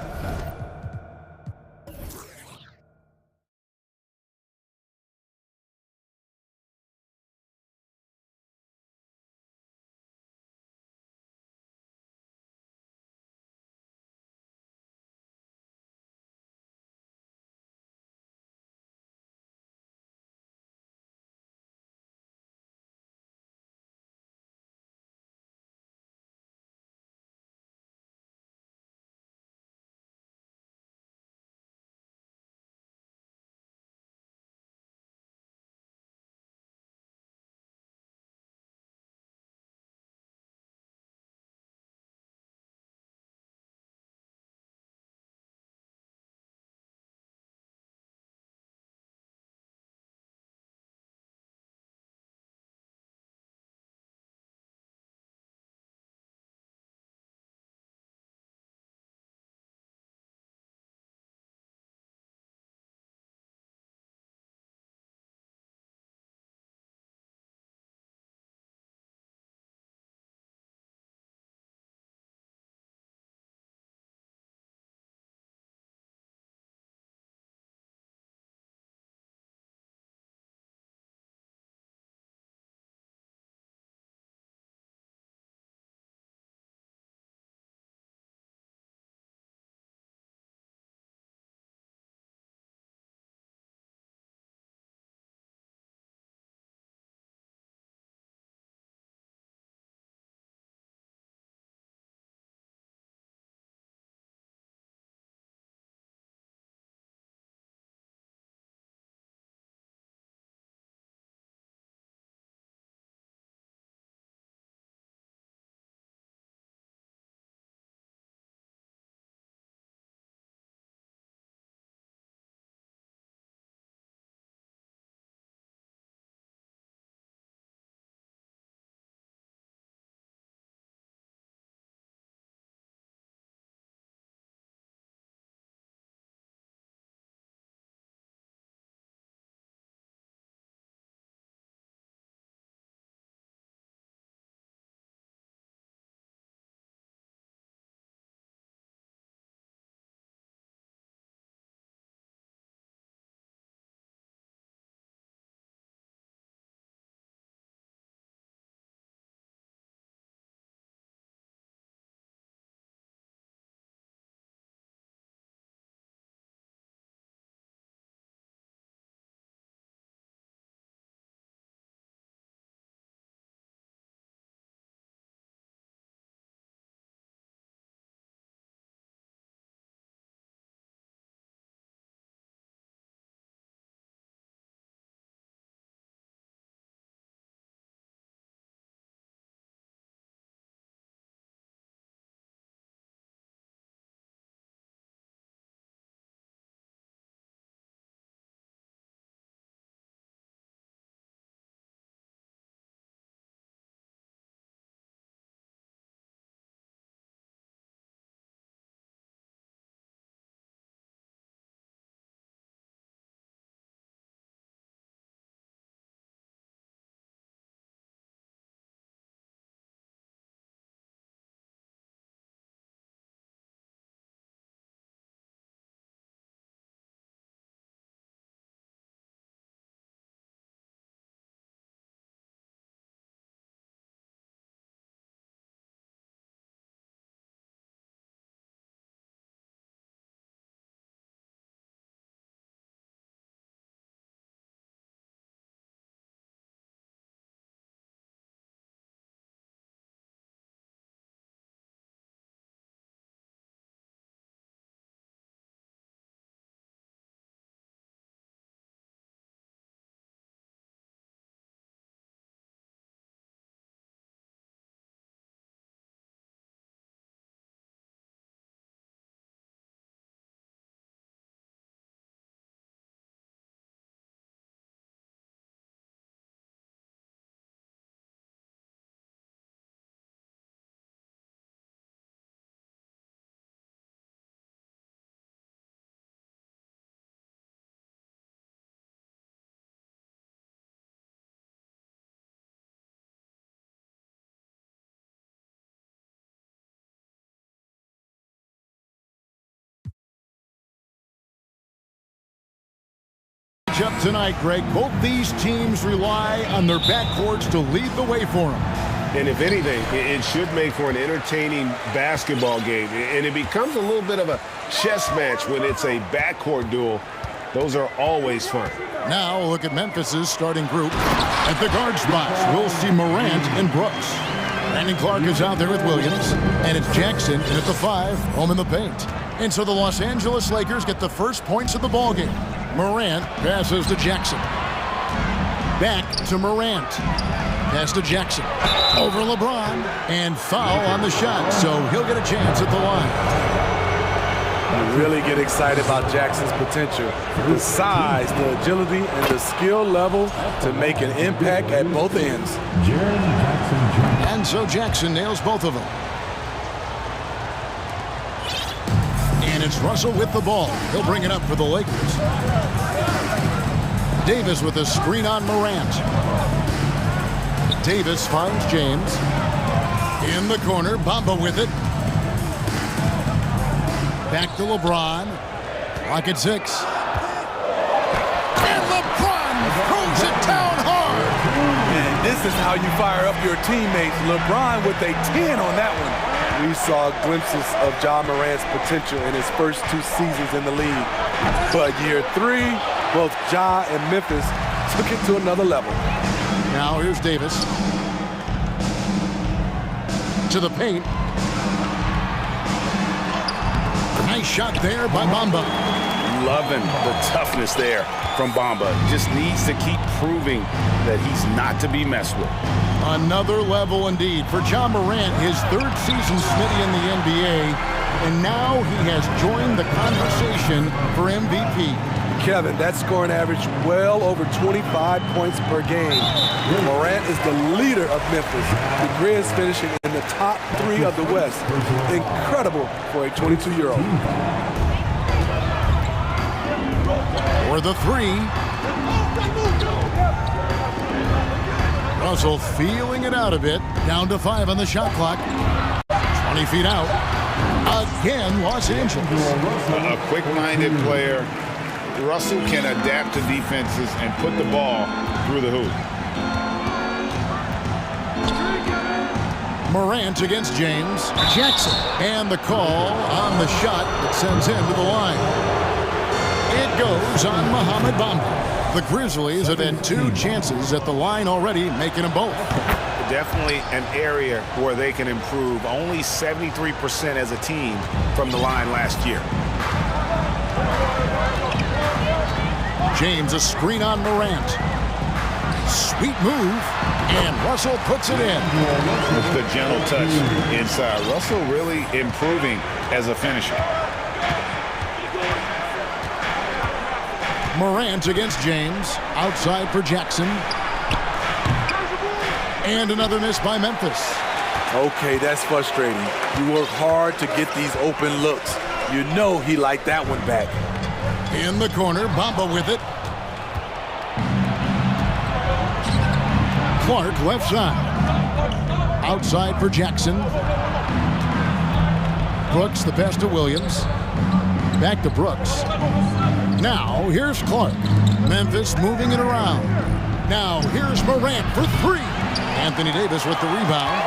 matchup tonight, Greg. Both these teams rely on their backcourts to lead the way for them. And if anything, it should make for an entertaining basketball game. And it becomes a little bit of a chess match when it's a backcourt duel. Those are always fun. Now look at Memphis's starting group. At the guard spots, we'll see Morant and Brooks. Brandon Clark is out there with Williams. And it's Jackson in at the 5, home in the paint. And so the Los Angeles Lakers get the first points of the ballgame. Morant passes to Jackson. Back to Morant. Pass to Jackson. Over LeBron. And foul on the shot, so he'll get a chance at the line. You really get excited about Jackson's potential. The size, the agility, and the skill level to make an impact at both ends. And so Jackson nails both of them. And it's Russell with the ball. He'll bring it up for the Lakers. Davis with a screen on Morant. Davis finds James. In the corner, Bamba with it. Back to LeBron. Clock at 6. And LeBron throws it down hard. And this is how you fire up your teammates. LeBron with a 10 on that one. We saw glimpses of Ja Morant's potential in his first 2 seasons in the league. But year 3, both Ja and Memphis took it to another level. Now here's Davis. To the paint. Nice shot there by Bamba. Loving the toughness there from Bamba. Just needs to keep proving that he's not to be messed with. Another level indeed for Ja Morant, his 3rd season Smitty in the NBA, and now he has joined the conversation for MVP. Kevin, that scoring average well over 25 points per game. Morant is the leader of Memphis. The Grizz finishing in the top 3 of the West. Incredible for a 22-year-old. For the 3. Russell feeling it out a bit. Down to 5 on the shot clock. 20 feet out. Again, Los Angeles. A quick-minded player. Russell can adapt to defenses and put the ball through the hoop. Morant against James. Jackson. And the call on the shot that sends him to the line. It goes on Mohamed Bamba. The Grizzlies have had 2 chances at the line already, making them both. Definitely an area where they can improve. Only 73% as a team from the line last year. James, a screen on Morant. Sweet move, and Russell puts it in. With the gentle touch inside. Russell really improving as a finisher. Morant against James. Outside for Jackson. And another miss by Memphis. Okay, that's frustrating. You work hard to get these open looks. You know he liked that one back. In the corner, Bamba with it. Clark left side. Outside for Jackson. Brooks, the pass to Williams. Back to Brooks. Now, here's Clark. Memphis moving it around. Now, here's Morant for 3. Anthony Davis with the rebound.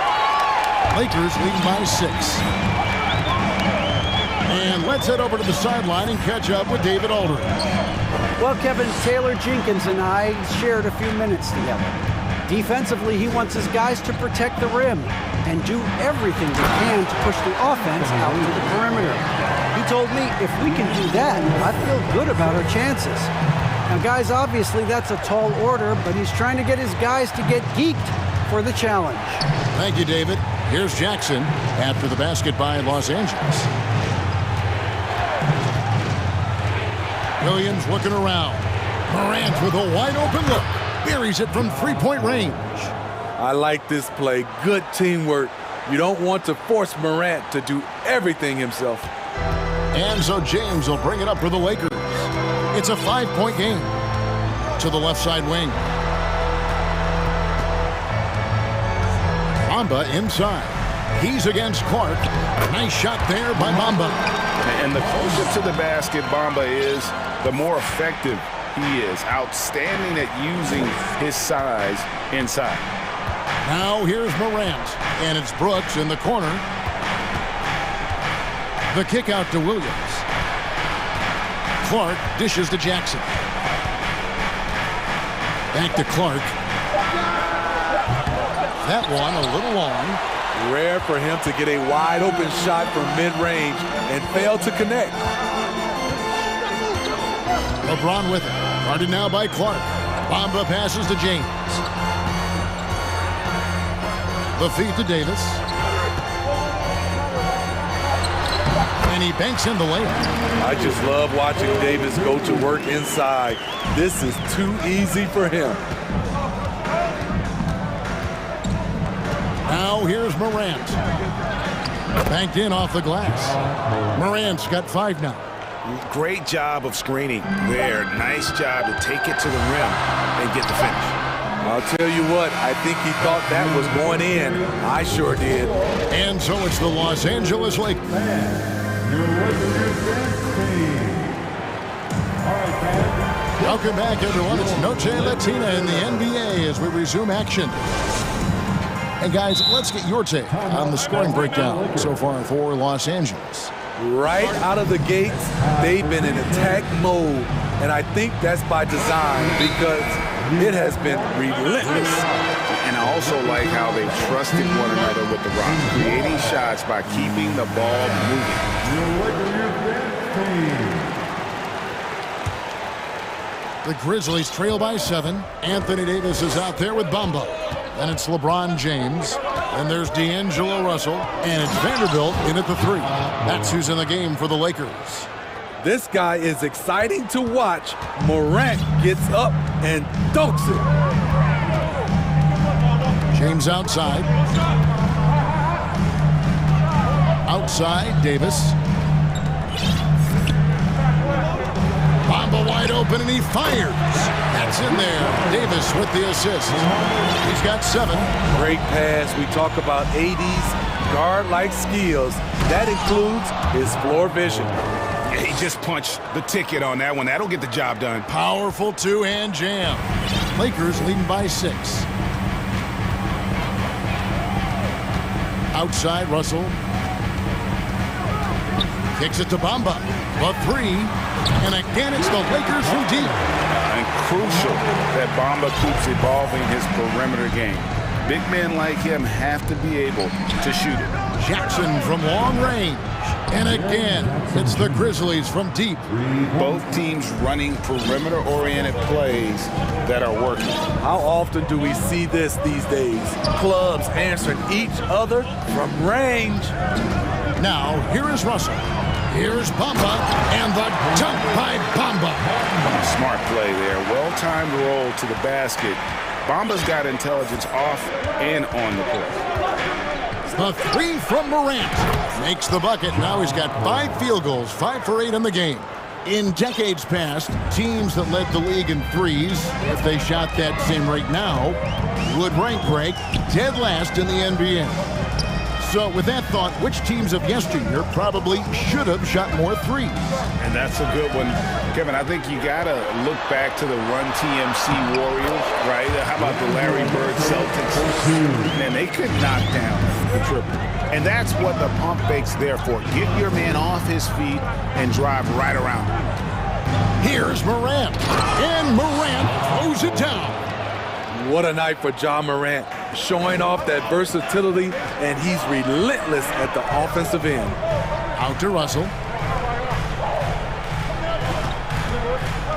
Lakers lead by 6. And let's head over to the sideline and catch up with David Aldridge. Well, Kevin, Taylor Jenkins and I shared a few minutes together. Defensively, he wants his guys to protect the rim and do everything they can to push the offense out to the perimeter. He told me if we can do that, I feel good about our chances. Now, guys, obviously that's a tall order, but he's trying to get his guys to get geeked for the challenge. Thank you, David. Here's Jackson after the basket by Los Angeles. Williams looking around. Morant with a wide open look. Buries it from 3-point range. I like this play. Good teamwork. You don't want to force Morant to do everything himself. And so James will bring it up for the Lakers. It's a 5-point game. To the left side wing. Bamba inside. He's against Clark. Nice shot there by Bamba. And the closer to the basket Bamba is, the more effective he is. Outstanding at using his size inside. Now here's Morant, and it's Brooks in the corner. The kick out to Williams. Clark dishes to Jackson. Back to Clark. That one a little long. Rare for him to get a wide open shot from mid-range and fail to connect. LeBron with it. Guarded now by Clark. Bamba passes to James. The feed to Davis. And he banks in the layup. I just love watching Davis go to work inside. This is too easy for him. Now here's Morant. Banked in off the glass. Morant's got 5 now. Great job of screening there. Nice job to take it to the rim and get the finish. I'll tell you what, I think he thought that was going in. I sure did. And so it's the Los Angeles Lakers. Welcome back, everyone. It's Noche Latina in the NBA as we resume action. And guys, let's get your take on the scoring breakdown so far for Los Angeles. Right out of the gates, they've been in attack mode. And I think that's by design because it has been relentless. And I also like how they trusted one another with the rock, creating shots by keeping the ball moving. The Grizzlies trail by 7. Anthony Davis is out there with Bamba. Then it's LeBron James. Then there's D'Angelo Russell. And it's Vanderbilt in at the 3. That's who's in the game for the Lakers. This guy is exciting to watch. Morant gets up and dunks it. James outside. Outside, Davis. Bamba wide open, and he fires. That's in there. Davis with the assist. He's got 7. Great pass. We talk about 80s guard-like skills. That includes his floor vision. Yeah, he just punched the ticket on that one. That'll get the job done. Powerful two-hand jam. Lakers leading by 6. Outside, Russell. Kicks it to Bamba. The 3. And again, it's the Lakers from deep. And crucial that Bamba keeps evolving his perimeter game. Big men like him have to be able to shoot it. Jackson from long range. And again, it's the Grizzlies from deep. Both teams running perimeter-oriented plays that are working. How often do we see this these days? Clubs answering each other from range. Now, here is Russell. Here's Bamba, and the dunk by Bamba. Smart play there. Well-timed roll to the basket. Bamba's got intelligence off and on the court. The 3 from Morant makes the bucket. Now he's got 5 field goals, 5 for 8 in the game. In decades past, teams that led the league in threes, if they shot that same rate now, would rank break dead last in the NBA. So with that thought, which teams of yesteryear probably should have shot more threes? And that's a good one. Kevin, I think you got to look back to the Run TMC Warriors, right? How about the Larry Bird Celtics? Man, they could knock down the triple. And that's what the pump fake's there for. Get your man off his feet and drive right around him. Here's Morant. And Morant throws it down. What a night for Ja Morant, showing off that versatility, and he's relentless at the offensive end. Out to Russell.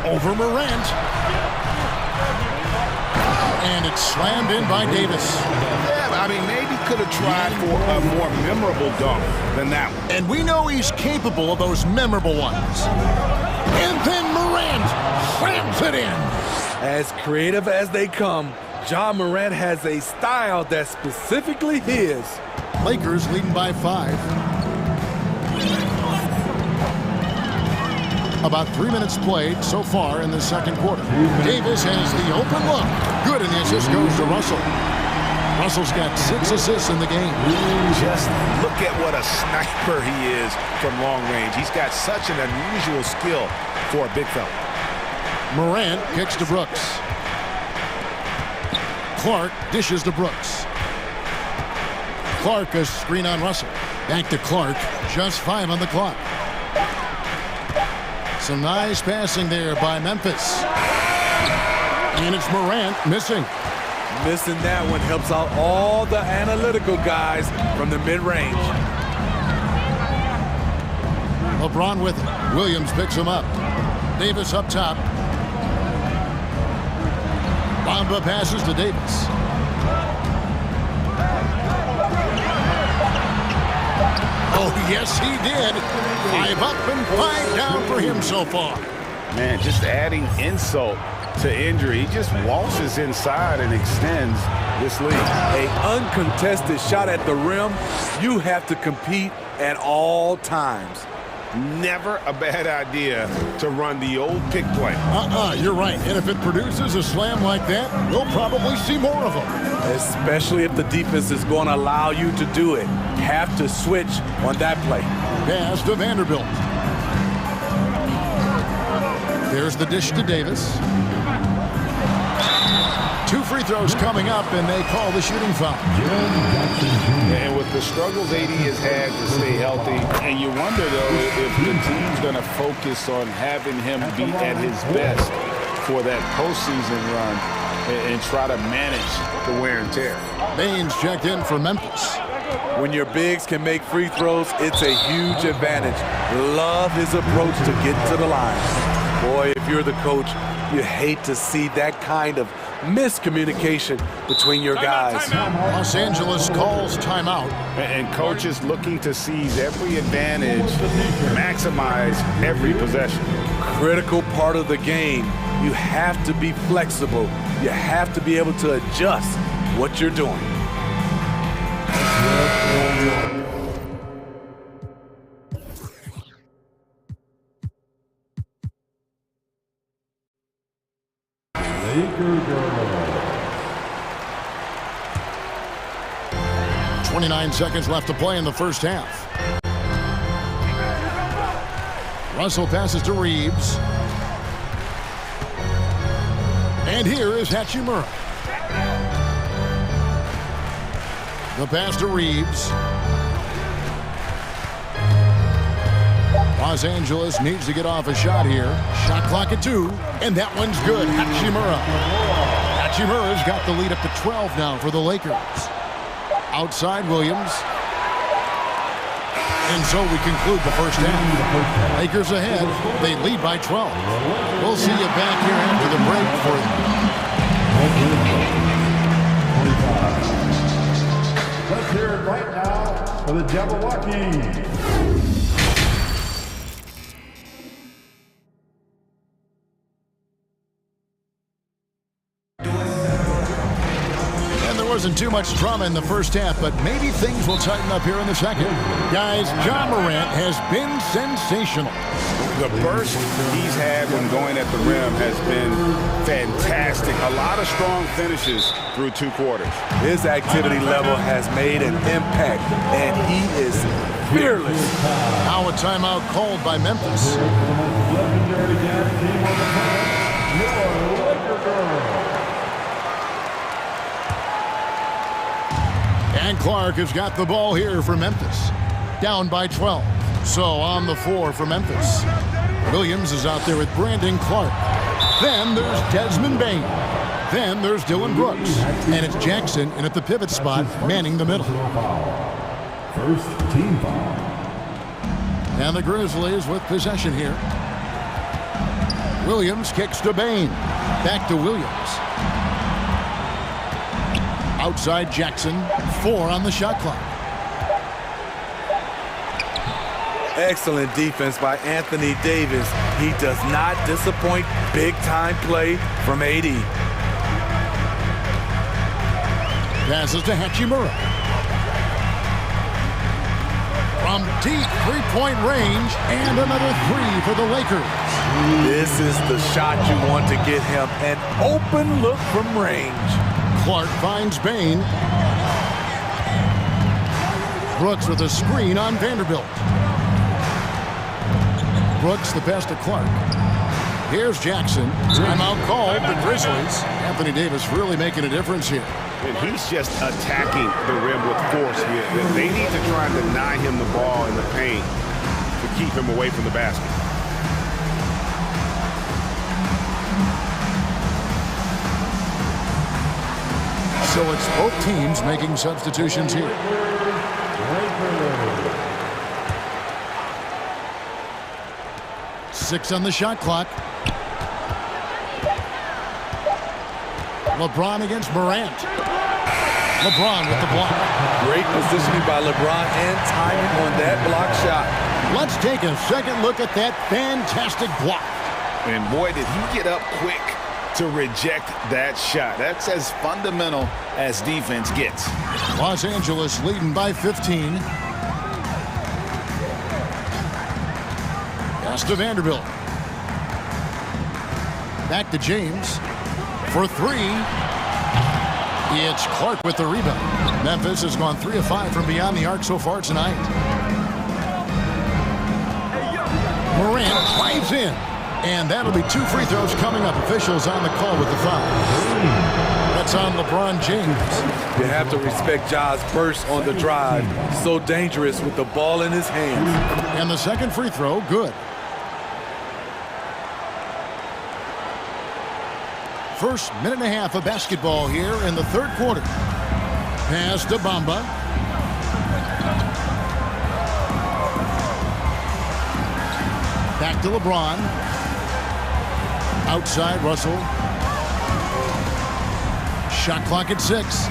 Over Morant. And it's slammed in by Davis. Yeah, I mean, maybe could have tried for a more memorable dunk than that one. And we know he's capable of those memorable ones. And then Morant slams it in. As creative as they come, Ja Morant has a style that's specifically his. Lakers leading by 5. About 3 minutes played so far in the second quarter. Davis has the open look. Good, and the assist goes to Russell. Russell's got 6 assists in the game. Just look at what a sniper he is from long range. He's got such an unusual skill for a big fella. Morant kicks to Brooks. Clark dishes to Brooks. Clark a screen on Russell. Back to Clark. Just 5 on the clock. Some nice passing there by Memphis. And it's Morant missing. Missing that one helps out all the analytical guys from the mid-range. LeBron with it. Williams picks him up. Davis up top. Bamba passes to Davis. Oh, yes, he did. 5 up and 5 down for him so far. Man, just adding insult to injury. He just waltzes inside and extends this lead. An uncontested shot at the rim. You have to compete at all times. Never a bad idea to run the old pick play. You're right. And if it produces a slam like that, we'll probably see more of them. Especially if the defense is going to allow you to do it. Have to switch on that play. Pass to Vanderbilt. There's the dish to Davis. 2 free throws coming up, and they call the shooting foul. And with the struggles AD has had to stay healthy, and you wonder, though, if the team's going to focus on having him be at his best for that postseason run and try to manage the wear and tear. Baines checked in for Memphis. When your bigs can make free throws, it's a huge advantage. Love his approach to get to the line. Boy, if you're the coach, you hate to see that kind of miscommunication between your guys. Los Angeles calls timeout. And coaches looking to seize every advantage, maximize every possession. Critical part of the game. You have to be flexible. You have to be able to adjust what you're doing. Lakers are 29 seconds left to play in the first half. Russell passes to Reeves. And here is Hachimura. The pass to Reeves. Los Angeles needs to get off a shot here. Shot clock at 2, and that one's good. Hachimura. Hachimura's got the lead up to 12 now for the Lakers. Outside Williams. And so we conclude the first half. Lakers ahead. They lead by 12. We'll see you back here after the break for Let's hear it right now for the Jabberwockies. Wasn't too much drama in the first half, but maybe things will tighten up here in the second. Guys, Ja Morant has been sensational. The burst he's had when going at the rim has been fantastic. A lot of strong finishes through 2 quarters. His activity level has made an impact, and he is fearless. Now a timeout called by Memphis. Legendary dance team on the planet, your Laker girls. And Clark has got the ball here for Memphis. Down by 12. So on the floor for Memphis. Williams is out there with Brandon Clark. Then there's Desmond Bain. Then there's Dylan Brooks. And it's Jackson in at the pivot spot, manning the middle. First team foul. And the Grizzlies with possession here. Williams kicks to Bain. Back to Williams. Outside Jackson, 4 on the shot clock. Excellent defense by Anthony Davis. He does not disappoint. Big-time play from AD. Passes to Hachimura. From deep three-point range, and another 3 for the Lakers. This is the shot you want to get him. An open look from range. Clark finds Bain. Brooks with a screen on Vanderbilt. Brooks the pass to Clark. Here's Jackson. Timeout called the Grizzlies. Anthony Davis really making a difference here. And he's just attacking the rim with force here. They need to try and deny him the ball in the paint to keep him away from the basket. So it's both teams making substitutions here. Six on the shot clock. LeBron against Morant. LeBron with the block. Great positioning by LeBron and timing on that block shot. Let's take a second look at that fantastic block. And boy, did he get up quick to reject that shot. That's as fundamental as defense gets. Los Angeles leading by 15. Pass to Vanderbilt. Back to James for three. It's Clark with the rebound. Memphis has gone 3 of 5 from beyond the arc so far tonight. Morant drives in. And that'll be 2 free throws coming up. Officials on the call with the foul. That's on LeBron James. You have to respect Ja's burst on the drive. So dangerous with the ball in his hands. And the second free throw, good. First minute and a half of basketball here in the third quarter. Pass to Bamba. Back to LeBron. Outside, Russell. Shot clock at 6.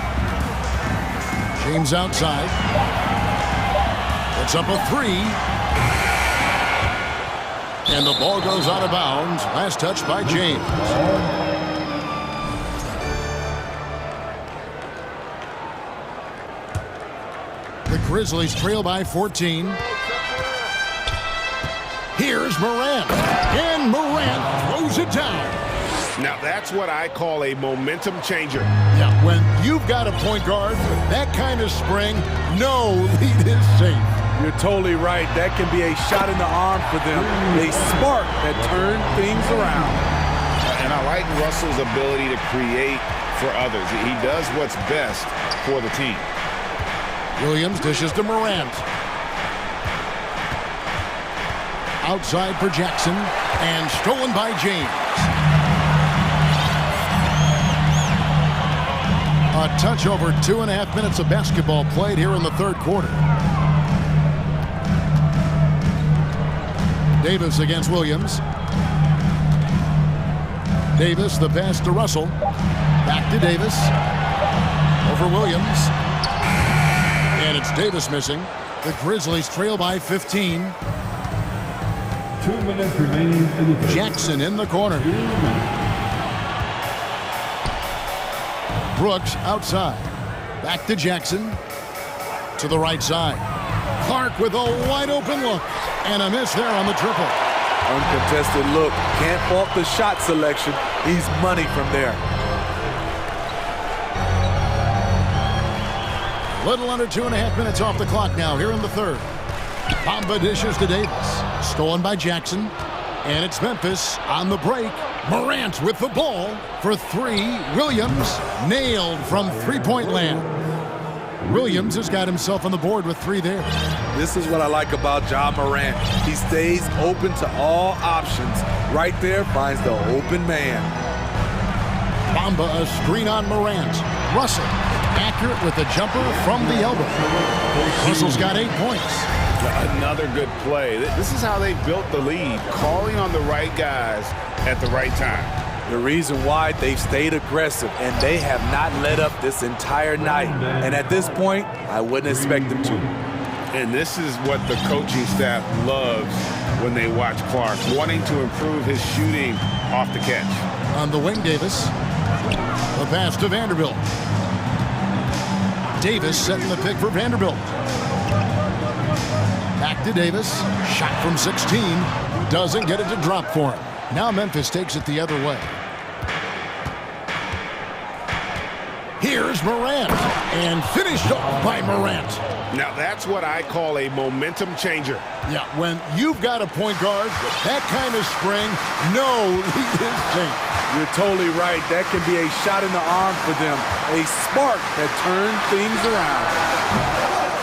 James outside. It's up a 3. And the ball goes out of bounds. Last touch by James. The Grizzlies trail by 14. Here's Morant. And Morant throws it down. Now that's what I call a momentum changer. Yeah, when you've got a point guard, that kind of spring, no lead is safe. You're totally right. That can be a shot in the arm for them. A spark that turn things around. And I like Russell's ability to create for others. He does what's best for the team. Williams dishes to Morant. Outside for Jackson. And stolen by James. A touch over 2.5 minutes of basketball played here in the third quarter. Davis against Williams. Davis, the pass to Russell. Back to Davis. Over Williams. And it's Davis missing. The Grizzlies trail by 15. 2 minutes remaining in the third. Jackson in the corner. Brooks outside. Back to Jackson. To the right side. Clark with a wide open look. And a miss there on the triple. Uncontested look. Can't fault the shot selection. He's money from there. Little under 2.5 minutes off the clock now here in the third. Bamba dishes to Davis. Stolen by Jackson. And it's Memphis on the break. Morant with the ball for 3. Williams nailed from three-point land. Williams has got himself on the board with 3 there. This is what I like about Ja Morant. He stays open to all options. Right there finds the open man. Bamba a screen on Morant. Russell accurate with the jumper from the elbow. Russell's got 8 points. Another good play. This is how they built the lead, calling on the right guys at the right time. The reason why they've stayed aggressive and they have not let up this entire night. And at this point, I wouldn't expect them to. And this is what the coaching staff loves when they watch Clark, wanting to improve his shooting off the catch. On the wing, Davis. The pass to Vanderbilt. Davis setting the pick for Vanderbilt. Back to Davis. Shot from 16. Doesn't get it to drop for him. Now Memphis takes it the other way. Here's Morant, and finished off by Morant. Now that's what I call a momentum changer. Yeah, when you've got a point guard with that kind of spring, no lead is safe. You're totally right. That can be a shot in the arm for them. A spark that turned things around.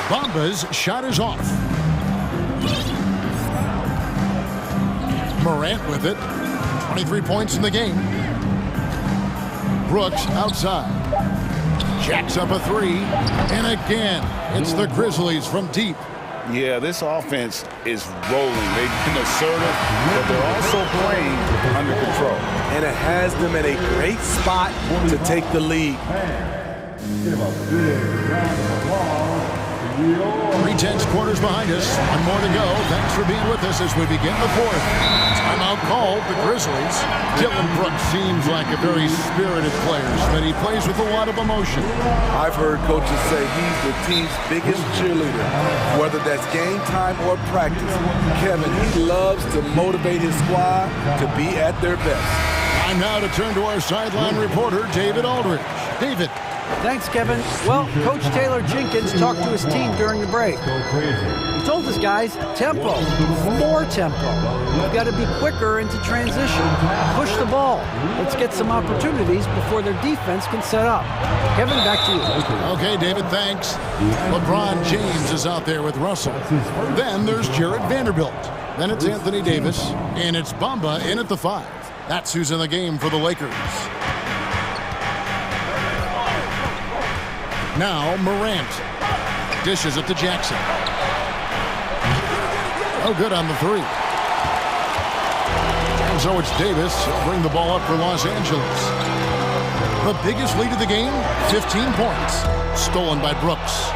Bamba's shot is off. Morant with it. 23 points in the game. Brooks outside. Jacks up a three. And again, it's the Grizzlies from deep. Yeah, this offense is rolling. They've been assertive, but they're also playing under control. And it has them in a great spot to take the lead. 3/10 quarters behind us. One more to go. Thanks for being with us as we begin the fourth. Timeout called the Grizzlies. Dylan Brooks seems like a very spirited player, but he plays with a lot of emotion. I've heard coaches say he's the team's biggest cheerleader, whether that's game time or practice. Kevin, he loves to motivate his squad to be at their best. Time now to turn to our sideline reporter, David Aldridge. David. Thanks, Kevin. Well, Coach Taylor Jenkins talked to his team during the break. He told his guys, tempo, more tempo. You've got to be quicker into transition. Push the ball. Let's get some opportunities before their defense can set up. Kevin, back to you. Okay, David, thanks. LeBron James is out there with Russell. Then there's Jared Vanderbilt. Then it's Anthony Davis. And it's Bamba in at the 5. That's who's in the game for the Lakers. Now Morant dishes it to Jackson. Oh, good on the 3. And so it's Davis. He'll bring the ball up for Los Angeles. The biggest lead of the game, 15 points. Stolen by Brooks.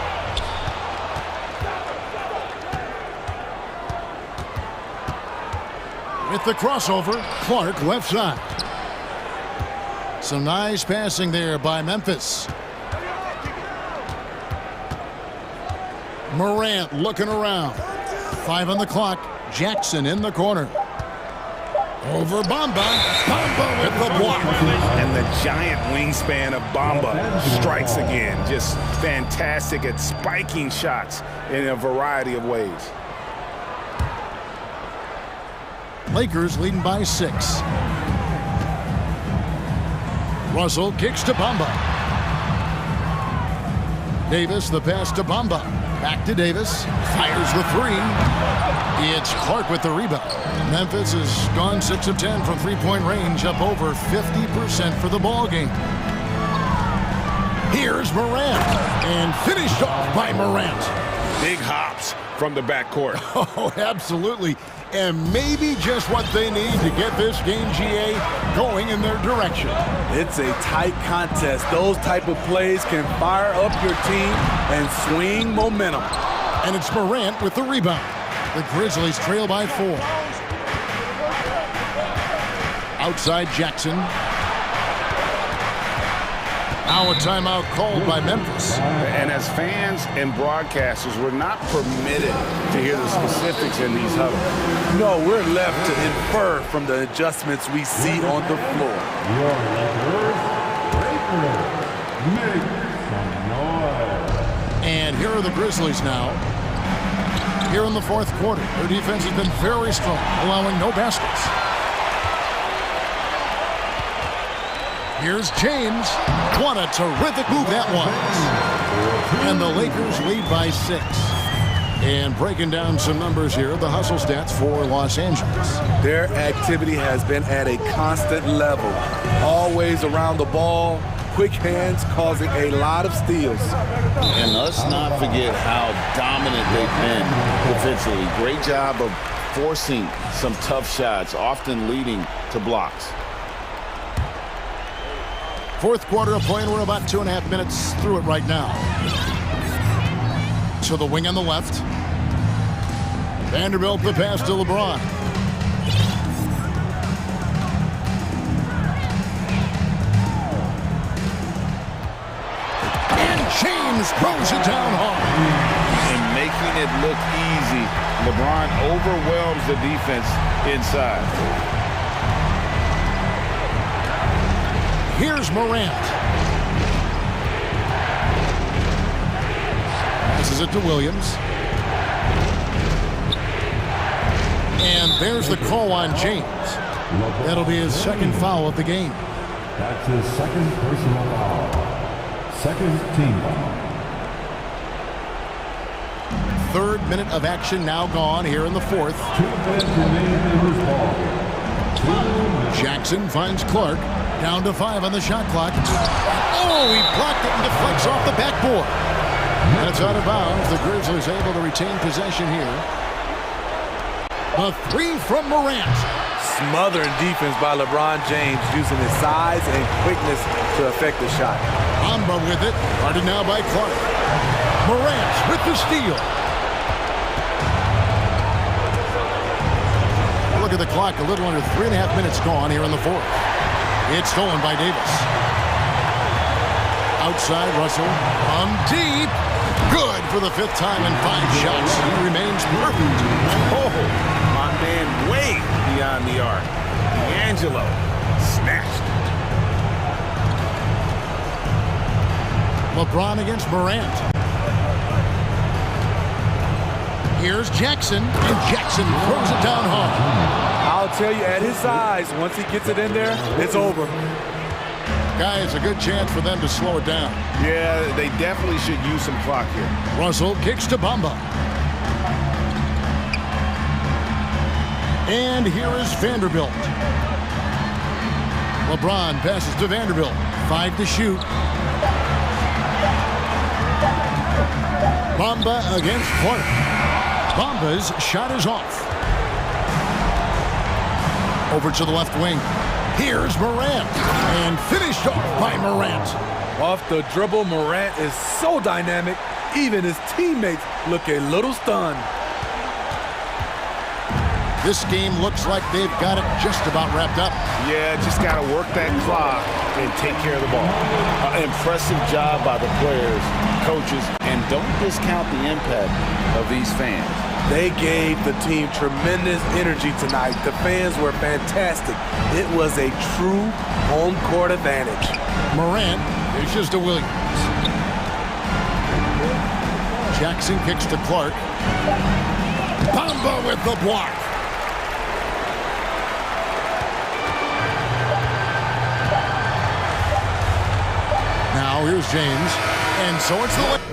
With the crossover, Clark left side. Some nice passing there by Memphis. Morant looking around. 5 on the clock. Jackson in the corner. Over Bamba. Bamba with the block. And the giant wingspan of Bamba strikes again. Just fantastic at spiking shots in a variety of ways. Lakers leading by 6. Russell kicks to Bamba. Davis, the pass to Bamba. Back to Davis. Fires the 3. It's Clark with the rebound. Memphis has gone 6 of 10 from three-point range, up over 50% for the ball game. Here's Morant, and finished off by Morant. Big hops from the backcourt. Oh, absolutely. And maybe just what they need to get this game, GA, going in their direction. It's a tight contest. Those type of plays can fire up your team and swing momentum. And it's Morant with the rebound. The Grizzlies trail by 4. Outside Jackson. Now a timeout called by Memphis. And as fans and broadcasters, we're not permitted to hear the specifics in these huddles. No, we're left to infer from the adjustments we see on the floor. And here are the Grizzlies now. Here in the 4th quarter, their defense has been very strong, allowing no baskets. Here's James. What a terrific move that was. And the Lakers lead by 6. And breaking down some numbers here, the hustle stats for Los Angeles. Their activity has been at a constant level. Always around the ball, quick hands causing a lot of steals. And let's not forget how dominant they've been defensively. Great job of forcing some tough shots, often leading to blocks. 4th quarter of play, and we're about 2.5 minutes through it right now. So the wing on the left. Vanderbilt the pass to LeBron. And James throws it down hard. And making it look easy, LeBron overwhelms the defense inside. Here's Morant. Passes it to Williams. And there's the call on James. That'll be his second foul of the game. That's his second personal foul. Second team foul. Third minute of action now gone here in the fourth. 2 minutes remaining in this ball. Jackson finds Clark. Down to 5 on the shot clock. Oh, he blocked it and deflects off the backboard. And it's out of bounds. The Grizzlies able to retain possession here. A 3 from Morant. Smothering defense by LeBron James, using his size and quickness to affect the shot. Bamba with it. Guarded now by Clark. Morant with the steal. Look at the clock. A little under 3.5 minutes gone here in the fourth. It's stolen by Davis. Outside, Russell. On deep. Good for the 5th time in 5 shots. He remains perfect. Oh, my man way beyond the arc. D'Angelo snatched. LeBron against Morant. Here's Jackson, and Jackson throws it down hard. I'll tell you, at his size, once he gets it in there, it's over. Guys, a good chance for them to slow it down. Yeah, they definitely should use some clock here. Russell kicks to Bamba. And here is Vanderbilt. LeBron passes to Vanderbilt. 5 to shoot. Bamba against Clark. Bamba's shot is off. Over to the left wing. Here's Morant. And finished off by Morant. Off the dribble, Morant is so dynamic, even his teammates look a little stunned. This game looks like they've got it just about wrapped up. Yeah, just got to work that clock and take care of the ball. Impressive job by the players, coaches, and don't discount the impact of these fans. They gave the team tremendous energy tonight. The fans were fantastic. It was a true home court advantage. Morant dishes to Williams. Jackson kicks to Clark. Bamba with the block. Now here's James. And so it's the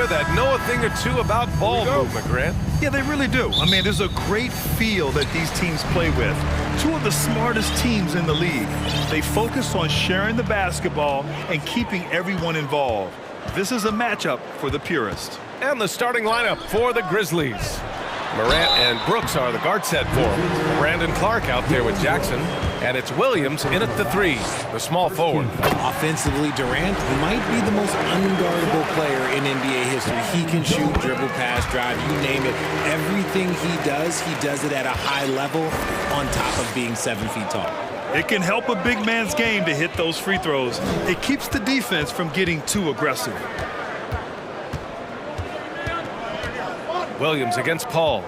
there that know a thing or two about ball movement, Grant. Yeah, they really do. I mean, there's a great feel that these teams play with. Two of the smartest teams in the league. They focus on sharing the basketball and keeping everyone involved. This is a matchup for the purist. And the starting lineup for the Grizzlies. Morant and Brooks are the guard set for him. Brandon Clark out there with Jackson. And it's Williams in at the 3, the small forward. Offensively, Durant might be the most unguardable player in NBA history. He can shoot, dribble, pass, drive, you name it. Everything he does it at a high level on top of being 7 feet tall. It can help a big man's game to hit those free throws. It keeps the defense from getting too aggressive. Williams against Paul.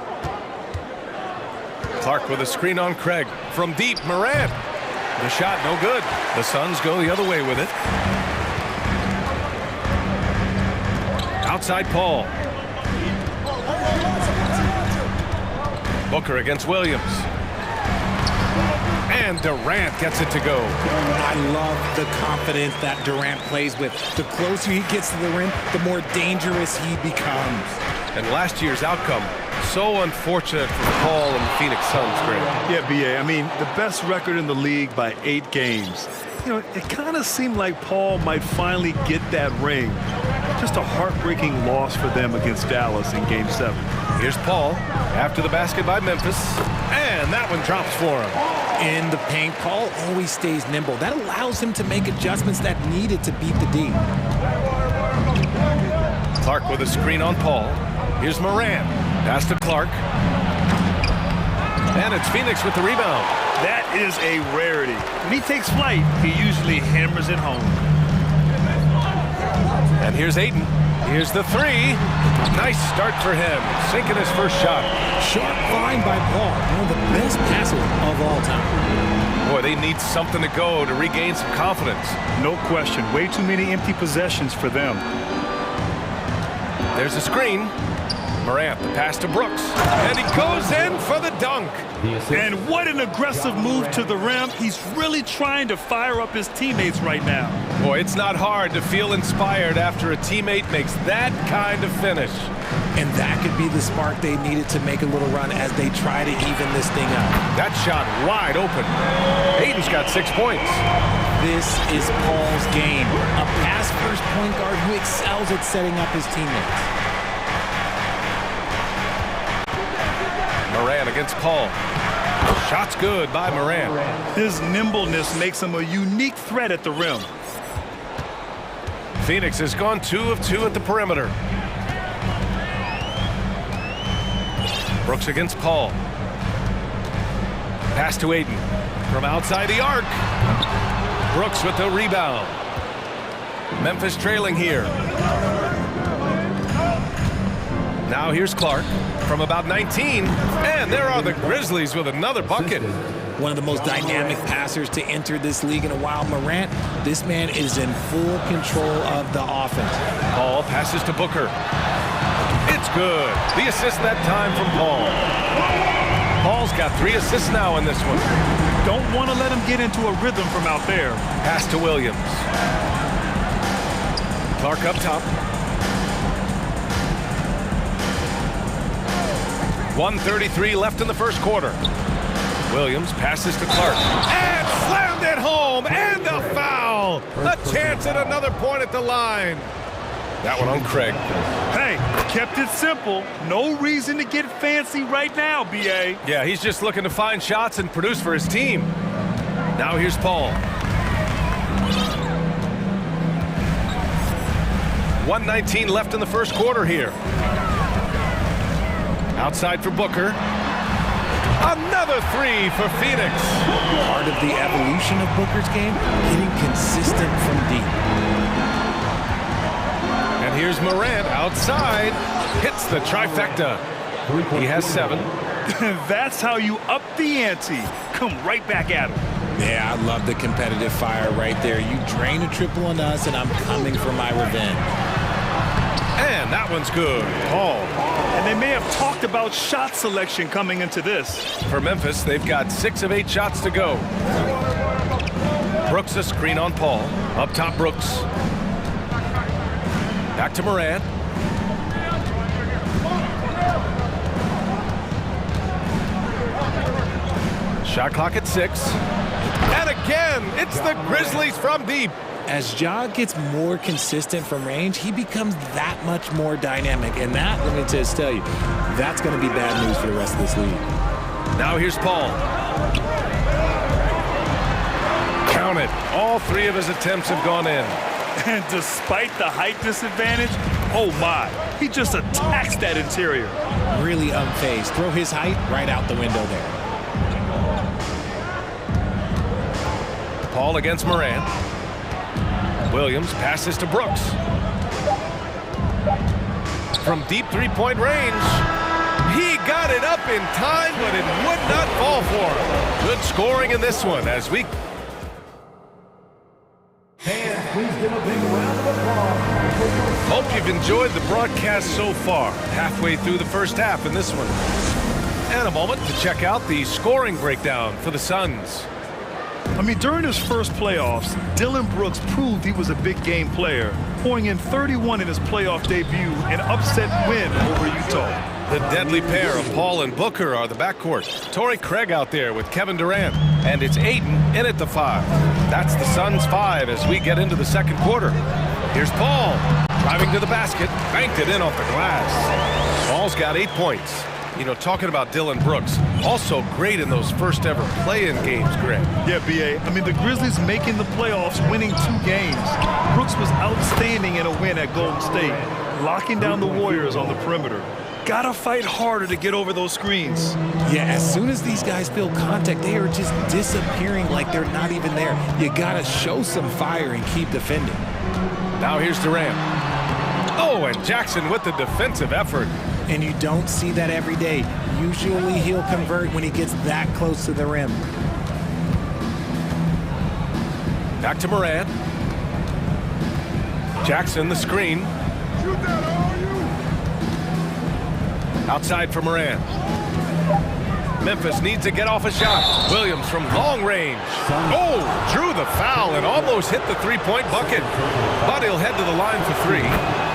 Clark with a screen on Craig. From deep, Morant. The shot no good. The Suns go the other way with it. Outside Paul. Booker against Williams. And Durant gets it to go. I love the confidence that Durant plays with. The closer he gets to the rim, the more dangerous he becomes. And last year's outcome, so unfortunate for Paul and the Phoenix Suns, Greg. Yeah, B.A., I mean, the best record in the league by 8 games. You know, it kind of seemed like Paul might finally get that ring. Just a heartbreaking loss for them against Dallas in Game 7. Here's Paul after the basket by Memphis. And that one drops for him. In the paint, Paul always stays nimble. That allows him to make adjustments that needed to beat the D. Clark with a screen on Paul. Here's Morant. Pass to Clark. And it's Phoenix with the rebound. That is a rarity. When he takes flight, he usually hammers it home. And here's Ayton. Here's the 3. Nice start for him. Sinking his first shot. Sharp find by Paul. One of the best passes of all time. Boy, they need something to go to regain some confidence. No question. Way too many empty possessions for them. There's a screen. Morant, the pass to Brooks. And he goes in for the dunk. And what an aggressive move to the rim. He's really trying to fire up his teammates right now. Boy, it's not hard to feel inspired after a teammate makes that kind of finish. And that could be the spark they needed to make a little run as they try to even this thing up. That shot wide open. Ayton's got 6 points. This is Paul's game. A pass-first point guard who excels at setting up his teammates. Morant against Paul. Shot's good by Morant. His nimbleness makes him a unique threat at the rim. Phoenix has gone 2 of 2 at the perimeter. Brooks against Paul. Pass to Ayton. From outside the arc. Brooks with the rebound. Memphis trailing here. Now here's Clark from about 19. And there are the Grizzlies with another bucket. One of the most dynamic passers to enter this league in a while. Morant, this man is in full control of the offense. Paul passes to Booker. It's good. The assist that time from Paul. Paul's got 3 assists now in this one. Don't want to let him get into a rhythm from out there. Pass to Williams. Clark up top. 1:33 left in the first quarter. Williams passes to Clark. And slammed it home. And a foul. A chance at another point at the line. That one on Craig. Hey, kept it simple. No reason to get fancy right now, B.A. Yeah, he's just looking to find shots and produce for his team. Now here's Paul. 1:19 left in the first quarter here. Outside for Booker. Another 3 for Phoenix. Part of the evolution of Booker's game, getting consistent from deep. And here's Morant outside. Hits the trifecta. He has 7. That's how you up the ante. Come right back at him. Yeah, I love the competitive fire right there. You drain a triple on us, and I'm coming for my revenge. And that one's good. Paul. And they may have talked about shot selection coming into this. For Memphis, they've got 6 of 8 shots to go. Brooks a screen on Paul. Up top, Brooks. Back to Morant. Shot clock at 6. And again, it's the Grizzlies from deep. As Ja gets more consistent from range, he becomes that much more dynamic. And that, let me just tell you, that's going to be bad news for the rest of this league. Now here's Paul. Count it. All 3 of his attempts have gone in. And despite the height disadvantage, oh my, he just attacks that interior. Really unfazed. Throw his height right out the window there. Paul against Morant. Williams passes to Brooks. From deep three-point range. He got it up in time, but it would not fall for him. Good scoring in this one as we... Fans, please give a big round of applause. Hope you've enjoyed the broadcast so far. Halfway through the first half in this one. And a moment to check out the scoring breakdown for the Suns. I mean, during his first playoffs, Dillon Brooks proved he was a big game player, pouring in 31 in his playoff debut, an upset win over Utah. The deadly pair of Paul and Booker are the backcourt. Torrey Craig out there with Kevin Durant. And it's Ayton in at the 5. That's the Suns' 5 as we get into the second quarter. Here's Paul, driving to the basket, banked it in off the glass. Paul's got 8 points. You know, talking about Dillon Brooks, also great in those first ever play-in games, Greg. Yeah, B.A. I mean, the Grizzlies making the playoffs, winning 2 games. Brooks was outstanding in a win at Golden State, locking down the Warriors on the perimeter. Gotta fight harder to get over those screens. Yeah, as soon as these guys feel contact, they are just disappearing like they're not even there. You gotta show some fire and keep defending. Now here's Durant. Oh, and Jackson with the defensive effort. And you don't see that every day. Usually he'll convert when he gets that close to the rim. Back to Morant. Jackson, the screen. Outside for Morant. Memphis needs to get off a shot. Williams from long range. Oh, drew the foul and almost hit the three-point bucket. But he'll head to the line for 3.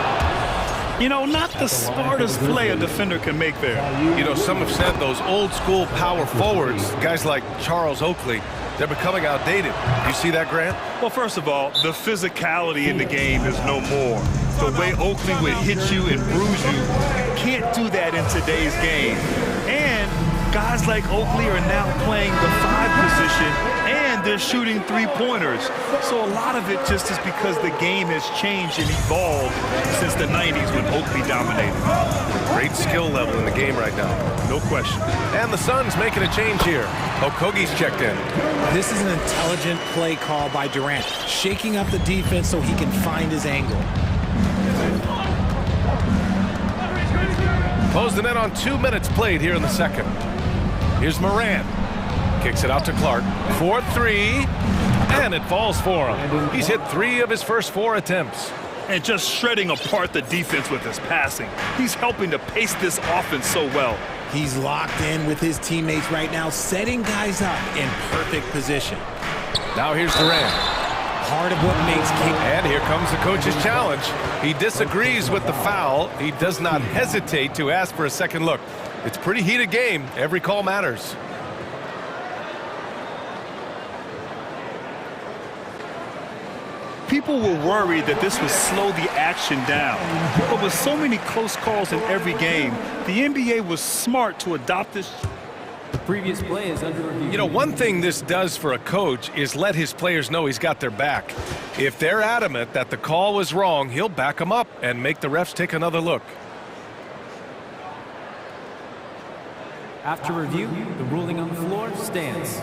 You know, not the smartest play a defender can make there. You know, some have said those old-school power forwards, guys like Charles Oakley, they're becoming outdated. You see that, Grant? Well, first of all, the physicality in the game is no more. The way Oakley would hit you and bruise you, can't do that in today's game. And guys like Oakley are now playing the 5 position, and they're shooting 3-pointers. So a lot of it just is because the game has changed and evolved since the 90s when Oakley dominated. Great skill level in the game right now. No question. And the Suns making a change here. Okogie's checked in. This is an intelligent play call by Durant, shaking up the defense so he can find his angle. Closed the net on 2 minutes played here in the second. Here's Morant. Kicks it out to Clark. 4-3. And it falls for him. He's hit 3 of his first 4 attempts. And just shredding apart the defense with his passing. He's helping to pace this offense so well. He's locked in with his teammates right now, setting guys up in perfect position. Now here's Durant. Part of what makes King. And here comes the coach's challenge. He disagrees with the foul. He does not hesitate to ask for a second look. It's a pretty heated game. Every call matters. People were worried that this would slow the action down. But with so many close calls in every game, the NBA was smart to adopt this. The previous play is under review. You know, one thing this does for a coach is let his players know he's got their back. If they're adamant that the call was wrong, he'll back them up and make the refs take another look. After review, the ruling on the floor stands.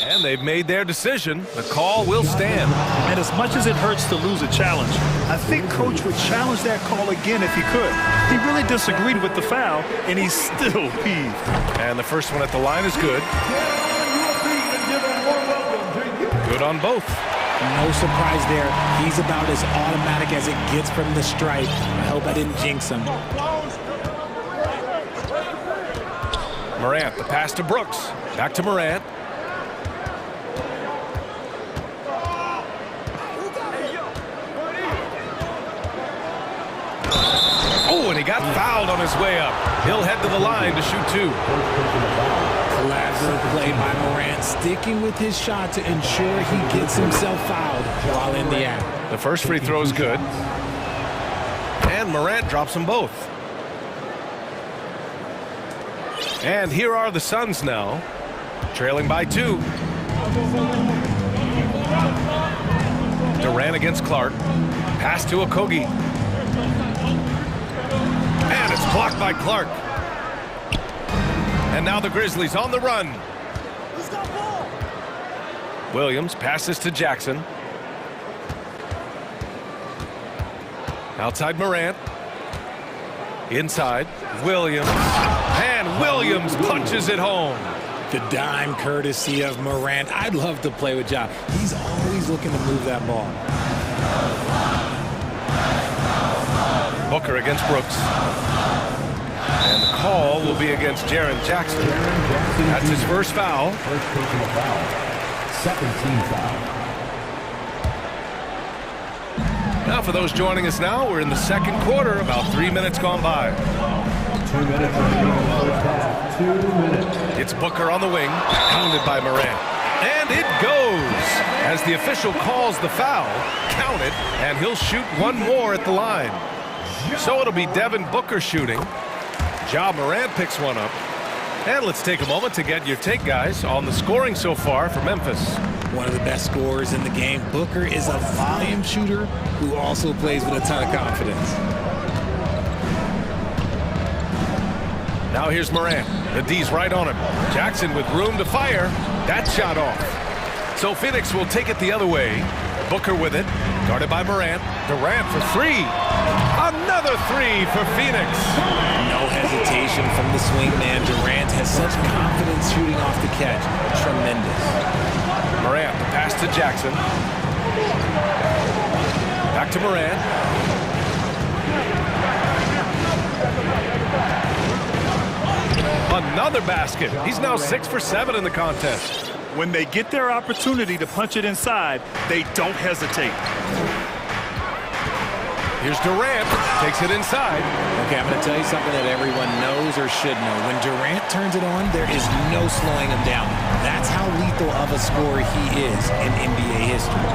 And they've made their decision. The call will stand. And as much as it hurts to lose a challenge, I think Coach would challenge that call again if he could. He really disagreed with the foul, and he's still peeved. And the first one at the line is good. Good on both. No surprise there. He's about as automatic as it gets from the stripe. I hope I didn't jinx him. Morant, the pass to Brooks. Back to Morant. Oh, and he got fouled on his way up. He'll head to the line to shoot 2. Good play by Morant, sticking with his shot to ensure he gets himself fouled while in the act. The first free throw is good. And Morant drops them both. And here are the Suns now, trailing by 2. Durant against Clark. Pass to Okogie. And it's blocked by Clark. And now the Grizzlies on the run. Williams passes to Jackson. Outside Morant. Inside, Williams. And Williams punches it home. The dime courtesy of Morant. I'd love to play with Ja. He's always looking to move that ball. Booker against Brooks. And the call will be against Jaren Jackson. That's his first foul. First personal foul. Second team foul. Now for those joining us now, we're in the second quarter, about 3 minutes gone by. 2 minutes remaining in the first half. 2 minutes. It's Booker on the wing, pounded by Morant. And it goes! As the official calls the foul, count it, and he'll shoot one more at the line. So it'll be Devin Booker shooting. Ja Morant picks one up. And let's take a moment to get your take, guys, on the scoring so far for Memphis. One of the best scorers in the game. Booker is a volume shooter who also plays with a ton of confidence. Now here's Morant. The D's right on him. Jackson with room to fire. That shot off. So Phoenix will take it the other way. Booker with it. Guarded by Morant. Durant for 3. Another 3 for Phoenix. No hesitation from the swing man. Durant has such confidence shooting off the catch. Tremendous. Morant, the pass to Jackson. Back to Morant. Another basket. He's now 6 for 7 in the contest. When they get their opportunity to punch it inside, they don't hesitate. Here's Durant. Takes it inside. Okay, I'm going to tell you something that everyone knows or should know. When Durant turns it on, there is no slowing him down. That's how lethal of a scorer he is in NBA history.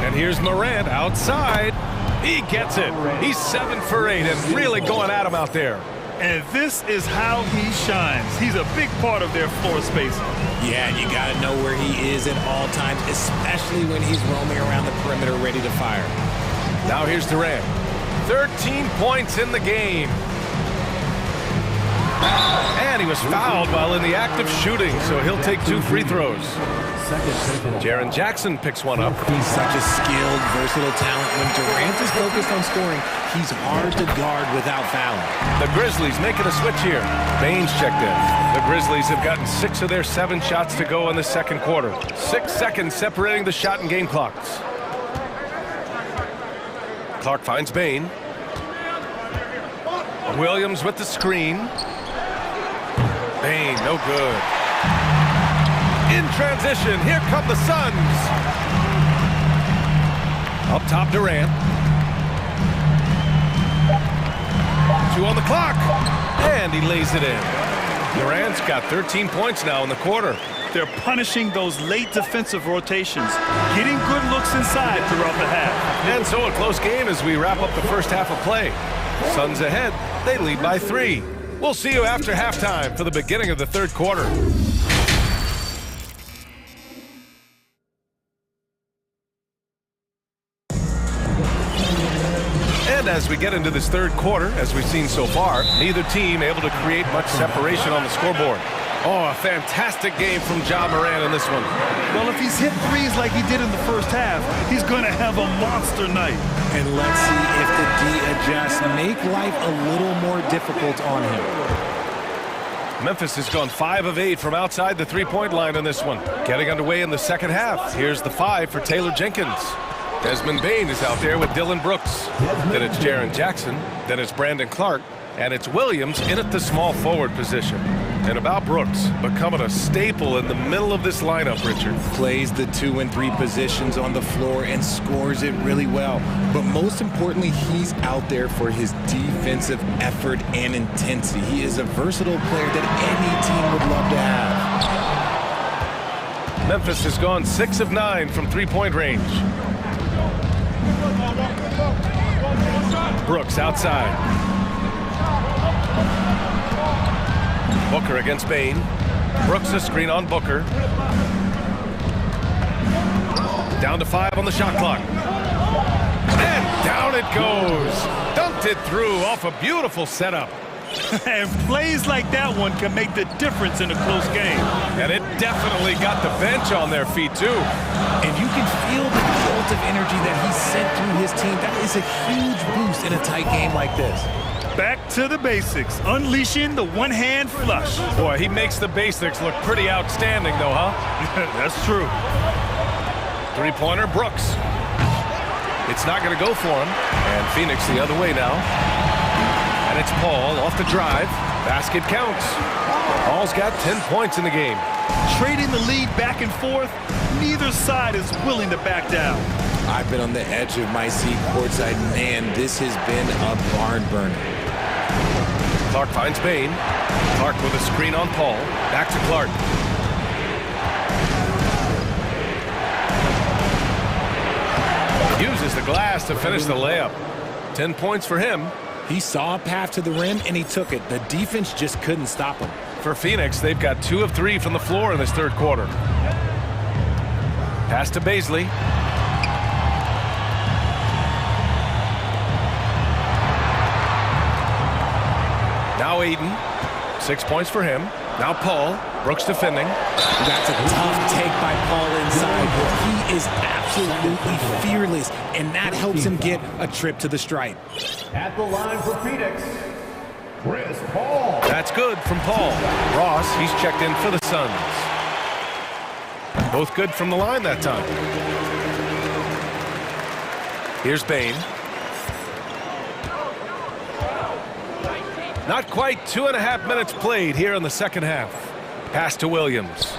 And here's Morant outside. He gets it. He's 7 for 8 and really going at him out there. And this is how he shines. He's a big part of their floor space. Yeah, and you got to know where he is at all times, especially when he's roaming around the perimeter ready to fire. Now here's Durant. 13 points in the game. And he was fouled while in the act of shooting, so he'll take 2 free throws. Jaren Jackson picks one up. He's such a skilled, versatile talent. When Durant is focused on scoring, he's hard to guard without fouling. The Grizzlies making a switch here. Baines checked in. The Grizzlies have gotten 6 of their 7 shots to go in the second quarter. 6 seconds separating the shot and game clocks. Clark finds Bain. Williams with the screen. Bain, no good. In transition, here come the Suns. Up top, Durant. 2 on the clock. And he lays it in. Durant's got 13 points now in the quarter. They're punishing those late defensive rotations, getting good looks inside throughout the half. And so a close game as we wrap up the first half of play. Suns ahead. They lead by 3. We'll see you after halftime for the beginning of the third quarter. And as we get into this third quarter, as we've seen so far, neither team able to create much separation on the scoreboard. Oh, a fantastic game from Ja Morant in this one. Well, if he's hit threes like he did in the first half, he's going to have a monster night. And let's see if the D adjusts, make life a little more difficult on him. Memphis has gone 5 of 8 from outside the three-point line in this one. Getting underway in the second half. Here's the 5 for Taylor Jenkins. Desmond Bain is out there with Dylan Brooks. Then it's Jaren Jackson. Then it's Brandon Clark. And it's Williams in at the small forward position. And about Brooks, becoming a staple in the middle of this lineup, Richard. Plays the 2 and 3 positions on the floor and scores it really well. But most importantly, he's out there for his defensive effort and intensity. He is a versatile player that any team would love to have. Memphis has gone 6 of 9 from three-point range. Brooks outside. Booker against Bain. Brooks a screen on Booker. Down to 5 on the shot clock. And down it goes. Dunked it through off a beautiful setup. And plays like that one can make the difference in a close game. And it definitely got the bench on their feet, too. And you can feel the jolt of energy that he sent through his team. That is a huge boost in a tight game like this. Back to the basics, unleashing the one-hand flush. Boy, he makes the basics look pretty outstanding, though, huh? That's true. Three-pointer, Brooks. It's not going to go for him. And Phoenix the other way now. And it's Paul off the drive. Basket counts. Paul's got 10 points in the game. Trading the lead back and forth, neither side is willing to back down. I've been on the edge of my seat courtside. Man, this has been a barn burner. Clark finds Bain. Clark with a screen on Paul. Back to Clark. Uses the glass to finish the layup. 10 points for him. He saw a path to the rim, and he took it. The defense just couldn't stop him. For Phoenix, they've got 2 of 3 from the floor in this third quarter. Pass to Baisley. Now Aiden. 6 points for him. Now Paul. Brooks defending. That's a tough take by Paul inside. He is absolutely fearless, and that helps him get a trip to the stripe. At the line for Phoenix, Chris Paul. That's good from Paul. Ross, he's checked in for the Suns. Both good from the line that time. Here's Bain. Not quite 2.5 minutes played here in the second half. Pass to Williams.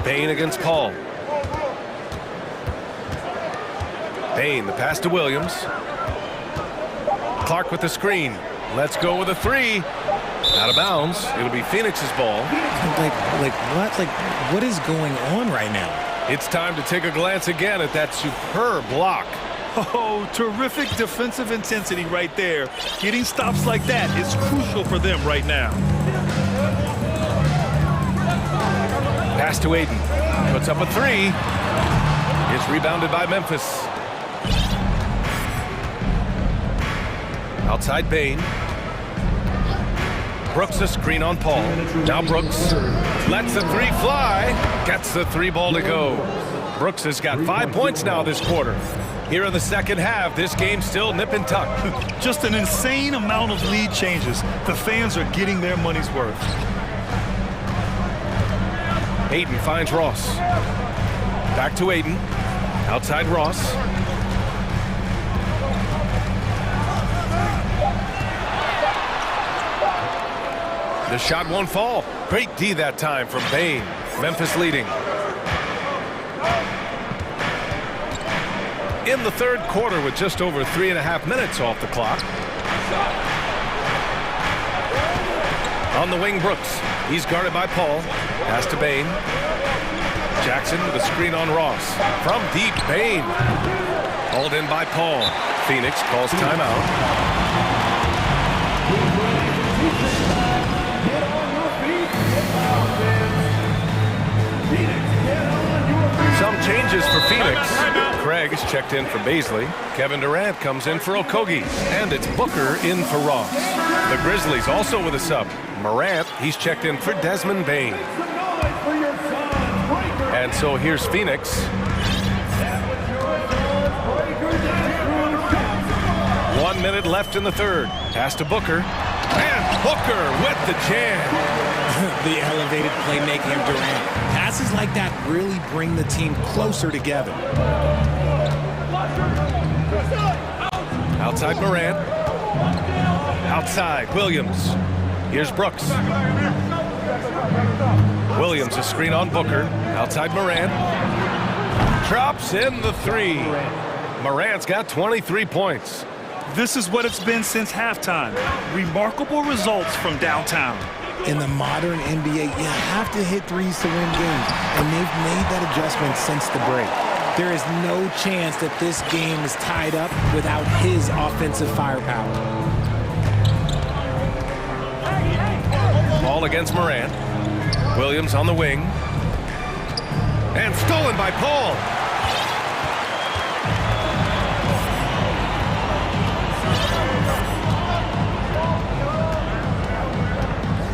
Bain against Paul. Bain, the pass to Williams. Clark with the screen. Let's go with a 3. Out of bounds. It'll be Phoenix's ball. What is going on right now? It's time to take a glance again at that superb block. Oh, terrific defensive intensity right there. Getting stops like that is crucial for them right now. Pass to Aiden. Puts up a 3. It's rebounded by Memphis. Outside Bain. Brooks a screen on Paul. Now Brooks lets the 3 fly. Gets the 3 ball to go. Brooks has got 5 points now this quarter. Here in the second half, this game's still nip and tuck. Just an insane amount of lead changes. The fans are getting their money's worth. Aiden finds Ross. Back to Aiden. Outside Ross. The shot won't fall. Great D that time from Bain. Memphis leading. In the third quarter with just over 3.5 minutes off the clock. On the wing, Brooks. He's guarded by Paul. Pass to Bain. Jackson with a screen on Ross. From deep, Bain. Hauled in by Paul. Phoenix calls timeout. Some changes for Phoenix. Craig is checked in for Baisley. Kevin Durant comes in for Okogie. And it's Booker in for Ross. The Grizzlies also with a sub. Morant, he's checked in for Desmond Bain. And so here's Phoenix. 1 minute left in the third. Pass to Booker. And Booker with the jam. The elevated playmaking of Durant. Passes like that really bring the team closer together. Outside Morant. Outside Williams. Here's Brooks. Williams, a screen on Booker. Outside Morant. Drops in the three. Morant's got 23 points. This is what it's been since halftime. Remarkable results from downtown. In the modern NBA, you have to hit threes to win games, and they've made that adjustment since the break. There is no chance that this game is tied up without his offensive firepower. Ball against Morant. Williams on the wing. And stolen by Paul.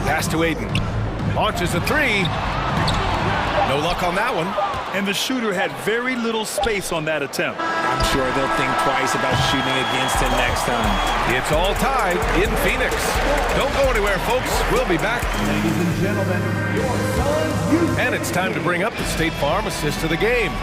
Pass to Aiden. Launches a three. No luck on that one. And the shooter had very little space on that attempt. I'm sure they'll think twice about shooting against him next time. It's all tied in Phoenix. Don't go anywhere, folks. We'll be back. Ladies and gentlemen, your Suns. And it's time to bring up the State Farm assist of the game.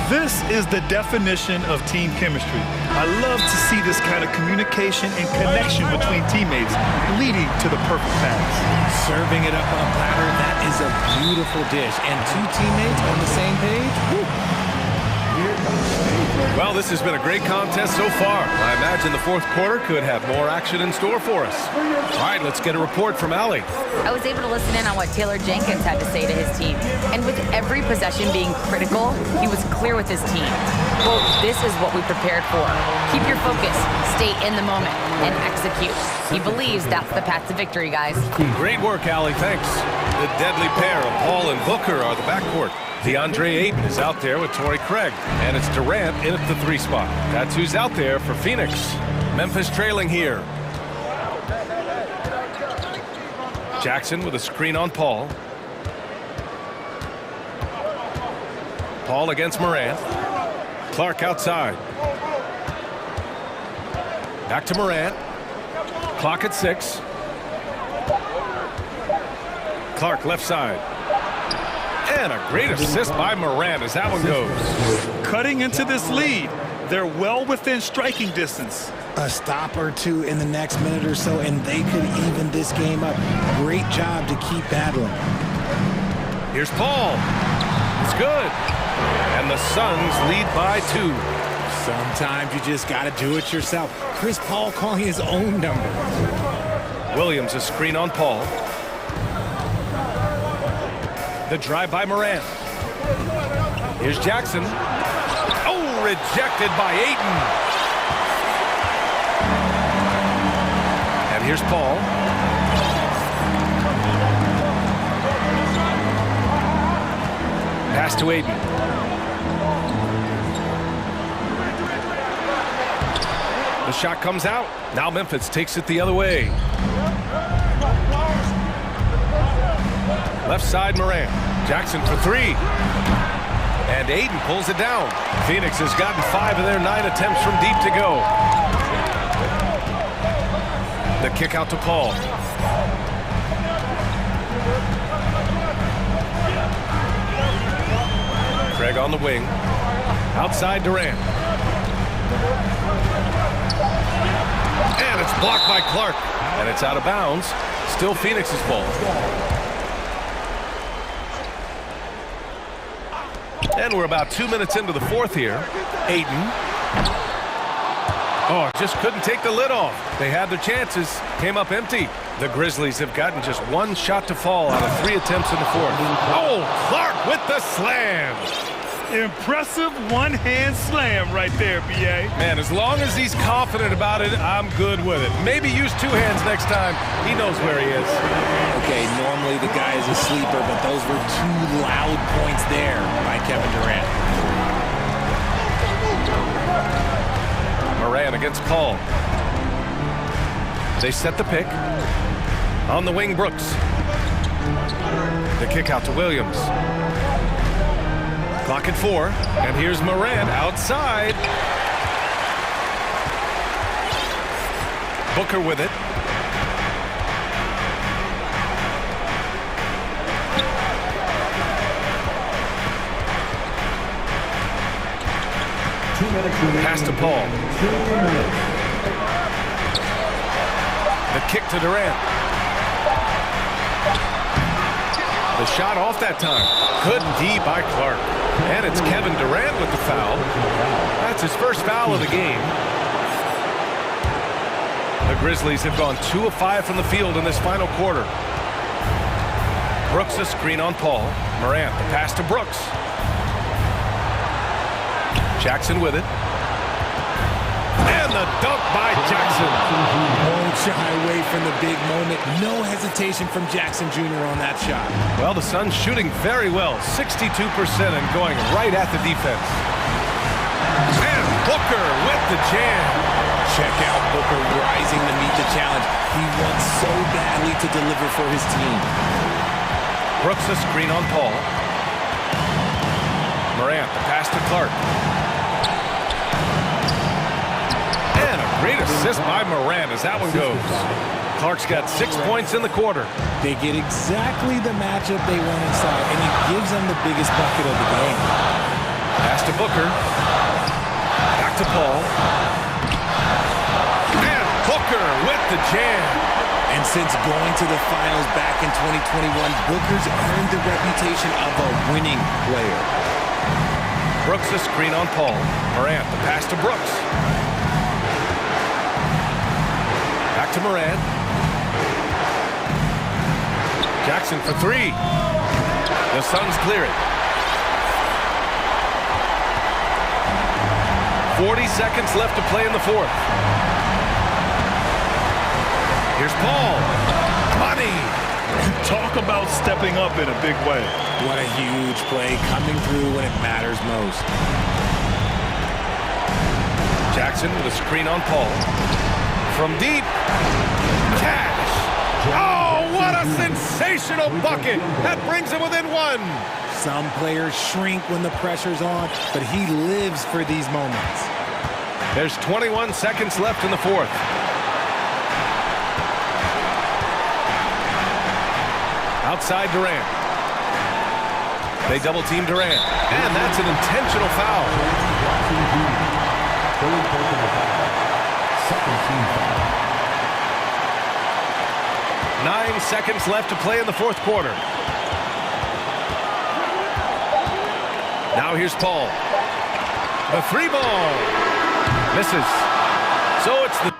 This is the definition of team chemistry. I love to see this kind of communication and connection between teammates leading to the perfect pass. Serving it up on a platter, that is a beautiful dish. And two teammates on the same page? Woo. Well, this has been a great contest so far. I imagine the fourth quarter could have more action in store for us. All right, let's get a report from Allie. I was able to listen in on what Taylor Jenkins had to say to his team. And with every possession being critical, he was clear with his team. Well, this is what we prepared for. Keep your focus, stay in the moment, and execute. He believes that's the path to victory, guys. Great work, Allie, thanks. The deadly pair of Paul and Booker are the backcourt. DeAndre Ayton is out there with Torrey Craig, and it's Durant in at the three spot. That's who's out there for Phoenix. Memphis trailing here. Jackson with a screen on Paul. Paul against Morant. Clark outside. Back to Morant. Clock at 6. Clark left side. And a great assist by Morant as that one goes. Cutting into this lead. They're well within striking distance. A stop or two in the next minute or so, and they could even this game up. Great job to keep battling. Here's Paul. It's good. And the Suns lead by 2. Sometimes you just got to do it yourself. Chris Paul calling his own number. Williams, a screen on Paul. The drive by Morant. Here's Jackson. Oh, rejected by Ayton. And here's Paul. Pass to Ayton. The shot comes out. Now Memphis takes it the other way. Left side Morant. Jackson for 3. And Ayton pulls it down. Phoenix has gotten 5 of their 9 attempts from deep to go. The kick out to Paul. Craig on the wing. Outside Durant. And it's blocked by Clark. And it's out of bounds. Still Phoenix's ball. And we're about 2 minutes into the fourth here. Ayton. Oh, just couldn't take the lid off. They had their chances. Came up empty. The Grizzlies have gotten just 1 shot to fall out of 3 attempts in the fourth. Oh, Clark with the slam. Impressive one-hand slam right there, B.A. Man, as long as he's confident about it, I'm good with it. Maybe use 2 hands next time. He knows where he is. Okay, normally the guy is a sleeper, but those were 2 loud points there by Kevin Durant. Morant against Paul. They set the pick. On the wing, Brooks. The kick out to Williams. Clock at 4, and here's Morant outside. Booker with it. Pass to Paul. kick to Durant. The shot off that time. Good D by Clark. And it's Kevin Durant with the foul. That's his first foul of the game. The Grizzlies have gone 2 of 5 from the field in this final quarter. Brooks a screen on Paul. Morant, the pass to Brooks. Jackson with it. And the dunk by Jackson. Won't shy away from the big moment. No hesitation from Jackson Jr. on that shot. Well, the Suns shooting very well, 62% and going right at the defense. And Booker with the jam. Check out Booker rising to meet the challenge. He wants so badly to deliver for his team. Brooks a screen on Paul. Morant, the pass to Clark. And a great assist by Morant as that one goes. Clark's got 6 points in the quarter. They get exactly the matchup they want inside, and it gives them the biggest bucket of the game. Pass to Booker. Back to Paul. And Booker with the jam. And since going to the finals back in 2021, Booker's earned the reputation of a winning player. Brooks a screen on Paul. Morant, the pass to Brooks. Back to Morant. Jackson for 3. The Suns clear it. 40 seconds left to play in the fourth. Here's Paul. Money. Talk about stepping up in a big way. What a huge play, coming through when it matters most. Jackson with a screen on Paul. From deep. Cash. Oh, what a sensational bucket. That brings him within 1. Some players shrink when the pressure's on, but he lives for these moments. There's 21 seconds left in the fourth. Outside Durant. They double team Durant. And that's an intentional foul. 9 seconds left to play in the fourth quarter. Now here's Paul. The 3 ball. Misses. So it's the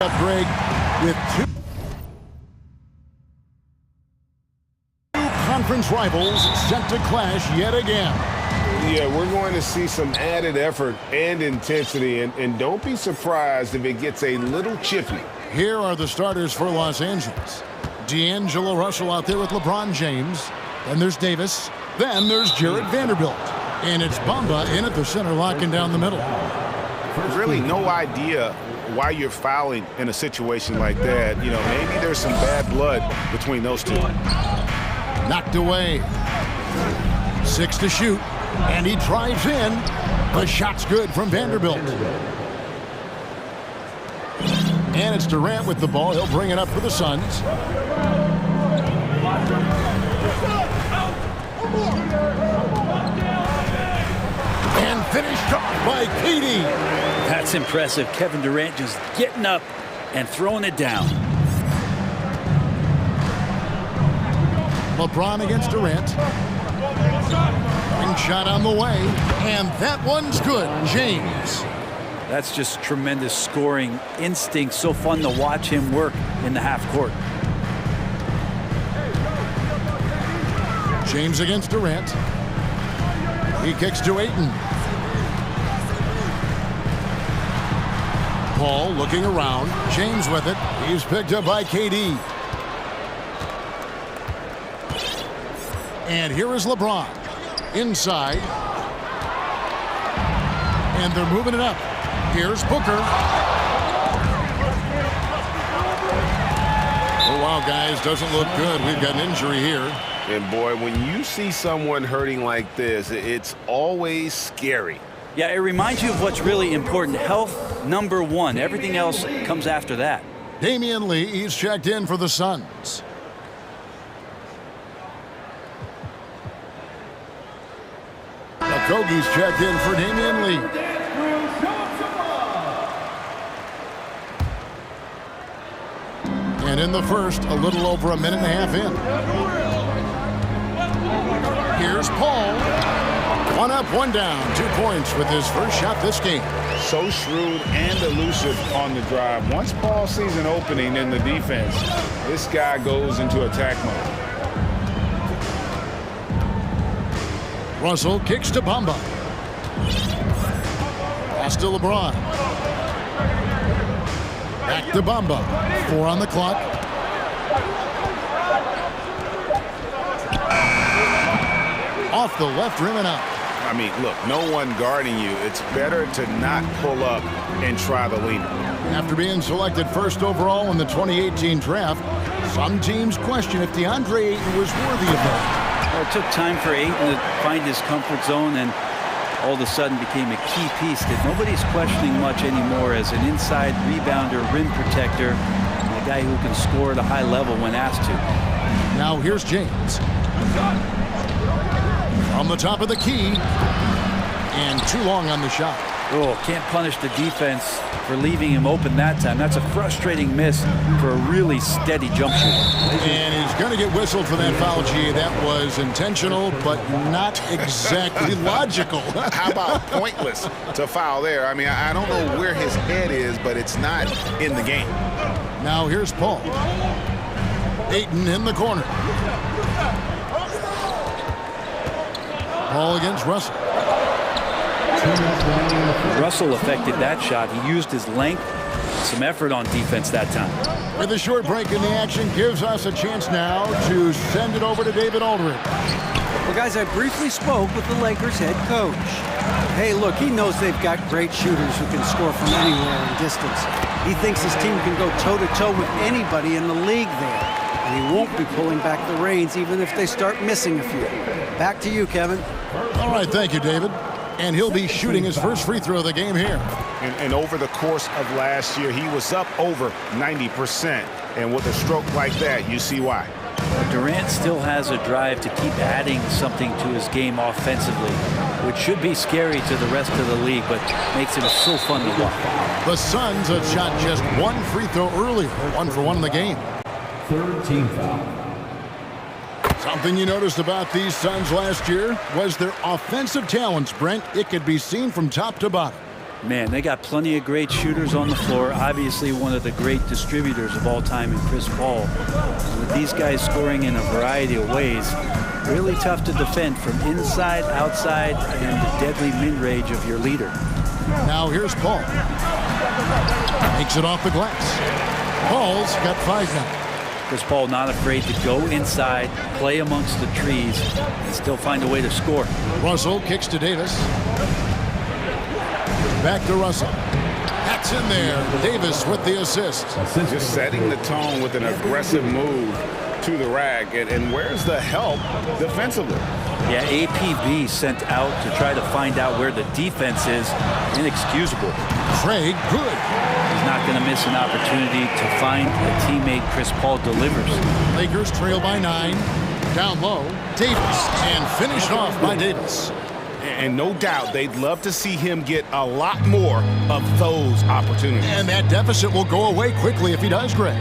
Greg, with two conference rivals set to clash yet again. Yeah, we're going to see some added effort and intensity, and don't be surprised if it gets a little chippy. Here are the starters for Los Angeles. D'Angelo Russell out there with LeBron James. Then there's Davis. Then there's Jared Vanderbilt. And it's Bamba in at the center, locking down the middle. Really no idea why you're fouling in a situation like that. You know, maybe there's some bad blood between those two. Knocked away. 6 to shoot. And he drives in. The shot's good from Vanderbilt. And it's Durant with the ball. He'll bring it up for the Suns. And finished off by KD. That's impressive. Kevin Durant just getting up and throwing it down. LeBron against Durant. Ring shot on the way. And that one's good. James. That's just tremendous scoring instinct. So fun to watch him work in the half court. James against Durant. He kicks to Ayton. Paul looking around. James with it. He's picked up by KD. And here is LeBron. Inside. And they're moving it up. Here's Booker. Oh, wow, guys, doesn't look good. We've got an injury here. And boy, when you see someone hurting like this, it's always scary. Yeah, it reminds you of what's really important. Health, #1. Everything else comes after that. Damian Lee, he's checked in for the Suns. Okogie's checked in for Damian Lee. And in the first, a little over a minute and a half in. Here's Paul. 1 up, 1 down. 2 points with his first shot this game. So shrewd and elusive on the drive. Once Paul sees an opening in the defense, this guy goes into attack mode. Russell kicks to Bamba. Pass to LeBron. Back to Bamba. 4 on the clock. Off the left rim and out. I mean, look, no one guarding you. It's better to not pull up and try the leaner. After being selected first overall in the 2018 draft, some teams question if DeAndre Ayton was worthy of that. Well, it took time for Ayton to find his comfort zone and all of a sudden became a key piece that nobody's questioning much anymore as an inside rebounder, rim protector, and a guy who can score at a high level when asked to. Now here's James. On the top of the key. And too long on the shot. Oh, can't punish the defense for leaving him open that time. That's a frustrating miss for a really steady jump shooter. And he's going to get whistled for that foul, G. That was intentional, but not exactly logical. How about pointless to foul there? I mean, I don't know where his head is, but it's not in the game. Now here's Paul. Ayton in the corner. Paul against Russell. Russell affected that shot. He used his length, some effort on defense that time. With a short break in the action, gives us a chance now to send it over to David Aldridge. Well, guys, I briefly spoke with the Lakers head coach. Hey, look, he knows they've got great shooters who can score from anywhere in distance. He thinks his team can go toe-to-toe with anybody in the league there. And he won't be pulling back the reins even if they start missing a few. Back to you, Kevin. All right, thank you, David. And he'll be shooting his first free throw of the game here. And over the course of last year, he was up over 90%. And with a stroke like that, you see why. Durant still has a drive to keep adding something to his game offensively, which should be scary to the rest of the league, but makes him so fun to watch. The Suns have shot just 1 free throw earlier, 1 for 1 in the game. Third team foul. Something you noticed about these Suns last year was their offensive talents, Brent. It could be seen from top to bottom. Man, they got plenty of great shooters on the floor. Obviously, one of the great distributors of all time in Chris Paul. With these guys scoring in a variety of ways, really tough to defend from inside, outside, and the deadly mid-range of your leader. Now here's Paul. Makes it off the glass. Paul's got 5 now. Chris Paul not afraid to go inside, play amongst the trees, and still find a way to score. Russell kicks to Davis. Back to Russell. That's in there. Davis with the assist. Just setting the tone with an aggressive move to the rack. And where's the help defensively? Yeah, APB sent out to try to find out where the defense is. Inexcusable. Craig, good. He's not going to miss an opportunity to find a teammate Chris Paul delivers. Lakers trail by 9. Down low, Davis. And finished off by Davis. And no doubt they'd love to see him get a lot more of those opportunities. And that deficit will go away quickly if he does, Greg.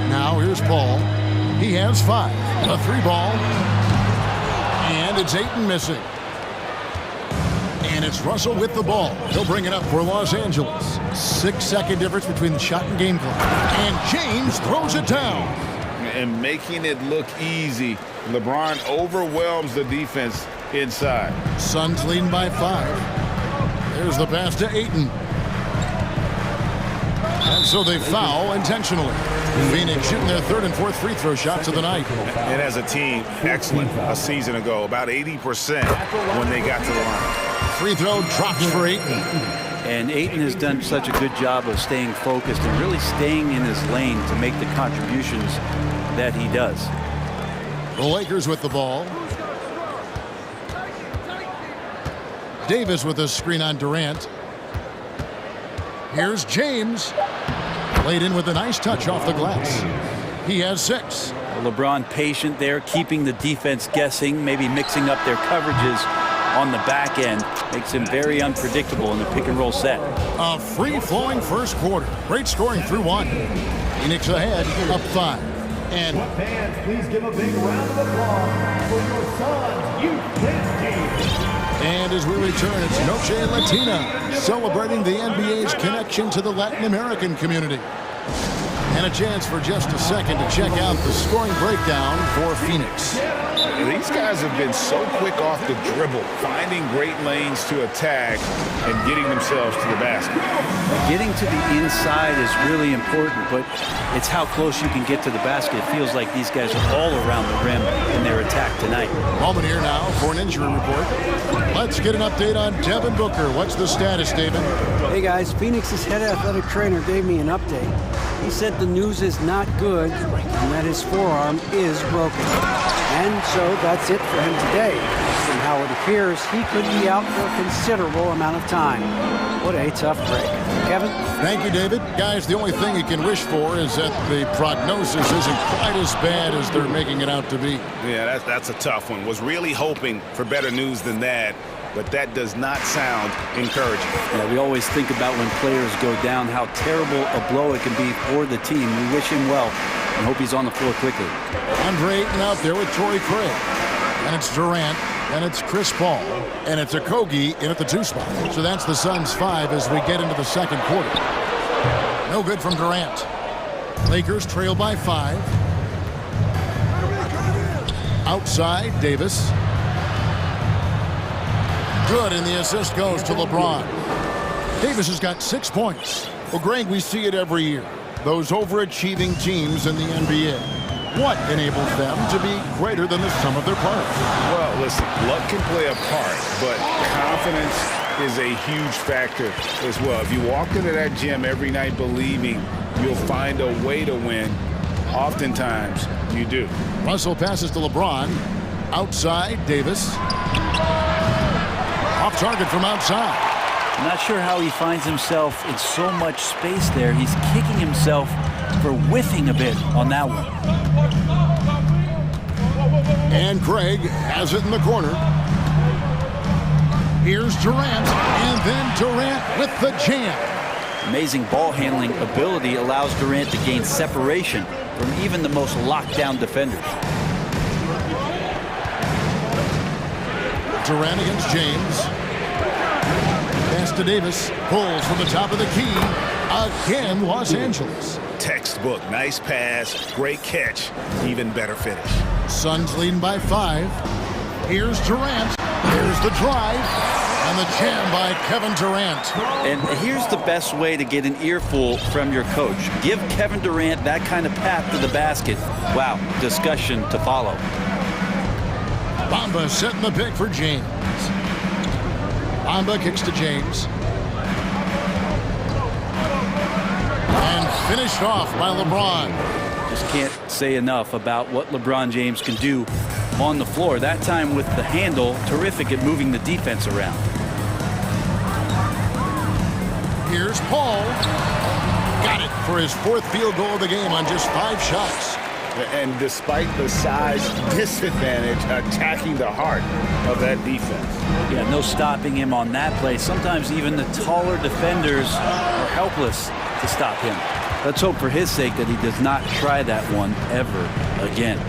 Now here's Paul. He has 5. A 3-ball. And it's Ayton missing. And it's Russell with the ball. He'll bring it up for Los Angeles. 6-second difference between the shot and game clock. And James throws it down. And making it look easy, LeBron overwhelms the defense inside. Suns leading by 5. There's the pass to Ayton. And so they foul intentionally. Phoenix shooting their 3rd and 4th free throw shots of the night. And as a team, excellent a season ago. About 80% when they got to the line. Free throw drops for Ayton. And Ayton has done such a good job of staying focused and really staying in his lane to make the contributions that he does. The Lakers with the ball. Davis with a screen on Durant. Here's James. Laid in with a nice touch off the glass. He has 6. LeBron patient there, keeping the defense guessing, maybe mixing up their coverages on the back end. Makes him very unpredictable in the pick and roll set. A free-flowing first quarter. Great scoring through 1. Phoenix ahead, up 5. And Fans, please give a big round of applause for your Suns Youth Team. And as we return, it's Noche Latina, celebrating the NBA's connection to the Latin American community. And a chance for just a second to check out the scoring breakdown for Phoenix. These guys have been so quick off the dribble, finding great lanes to attack and getting themselves to the basket. Getting to the inside is really important, but it's how close you can get to the basket. It feels like these guys are all around the rim in their attack tonight. Moment here now for an injury report. Let's get an update on Devin Booker. What's the status, David? Hey guys, Phoenix's head athletic trainer gave me an update. He said the news is not good and that his forearm is broken. And so that's it for him today. From how it appears, he could be out for a considerable amount of time. What a tough break. Kevin? Thank you, David. Guys, the only thing you can wish for is that the prognosis isn't quite as bad as they're making it out to be. Yeah, that's a tough one. Was really hoping for better news than that, but that does not sound encouraging. Yeah, we always think about when players go down, how terrible a blow it can be for the team. We wish him well and hope he's on the floor quickly. Andre Ayton out there with Torrey Craig. And it's Durant. And it's Chris Paul. And it's Okogie in at the 2 spot. So that's the Suns' 5 as we get into the second quarter. No good from Durant. Lakers trail by 5. Outside, Davis. Good, and the assist goes to LeBron. Davis has got 6 points. Well, Greg, we see it every year. Those overachieving teams in the NBA. What enables them to be greater than the sum of their parts? Well, listen, luck can play a part, but confidence is a huge factor as well. If you walk into that gym every night believing you'll find a way to win, oftentimes you do. Russell passes to LeBron. Outside, Davis. Off target from outside. I'm not sure how he finds himself in so much space there. He's kicking himself for whiffing a bit on that one. And Craig has it in the corner. Here's Durant, and then Durant with the jam. Amazing ball handling ability allows Durant to gain separation from even the most locked down defenders. Durant against James. Pass to Davis. Pulls from the top of the key. Again, Los Angeles. Textbook. Nice pass. Great catch. Even better finish. Suns leading by 5. Here's Durant. Here's the drive. And the jam by Kevin Durant. And here's the best way to get an earful from your coach. Give Kevin Durant that kind of path to the basket. Wow, discussion to follow. Bamba setting the pick for James. Bamba kicks to James. And finished off by LeBron. Just can't say enough about what LeBron James can do on the floor. That time with the handle, terrific at moving the defense around. Here's Paul. Got it for his 4th field goal of the game on just 5 shots. And despite the size disadvantage, attacking the heart of that defense. Yeah, no stopping him on that play. Sometimes even the taller defenders are helpless to stop him. Let's hope for his sake that he does not try that one ever again.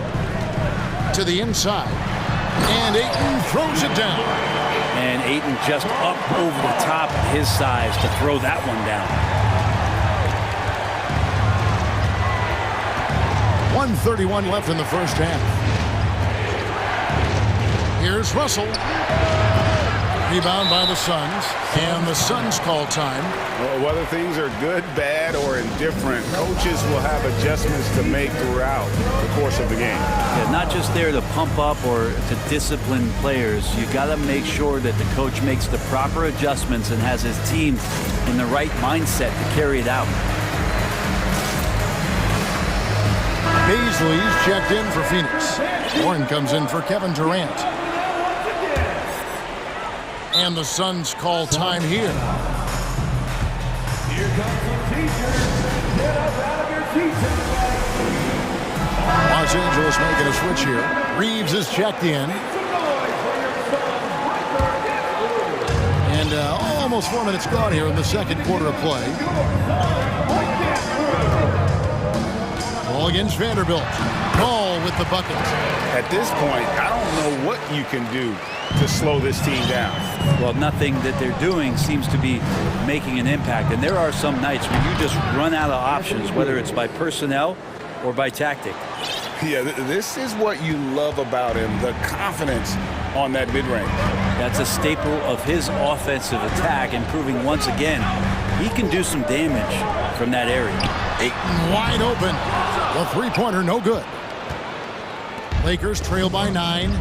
To the inside. And Ayton throws it down. And Ayton just up over the top of his size to throw that one down. 1:31 left in the first half. Here's Russell. Rebound by the Suns. And the Suns call time. Well, whether things are good, bad, or indifferent, coaches will have adjustments to make throughout the course of the game. Yeah, not just there to pump up or to discipline players. You got to make sure that the coach makes the proper adjustments and has his team in the right mindset to carry it out. Paisley's checked in for Phoenix. Warren comes in for Kevin Durant. And the Suns call time here. Here comes the teacher. Get up out of your seats. Los Angeles making a switch here. Reeves is checked in. And almost 4 minutes gone here in the second quarter of play. Ball against Vanderbilt. Ball with the bucket. At this point, I don't know what you can do to slow this team down. Well, nothing that they're doing seems to be making an impact. And there are some nights when you just run out of options, whether it's by personnel or by tactic. Yeah, this is what you love about him, the confidence on that mid-range. That's a staple of his offensive attack, and proving once again he can do some damage from that area. Ayton wide open. The three-pointer no good. Lakers trail by 9.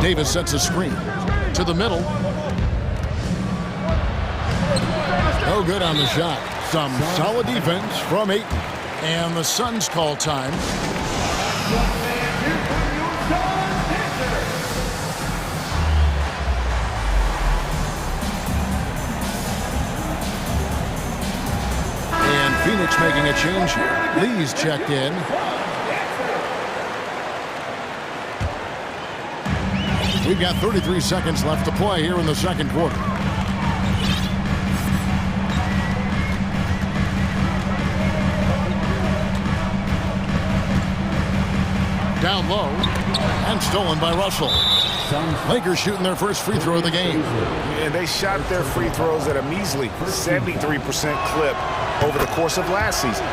Davis sets a screen to the middle. No good on the shot. Some solid defense from Ayton. And the Suns call time. And Phoenix making a change here. Lee's checked in. We've got 33 seconds left to play here in the second quarter. Down low and stolen by Russell. Lakers shooting their first free throw of the game. And they shot their free throws at a measly 73% clip over the course of last season.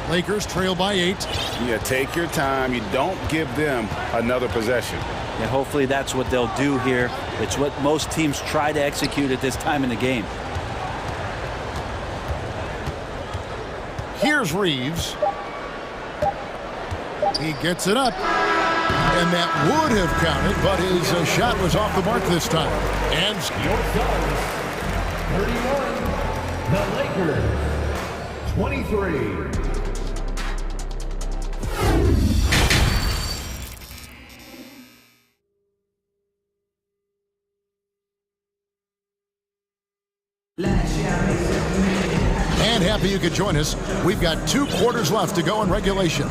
Lakers trail by 8. Yeah, take your time. You don't give them another possession. And hopefully that's what they'll do here. It's what most teams try to execute at this time in the game. Here's Reeves. He gets it up. And that would have counted, but his shot was off the mark this time. And your Suns, 31. The Lakers, 23. And happy you could join us. We've got 2 quarters left to go in regulation.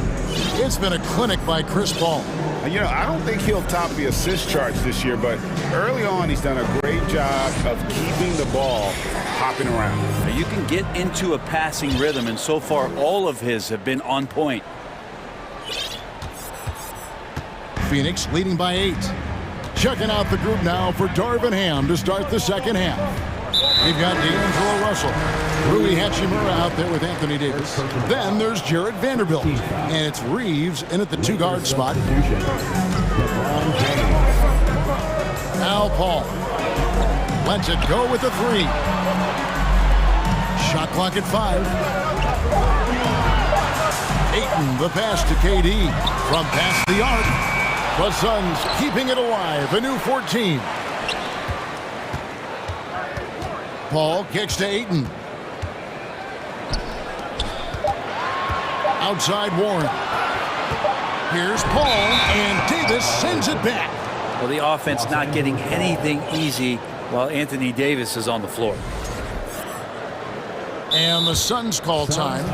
It's been a clinic by Chris Paul. You know, I don't think he'll top the assist charts this year, but early on he's done a great job of keeping the ball hopping around. You can get into a passing rhythm, and so far all of his have been on point. Phoenix leading by 8. Checking out the group now for Darvin Ham to start the second half. We've got D'Angelo Russell, Rui Hachimura out there with Anthony Davis. Then there's Jared Vanderbilt, and it's Reeves in at the 2-guard spot. Al Paul lets it go with the 3. Shot clock at 5. Ayton, the pass to KD from past the arc. The Suns keeping it alive, a new 14. Paul kicks to Ayton. Outside Warren. Here's Paul, and Davis sends it back. Well, the offense not getting anything easy while Anthony Davis is on the floor. And the Suns call time.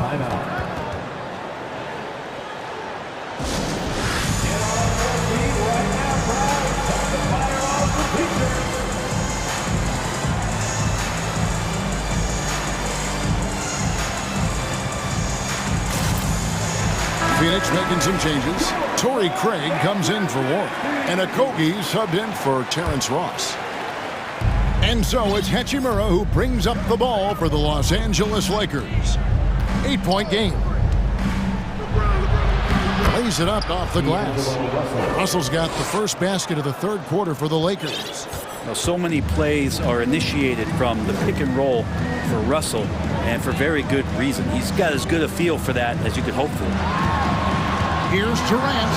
Phoenix making some changes. Torrey Craig comes in for Warren. And Okogie subbed in for Terrence Ross. And so it's Hachimura who brings up the ball for the Los Angeles Lakers. 8-point game. Lays it up off the glass. Russell's got the first basket of the third quarter for the Lakers. Now, so many plays are initiated from the pick and roll for Russell, and for very good reason. He's got as good a feel for that as you could hope for. Here's Durant,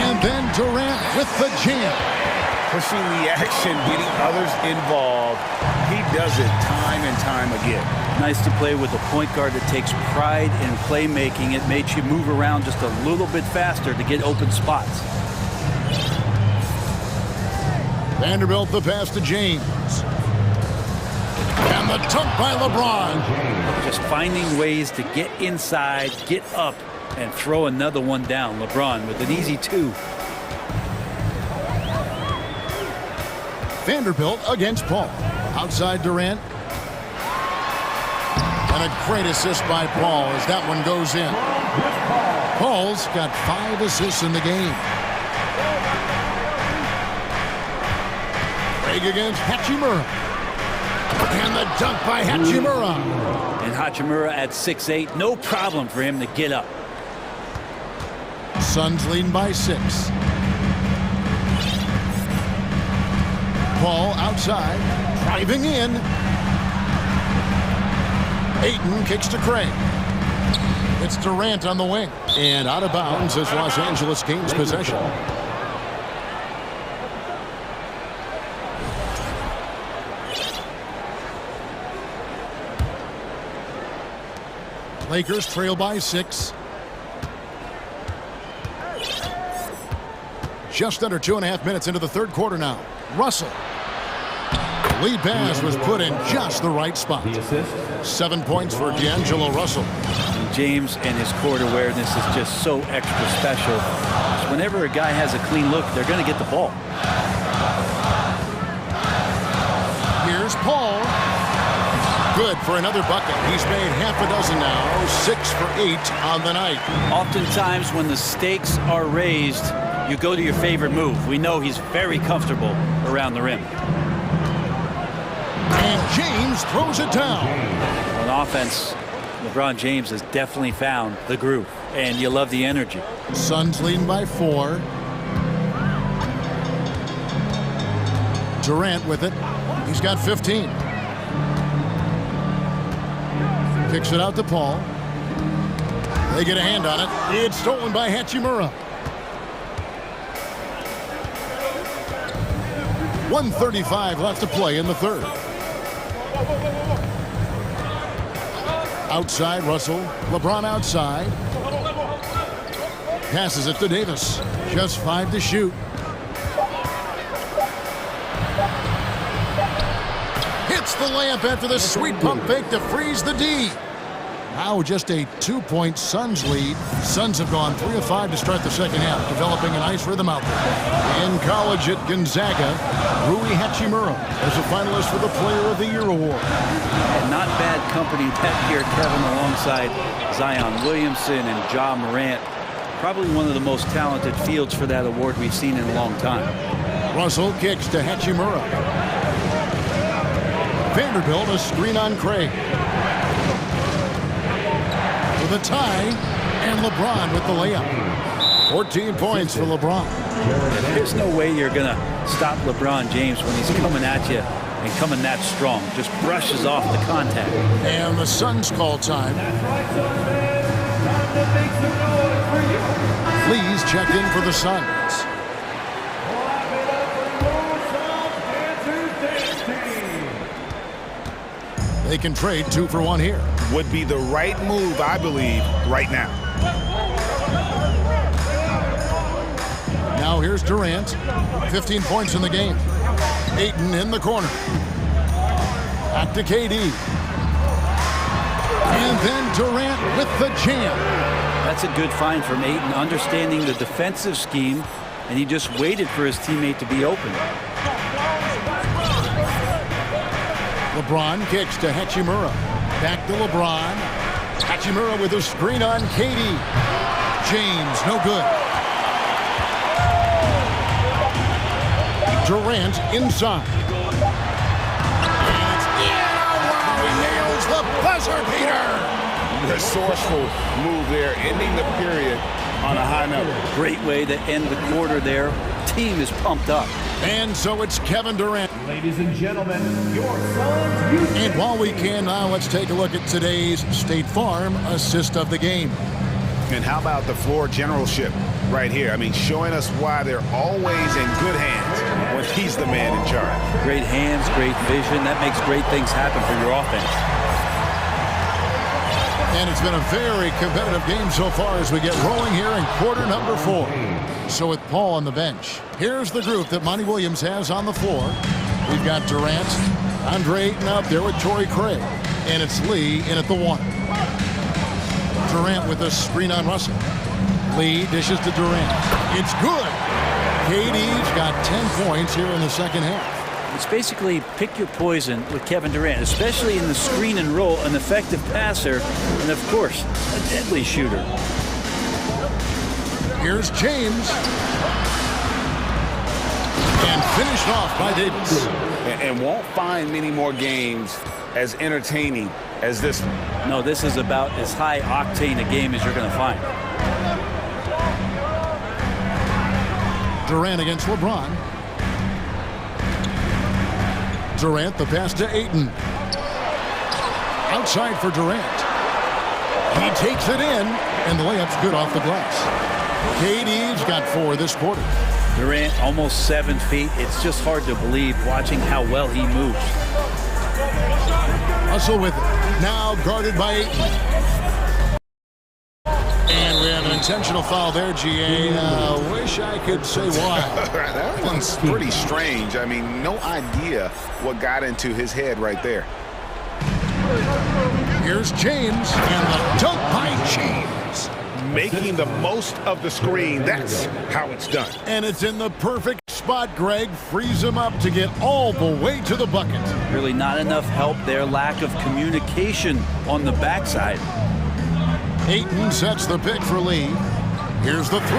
and then Durant with the jam. Pushing the action, getting others involved. He does it time and time again. Nice to play with a point guard that takes pride in playmaking. It makes you move around just a little bit faster to get open spots. Vanderbilt the pass to James. And the dunk by LeBron. Just finding ways to get inside, get up, and throw another one down. LeBron with an easy 2. Vanderbilt against Paul. Outside Durant. And a great assist by Paul as that one goes in. Paul's got 5 assists in the game. Craig against Hachimura. And the dunk by Hachimura. And Hachimura at 6'8", no problem for him to get up. Suns leading by 6. Paul outside, driving in. Ayton kicks to Craig. It's Durant on the wing. And out of bounds as Los Angeles gains possession. Lakers trail by 6. Just under 2.5 minutes into the third quarter now. Russell. Lead pass was put in just the right spot. 7 points for D'Angelo Russell. James and his court awareness is just so extra special. Whenever a guy has a clean look, they're going to get the ball. Here's Paul. Good for another bucket. He's made half a dozen now. 6 for 8 on the night. Oftentimes when the stakes are raised, you go to your favorite move. We know he's very comfortable around the rim. And James throws it down. On offense, LeBron James has definitely found the groove, and you love the energy. Suns leading by 4. Durant with it. He's got 15. Kicks it out to Paul. They get a hand on it. It's stolen by Hachimura. 1:35 left to play in the third. Outside Russell. LeBron outside. Passes it to Davis. Just 5 to shoot. Hits the layup after the sweet pump fake to freeze the D. Now just a 2-point Suns lead. Suns have gone 3 of 5 to start the second half, developing a nice rhythm out there. In college at Gonzaga, Rui Hachimura as a finalist for the Player of the Year award. And not bad company that year, Kevin, alongside Zion Williamson and Ja Morant. Probably one of the most talented fields for that award we've seen in a long time. Russell kicks to Hachimura. Vanderbilt a screen on Craig. With a tie, and LeBron with the layup. 14 points for LeBron. There's no way you're going to stop LeBron James when he's coming at you and coming that strong. Just brushes off the contact. And the Suns call time. Lee's checked in for the Suns. They can trade 2 for 1 here. Would be the right move, I believe, right now. Now here's Durant. 15 points in the game. Ayton in the corner. Back to KD. And then Durant with the jam. That's a good find from Ayton, understanding the defensive scheme, and he just waited for his teammate to be open. LeBron kicks to Hachimura. Back to LeBron. Hachimura with a screen on KD. James, no good. Durant inside. Wow, he nails the buzzer beater. Resourceful move there, ending the period on a high note. Great way to end the quarter there. Team is pumped up. And so it's Kevin Durant. Ladies and gentlemen, your Suns. And while we can now, let's take a look at today's State Farm assist of the game. And how about the floor generalship right here? I mean, showing us why they're always in good hands when he's the man in charge. Great hands, great vision. That makes great things happen for your offense. And it's been a very competitive game so far as we get rolling here in quarter number 4. So with Paul on the bench, here's the group that Monty Williams has on the floor. We've got Durant, Andre Ayton out there with Torrey Craig, and it's Lee in at the 1. Durant with a screen on Russell. Lee dishes to Durant. It's good. KD's got 10 points here in the second half. It's basically pick your poison with Kevin Durant, especially in the screen and roll, an effective passer, and of course, a deadly shooter. Here's James. And finished off by Davis. And won't find many more games as entertaining as this one. No, this is about as high octane a game as you're going to find. Durant against LeBron. Durant, the pass to Ayton. Outside for Durant. He takes it in, and the layup's good off the glass. KD's got 4 this quarter. Durant almost 7 feet. It's just hard to believe watching how well he moves. Russell with it. Now guarded by Ayton. And we have an intentional foul there, GA. Wish I could say why. That one's pretty strange. I mean, no idea what got into his head right there. Here's James, and the dunk by James. Making the most of the screen. That's how it's done. And it's in the perfect spot. Greg frees him up to get all the way to the bucket. Really not enough help there. Lack of communication on the backside. Ayton sets the pick for Lee. Here's the 3.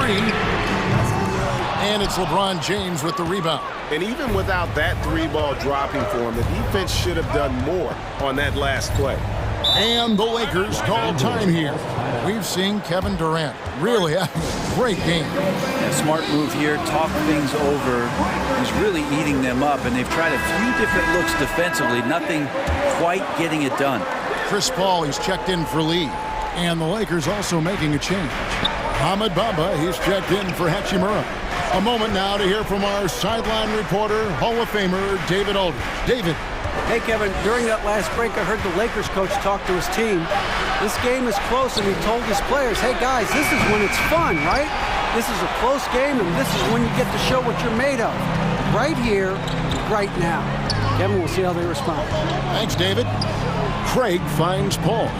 And it's LeBron James with the rebound. And even without that 3-ball dropping for him, the defense should have done more on that last play. And the Lakers call time here. We've seen Kevin Durant really having a great game. A smart move here, talk things over. He's really eating them up, and they've tried a few different looks defensively. Nothing quite getting it done. Chris Paul, he's checked in for Lee. And the Lakers also making a change. Ahmed Bamba, he's checked in for Hachimura. A moment now to hear from our sideline reporter, Hall of Famer David Aldridge. David. Hey, Kevin, during that last break, I heard the Lakers coach talk to his team. This game is close, and he told his players, hey, guys, this is when it's fun, right? This is a close game, and this is when you get to show what you're made of. Right here, right now. Kevin, we'll see how they respond. Thanks, David. Craig finds Paul.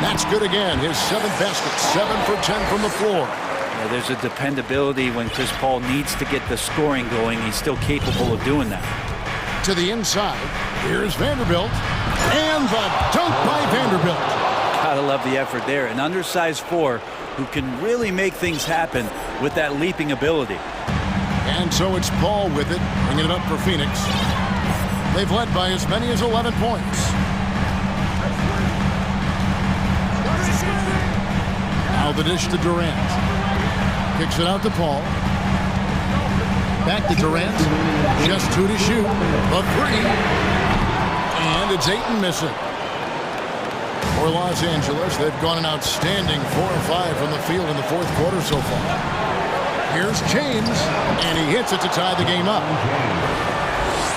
That's good again. His 7th basket, 7 for 10 from the floor. Yeah, there's a dependability when Chris Paul needs to get the scoring going. He's still capable of doing that. To the inside, here's Vanderbilt. And the dunk by Vanderbilt. Gotta love the effort there. An undersized 4 who can really make things happen with that leaping ability. And so it's Paul with it, bringing it up for Phoenix. They've led by as many as 11 points. Now the dish to Durant. Kicks it out to Paul. Back to Durant. Just 2 to shoot. A 3. And it's Ayton missing. For Los Angeles, they've gone an outstanding 4 or 5 from the field in the fourth quarter so far. Here's James, and he hits it to tie the game up.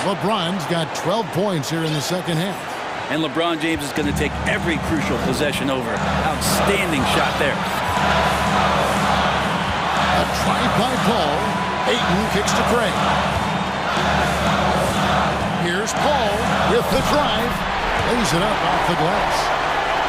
LeBron's got 12 points here in the second half. And LeBron James is going to take every crucial possession over. Outstanding shot there. A drive by Paul. Ayton kicks to Craig. Here's Paul with the drive. Lays it up off the glass.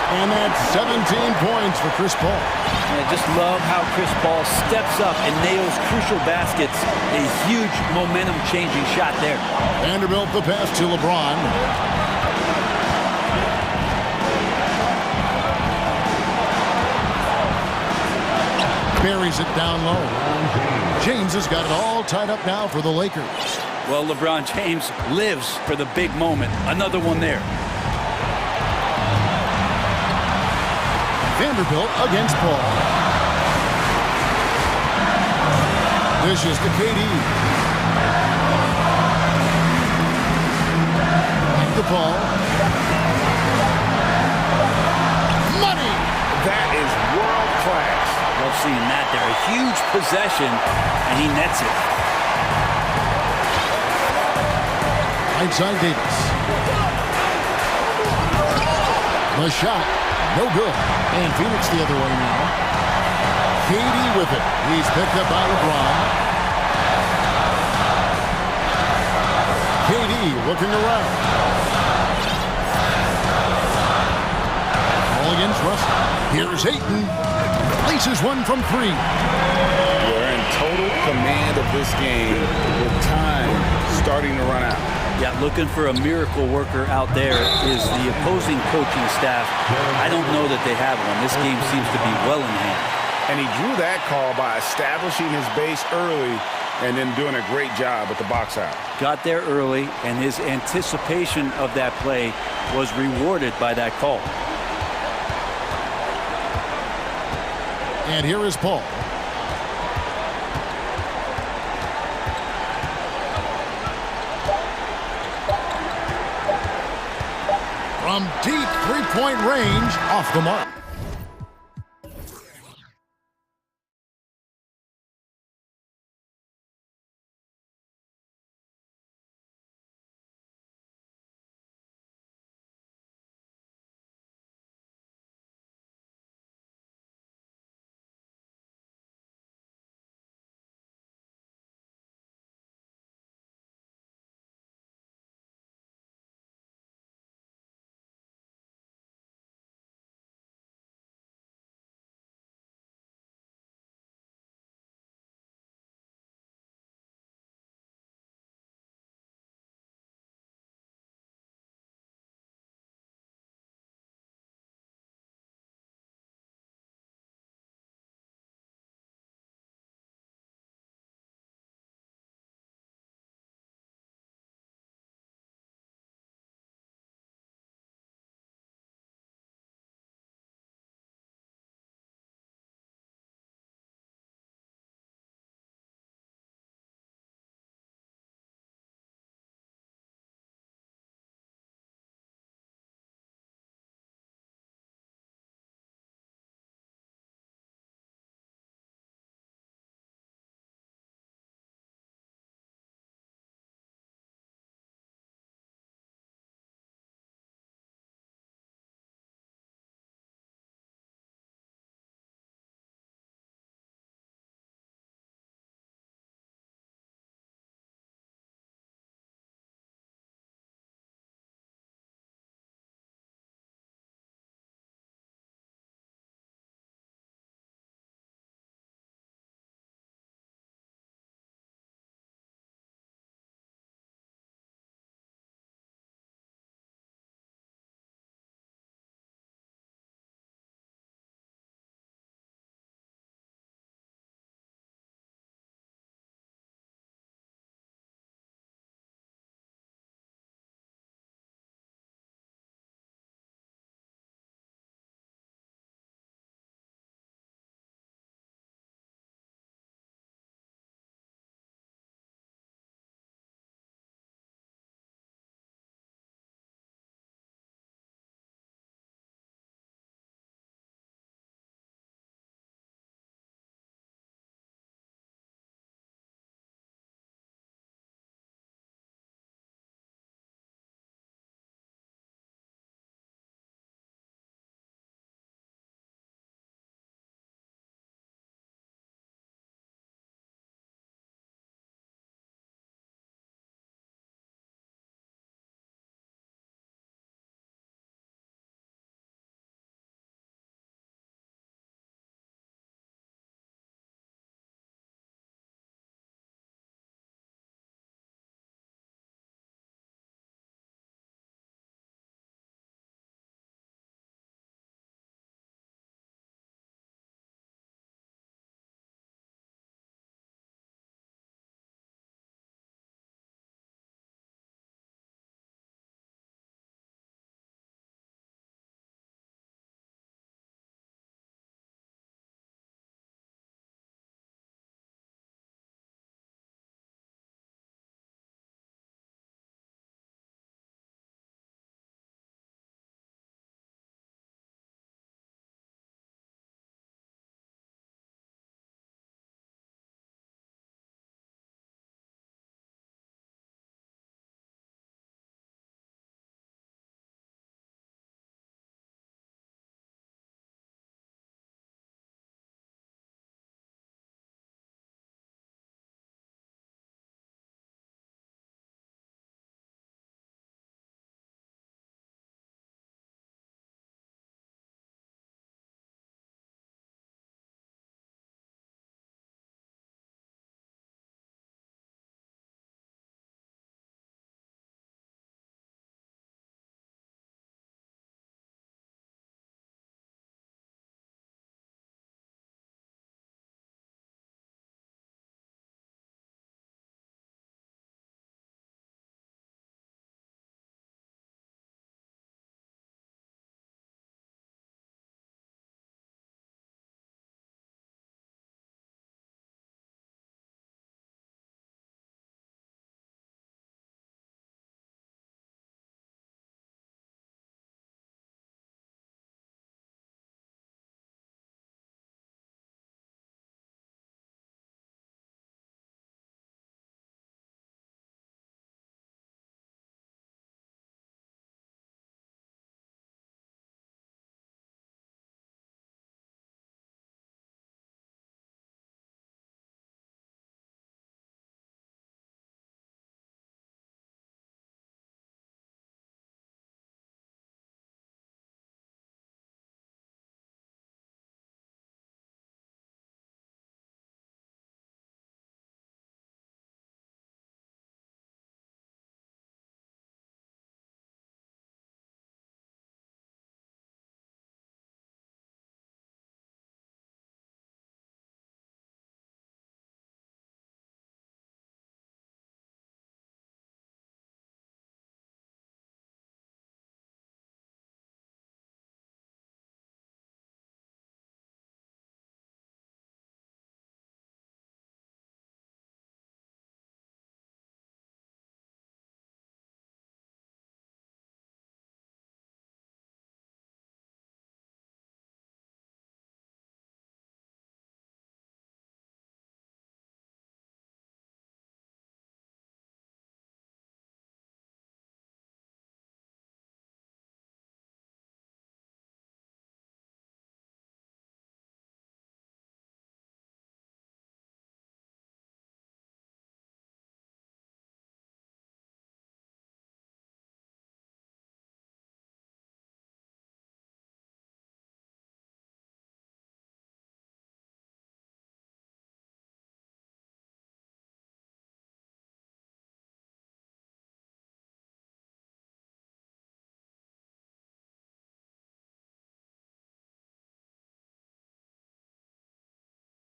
And that's 17 points for Chris Paul. I just love how Chris Paul steps up and nails crucial baskets. A huge momentum-changing shot there. Vanderbilt the pass to LeBron. Buries it down low. James has got it all tied up now for the Lakers. Well, LeBron James lives for the big moment. Another one there. Vanderbilt against Paul. This is to KD. Back to Paul. Money! That is world class. Love seeing that there. A huge possession, and he nets it. Right side Davis. The shot. No good. And Phoenix the other way now. KD with it. He's picked up by LeBron. KD looking around. All against Russell. Here's Ayton. Places one from 3. We're in total command of this game with time starting to run out. Yeah, looking for a miracle worker out there is the opposing coaching staff. I don't know that they have one. This game seems to be well in hand. And he drew that call by establishing his base early and then doing a great job at the box out. Got there early, and his anticipation of that play was rewarded by that call. And here is Paul. From deep three-point range, off the mark.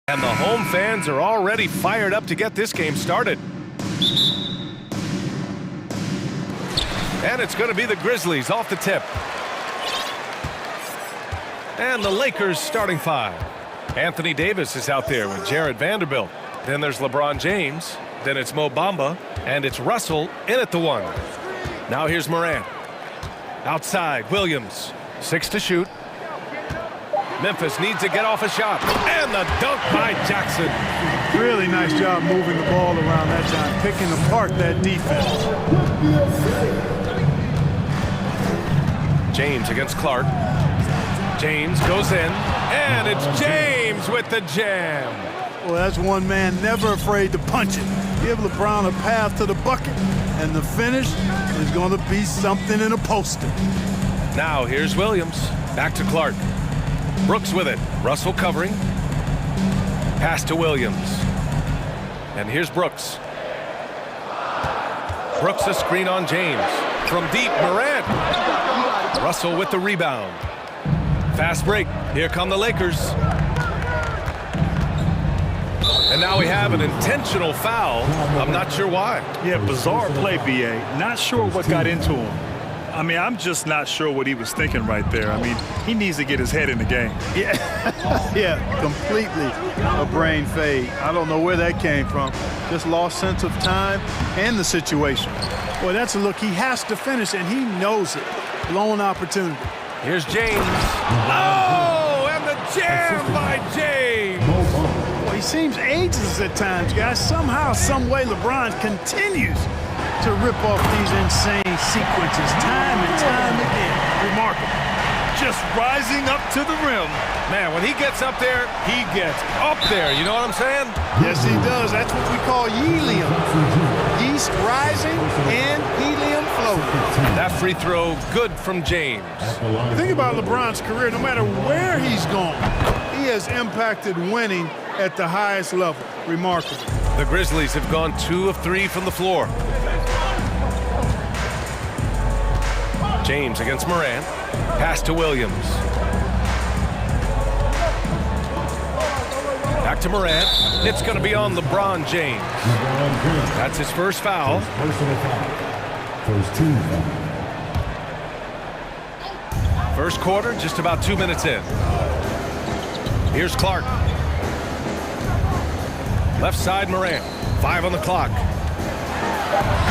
And the home fans are already fired up to get this game started. And it's going to be the Grizzlies off the tip. And the Lakers starting five. Anthony Davis is out there with Jared Vanderbilt. Then there's LeBron James. Then it's Mo Bamba. And it's Russell in at the one. Now here's Morant. Outside, Williams. 6 to shoot. Memphis needs to get off a shot. And the dunk by Jackson. Really nice job moving the ball around that time, picking apart that defense. James against Clark. James goes in, and it's James with the jam. Well, that's one man never afraid to punch it. Give LeBron a path to the bucket, and the finish is going to be something in a poster. Now here's Williams. Back to Clark. Brooks with it. Russell covering. Pass to Williams. And here's Brooks. Brooks a screen on James. From deep, Morant. Russell with the rebound. Fast break. Here come the Lakers. And now we have an intentional foul. I'm not sure why. Yeah, bizarre play, B.A. Not sure what got into him. I mean, I'm just not sure what he was thinking right there. I mean, he needs to get his head in the game. Yeah, yeah, completely a brain fade. I don't know where that came from. Just lost sense of time and the situation. Well, that's a look. He has to finish, and he knows it. Blown opportunity. Here's James. Oh, and the jam by James. Well, he seems ageless at times, guys. Somehow, some way, LeBron continues to rip off these insane sequences time and time again. Remarkable. Just rising up to the rim. Man, when he gets up there, he gets up there. You know what I'm saying? Yes, he does. That's what we call helium. Yeast rising and helium floating. That free throw, good from James. Think about LeBron's career. No matter where he's gone, he has impacted winning at the highest level. Remarkable. The Grizzlies have gone 2 of 3 from the floor. James against Morant. Pass to Williams. Back to Morant. It's going to be on LeBron James. That's his first foul. First quarter, just about 2 minutes in. Here's Clark. Left side, Morant. 5 on the clock.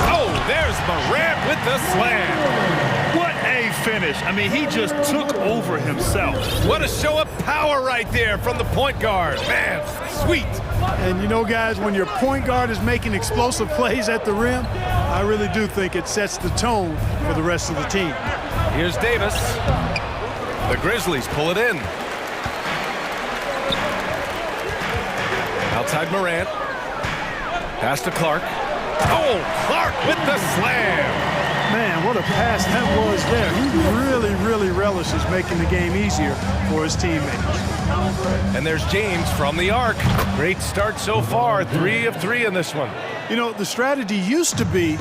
Oh, there's Morant with the slam. What a finish. I mean, he just took over himself. What a show of power right there from the point guard. Man, sweet. And you know, guys, when your point guard is making explosive plays at the rim, I really do think it sets the tone for the rest of the team. Here's Davis. The Grizzlies pull it in. Outside Morant. Pass to Clark. Oh, Clark with the slam. Man, what a pass that was there. He really relishes making the game easier for his teammates. And there's James from the arc. Great start so far. 3 of 3 in this one. You know, the strategy used to be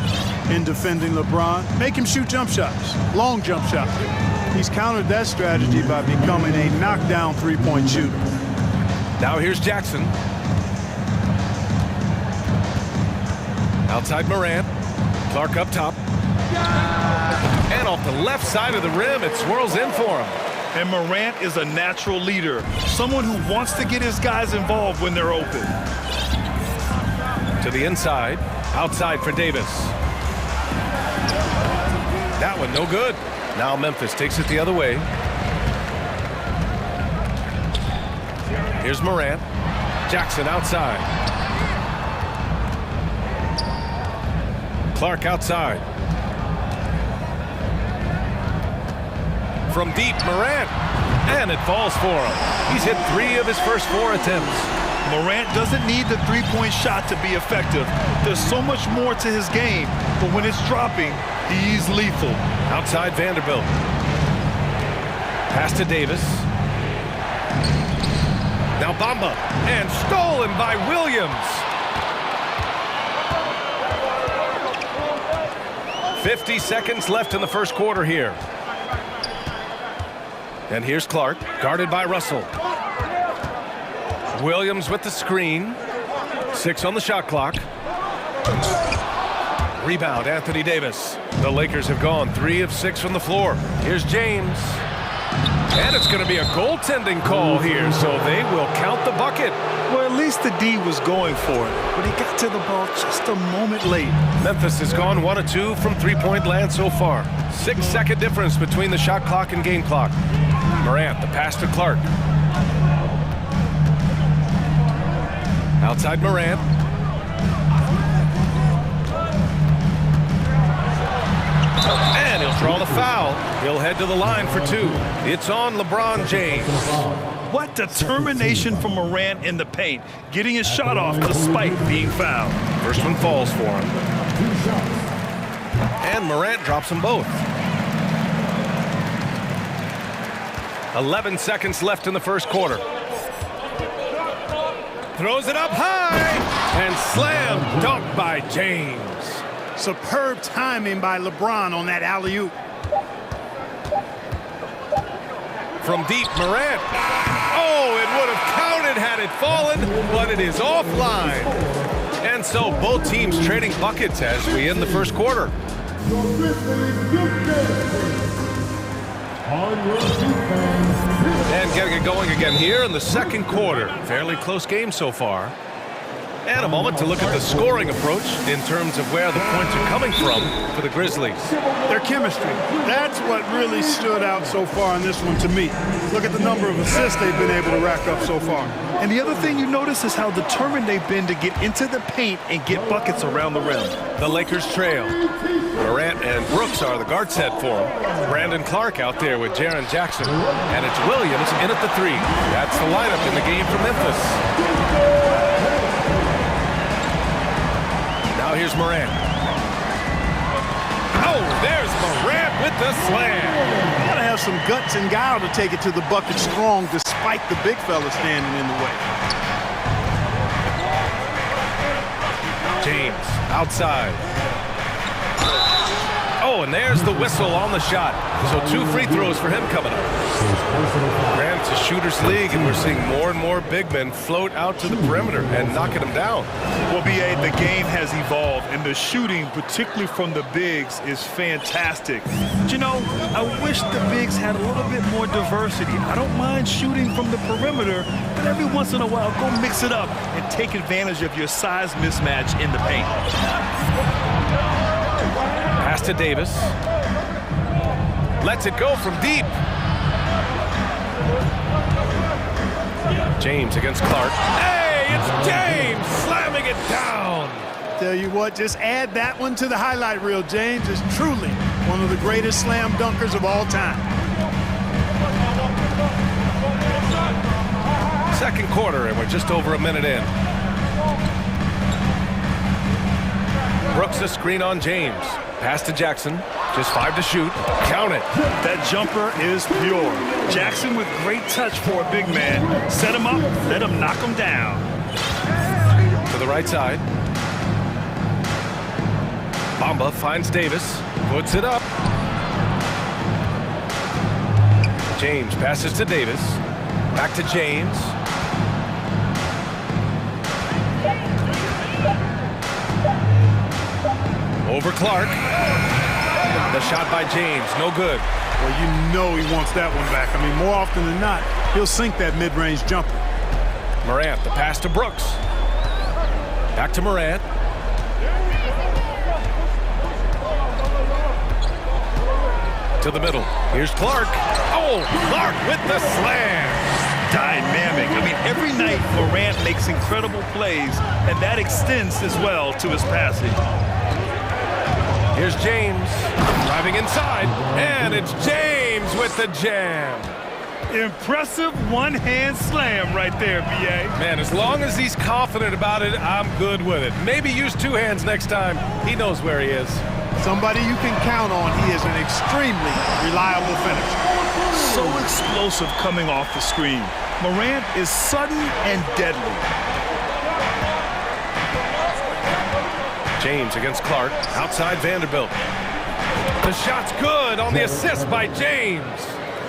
in defending LeBron, make him shoot jump shots, long jump shots. He's countered that strategy by becoming a knockdown three-point shooter. Now here's Jackson. Outside Morant. Clark up top. And off the left side of the rim, it swirls in for him. And Morant is a natural leader, someone who wants to get his guys involved when they're open. To the inside, outside for Davis. That one no good. Now Memphis takes it the other way. Here's Morant. Jackson outside. Clark outside. From deep, Morant. And it falls for him. He's hit 3 of his first 4 attempts. Morant doesn't need the three-point shot to be effective. There's so much more to his game, but when it's dropping, he's lethal. Outside Vanderbilt. Pass to Davis. Now Bamba. And stolen by Williams. 50 seconds left in the first quarter here. And here's Clark, guarded by Russell. Williams with the screen. 6 on the shot clock. Rebound, Anthony Davis. The Lakers have gone 3 of 6 from the floor. Here's James. And it's going to be a goaltending call here, so they will count the bucket. Well, at least the D was going for it, but he got to the ball just a moment late. Memphis has gone 1 of 2 from three-point land so far. 6-second difference between the shot clock and game clock. Morant, the pass to Clark. Outside Morant. And he'll draw the foul. He'll head to the line for 2. It's on LeBron James. What determination from Morant in the paint, getting his shot off despite being fouled. First one falls for him. And Morant drops them both. 11 seconds left in the first quarter. Throws it up high and slam dunk by James. Superb timing by LeBron on that alley-oop. From deep, Morant. Oh, it would have counted had it fallen, but it is offline. And so both teams trading buckets as we end the first quarter. And getting it going again here in the second quarter. Fairly close game so far. And a moment to look at the scoring approach in terms of where the points are coming from for the Grizzlies. Their chemistry. That's what really stood out so far in this one to me. Look at the number of assists they've been able to rack up so far. And the other thing you notice is how determined they've been to get into the paint and get buckets around the rim. The Lakers trail. Durant and Brooks are the guard set for him. Brandon Clark out there with Jaren Jackson. And it's Williams in at the 3. That's the lineup in the game for Memphis. Now here's Morant. Oh, there's Morant with the slam. You gotta have some guts and guile to take it to the bucket strong despite the big fella standing in the way. James outside. Oh, and there's the whistle on the shot. So 2 free throws for him coming up. It's a shooter's league, and we're seeing more and more big men float out to the perimeter and knocking them down. Well, B.A., the game has evolved, and the shooting, particularly from the bigs, is fantastic. But, you know, I wish the bigs had a little bit more diversity. I don't mind shooting from the perimeter, but every once in a while, go mix it up and take advantage of your size mismatch in the paint. Pass to Davis. Lets it go from deep. James against Clark. Hey, it's James slamming it down. Tell you what, just add that one to the highlight reel. James is truly one of the greatest slam dunkers of all time. Second quarter, and we're just over a minute in. Brooks a screen on James. Pass to Jackson. Just 5 to shoot. Count it. That jumper is pure. Jackson with great touch for a big man. Set him up, let him knock him down. To the right side. Bamba finds Davis. Puts it up. James passes to Davis. Back to James. Over Clark. The shot by James, no good. Well, you know he wants that one back. I mean, more often than not, he'll sink that mid-range jumper. Morant, the pass to Brooks. Back to Morant. To the middle. Here's Clark. Oh, Clark with the slam. Dynamic. I mean, every night Morant makes incredible plays, and that extends as well to his passing. Here's James driving inside, and it's James with the jam. Impressive one-hand slam right there, B.A. Man, as long as he's confident about it, I'm good with it. Maybe use 2 hands next time. He knows where he is. Somebody you can count on. He is an extremely reliable finisher. So explosive coming off the screen. Morant is sudden and deadly. James against Clark, outside Vanderbilt. The shot's good on the assist by James.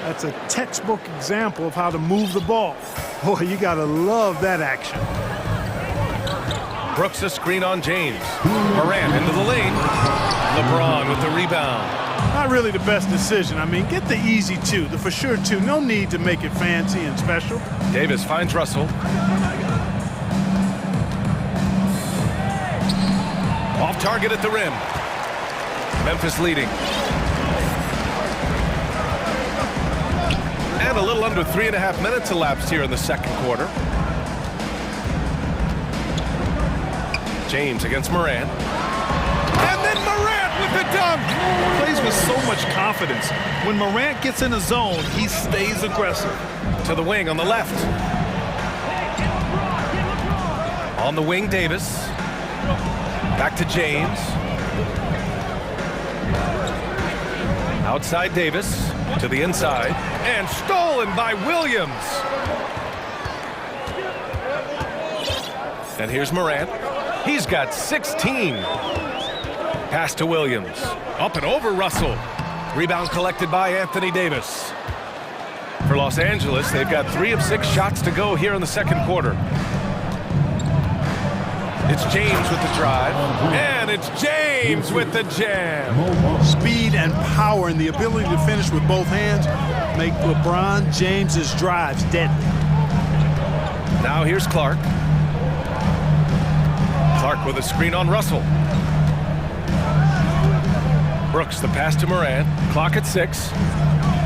That's a textbook example of how to move the ball. Boy, you got to love that action. Brooks a screen on James. Morant into the lane. LeBron with the rebound. Not really the best decision. I mean, get the easy two, the for sure two. No need to make it fancy and special. Davis finds Russell. Off target at the rim. Memphis leading. And a little under 3.5 minutes elapsed here in the second quarter. James against Morant. And then Morant with the dunk! Plays with so much confidence. When Morant gets in a zone, he stays aggressive. To the wing on the left. On the wing, Davis. Back to James. Outside Davis. To the inside. And stolen by Williams. And here's Morant. He's got 16. Pass to Williams. Up and over Russell. Rebound collected by Anthony Davis. For Los Angeles, they've got 3 of 6 shots to go here in the second quarter. It's James with the drive. And it's James with the jam. Speed and power and the ability to finish with both hands make LeBron James's drives deadly. Now here's Clark. Clark with a screen on Russell. Brooks the pass to Morant. Clock at 6.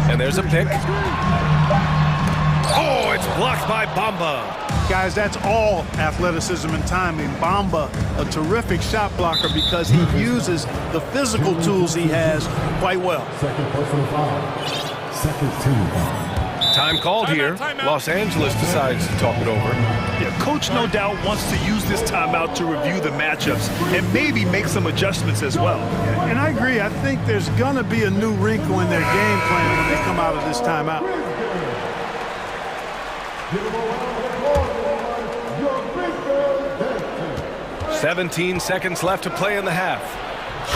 And there's a pick. Oh, it's blocked by Bamba. Guys, that's all athleticism and timing. Bamba, a terrific shot blocker because he uses the physical tools he has quite well. Second personal foul. Second team foul. Time called here. Los Angeles decides to talk it over. Yeah, coach no doubt wants to use this timeout to review the matchups and maybe make some adjustments as well. And I agree. I think there's going to be a new wrinkle in their game plan when they come out of this timeout. 17 seconds left to play in the half.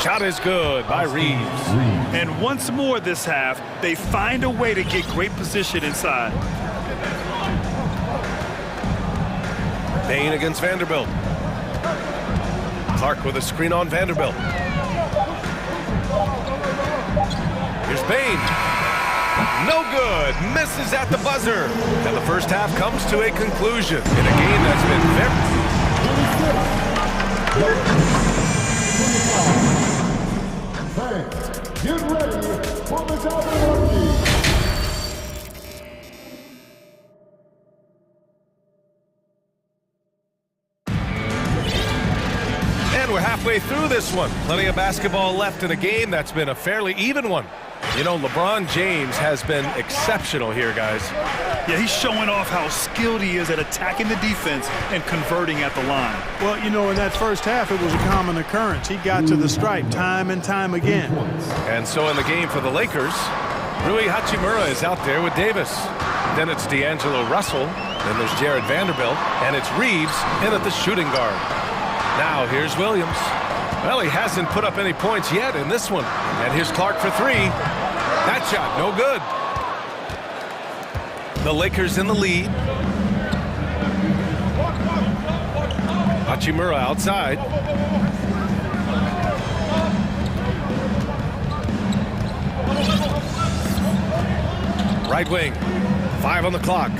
Shot is good by Reeves. And once more this half, they find a way to get great position inside. Bain against Vanderbilt. Clark with a screen on Vanderbilt. Here's Bain. No good. Misses at the buzzer. And the first half comes to a conclusion in a game that's been very... Get ready for the double. And we're halfway through this one. Plenty of basketball left in a game that's been a fairly even one. You know, LeBron James has been exceptional here, guys. Yeah, he's showing off how skilled he is at attacking the defense and converting at the line. Well, you know, in that first half, it was a common occurrence. He got to the stripe time and time again. And so in the game for the Lakers, Rui Hachimura is out there with Davis. Then it's D'Angelo Russell. Then there's Jared Vanderbilt. And it's Reeves in at the shooting guard. Now here's Williams. Well, he hasn't put up any points yet in this one. And here's Clark for 3. That shot, no good. The Lakers in the lead. Hachimura outside. Right wing. 5 on the clock.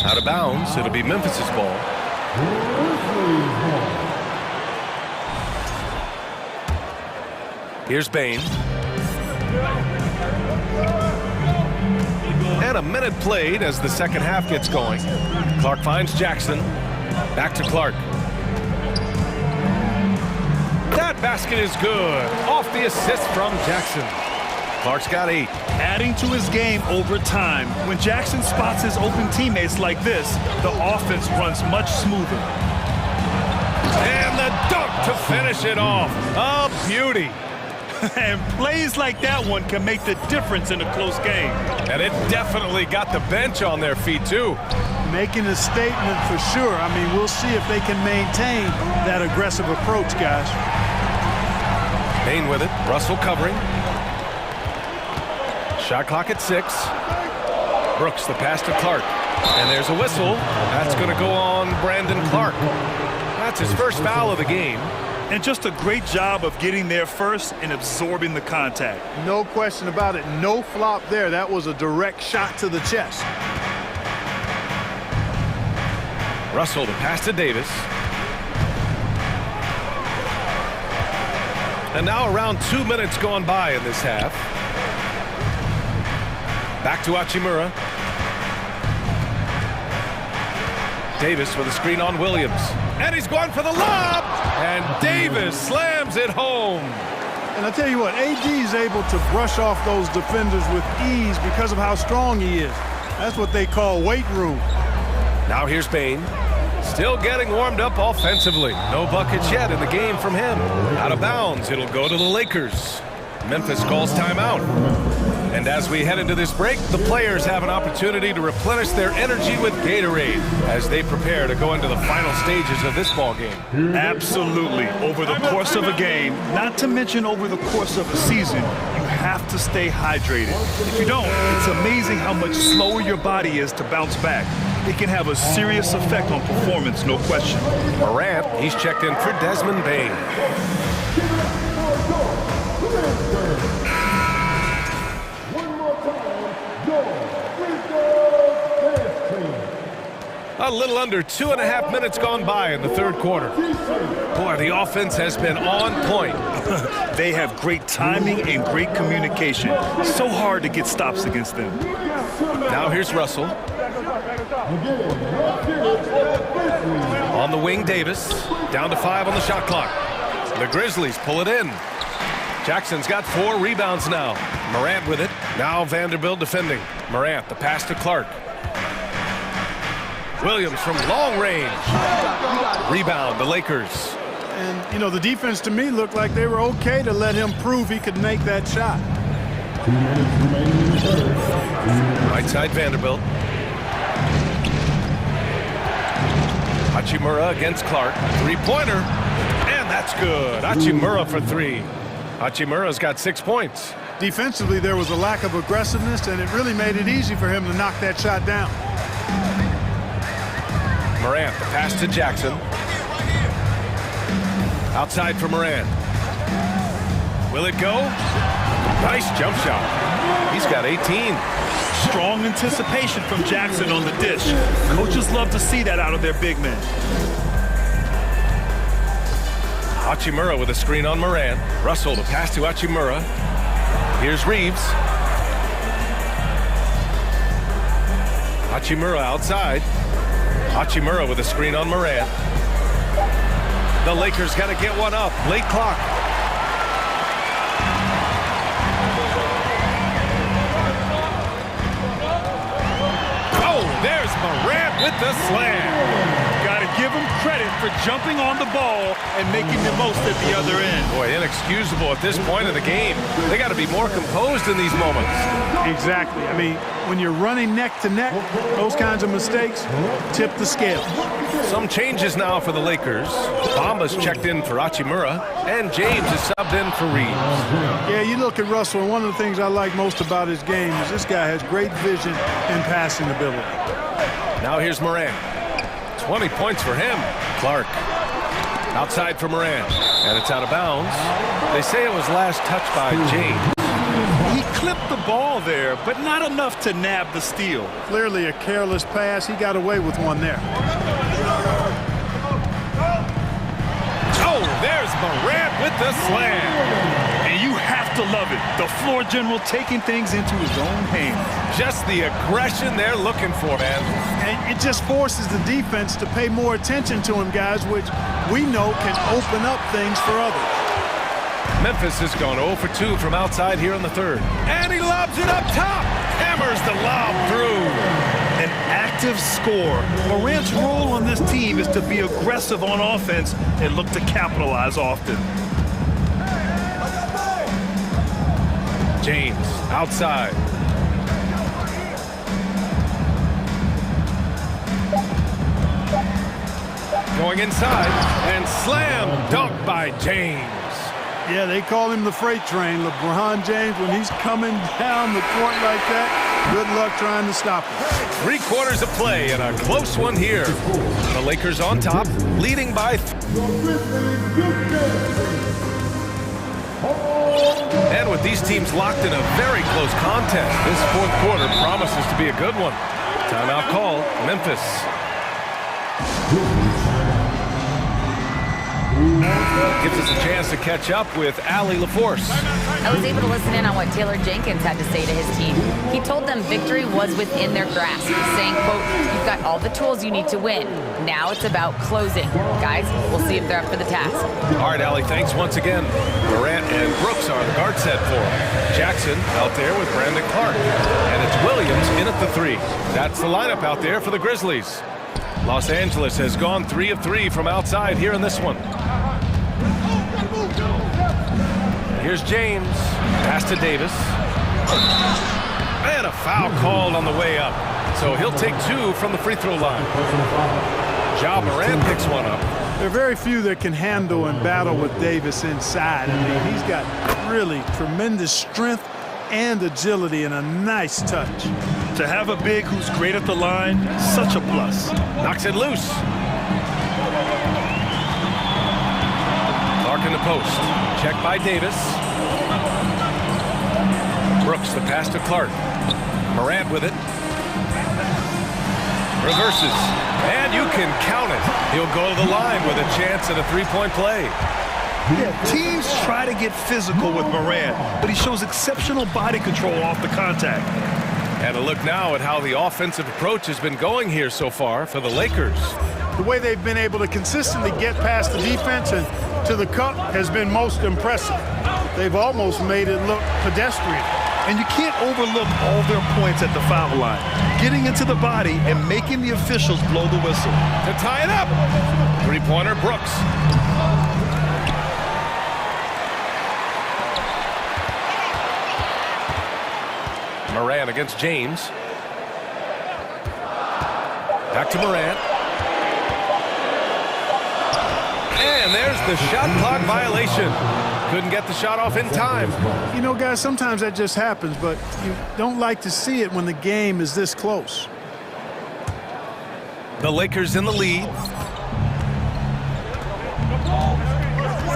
Out of bounds. It'll be Memphis's ball. Here's Bain. And a minute played as the second half gets going. Clark finds Jackson. Back to Clark. That basket is good. Off the assist from Jackson. Clark's got 8. Adding to his game over time. When Jackson spots his open teammates like this, the offense runs much smoother. And the dunk to finish it off. A beauty. And plays like that one can make the difference in a close game. And it definitely got the bench on their feet, too. Making a statement for sure. I mean, we'll see if they can maintain that aggressive approach, guys. Bain with it. Russell covering. Shot clock at 6. Brooks, the pass to Clark. And there's a whistle. That's going to go on Brandon Clark. That's his first foul of the game. And just a great job of getting there first and absorbing the contact. No question about it. No flop there. That was a direct shot to the chest. Russell, the pass to Davis. And now around 2 minutes gone by in this half. Back to Hachimura. Davis with a screen on Williams. And he's going for the lob! And Davis slams it home. And I tell you what, AD is able to brush off those defenders with ease because of how strong he is. That's what they call weight room. Now here's Bain. Still getting warmed up offensively. No buckets yet in the game from him. Out of bounds, it'll go to the Lakers. Memphis calls timeout. And as we head into this break, the players have an opportunity to replenish their energy with Gatorade as they prepare to go into the final stages of this ball game. Absolutely. Over the course of a game, not to mention over the course of a season, you have to stay hydrated. If you don't, it's amazing how much slower your body is to bounce back. It can have a serious effect on performance, no question. Morant, he's checked in for Desmond Bain. A little under 2.5 minutes gone by in the third quarter. Boy, the offense has been on point. They have great timing and great communication. So hard to get stops against them. Now here's Russell. On the wing, Davis. Down to 5 on the shot clock. The Grizzlies pull it in. Jackson's got 4 rebounds now. Morant with it. Now Vanderbilt defending. Morant, the pass to Clark. Williams from long range. Rebound, the Lakers. And, you know, the defense to me looked like they were okay to let him prove he could make that shot. Right side, Vanderbilt. Hachimura against Clark. Three-pointer. And that's good. Hachimura for 3. Hachimura's got 6 points. Defensively, there was a lack of aggressiveness, and it really made it easy for him to knock that shot down. Morant, the pass to Jackson. Outside for Morant. Will it go? Nice jump shot. He's got 18. Strong anticipation from Jackson on the dish. Coaches love to see that out of their big men. Hachimura with a screen on Morant. Russell, the pass to Hachimura. Here's Reeves. Hachimura outside. Hachimura with a screen on Morant. The Lakers got to get one up. Late clock. Oh, there's Morant with the slam. Got to give him credit for jumping on the ball and making the most at the other end. Boy, inexcusable at this point of the game. They got to be more composed in these moments. Exactly. I mean, when you're running neck to neck, those kinds of mistakes tip the scale. Some changes now for the Lakers. Bamba's checked in for Hachimura, and James is subbed in for Reeves. Yeah, you look at Russell, and one of the things I like most about his game is this guy has great vision and passing ability. Now here's Morant. 20 points for him. Clark. Outside for Morant. And it's out of bounds. They say it was last touched by James. He clipped the ball there, but not enough to nab the steal. Clearly a careless pass. He got away with one there. Oh, there's Morant with the slam. And you have to love it. The floor general taking things into his own hands. Just the aggression they're looking for, man. And it just forces the defense to pay more attention to him, guys, which we know can open up things for others. Memphis has gone 0 for 2 from outside here in the third. And he lobs it up top. Hammers the lob through. An active scorer. Morant's role on this team is to be aggressive on offense and look to capitalize often. James outside. Going inside and slam dunk by James. Yeah, they call him the freight train. LeBron James, when he's coming down the court like that, good luck trying to stop him. 3 quarters of play and a close one here. The Lakers on top, leading by... And with these teams locked in a very close contest, this 4th quarter promises to be a good one. Timeout call, Memphis. Gives us a chance to catch up with Allie LaForce. I was able to listen in on what Taylor Jenkins had to say to his team. He told them victory was within their grasp, saying, quote, "You've got all the tools you need to win. Now it's about closing. Guys, we'll see if they're up for the task." All right, Allie, thanks once again. Morant and Brooks are the guard set for him. Jackson out there with Brandon Clark. And it's Williams in at the 3. That's the lineup out there for the Grizzlies. Los Angeles has gone 3 of 3 from outside here in this one. Here's James. Pass to Davis. And a foul called on the way up. So he'll take 2 from the free throw line. Ja Morant picks one up. There are very few that can handle and battle with Davis inside. I mean, he's got really tremendous strength and agility and a nice touch. To have a big who's great at the line, such a plus. Knocks it loose. Clark in the post. Check by Davis. Brooks, the pass to Clark. Morant with it. Reverses. And you can count it. He'll go to the line with a chance at a 3-point play. Yeah, teams try to get physical with Morant, but he shows exceptional body control off the contact. And a look now at how the offensive approach has been going here so far for the Lakers. The way they've been able to consistently get past the defense and to the cup has been most impressive. They've almost made it look pedestrian. And you can't overlook all their points at the foul line. Getting into the body and making the officials blow the whistle. To tie it up. 3-pointer Brooks. Morant against James. Back to Morant. And there's the shot clock violation. Couldn't get the shot off in time. You know, guys, sometimes that just happens, but you don't like to see it when the game is this close. The Lakers in the lead.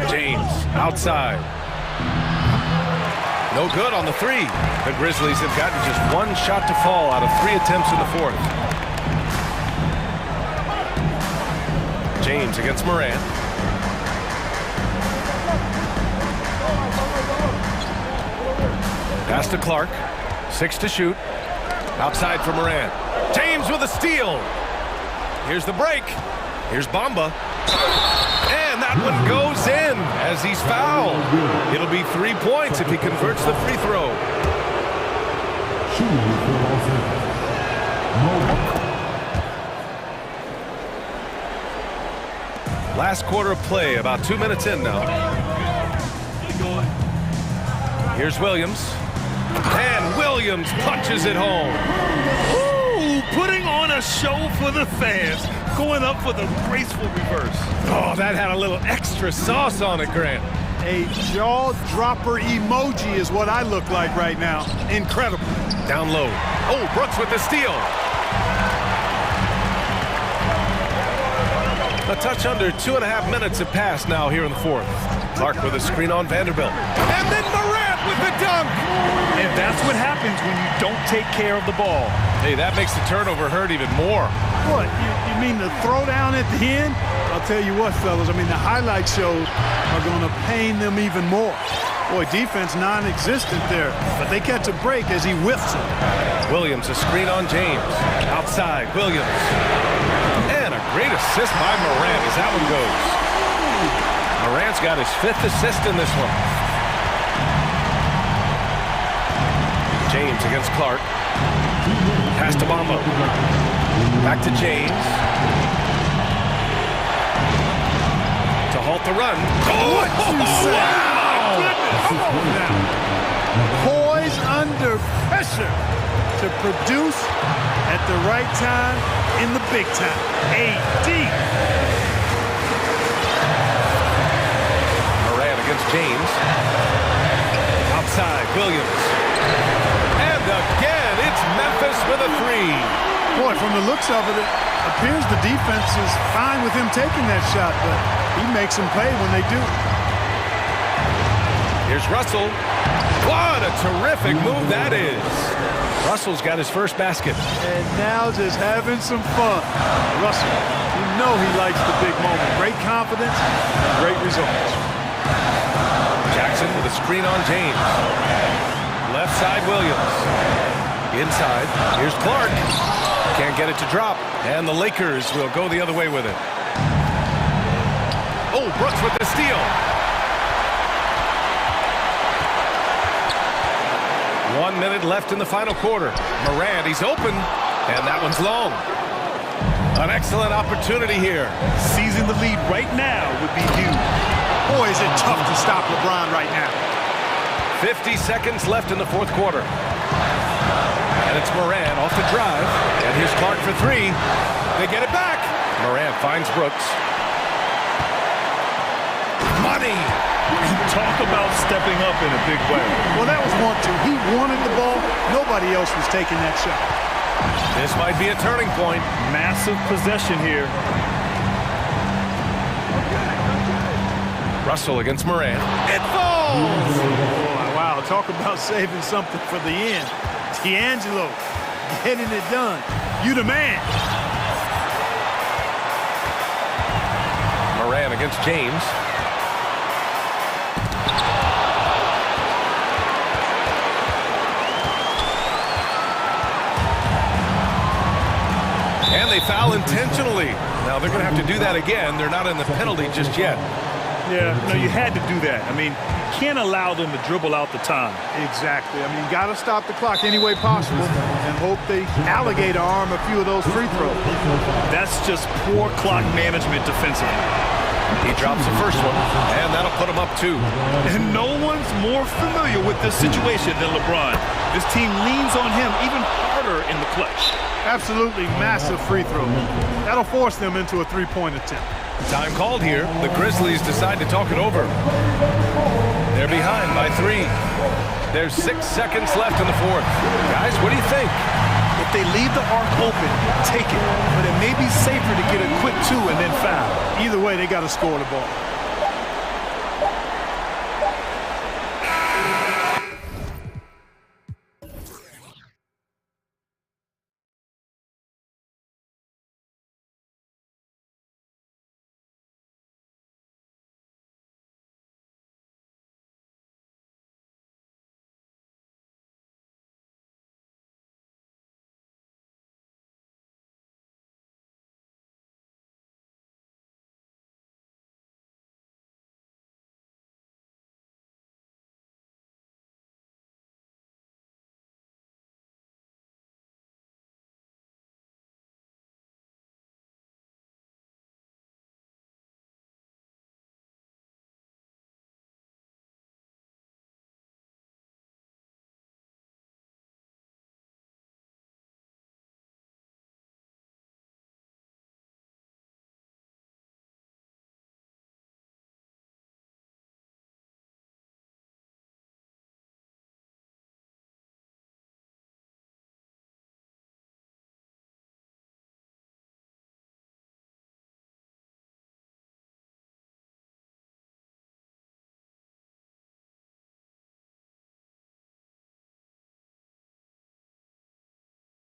James outside. No good on the 3. The Grizzlies have gotten just 1 shot to fall out of 3 attempts in the 4th. James against Morant. Pass to Clark. 6 to shoot. Outside for Morant. James with a steal. Here's the break. Here's Bamba. And that one goes in as he's fouled. It'll be 3 points if he converts the free throw. Last quarter of play, about 2 minutes in now. Here's Williams. And Williams punches it home. Ooh, putting on a show for the fans. Going up for the graceful reverse. Oh, that had a little extra sauce on it, Grant. A jaw-dropper emoji is what I look like right now. Incredible. Down low. Oh, Brooks with the steal. A touch under 2.5 minutes have passed now here in the 4th. Clark with a screen on Vanderbilt. And then Morant with the dunk. And that's what happens when you don't take care of the ball. Hey, that makes the turnover hurt even more. What, you mean the throwdown at the end? I'll tell you what, fellas, I mean, the highlight shows are going to pain them even more. Boy, defense non-existent there, but they catch a break as he whiffs it. Williams, a screen on James. Outside, Williams. And a great assist by Morant as that one goes. Morant's got his 5th assist in this one. James against Clark. Pass to Bamba. Back to James. To halt the run. Oh, what you say? Wow! Come on now. Poise under pressure to produce at the right time in the big time. AD. Morant against James. Outside, Williams. And again, it's Memphis with a three. Boy, from the looks of it, it appears the defense is fine with him taking that shot, but he makes them pay when they do. Here's Russell. What a terrific move that is. Russell's got his first basket. And now just having some fun. Russell, you know he likes the big moment. Great confidence and great results. Jackson with a screen on James. Left side, Williams. Inside, here's Clark. Can't get it to drop. And the Lakers will go the other way with it. Oh, Brooks with the steal. 1 minute left in the final quarter. Morant, he's open, and that one's long. An excellent opportunity here. Seizing the lead right now would be huge. Boy, is it tough to stop LeBron right now. 50 seconds left in the fourth quarter. And it's Morant off the drive. And here's Clark for three. They get it back. Morant finds Brooks. Money. Talk about stepping up in a big way. Well, that was 1-2. He wanted the ball. Nobody else was taking that shot. This might be a turning point. Massive possession here. Russell against Morant. It falls! Oh, wow, talk about saving something for the end. D'Angelo getting it done. You the man. Morant against James. And they foul intentionally. Now they're going to have to do that again. They're not in the penalty just yet. Yeah, no, you had to do that. I mean, you can't allow them to dribble out the time. Exactly. I mean, you got to stop the clock any way possible and hope they alligator arm a few of those free throws. That's just poor clock management defensively. He drops the first one, and that'll put him up two. And no one's more familiar with this situation than LeBron. This team leans on him even harder in the clutch. Absolutely massive free throw. That'll force them into a three-point attempt. Time called here. The Grizzlies decide to talk it over. They're behind by three. There's 6 seconds left in the fourth. Guys, what do you think? If they leave the arc open, take it. But it may be safer to get a quick two and then foul. Either way, they got to score the ball.